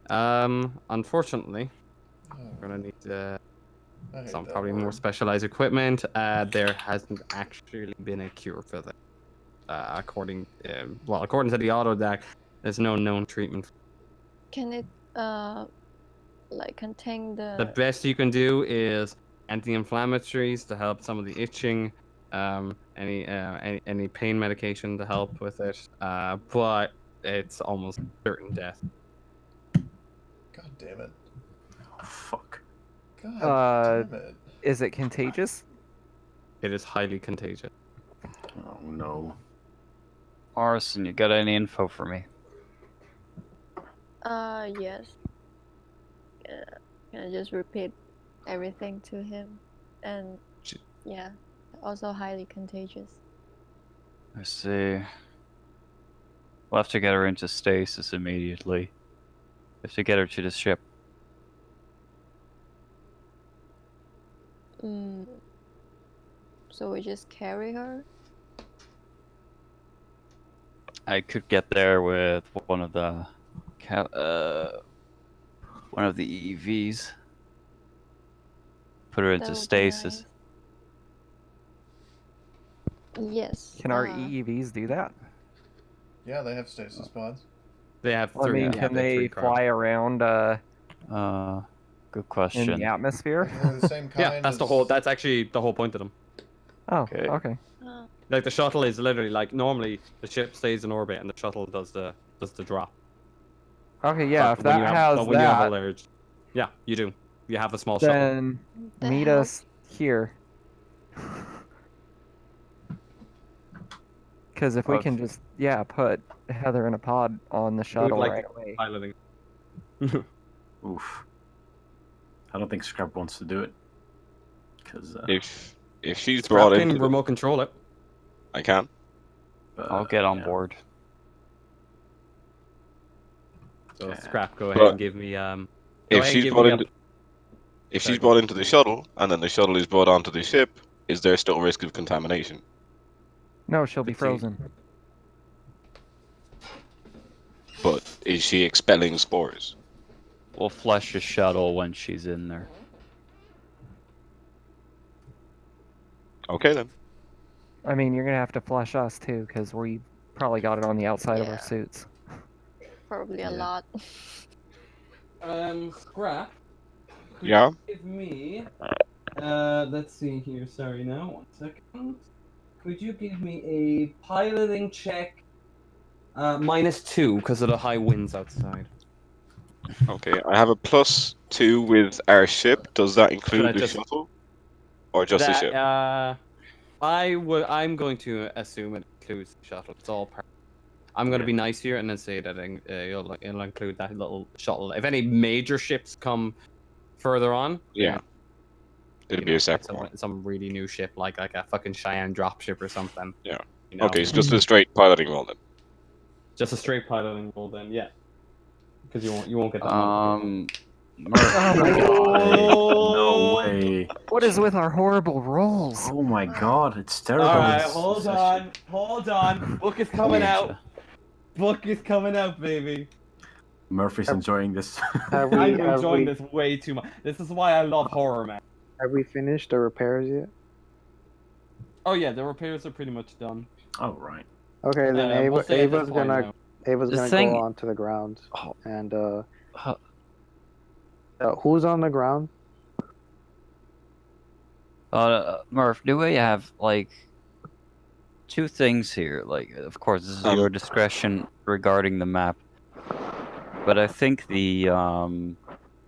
[SPEAKER 1] Unfortunately, we're gonna need some probably more specialized equipment. There hasn't actually been a cure for that. According to the auto deck, there's no known treatment.
[SPEAKER 6] Can it like contain the?
[SPEAKER 1] The best you can do is anti-inflammatories to help some of the itching, any pain medication to help with it. But it's almost certain death.
[SPEAKER 5] God damn it.
[SPEAKER 2] Oh, fuck.
[SPEAKER 5] God damn it.
[SPEAKER 4] Is it contagious?
[SPEAKER 1] It is highly contagious.
[SPEAKER 2] Oh no.
[SPEAKER 3] Arson, you got any info for me?
[SPEAKER 6] Yes. Can I just repeat everything to him? And yeah, also highly contagious.
[SPEAKER 3] I see. We'll have to get her into stasis immediately. We have to get her to the ship.
[SPEAKER 6] So we just carry her?
[SPEAKER 3] I could get there with one of the EVs. Put her
[SPEAKER 6] That
[SPEAKER 3] into
[SPEAKER 6] would be
[SPEAKER 3] stasis.
[SPEAKER 6] nice. Yes.
[SPEAKER 4] Can our EEVs do that?
[SPEAKER 5] Yeah, they have stasis pods.
[SPEAKER 1] They have
[SPEAKER 4] I
[SPEAKER 1] three.
[SPEAKER 4] mean,
[SPEAKER 1] yeah,
[SPEAKER 4] can
[SPEAKER 1] they have
[SPEAKER 4] they
[SPEAKER 1] three cars.
[SPEAKER 4] fly around
[SPEAKER 3] Good
[SPEAKER 4] in
[SPEAKER 3] question.
[SPEAKER 4] the atmosphere?
[SPEAKER 5] They're the same kind
[SPEAKER 1] Yeah, that's the
[SPEAKER 5] as-
[SPEAKER 1] whole. That's actually the whole point of them.
[SPEAKER 4] Oh,
[SPEAKER 3] Okay.
[SPEAKER 4] okay.
[SPEAKER 1] Like the shuttle is literally like normally the ship stays in orbit and the shuttle does the drop.
[SPEAKER 4] Okay, yeah,
[SPEAKER 1] But
[SPEAKER 4] if
[SPEAKER 1] when
[SPEAKER 4] that
[SPEAKER 1] you have,
[SPEAKER 4] has
[SPEAKER 1] but when you have a
[SPEAKER 4] that,
[SPEAKER 1] large, yeah, you do. You have a small shuttle.
[SPEAKER 4] then
[SPEAKER 6] The
[SPEAKER 4] meet
[SPEAKER 6] hell?
[SPEAKER 4] us here. Because if we can just, put Heather in a pod on the
[SPEAKER 1] We would
[SPEAKER 4] shuttle
[SPEAKER 1] like
[SPEAKER 4] right
[SPEAKER 1] to
[SPEAKER 4] away.
[SPEAKER 1] piloting.
[SPEAKER 2] Oof. I don't think Scrap wants to do it. Because
[SPEAKER 8] If she's
[SPEAKER 1] Scrap
[SPEAKER 8] brought
[SPEAKER 1] can
[SPEAKER 8] into the,
[SPEAKER 1] remote control it.
[SPEAKER 8] I can.
[SPEAKER 3] I'll get on board.
[SPEAKER 1] So
[SPEAKER 2] Okay.
[SPEAKER 1] Scrap, go
[SPEAKER 8] But
[SPEAKER 1] ahead and give me
[SPEAKER 8] If she's brought into, if she's brought into the shuttle and then the shuttle is brought onto the ship, is there still risk of contamination?
[SPEAKER 4] No, she'll be
[SPEAKER 1] Good thing.
[SPEAKER 4] frozen.
[SPEAKER 8] But is she expelling spores?
[SPEAKER 3] We'll flush the shuttle when she's in there.
[SPEAKER 8] Okay then.
[SPEAKER 4] I mean, you're gonna have to flush us too, because we probably got it on the outside of our
[SPEAKER 6] Yeah.
[SPEAKER 4] suits.
[SPEAKER 6] Probably a
[SPEAKER 2] Yeah.
[SPEAKER 6] lot.
[SPEAKER 1] Scrap. could
[SPEAKER 8] Yeah?
[SPEAKER 1] you Give me. Let's see here. Sorry, now 1 second. Could you give me a piloting check? -2 because of the high winds outside.
[SPEAKER 8] Okay, I have a +2 with our ship. Does that include
[SPEAKER 1] I
[SPEAKER 8] the
[SPEAKER 1] just-
[SPEAKER 8] shuttle? Or just the ship?
[SPEAKER 1] I'm going to assume it includes the shuttle. It's all part. I'm going to be nice here and then say that it'll include that little shuttle. If any major ships come further on,
[SPEAKER 8] Yeah. It'll be a separate one.
[SPEAKER 1] some really new ship like a fucking Cheyenne dropship or something.
[SPEAKER 8] Yeah.
[SPEAKER 1] You know?
[SPEAKER 8] Okay, it's just a straight piloting roll then.
[SPEAKER 1] Just a straight piloting roll then, yeah. because you won't get that. modification.
[SPEAKER 4] Oh my god.
[SPEAKER 2] No way.
[SPEAKER 4] What is with our horrible rolls?
[SPEAKER 2] Oh my god, it's terrible.
[SPEAKER 1] All right,
[SPEAKER 2] This
[SPEAKER 1] hold
[SPEAKER 2] session.
[SPEAKER 1] on. Book is coming out. Book is coming out, baby.
[SPEAKER 2] Murphy's enjoying this.
[SPEAKER 7] Have
[SPEAKER 1] I'm
[SPEAKER 7] we, have,
[SPEAKER 1] enjoying
[SPEAKER 7] we,
[SPEAKER 1] this way too much. This is why I love horror, man.
[SPEAKER 7] have we finished the repairs yet?
[SPEAKER 1] Oh yeah, the repairs are pretty much done.
[SPEAKER 2] Oh right.
[SPEAKER 7] Okay, then
[SPEAKER 1] We'll say at this
[SPEAKER 7] Ava's
[SPEAKER 1] point
[SPEAKER 7] gonna
[SPEAKER 1] now.
[SPEAKER 7] Ava's
[SPEAKER 3] The
[SPEAKER 7] gonna
[SPEAKER 3] thing-
[SPEAKER 7] go onto the ground.
[SPEAKER 3] Oh.
[SPEAKER 7] And who's on the ground?
[SPEAKER 3] Murph, do we have like two things here? Like, of course, this is your discretion regarding the map, but I think the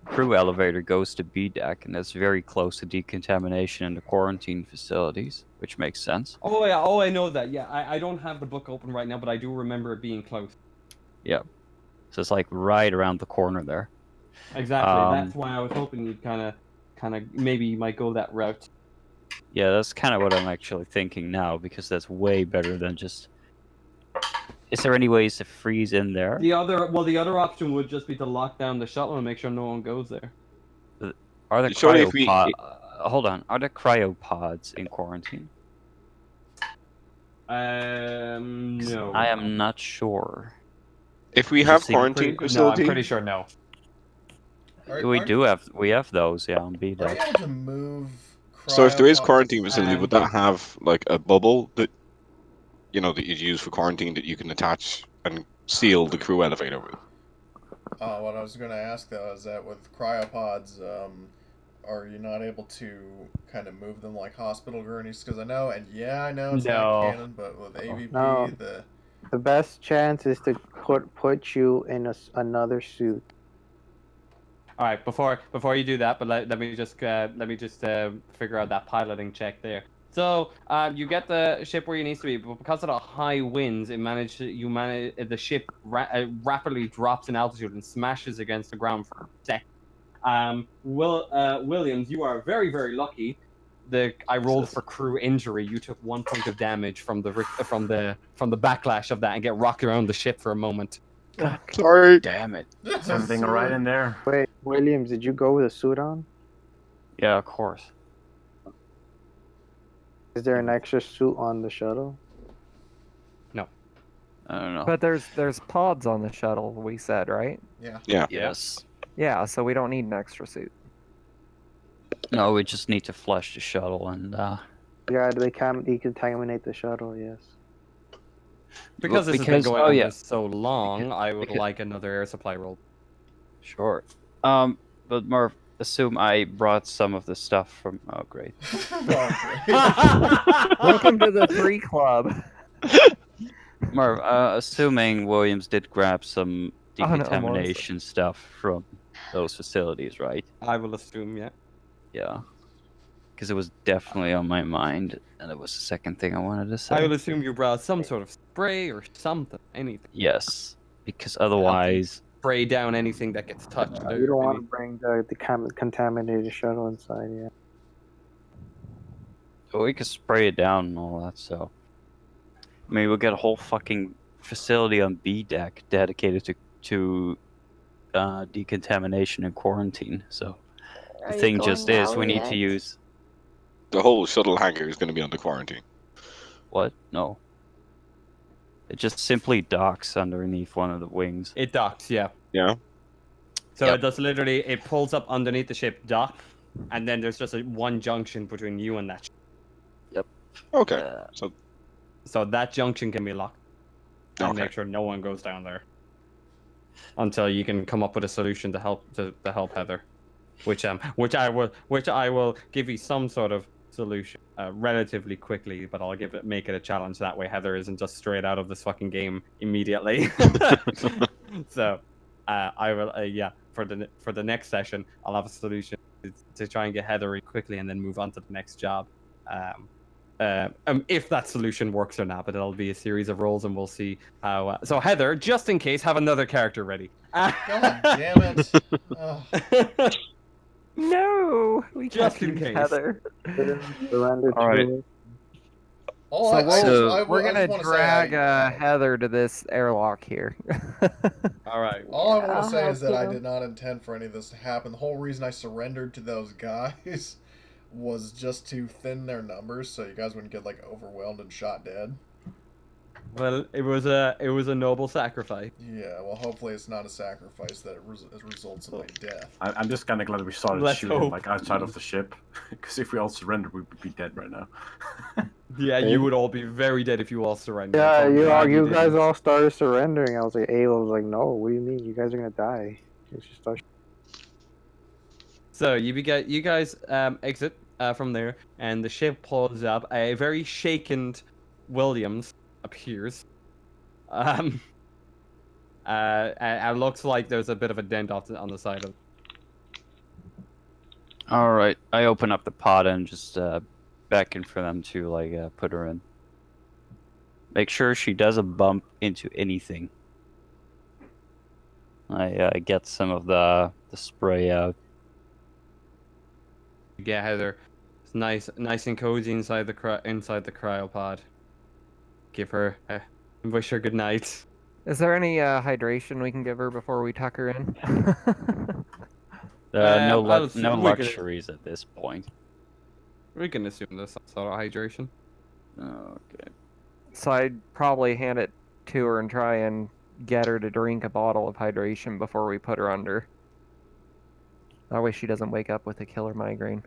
[SPEAKER 3] crew elevator goes to B deck, and that's very close to decontamination and the quarantine facilities, which makes sense.
[SPEAKER 1] Oh yeah, I know that. Yeah, I don't have the book open right now, but I do remember it being close.
[SPEAKER 3] Yeah, so it's like right around the corner there.
[SPEAKER 1] Exactly. That's why I was hoping you'd kind of maybe you might go that route.
[SPEAKER 3] Yeah, that's kind of what I'm actually thinking now, because that's way better than just. Is there any ways to freeze in there?
[SPEAKER 1] The other option would just be to lock down the shuttle and make sure no one goes there.
[SPEAKER 3] Are there
[SPEAKER 8] Surely if we-
[SPEAKER 3] hold on. Are there cryopods in quarantine?
[SPEAKER 1] No.
[SPEAKER 3] I am not sure.
[SPEAKER 8] If we have
[SPEAKER 3] see,
[SPEAKER 8] quarantine
[SPEAKER 1] No, I'm
[SPEAKER 8] facility,
[SPEAKER 1] pretty sure no.
[SPEAKER 3] We have those, yeah, on B
[SPEAKER 5] Are you
[SPEAKER 3] deck.
[SPEAKER 5] able to move?
[SPEAKER 8] so if there is
[SPEAKER 5] cryopods
[SPEAKER 8] quarantine facility,
[SPEAKER 5] and-
[SPEAKER 8] would that have like a bubble that that you'd use for quarantine that you can attach and seal the crew elevator with?
[SPEAKER 5] What I was going to ask though is that with cryopods, are you not able to kind of move them like hospital gurneys? Because I know it's
[SPEAKER 1] No.
[SPEAKER 5] not canon, but with AVP,
[SPEAKER 7] No. The best chance is to put you in another suit.
[SPEAKER 1] All right, before you do that, but let me just figure out that piloting check there. So you get the ship where you need to be, but because of the high winds, the ship rapidly drops in altitude and smashes against the ground for a second. Williams, you are very, very lucky. I rolled for crew injury. You took 1 point of damage from the backlash of that and get rocked around the ship for a moment.
[SPEAKER 8] Sorry.
[SPEAKER 3] Damn it.
[SPEAKER 2] Is everything alright in there?
[SPEAKER 7] Wait, Williams, did you go with a suit on?
[SPEAKER 3] Yeah, of course.
[SPEAKER 7] Is there an extra suit on the shuttle?
[SPEAKER 3] I don't know.
[SPEAKER 4] But there's pods on the shuttle, we said, right?
[SPEAKER 5] Yeah.
[SPEAKER 8] Yeah.
[SPEAKER 3] Yes.
[SPEAKER 4] Yeah, so we don't need an extra suit.
[SPEAKER 3] No, we just need to flush the shuttle and
[SPEAKER 7] Yeah, they can decontaminate the shuttle, yes.
[SPEAKER 1] Because this has been going on
[SPEAKER 3] yeah.
[SPEAKER 1] for so long, I would like another air supply roll.
[SPEAKER 3] Sure. But Murph, assume I brought some of the stuff from. Oh, great.
[SPEAKER 4] Welcome to the free club.
[SPEAKER 3] Murph, assuming Williams did grab some
[SPEAKER 4] Oh, no,
[SPEAKER 3] decontamination stuff from those facilities, right?
[SPEAKER 1] I will assume, yeah.
[SPEAKER 3] Yeah. Because it was definitely on my mind, and it was the second thing I wanted to say.
[SPEAKER 1] I will assume you brought some sort of spray or something, anything.
[SPEAKER 3] Yes, because otherwise,
[SPEAKER 1] Spray down anything that gets touched.
[SPEAKER 7] You don't want to bring the contaminated shuttle inside, yeah.
[SPEAKER 3] we could spray it down and all that. So, I mean, we'll get a whole fucking facility on B deck dedicated to decontamination and quarantine. So
[SPEAKER 6] Are
[SPEAKER 3] the
[SPEAKER 6] you
[SPEAKER 3] thing
[SPEAKER 6] going
[SPEAKER 3] just is,
[SPEAKER 6] now
[SPEAKER 3] we need
[SPEAKER 6] yet?
[SPEAKER 3] to use
[SPEAKER 8] The whole shuttle hangar is going to be under quarantine.
[SPEAKER 3] what? No. It just simply docks underneath one of the wings.
[SPEAKER 1] It docks, yeah.
[SPEAKER 8] Yeah.
[SPEAKER 1] So
[SPEAKER 3] Yep.
[SPEAKER 1] it does literally, it pulls up underneath the ship, dock, and then there's just one junction between you and that ship.
[SPEAKER 8] Okay.
[SPEAKER 1] So that junction can be locked. And
[SPEAKER 8] Okay.
[SPEAKER 1] make sure no one goes down there. Until you can come up with a solution to help Heather. Which I will give you some sort of solution relatively quickly, but I'll make it a challenge. That way Heather isn't just straight out of this fucking game immediately. So I will for the next session I'll have a solution to try and get Heather in quickly and then move on to the next job. If that solution works or not, but it'll be a series of rolls and we'll see how. So Heather, just in case, have another character ready.
[SPEAKER 5] God damn it. Oh.
[SPEAKER 4] No, we
[SPEAKER 1] Just
[SPEAKER 4] can't
[SPEAKER 1] in
[SPEAKER 4] use
[SPEAKER 1] case.
[SPEAKER 4] Heather.
[SPEAKER 7] Surrender
[SPEAKER 3] All right.
[SPEAKER 7] to it.
[SPEAKER 5] All
[SPEAKER 4] So
[SPEAKER 5] I, I just, I,
[SPEAKER 4] we're
[SPEAKER 5] I
[SPEAKER 4] gonna
[SPEAKER 5] just want to
[SPEAKER 4] drag
[SPEAKER 5] say, I,
[SPEAKER 4] Heather to this airlock here.
[SPEAKER 1] All right.
[SPEAKER 5] all I want
[SPEAKER 6] I'll
[SPEAKER 5] to say is
[SPEAKER 6] help
[SPEAKER 5] that I
[SPEAKER 6] you.
[SPEAKER 5] did not intend for any of this to happen. The whole reason I surrendered to those guys was just to thin their numbers so you guys wouldn't get like overwhelmed and shot dead.
[SPEAKER 1] Well, it was a noble sacrifice.
[SPEAKER 5] Yeah, well, hopefully it's not a sacrifice that results in my death.
[SPEAKER 2] I'm just kind of glad we started
[SPEAKER 1] Let's
[SPEAKER 2] shooting
[SPEAKER 1] hope.
[SPEAKER 2] like outside of the ship, because if we all surrendered, we would be dead right now.
[SPEAKER 1] Yeah, you would all be very dead if you all surrendered.
[SPEAKER 7] Yeah,
[SPEAKER 1] So I'm glad
[SPEAKER 7] you guys
[SPEAKER 1] didn't.
[SPEAKER 7] all started surrendering. I was like, Ava was like, no, what do you mean? You guys are gonna die. You should start.
[SPEAKER 1] So you guys exit from there, and the ship pulls up. A very shaken Williams appears. It looks like there's a bit of a dent on the side of.
[SPEAKER 3] All right, I open up the pod and just beckon for them to like put her in. Make sure she doesn't bump into anything. I get some of the spray out.
[SPEAKER 1] Yeah, Heather. It's nice and cozy inside the cryopod. Give her, wish her good night.
[SPEAKER 4] Is there any hydration we can give her before we tuck her in?
[SPEAKER 3] No
[SPEAKER 1] we can-
[SPEAKER 3] luxuries at this point.
[SPEAKER 1] We can assume there's some sort of hydration.
[SPEAKER 3] Okay.
[SPEAKER 4] So I'd probably hand it to her and try and get her to drink a bottle of hydration before we put her under. That way she doesn't wake up with a killer migraine.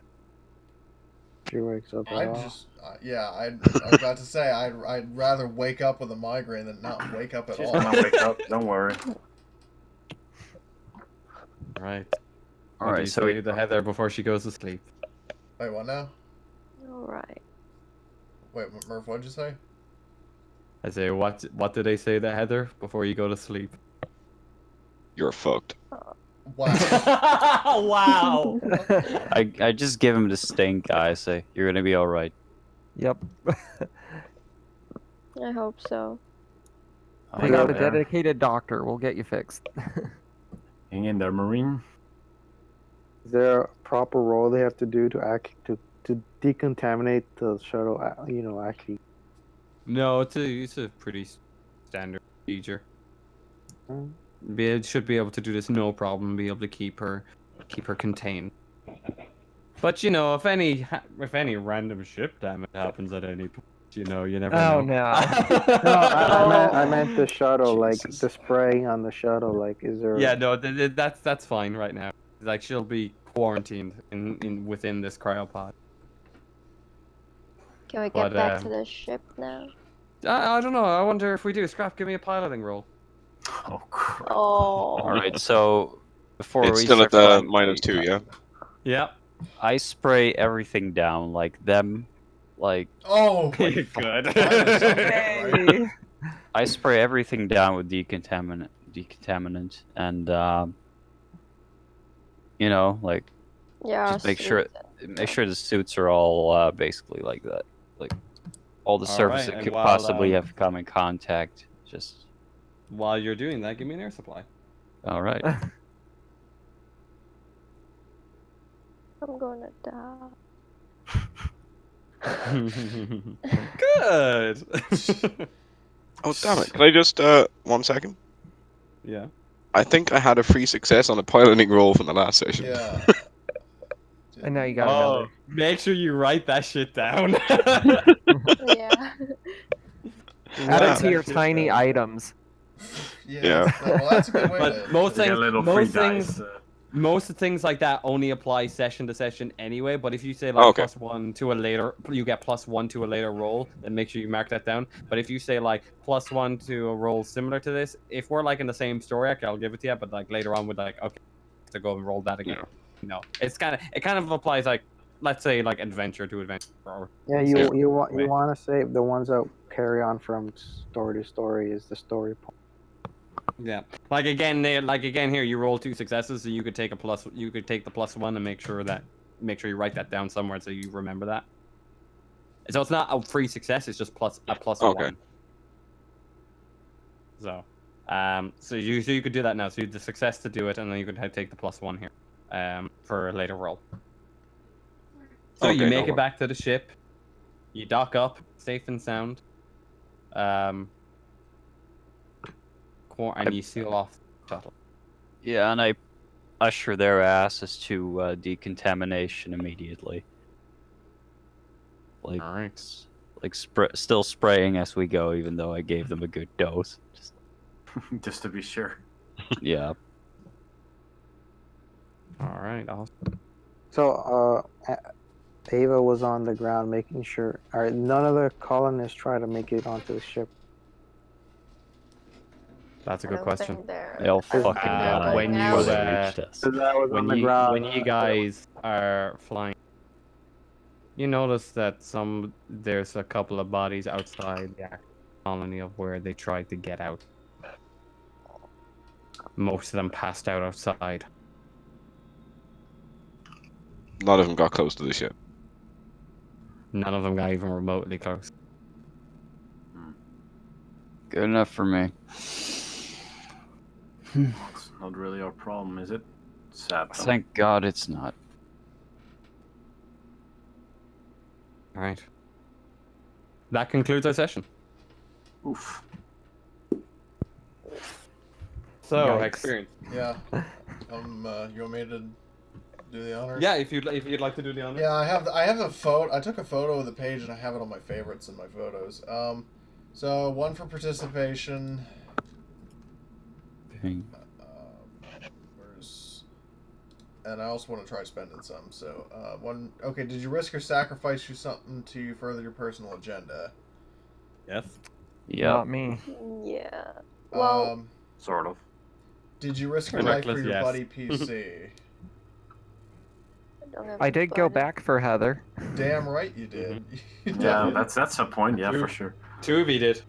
[SPEAKER 7] She wakes up.
[SPEAKER 5] I just, I was about to say, I'd rather wake up with a migraine than not wake up at
[SPEAKER 2] She's
[SPEAKER 5] all.
[SPEAKER 2] gonna wake up. Don't worry.
[SPEAKER 1] Right.
[SPEAKER 3] All
[SPEAKER 1] What do
[SPEAKER 3] right,
[SPEAKER 1] you
[SPEAKER 3] so
[SPEAKER 1] say to Heather before she goes to sleep.
[SPEAKER 5] Wait, what now?
[SPEAKER 6] Alright.
[SPEAKER 5] Wait, Murph, what'd you say?
[SPEAKER 1] I say, what do they say to Heather before you go to sleep?
[SPEAKER 8] You're fucked.
[SPEAKER 5] Wow.
[SPEAKER 1] Wow.
[SPEAKER 3] I just give him the stink eye. Say you're gonna be all right.
[SPEAKER 4] Yep.
[SPEAKER 6] I hope so.
[SPEAKER 4] We
[SPEAKER 3] Oh,
[SPEAKER 4] got a
[SPEAKER 3] yeah.
[SPEAKER 4] dedicated doctor. We'll get you fixed.
[SPEAKER 2] Hang in there, Marine.
[SPEAKER 7] Is there a proper role they have to do to decontaminate the shuttle? You know, actually.
[SPEAKER 1] No, it's a pretty standard procedure. It should be able to do this no problem. Be able to keep her contained. But you know, if any random ship damage happens at any point, you know, you never know.
[SPEAKER 4] Oh no.
[SPEAKER 7] No, I meant the shuttle, like
[SPEAKER 3] Jesus.
[SPEAKER 7] the spraying on the shuttle. Like, is there?
[SPEAKER 1] Yeah, no, that's fine right now. Like she'll be quarantined within this cryopod.
[SPEAKER 6] Can we get
[SPEAKER 1] But,
[SPEAKER 6] back to the ship now?
[SPEAKER 1] I don't know. I wonder if we do. Scrap, give me a piloting roll.
[SPEAKER 2] Oh crap.
[SPEAKER 6] Oh.
[SPEAKER 3] All right, so before
[SPEAKER 8] It's
[SPEAKER 3] we
[SPEAKER 8] still at
[SPEAKER 3] start
[SPEAKER 8] the
[SPEAKER 3] flying,
[SPEAKER 8] -2, yeah?
[SPEAKER 1] Yeah.
[SPEAKER 3] I spray everything down, like them, like
[SPEAKER 5] Oh,
[SPEAKER 1] Good.
[SPEAKER 5] right?
[SPEAKER 3] I spray everything down with decontaminant, and you know, like
[SPEAKER 6] Yeah.
[SPEAKER 3] just make sure the suits are all basically like that, like all the
[SPEAKER 1] All
[SPEAKER 3] surfaces
[SPEAKER 1] right,
[SPEAKER 3] that
[SPEAKER 1] and
[SPEAKER 3] could
[SPEAKER 1] while,
[SPEAKER 3] possibly have come in contact. Just
[SPEAKER 1] While you're doing that, give me an air supply.
[SPEAKER 3] all right.
[SPEAKER 6] I'm gonna die.
[SPEAKER 1] Good.
[SPEAKER 8] Oh, damn it. Can I just, 1 second?
[SPEAKER 1] Yeah.
[SPEAKER 8] I think I had a free success on the piloting roll from the last session.
[SPEAKER 5] Yeah.
[SPEAKER 4] And now you got
[SPEAKER 1] Oh,
[SPEAKER 4] another.
[SPEAKER 1] make sure you write that shit down.
[SPEAKER 6] Yeah.
[SPEAKER 4] Add
[SPEAKER 8] Yeah.
[SPEAKER 4] it to your tiny items.
[SPEAKER 5] Yeah. Well, that's a good way
[SPEAKER 1] But
[SPEAKER 5] to.
[SPEAKER 1] most
[SPEAKER 2] You get a
[SPEAKER 1] things,
[SPEAKER 2] little free
[SPEAKER 1] most things,
[SPEAKER 2] dice.
[SPEAKER 1] most things like that only apply session to session anyway. But if you say like
[SPEAKER 8] Okay.
[SPEAKER 1] +1 to a later, you get +1 to a later roll, then make sure you mark that down. But if you say like +1 to a roll similar to this, if we're like in the same story arc, I'll give it to you. But like later on, with like okay, to go and roll that again.
[SPEAKER 8] Yeah.
[SPEAKER 1] No, it kind of applies like, let's say like adventure to adventure. Or,
[SPEAKER 7] Yeah,
[SPEAKER 1] So-
[SPEAKER 7] you want to save the ones that carry on from story to story is the story point.
[SPEAKER 1] Yeah, like again here, you roll 2 successes, so you could take you could take the +1 and make sure you write that down somewhere so you remember that. So it's not a free success; it's just a plus
[SPEAKER 8] Okay.
[SPEAKER 1] 1. So, so you could do that now. So you had the success to do it, and then you could take the +1 here, for a later roll. So
[SPEAKER 8] Okay,
[SPEAKER 1] you
[SPEAKER 8] no
[SPEAKER 1] make it
[SPEAKER 8] worries.
[SPEAKER 1] back to the ship. You dock up, safe and sound. And you seal off the shuttle.
[SPEAKER 3] Yeah, and I usher their asses to decontamination immediately. Like,
[SPEAKER 1] All right.
[SPEAKER 3] like still spraying as we go, even though I gave them a good dose.
[SPEAKER 2] Just to be sure.
[SPEAKER 3] Yeah.
[SPEAKER 1] All right. Awesome.
[SPEAKER 7] So, Ava was on the ground making sure. None of the colonists try to make it onto the ship.
[SPEAKER 1] That's a
[SPEAKER 6] I
[SPEAKER 1] good
[SPEAKER 6] don't
[SPEAKER 1] question.
[SPEAKER 6] think they're.
[SPEAKER 3] They'll
[SPEAKER 6] I don't
[SPEAKER 3] fucking
[SPEAKER 6] think they're
[SPEAKER 3] die
[SPEAKER 6] going
[SPEAKER 1] when
[SPEAKER 3] before
[SPEAKER 1] you,
[SPEAKER 6] out.
[SPEAKER 3] they reached us.
[SPEAKER 7] Because I was on the
[SPEAKER 1] when
[SPEAKER 7] ground.
[SPEAKER 1] you guys are flying, you notice that there's a couple of bodies outside the actual colony of where they tried to get out. Most of them passed out outside.
[SPEAKER 8] None of them got close to the ship.
[SPEAKER 1] None of them got even remotely close.
[SPEAKER 3] Good enough for me.
[SPEAKER 2] It's not really our problem, is it? Sad. though.
[SPEAKER 3] Thank God it's not.
[SPEAKER 1] All right. That concludes our session.
[SPEAKER 2] Oof.
[SPEAKER 1] So,
[SPEAKER 4] Yikes.
[SPEAKER 5] Yeah.
[SPEAKER 1] experience.
[SPEAKER 5] You want me to do the honors?
[SPEAKER 1] Yeah, if you'd like to do the honors.
[SPEAKER 5] Yeah, I have a photo. I took a photo of the page and I have it on my favorites in my photos. So one for participation. And I also want to try spending some. So one. Okay, did you risk or sacrifice something to further your personal agenda?
[SPEAKER 1] Yes.
[SPEAKER 3] Yeah.
[SPEAKER 4] Not me.
[SPEAKER 6] Yeah. Well,
[SPEAKER 2] Sort of.
[SPEAKER 5] Did you risk your life for
[SPEAKER 1] Reckless,
[SPEAKER 5] your
[SPEAKER 1] yes.
[SPEAKER 5] buddy PC?
[SPEAKER 6] I don't have
[SPEAKER 4] I
[SPEAKER 6] a
[SPEAKER 4] did go
[SPEAKER 6] buddy.
[SPEAKER 4] back for Heather.
[SPEAKER 5] Damn right you did. You
[SPEAKER 2] Yeah,
[SPEAKER 5] did.
[SPEAKER 2] that's a point. Yeah,
[SPEAKER 1] True.
[SPEAKER 2] for sure.
[SPEAKER 1] 2 of you did.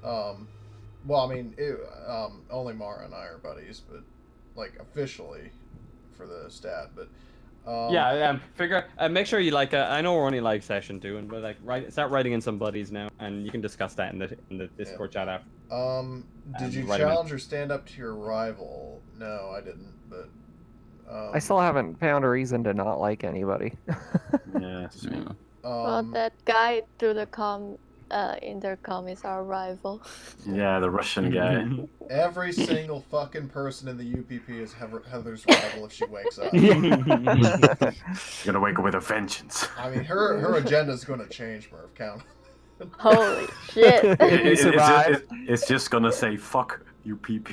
[SPEAKER 5] Well, I mean, only Mara and I are buddies, but like officially for the stat. But
[SPEAKER 1] Make sure you I know we're only like session 2, but start writing in some buddies now, and you can discuss that in the Discord chat after.
[SPEAKER 5] Did you
[SPEAKER 1] write 'em in.
[SPEAKER 5] challenge or stand up to your rival? No, I didn't. But
[SPEAKER 4] I still haven't found a reason to not like anybody.
[SPEAKER 2] Yeah.
[SPEAKER 3] Yeah.
[SPEAKER 6] Well, that guy through the intercom is our rival.
[SPEAKER 2] Yeah, the Russian guy.
[SPEAKER 5] every single fucking person in the UPP is Heather's rival if she wakes up.
[SPEAKER 2] She's gonna wake up with a vengeance.
[SPEAKER 5] I mean, her agenda's going to change, Merv. Count.
[SPEAKER 6] Holy shit!
[SPEAKER 2] It's just gonna say fuck UPP.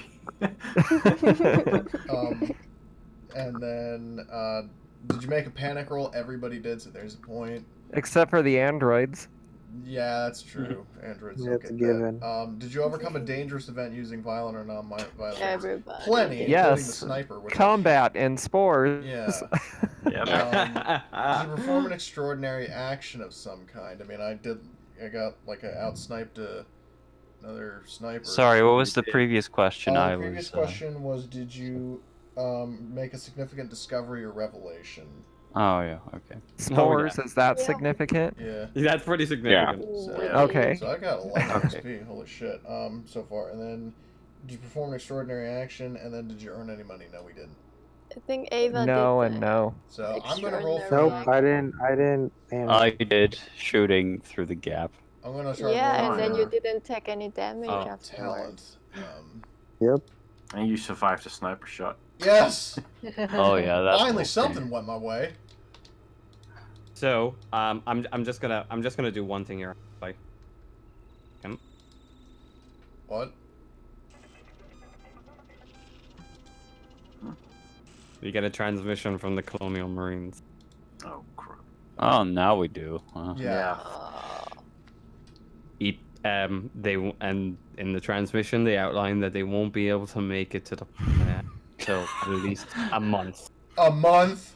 [SPEAKER 5] And then, did you make a panic roll? Everybody did, so there's a point.
[SPEAKER 4] Except for the androids.
[SPEAKER 5] Yeah, that's true. Androids
[SPEAKER 7] Yeah,
[SPEAKER 5] don't
[SPEAKER 7] it's a
[SPEAKER 5] get
[SPEAKER 7] given.
[SPEAKER 5] that. Did you overcome a dangerous event using violent or non-violent means?
[SPEAKER 6] Everybody.
[SPEAKER 5] Plenty, including the
[SPEAKER 4] Yes.
[SPEAKER 5] sniper. Which
[SPEAKER 4] Combat and spores.
[SPEAKER 5] Yeah.
[SPEAKER 2] Yeah.
[SPEAKER 5] Did you perform an extraordinary action of some kind? I mean, I got like outsniped another sniper.
[SPEAKER 3] Sorry, what was the previous question?
[SPEAKER 5] The previous question was, did you make a significant discovery or revelation?
[SPEAKER 3] Oh yeah, okay.
[SPEAKER 4] Spores, is that
[SPEAKER 6] Yeah.
[SPEAKER 4] significant?
[SPEAKER 5] Yeah.
[SPEAKER 1] That's pretty significant.
[SPEAKER 5] So,
[SPEAKER 4] Okay.
[SPEAKER 5] So I got a lot of XP. Holy shit. So far, and then did you perform an extraordinary action? And then did you earn any money? No, we didn't.
[SPEAKER 6] I think Ava
[SPEAKER 4] No
[SPEAKER 6] did
[SPEAKER 4] and
[SPEAKER 6] that.
[SPEAKER 4] no.
[SPEAKER 5] So I'm gonna roll for.
[SPEAKER 6] Extraordinary.
[SPEAKER 7] Nope, I didn't.
[SPEAKER 3] I did shooting through the gap.
[SPEAKER 5] I'm gonna try.
[SPEAKER 6] Yeah,
[SPEAKER 5] rolling
[SPEAKER 6] and then
[SPEAKER 5] for
[SPEAKER 6] you didn't take any damage
[SPEAKER 1] Oh,
[SPEAKER 6] afterwards.
[SPEAKER 5] talent.
[SPEAKER 7] Yep.
[SPEAKER 2] And you survived the sniper shot.
[SPEAKER 5] Yes.
[SPEAKER 3] Oh yeah, that's
[SPEAKER 5] Finally,
[SPEAKER 3] okay.
[SPEAKER 5] something went my way.
[SPEAKER 1] So, I'm just gonna do one thing here. Like,
[SPEAKER 5] What?
[SPEAKER 1] you get a transmission from the Colonial Marines.
[SPEAKER 2] Oh crap.
[SPEAKER 3] Oh, now we do. Huh?
[SPEAKER 5] Yeah.
[SPEAKER 1] And in the transmission they outline that they won't be able to make it to the planet till at least a month.
[SPEAKER 5] A month.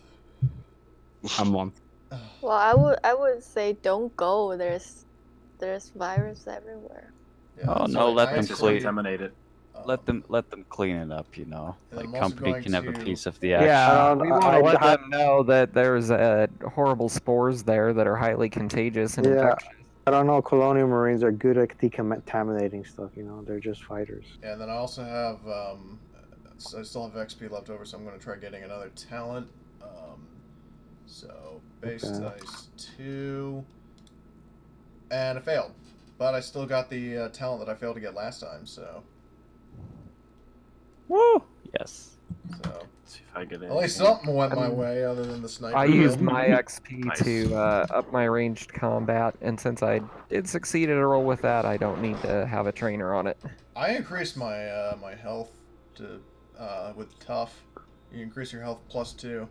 [SPEAKER 1] A month.
[SPEAKER 6] Well, I would say don't go. There's virus everywhere.
[SPEAKER 5] Yeah,
[SPEAKER 3] Oh,
[SPEAKER 5] so
[SPEAKER 3] no, let
[SPEAKER 5] I
[SPEAKER 3] them
[SPEAKER 5] just
[SPEAKER 3] clean-
[SPEAKER 2] Contaminated.
[SPEAKER 3] Let them clean it up, you know.
[SPEAKER 5] And
[SPEAKER 3] Like
[SPEAKER 5] I'm also
[SPEAKER 3] company
[SPEAKER 5] going
[SPEAKER 3] can have a
[SPEAKER 5] to-
[SPEAKER 3] piece of the action.
[SPEAKER 4] Yeah,
[SPEAKER 7] we
[SPEAKER 4] we
[SPEAKER 7] wanna
[SPEAKER 4] want to let
[SPEAKER 7] hi-
[SPEAKER 4] them know that there's horrible spores there that are highly contagious and
[SPEAKER 7] Yeah.
[SPEAKER 4] infectious.
[SPEAKER 7] I don't know. Colonial Marines are good at decontaminating stuff. You know, they're just fighters.
[SPEAKER 5] And then I also have, I still have XP left over, so I'm going to try getting another talent. So, base
[SPEAKER 7] Okay.
[SPEAKER 5] dice 2. and I failed. But I still got the talent that I failed to get last time, so...
[SPEAKER 3] Woo! Yes.
[SPEAKER 5] So...
[SPEAKER 2] See if I get
[SPEAKER 5] At least something went my way, other than the sniper.
[SPEAKER 4] I used my XP
[SPEAKER 2] Nice.
[SPEAKER 4] to up my ranged combat, and since I did succeed at a roll with that, I don't need to have a trainer on it.
[SPEAKER 5] I increased my my health to with tough. You increase your health +2.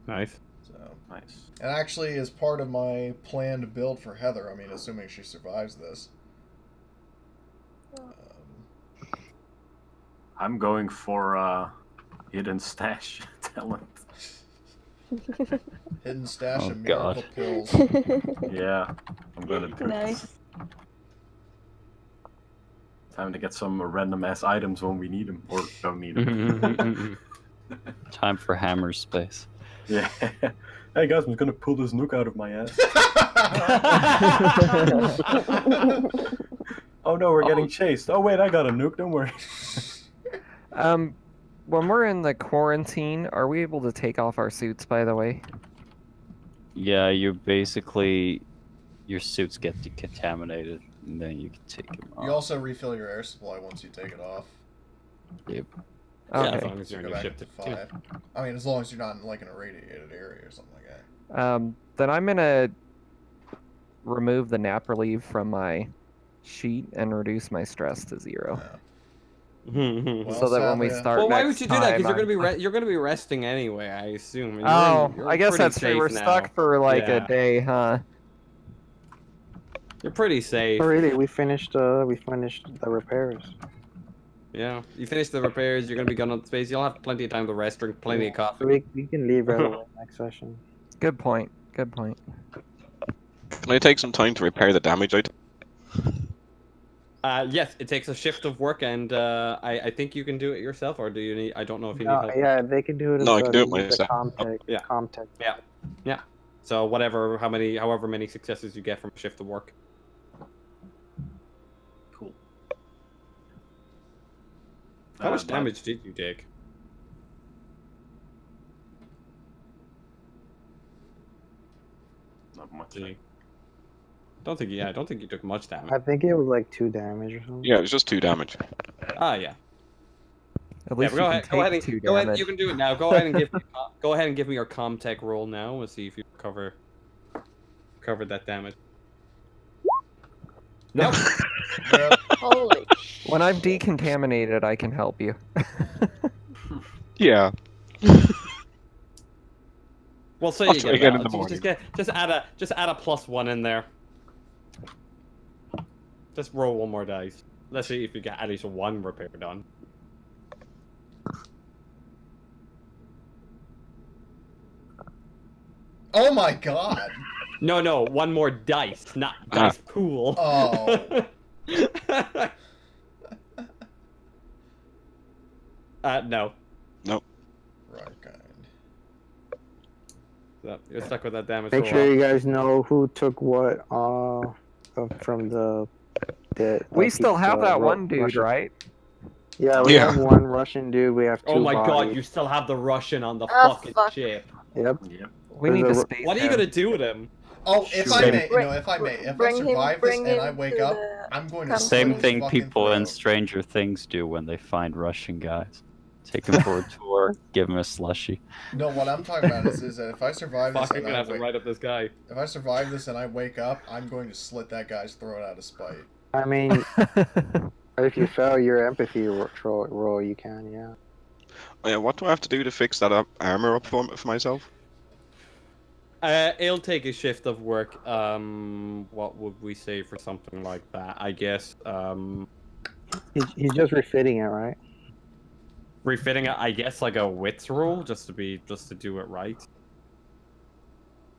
[SPEAKER 1] Nice.
[SPEAKER 5] So,
[SPEAKER 2] Nice.
[SPEAKER 5] and actually, as part of my planned build for Heather, I mean, assuming she survives this.
[SPEAKER 2] I'm going for hidden stash talent.
[SPEAKER 5] Hidden stash
[SPEAKER 3] Oh,
[SPEAKER 5] of miracle
[SPEAKER 3] God.
[SPEAKER 5] pills.
[SPEAKER 2] Yeah, I'm gonna do
[SPEAKER 6] Nice.
[SPEAKER 2] this. Time to get some random ass items when we need them or don't need them.
[SPEAKER 3] Time for hammer space.
[SPEAKER 2] Yeah. Hey guys, I'm gonna pull this nuke out of my ass. Oh no, we're getting chased. Oh wait, I got a nuke. Don't worry.
[SPEAKER 4] When we're in the quarantine, are we able to take off our suits, by the way?
[SPEAKER 3] Yeah, you basically your suits get decontaminated, and then you can take them off.
[SPEAKER 5] You also refill your air supply once you take it off.
[SPEAKER 3] Yep.
[SPEAKER 1] Yeah, as
[SPEAKER 4] Okay.
[SPEAKER 1] long as you're
[SPEAKER 5] So
[SPEAKER 1] in
[SPEAKER 5] go
[SPEAKER 1] your
[SPEAKER 5] back
[SPEAKER 1] ship.
[SPEAKER 5] to 5. I mean, as long as you're not in like an irradiated area or something like that.
[SPEAKER 4] Then I'm gonna remove the Naproleve from my sheet and reduce my stress to 0.
[SPEAKER 5] Yeah.
[SPEAKER 1] Well,
[SPEAKER 4] So that when we start
[SPEAKER 1] why
[SPEAKER 4] next
[SPEAKER 1] would you do that? Because
[SPEAKER 4] time,
[SPEAKER 1] you're gonna be resting anyway, I assume. And
[SPEAKER 4] Oh,
[SPEAKER 1] you're
[SPEAKER 4] I guess
[SPEAKER 1] pretty
[SPEAKER 4] that's true.
[SPEAKER 1] safe
[SPEAKER 4] We're
[SPEAKER 1] now.
[SPEAKER 4] stuck for like
[SPEAKER 1] Yeah.
[SPEAKER 4] a day, huh?
[SPEAKER 1] You're pretty safe.
[SPEAKER 7] Oh, really? We finished the repairs.
[SPEAKER 1] Yeah, you finish the repairs. You're gonna be gone on space. You'll have plenty of time to rest, drink plenty of
[SPEAKER 7] So
[SPEAKER 1] coffee.
[SPEAKER 7] we can leave right away next session.
[SPEAKER 4] Good point. Good point.
[SPEAKER 8] Can I take some time to repair the damage I took?
[SPEAKER 1] Yes, it takes a shift of work, and I think you can do it yourself, or do you need? I don't know if you need
[SPEAKER 7] No,
[SPEAKER 1] help.
[SPEAKER 7] yeah, they can do it.
[SPEAKER 8] No, I can do it
[SPEAKER 7] they use the
[SPEAKER 8] myself.
[SPEAKER 7] Comtech.
[SPEAKER 1] Yeah.
[SPEAKER 7] Comtech.
[SPEAKER 1] Yeah. So however many successes you get from a shift of work.
[SPEAKER 2] Cool.
[SPEAKER 1] How much
[SPEAKER 2] but-
[SPEAKER 1] damage did you take?
[SPEAKER 2] Not much.
[SPEAKER 1] Did you- I don't think you took much damage.
[SPEAKER 7] I think it was like 2 damage or something.
[SPEAKER 8] Yeah, it was just 2 damage.
[SPEAKER 1] Ah, yeah.
[SPEAKER 4] At least
[SPEAKER 1] Go
[SPEAKER 4] you
[SPEAKER 1] ahead.
[SPEAKER 4] can
[SPEAKER 1] Go ahead.
[SPEAKER 4] take 2
[SPEAKER 1] Go ahead.
[SPEAKER 4] damage.
[SPEAKER 1] You can do it now. Go ahead and give. Go ahead and give me your Comtech roll now. We'll see if you covered that damage. Nope.
[SPEAKER 5] Yep.
[SPEAKER 6] Holy
[SPEAKER 4] When I'm decontaminated, I can help you.
[SPEAKER 8] Yeah.
[SPEAKER 1] Well, say
[SPEAKER 8] I'll
[SPEAKER 1] you
[SPEAKER 8] try
[SPEAKER 1] get
[SPEAKER 8] again
[SPEAKER 1] that.
[SPEAKER 8] in the
[SPEAKER 1] Just add a +1 in there. Just roll one more dice. Let's see if you get at least 1 repair done.
[SPEAKER 5] Oh my god!
[SPEAKER 1] No, 1 more dice, not dice pool.
[SPEAKER 5] Oh.
[SPEAKER 1] No.
[SPEAKER 5] Right kind.
[SPEAKER 1] So you're stuck with that damage
[SPEAKER 7] Make
[SPEAKER 1] for a
[SPEAKER 7] sure
[SPEAKER 1] while.
[SPEAKER 7] you guys know who took what from the
[SPEAKER 4] We still have that
[SPEAKER 7] Ru-
[SPEAKER 4] one dude,
[SPEAKER 7] Russian.
[SPEAKER 4] right?
[SPEAKER 7] Yeah, we
[SPEAKER 8] Yeah.
[SPEAKER 7] have 1 Russian dude. We have 2
[SPEAKER 1] Oh my god,
[SPEAKER 7] bodies.
[SPEAKER 1] you still have the Russian on the
[SPEAKER 6] Oh,
[SPEAKER 1] fucking
[SPEAKER 6] fuck.
[SPEAKER 1] ship.
[SPEAKER 7] Yep.
[SPEAKER 2] Yep.
[SPEAKER 4] We need to
[SPEAKER 7] There's a-
[SPEAKER 4] space
[SPEAKER 1] What are you
[SPEAKER 4] him.
[SPEAKER 1] gonna do with him?
[SPEAKER 5] Oh, if
[SPEAKER 3] Shoot
[SPEAKER 5] I
[SPEAKER 3] him.
[SPEAKER 5] may, if I
[SPEAKER 6] Bring him-
[SPEAKER 5] survive this
[SPEAKER 6] bring
[SPEAKER 5] and I
[SPEAKER 6] him
[SPEAKER 5] wake
[SPEAKER 6] to
[SPEAKER 5] up,
[SPEAKER 6] the
[SPEAKER 5] I'm going to
[SPEAKER 6] Come
[SPEAKER 3] Same
[SPEAKER 5] slit his
[SPEAKER 3] thing
[SPEAKER 5] fucking
[SPEAKER 3] people in
[SPEAKER 5] throat.
[SPEAKER 3] Stranger Things do when they find Russian guys. Take them for a tour, give them a slushy.
[SPEAKER 5] No, what I'm talking about is that if I survive this
[SPEAKER 1] Fuck, you're
[SPEAKER 5] and
[SPEAKER 1] gonna have to write up this guy.
[SPEAKER 5] if I survive this and I wake up, I'm going to slit that guy's throat out of spite.
[SPEAKER 7] I mean, if you fail your empathy roll, you can, yeah.
[SPEAKER 8] Oh, yeah, what do I have to do to fix that armor up for myself?
[SPEAKER 1] It'll take a shift of work. What would we say for something like that? I guess.
[SPEAKER 7] He's just refitting it, right?
[SPEAKER 1] Refitting it, I guess, like a wits roll, just to do it right.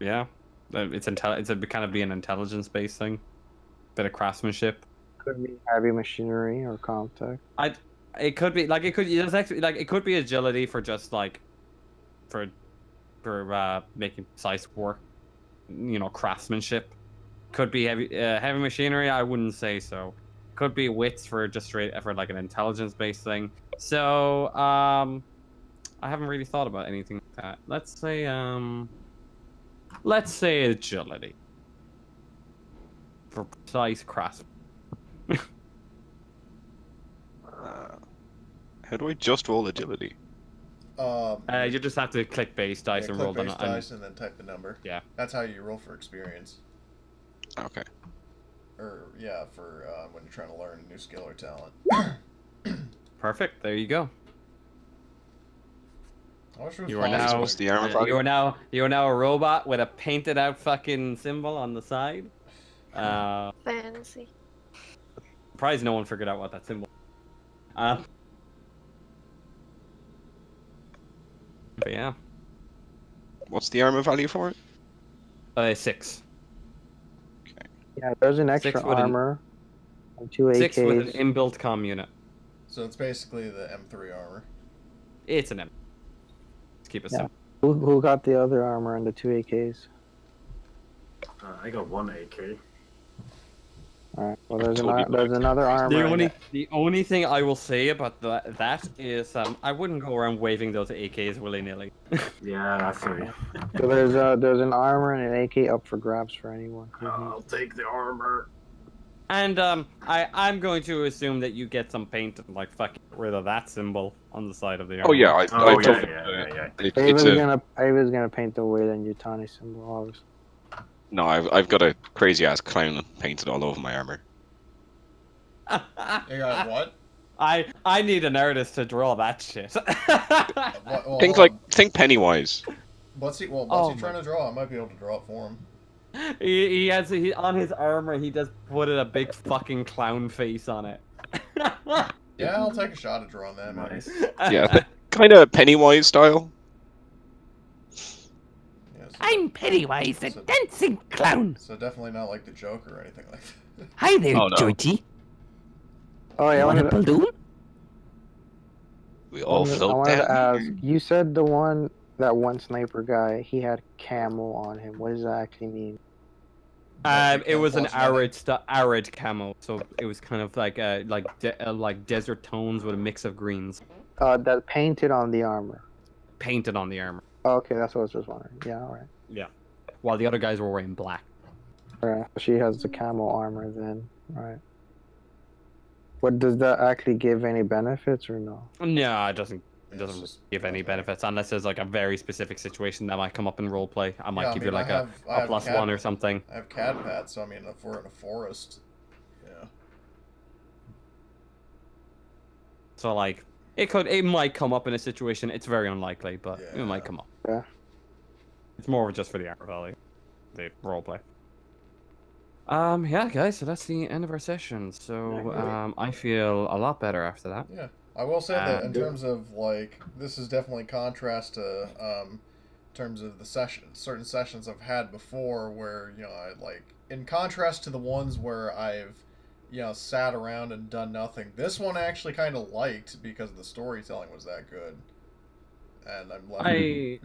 [SPEAKER 1] Yeah, it's kind of be an intelligence-based thing, bit of craftsmanship.
[SPEAKER 7] Could be heavy machinery or Comtech.
[SPEAKER 1] It could be like it could be agility for just like for making precise work, craftsmanship. Could be heavy machinery. I wouldn't say so. Could be wits for just straight for like an intelligence-based thing. So I haven't really thought about anything like that. Let's say agility. for precise grasp.
[SPEAKER 8] How do I just roll agility?
[SPEAKER 1] You just have to click base dice and
[SPEAKER 5] click
[SPEAKER 1] roll
[SPEAKER 5] base
[SPEAKER 1] the
[SPEAKER 5] dice and then type the number.
[SPEAKER 1] Yeah.
[SPEAKER 5] That's how you roll for experience.
[SPEAKER 8] Okay.
[SPEAKER 5] Or yeah, for when you're trying to learn a new skill or talent.
[SPEAKER 1] Perfect. There you go. You are
[SPEAKER 8] now-
[SPEAKER 1] now.
[SPEAKER 8] What's the armor value?
[SPEAKER 1] You are now a robot with a painted out fucking symbol on the side.
[SPEAKER 6] Fancy.
[SPEAKER 1] Surprised no one figured out what that symbol. But yeah.
[SPEAKER 8] What's the armor value for it?
[SPEAKER 1] 6.
[SPEAKER 7] Yeah, there's an extra
[SPEAKER 1] 6 with an-
[SPEAKER 7] armor and 2 AKs.
[SPEAKER 1] 6 with an inbuilt comm unit.
[SPEAKER 5] So it's basically the M3 armor.
[SPEAKER 1] It's an M. Let's keep it
[SPEAKER 7] Yeah.
[SPEAKER 1] simple.
[SPEAKER 7] Who got the other armor and the 2 AKs?
[SPEAKER 2] I got 1 AK.
[SPEAKER 7] Alright, well there's,
[SPEAKER 8] Told you
[SPEAKER 7] there's another armor.
[SPEAKER 1] The only thing I will say about that is I wouldn't go around waving those AKs willy-nilly.
[SPEAKER 2] Yeah, that's right.
[SPEAKER 7] So there's an armor and an AK up for grabs for anyone.
[SPEAKER 2] I'll take the armor.
[SPEAKER 1] And I'm going to assume that you get some paint and like fucking get rid of that symbol on the side of the armor.
[SPEAKER 8] Oh yeah, I
[SPEAKER 2] Oh,
[SPEAKER 8] told
[SPEAKER 2] yeah.
[SPEAKER 7] Ava's gonna paint the Wade and Yutani symbol, obviously.
[SPEAKER 8] No, I've got a crazy ass clown painted all over my armor.
[SPEAKER 5] You got what?
[SPEAKER 1] I need an artist to draw that shit.
[SPEAKER 5] Well,
[SPEAKER 8] Think Pennywise.
[SPEAKER 5] What's he trying to draw? I might be able to draw it for him.
[SPEAKER 1] he on his armor he just put a big fucking clown face on it.
[SPEAKER 5] Yeah, I'll take a shot at drawing that.
[SPEAKER 2] Nice.
[SPEAKER 8] Yeah, kind of Pennywise style.
[SPEAKER 5] Yeah, so
[SPEAKER 10] I'm Pennywise, the dancing clown.
[SPEAKER 5] So definitely not like the Joker or anything like that.
[SPEAKER 10] Hi there,
[SPEAKER 8] Oh, no.
[SPEAKER 10] Georgie.
[SPEAKER 7] Oh yeah, I
[SPEAKER 10] Want a
[SPEAKER 7] wanted,
[SPEAKER 10] balloon?
[SPEAKER 8] We all
[SPEAKER 7] I
[SPEAKER 8] float
[SPEAKER 7] wanted to
[SPEAKER 8] down.
[SPEAKER 7] ask, you said that one sniper guy, he had camo on him. What does that actually mean?
[SPEAKER 1] It was an
[SPEAKER 5] Camouflage
[SPEAKER 1] arid camo, so it was kind of like desert tones with a mix of greens
[SPEAKER 7] That painted on the armor.
[SPEAKER 1] painted on the armor.
[SPEAKER 7] Oh, okay, that's what I was just wondering. Yeah, alright.
[SPEAKER 1] Yeah, while the other guys were wearing black.
[SPEAKER 7] Alright, she has the camo armor then. Alright. What, does that actually give any benefits or no?
[SPEAKER 1] No, it doesn't. It
[SPEAKER 5] It's
[SPEAKER 1] doesn't
[SPEAKER 5] just-
[SPEAKER 1] give any benefits unless there's like a very specific situation that might come up in roleplay. I might
[SPEAKER 5] Yeah, I
[SPEAKER 1] give
[SPEAKER 5] mean,
[SPEAKER 1] you like
[SPEAKER 5] I
[SPEAKER 1] a
[SPEAKER 5] have
[SPEAKER 1] +1 or something.
[SPEAKER 5] I have cat pat, so I mean, if we're in a forest, yeah.
[SPEAKER 1] So like it might come up in a situation. It's very unlikely, but it might come up.
[SPEAKER 7] Yeah.
[SPEAKER 1] It's more just for the armor value, the roleplay. Yeah, guys. So that's the end of our session. So I feel a lot better after that.
[SPEAKER 5] Yeah, I will say that in
[SPEAKER 1] Good.
[SPEAKER 5] terms of like this is definitely contrast to in terms of the certain sessions I've had before where I like in contrast to the ones where I've sat around and done nothing. This one I actually kind of liked because the storytelling was that good, and I'm left.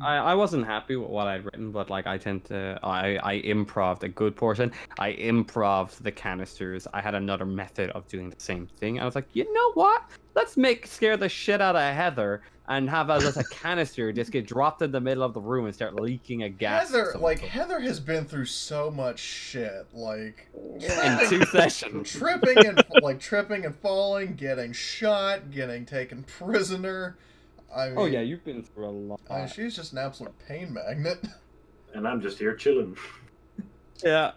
[SPEAKER 1] I wasn't happy with what I'd written, but like I tend to I improv'd a good portion. I improv'd the canisters. I had another method of doing the same thing. I was like, you know what? Let's scare the shit out of Heather and have a canister just get dropped in the middle of the room and start leaking a gas.
[SPEAKER 5] Heather has been through so much shit, like
[SPEAKER 1] in 2 sessions.
[SPEAKER 5] tripping and falling, getting shot, getting taken prisoner. I mean,
[SPEAKER 1] Oh yeah, you've been through a lot.
[SPEAKER 5] she's just an absolute pain magnet.
[SPEAKER 2] And I'm just here chilling.
[SPEAKER 1] Yeah.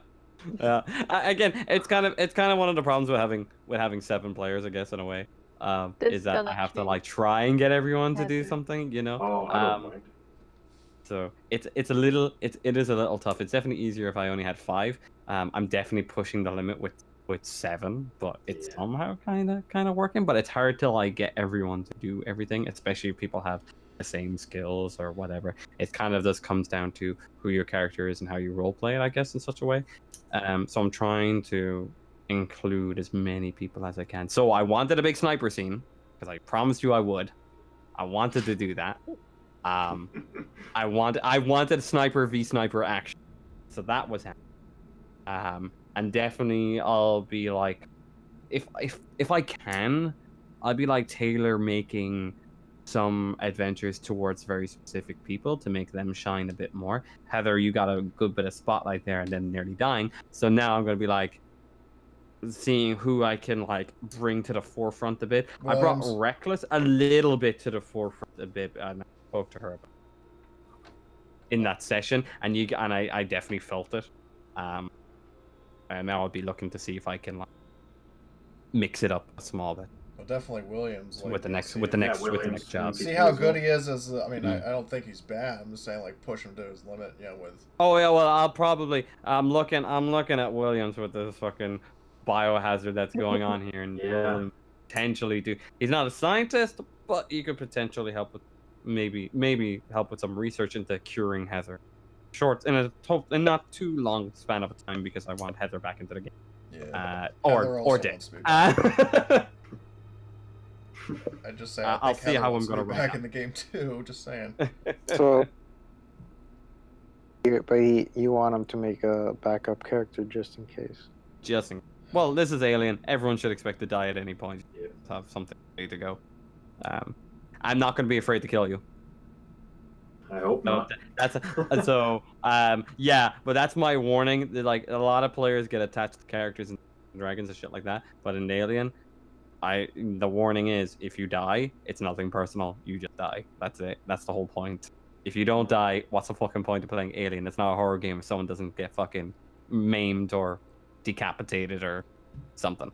[SPEAKER 1] Again, it's kind of one of the problems with having 7 players, I guess, in a way.
[SPEAKER 6] This
[SPEAKER 1] Is that
[SPEAKER 6] gonna
[SPEAKER 1] I have to
[SPEAKER 6] change.
[SPEAKER 1] like try and get everyone to do
[SPEAKER 6] Heather.
[SPEAKER 1] something,
[SPEAKER 2] Oh, I don't mind.
[SPEAKER 1] So it is a little tough. It's definitely easier if I only had 5. I'm definitely pushing the limit with 7, but it's somehow kind of working. But it's hard to like get everyone to do everything, especially if people have the same skills or whatever. It kind of just comes down to who your character is and how you roleplay it, I guess, in such a way. So I'm trying to include as many people as I can. So I wanted a big sniper scene because I promised you I would. I wanted to do that. I wanted sniper v sniper action, so that was happening. And definitely I'll be like, if I can, I'll be like tailor making some adventures towards very specific people to make them shine a bit more. Heather, you got a good bit of spotlight there and then nearly dying. So now I'm gonna be like, seeing who I can like bring to the forefront a bit. I brought
[SPEAKER 5] Williams.
[SPEAKER 1] Reckless a little bit to the forefront a bit, and I spoke to her about in that session, and I definitely felt it. And now I'll be looking to see if I can like, mix it up a small bit.
[SPEAKER 5] Well, definitely Williams. Like,
[SPEAKER 1] with the next
[SPEAKER 5] see-
[SPEAKER 1] with the next
[SPEAKER 2] Yeah,
[SPEAKER 1] with the
[SPEAKER 2] Williams,
[SPEAKER 1] next job.
[SPEAKER 5] See how good he is as. I mean,
[SPEAKER 1] Mhm.
[SPEAKER 5] I don't think he's bad. I'm just saying, like, push him to his limit. You know, with.
[SPEAKER 1] Oh yeah, well I'm looking at Williams with this fucking biohazard that's going on here, and
[SPEAKER 2] Yeah.
[SPEAKER 1] potentially do. He's not a scientist, but he could potentially help with maybe help with some research into curing Heather. Short in not too long span of a time because I want Heather back into the game.
[SPEAKER 5] Yeah.
[SPEAKER 1] Or
[SPEAKER 5] Heather also
[SPEAKER 1] dead.
[SPEAKER 5] wants to be back. I just say I
[SPEAKER 1] I'll
[SPEAKER 5] think
[SPEAKER 1] see
[SPEAKER 5] Heather
[SPEAKER 1] how
[SPEAKER 5] wants
[SPEAKER 1] I'm gonna
[SPEAKER 5] to be
[SPEAKER 1] run
[SPEAKER 5] back
[SPEAKER 1] out.
[SPEAKER 5] in the game too. Just saying.
[SPEAKER 7] So, you want him to make a backup character just in case.
[SPEAKER 1] Well, this is Alien. Everyone should expect to die at any point. To have something ready to go. I'm not going to be afraid to kill you.
[SPEAKER 2] I hope not.
[SPEAKER 1] Yeah, but that's my warning. Like a lot of players get attached to characters and dragons and shit like that. But in Alien, the warning is if you die, it's nothing personal. You just die. That's it. That's the whole point. If you don't die, what's the fucking point of playing Alien? It's not a horror game if someone doesn't get fucking maimed or decapitated or something.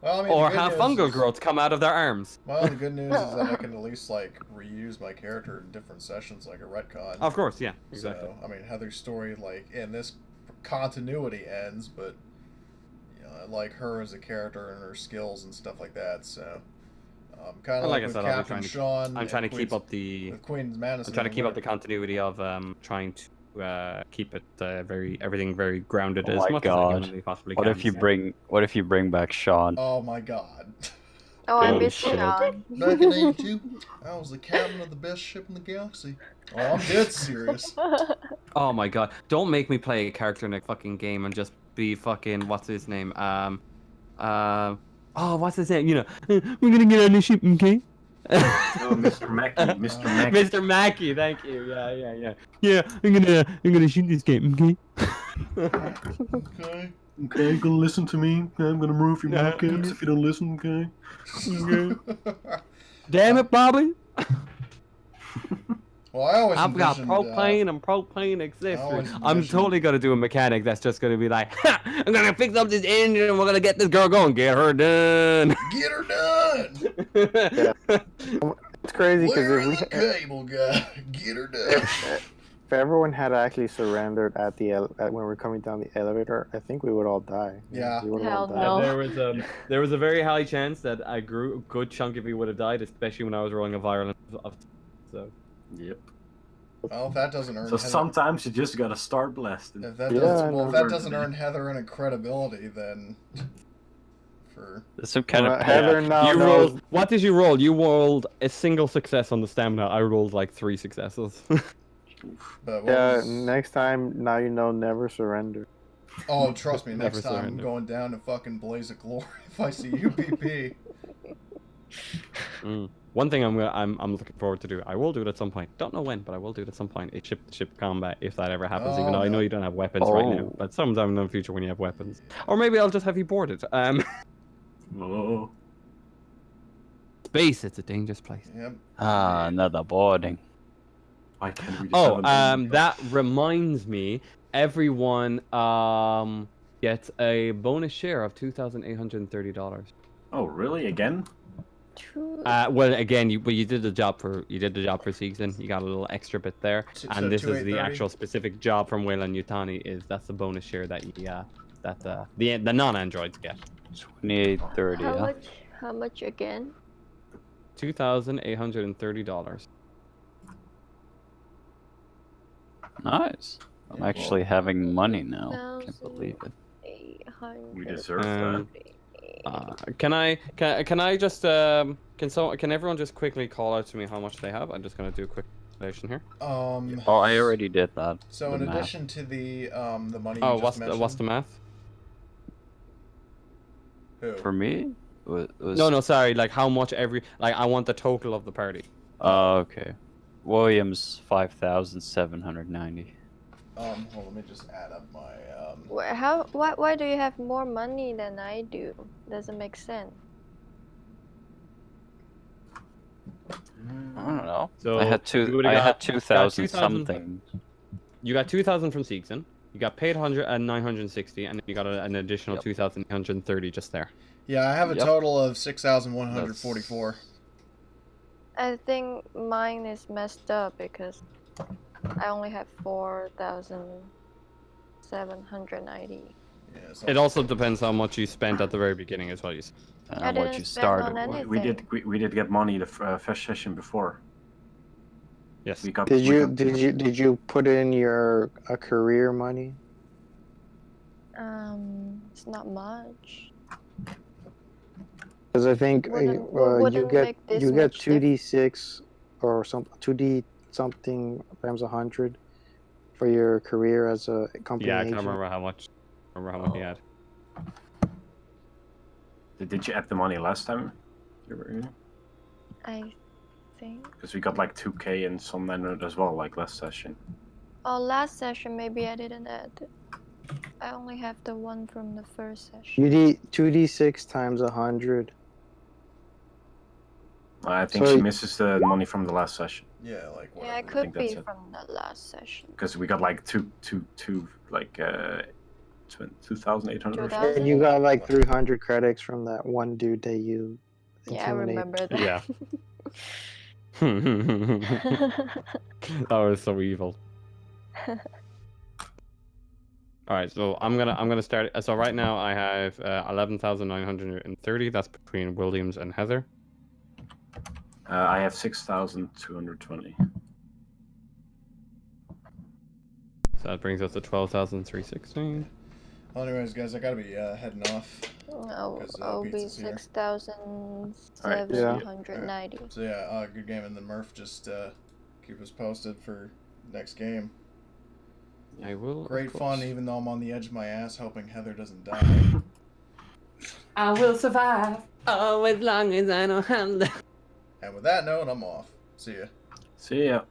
[SPEAKER 5] Well, I mean,
[SPEAKER 1] or
[SPEAKER 5] the good
[SPEAKER 1] have
[SPEAKER 5] news
[SPEAKER 1] fungal
[SPEAKER 5] is-
[SPEAKER 1] growth come out of their arms.
[SPEAKER 5] Well, the good news is that I can at least like reuse my character in different sessions, like a retcon.
[SPEAKER 1] Of course, yeah, exactly.
[SPEAKER 5] So, I mean, Heather's story, like in this continuity ends, but you know, I like her as a character and her skills and stuff like that. So, kind of like
[SPEAKER 1] I
[SPEAKER 5] with
[SPEAKER 1] said, I'll be
[SPEAKER 5] Captain Sean.
[SPEAKER 1] I'm trying to
[SPEAKER 5] and
[SPEAKER 1] keep
[SPEAKER 5] Queen's-
[SPEAKER 1] up the.
[SPEAKER 5] with Queen's Madison.
[SPEAKER 1] I'm trying to keep up the
[SPEAKER 5] whatever.
[SPEAKER 1] continuity of trying to keep it everything very grounded
[SPEAKER 3] Oh
[SPEAKER 1] as
[SPEAKER 3] my
[SPEAKER 1] much
[SPEAKER 3] God.
[SPEAKER 1] as I humanly possibly
[SPEAKER 3] What
[SPEAKER 1] can.
[SPEAKER 3] if you bring back Sean?
[SPEAKER 5] Oh my god.
[SPEAKER 6] Oh, I
[SPEAKER 3] Oh,
[SPEAKER 6] miss
[SPEAKER 3] shit.
[SPEAKER 6] Sean.
[SPEAKER 5] Back in '82, I was the captain of the best ship in the galaxy. Oh, I'm dead serious.
[SPEAKER 1] Oh my god! Don't make me play a character in a fucking game and just be fucking what's his name? What's his name? You know, we're gonna get on the ship, okay?
[SPEAKER 2] Oh, Mr. Mackey, Mr. Mackey.
[SPEAKER 1] Mr. Mackey, thank you. Yeah. Yeah, I'm gonna shoot this game, okay?
[SPEAKER 5] Okay.
[SPEAKER 2] Okay, you're gonna listen to me. I'm gonna remove your
[SPEAKER 1] Yeah.
[SPEAKER 2] mouthpiece if you don't listen, okay?
[SPEAKER 1] Damn it, Bobby!
[SPEAKER 5] Well, I always
[SPEAKER 1] I've got
[SPEAKER 5] envisioned,
[SPEAKER 1] propane and propane accessories.
[SPEAKER 5] always
[SPEAKER 1] I'm
[SPEAKER 5] envisioned-
[SPEAKER 1] totally gonna do a mechanic that's just gonna be like, ha! I'm gonna fix up this engine and we're gonna get this girl going, get her done.
[SPEAKER 5] Get her done.
[SPEAKER 7] It's crazy because
[SPEAKER 5] Larry
[SPEAKER 7] if
[SPEAKER 5] the cable guy. Get her done.
[SPEAKER 7] if everyone had actually surrendered at when we were coming down the elevator, I think we would all die.
[SPEAKER 5] Yeah.
[SPEAKER 7] We would
[SPEAKER 6] Hell
[SPEAKER 7] all die.
[SPEAKER 6] no.
[SPEAKER 1] There was a very high chance that a good chunk of you would have died, especially when I was rolling a violent. So.
[SPEAKER 2] Yep.
[SPEAKER 5] Well, if that doesn't earn
[SPEAKER 2] So
[SPEAKER 5] Heather,
[SPEAKER 2] sometimes you just gotta start blasting.
[SPEAKER 5] if that
[SPEAKER 7] Yeah,
[SPEAKER 5] doesn't,
[SPEAKER 7] I
[SPEAKER 5] well, if
[SPEAKER 2] know.
[SPEAKER 5] that doesn't earn Heather any credibility, then for
[SPEAKER 3] There's some kind of
[SPEAKER 7] Heather now
[SPEAKER 1] You
[SPEAKER 7] knows.
[SPEAKER 1] rolled. What did you roll? You rolled a single success on the stamina. I rolled like 3 successes.
[SPEAKER 5] but what
[SPEAKER 7] Yeah,
[SPEAKER 5] was-
[SPEAKER 7] next time, now you know, never surrender.
[SPEAKER 5] Oh, trust me,
[SPEAKER 1] Never
[SPEAKER 5] next time I'm
[SPEAKER 1] surrender.
[SPEAKER 5] going down to fucking Blaze of Glory if I see UPP.
[SPEAKER 1] One thing I'm looking forward to do. I will do it at some point. Don't know when, but I will do it at some point. It's ship-to-ship combat if that ever happens.
[SPEAKER 5] Oh,
[SPEAKER 1] even though I know
[SPEAKER 5] no.
[SPEAKER 1] you don't have weapons right now,
[SPEAKER 3] Oh.
[SPEAKER 1] but sometime in the future when you have weapons, or maybe I'll just have you boarded.
[SPEAKER 2] Oh.
[SPEAKER 1] Space. It's a dangerous place.
[SPEAKER 5] Yep.
[SPEAKER 3] another boarding.
[SPEAKER 2] Why can't we just have a name?
[SPEAKER 1] That reminds me. Everyone gets a bonus share of $2,830.
[SPEAKER 2] Oh, really? Again?
[SPEAKER 6] True.
[SPEAKER 1] Well, again, you did the job for season. You got a little extra bit there,
[SPEAKER 5] So
[SPEAKER 1] and this is the
[SPEAKER 5] 2830?
[SPEAKER 1] actual specific job from Wayland Yutani. That's the bonus share that the non-androids get.
[SPEAKER 3] 2830.
[SPEAKER 6] How
[SPEAKER 3] Huh?
[SPEAKER 6] much? How much again?
[SPEAKER 1] $2,830.
[SPEAKER 3] Nice. I'm actually having money now. Can't believe it.
[SPEAKER 6] 800.
[SPEAKER 2] We deserve
[SPEAKER 1] Um,
[SPEAKER 2] that.
[SPEAKER 1] Can I just can everyone just quickly call out to me how much they have? I'm just gonna do a quick calculation here.
[SPEAKER 3] Oh, I already did that.
[SPEAKER 5] So
[SPEAKER 3] the
[SPEAKER 5] in
[SPEAKER 3] math.
[SPEAKER 5] addition to the money
[SPEAKER 1] Oh,
[SPEAKER 5] you
[SPEAKER 1] what's
[SPEAKER 5] just mentioned,
[SPEAKER 1] what's the math?
[SPEAKER 5] Who?
[SPEAKER 3] For me, was
[SPEAKER 1] No, sorry. Like how much I want the total of the party.
[SPEAKER 3] Oh, okay. Williams 5,790.
[SPEAKER 5] Well, let me just add up my
[SPEAKER 6] Why do you have more money than I do? Doesn't make sense.
[SPEAKER 3] I don't know.
[SPEAKER 1] So
[SPEAKER 3] I had
[SPEAKER 1] you would've
[SPEAKER 3] I
[SPEAKER 1] got-
[SPEAKER 3] had
[SPEAKER 1] got
[SPEAKER 3] 2,000
[SPEAKER 1] 2,000
[SPEAKER 3] something.
[SPEAKER 1] You got 2,000 from Seegson. You got paid 960, and you got an additional
[SPEAKER 3] Yep.
[SPEAKER 1] 2,830 just there.
[SPEAKER 5] Yeah, I have a
[SPEAKER 3] Yep.
[SPEAKER 5] total of 6,144.
[SPEAKER 6] I think mine is messed up because I only have 4,790.
[SPEAKER 5] Yeah, so
[SPEAKER 1] It also depends how much you spent at the very beginning as well. You said.
[SPEAKER 6] I
[SPEAKER 3] What
[SPEAKER 6] didn't
[SPEAKER 3] you
[SPEAKER 6] spend on
[SPEAKER 3] started with.
[SPEAKER 6] anything.
[SPEAKER 2] We did get money the first session before.
[SPEAKER 1] Yes.
[SPEAKER 2] We got.
[SPEAKER 7] Did
[SPEAKER 2] we
[SPEAKER 7] you
[SPEAKER 2] got-
[SPEAKER 7] did you put in your career money?
[SPEAKER 6] It's not much.
[SPEAKER 7] Because I think
[SPEAKER 6] Wouldn't make this
[SPEAKER 7] you get
[SPEAKER 6] much
[SPEAKER 7] 2d6 or some 2d something times 100 for your career as a company
[SPEAKER 1] Yeah, I
[SPEAKER 7] agent.
[SPEAKER 1] can't remember how much. He had.
[SPEAKER 2] Did you add the money last time? You were in?
[SPEAKER 6] I think.
[SPEAKER 2] Because we got like 2k and some manner as well, like last session.
[SPEAKER 6] Oh, last session maybe I didn't add it. I only have the one from the first session.
[SPEAKER 7] 2d6 times 100.
[SPEAKER 2] I think
[SPEAKER 7] So-
[SPEAKER 2] she misses the money from the last session.
[SPEAKER 5] yeah, like
[SPEAKER 6] Yeah, it
[SPEAKER 5] whatever.
[SPEAKER 6] could
[SPEAKER 2] think
[SPEAKER 6] be
[SPEAKER 2] that's it.
[SPEAKER 6] from the last session.
[SPEAKER 2] Because we got like 2,800 or
[SPEAKER 6] 2,000?
[SPEAKER 2] something.
[SPEAKER 7] And you got like 300 credits from that one dude that you
[SPEAKER 6] Yeah, I
[SPEAKER 7] intimidated.
[SPEAKER 6] remember that.
[SPEAKER 1] Yeah. That was so evil. All right, so I'm gonna start. So right now I have 11,930. That's between Williams and Heather.
[SPEAKER 2] I have 6,220.
[SPEAKER 1] So that brings us to 12,316.
[SPEAKER 5] Well, anyways, guys, I gotta be heading off.
[SPEAKER 6] I'll be
[SPEAKER 5] Pizza's here.
[SPEAKER 6] 6,790.
[SPEAKER 5] So yeah, good game, and then Murph just keep us posted for next game.
[SPEAKER 1] I will. of
[SPEAKER 5] Great
[SPEAKER 1] course.
[SPEAKER 5] fun, even though I'm on the edge of my ass, hoping Heather doesn't die.
[SPEAKER 1] I will survive. Oh, as long as I know how to.
[SPEAKER 5] And with that note, I'm off. See ya.
[SPEAKER 2] See ya.